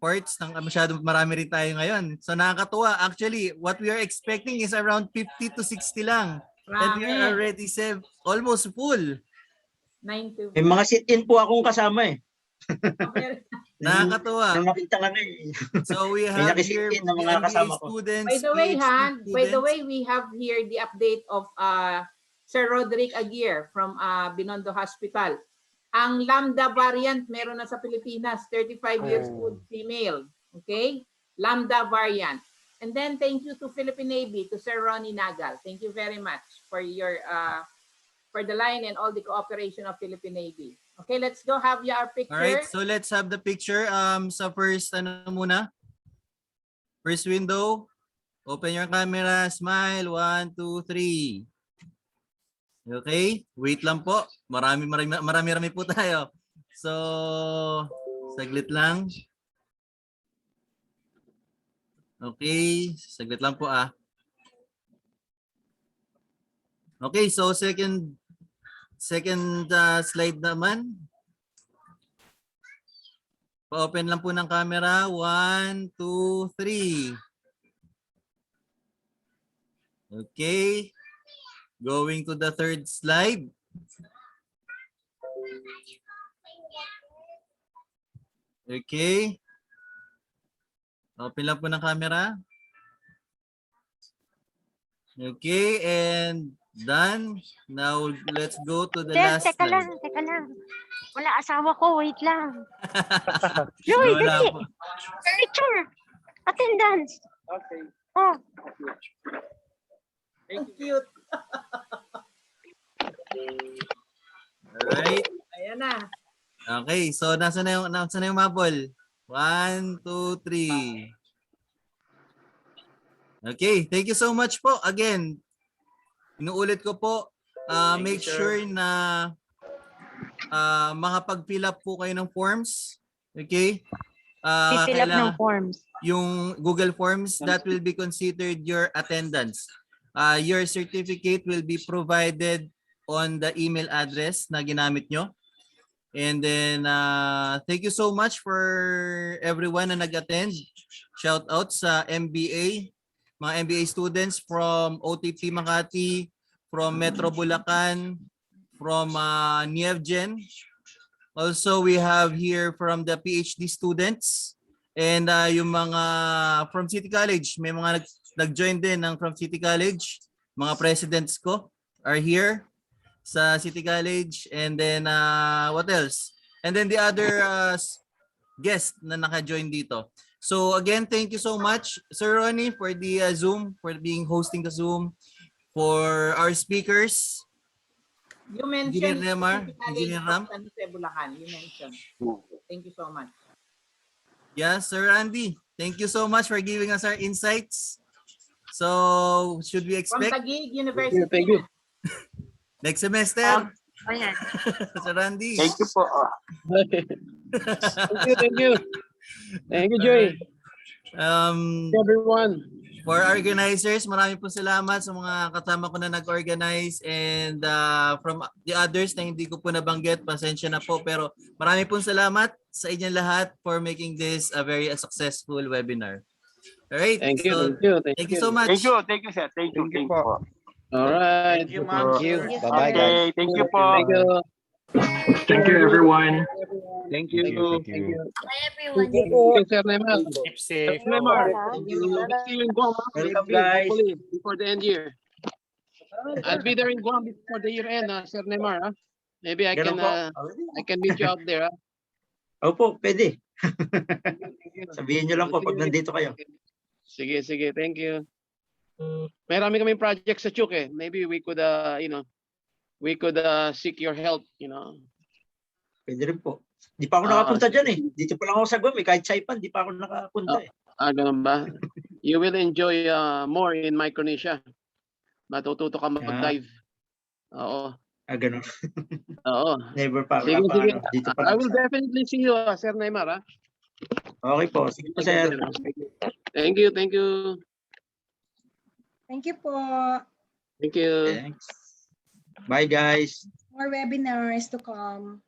parts. Marami rin tayo ngayon. So, nakakatuwa. Actually, what we are expecting is around 50 to 60 lang. And we are already almost full. 90. May mga sit-in po akong kasama eh. Nakakatuwa. Nang makita kami. So we have here na mga MBA kasama ko. students, By the way, PhD by the students. way, we have here the update of Sir Roderick Aguirre from Binondo Hospital. Ang Lambda variant meron na sa Pilipinas, 35 years old female. Okay? Lambda variant. And then thank you to Philippine Navy, to Sir Ronnie Nagal. Thank you very much for your for the line and all the cooperation of Philippine Navy. Okay, let's go have your picture. All right, so let's have the picture. Sa first muna. First window. Open your camera, smile. 1, 2, 3. Okay, wait lang po. Marami po tayo. So, saglit lang. Okay, saglit lang po Okay, so second slide naman. Pa-open lang po ng camera. 1, 2, 3. Okay. Going to the third slide. Okay. Open lang po ng camera. Okay, and done. Now, let's go to the last Teka slide. lang. Wala asawa ko, wait lang. Joy, Wala dali. po. Picture. Attendance. Okay. Oh. Cute. Alright. Ayan na. Okay, so nasa na yung mapol? 1, 2, 3. Okay, thank you so much po. Again, inuulit ko po, make sure na makapag-fill up po kayo ng forms. Okay? Fill up ng forms. Yung Google Forms, that will be considered your attendance. Your certificate will be provided on the email address na ginamit nyo. And then, thank you so much for everyone na nag-attend. Shout out sa MBA, mga MBA students from OTP Makati, from Metro Bulacan, from Nievgen. Also, we have here from the PhD students and yung mga from City College. May mga nag-join din ng from City College. Mga presidents ko are here sa City College. And then, what else? And then the other guests na naka-join dito. So again, thank you so much, Sir Ronnie, for the Zoom, for hosting the Zoom, for our speakers. You mentioned Engineer Nemar, Engineer Ram. Bulacan. You mentioned. Thank you so much. Yeah, Sir Andy, thank you so much for giving us our insights. So, should we From expect Taguig University. Thank you. next semester? Ayan. Sir Andy. Thank you po. Thank you. Thank you, Joy. Everyone. For organizers, marami po salamat sa mga kasama ko na nag-organize, and from the others na hindi ko po nabanggit, pasensya na po, pero marami po salamat sa inyong lahat for making this a very successful webinar. Alright, Thank you. so, thank you so much. Thank you, sir. Thank you po. All right. Thank you, ma'am. Thank you. Bye-bye, Okay, guys. thank you po. Thank you. Thank you, everyone. Thank Thank you. you. Thank you. Bye, everyone. Thank you, Sir Nemar. Keep safe. Nemar, Thank you. see you in Guam, Welcome, maybe, guys. hopefully, before the end year. I'll be there in Guam before the year end, Sir Nemar. Maybe I Ganun can po. I can meet you out there. Opo, pwede. Sabihin nyo lang po pag nandito kayo. Sige, sige. Thank you. Marami kaming project sa Chuk eh. Maybe we could, we could seek your help, Pwede rin po. Di pa ako nakapunta dyan eh. Dito pa lang ako sa Guam eh. Kahit Saipan, di pa ako nakapunta eh. Ganun ba? You will enjoy more in Micronesia. Matututo ka mag-dive. Oo. Ganun. Oo. Never pa. Sige, Wala pa, sige. ano. Dito pa I lang will sa... definitely see you, Sir Nemar. Okay po. Sige po, sir. Thank you, thank you. Thank you po. Thank you. Thanks. Bye, guys. More webinars to come.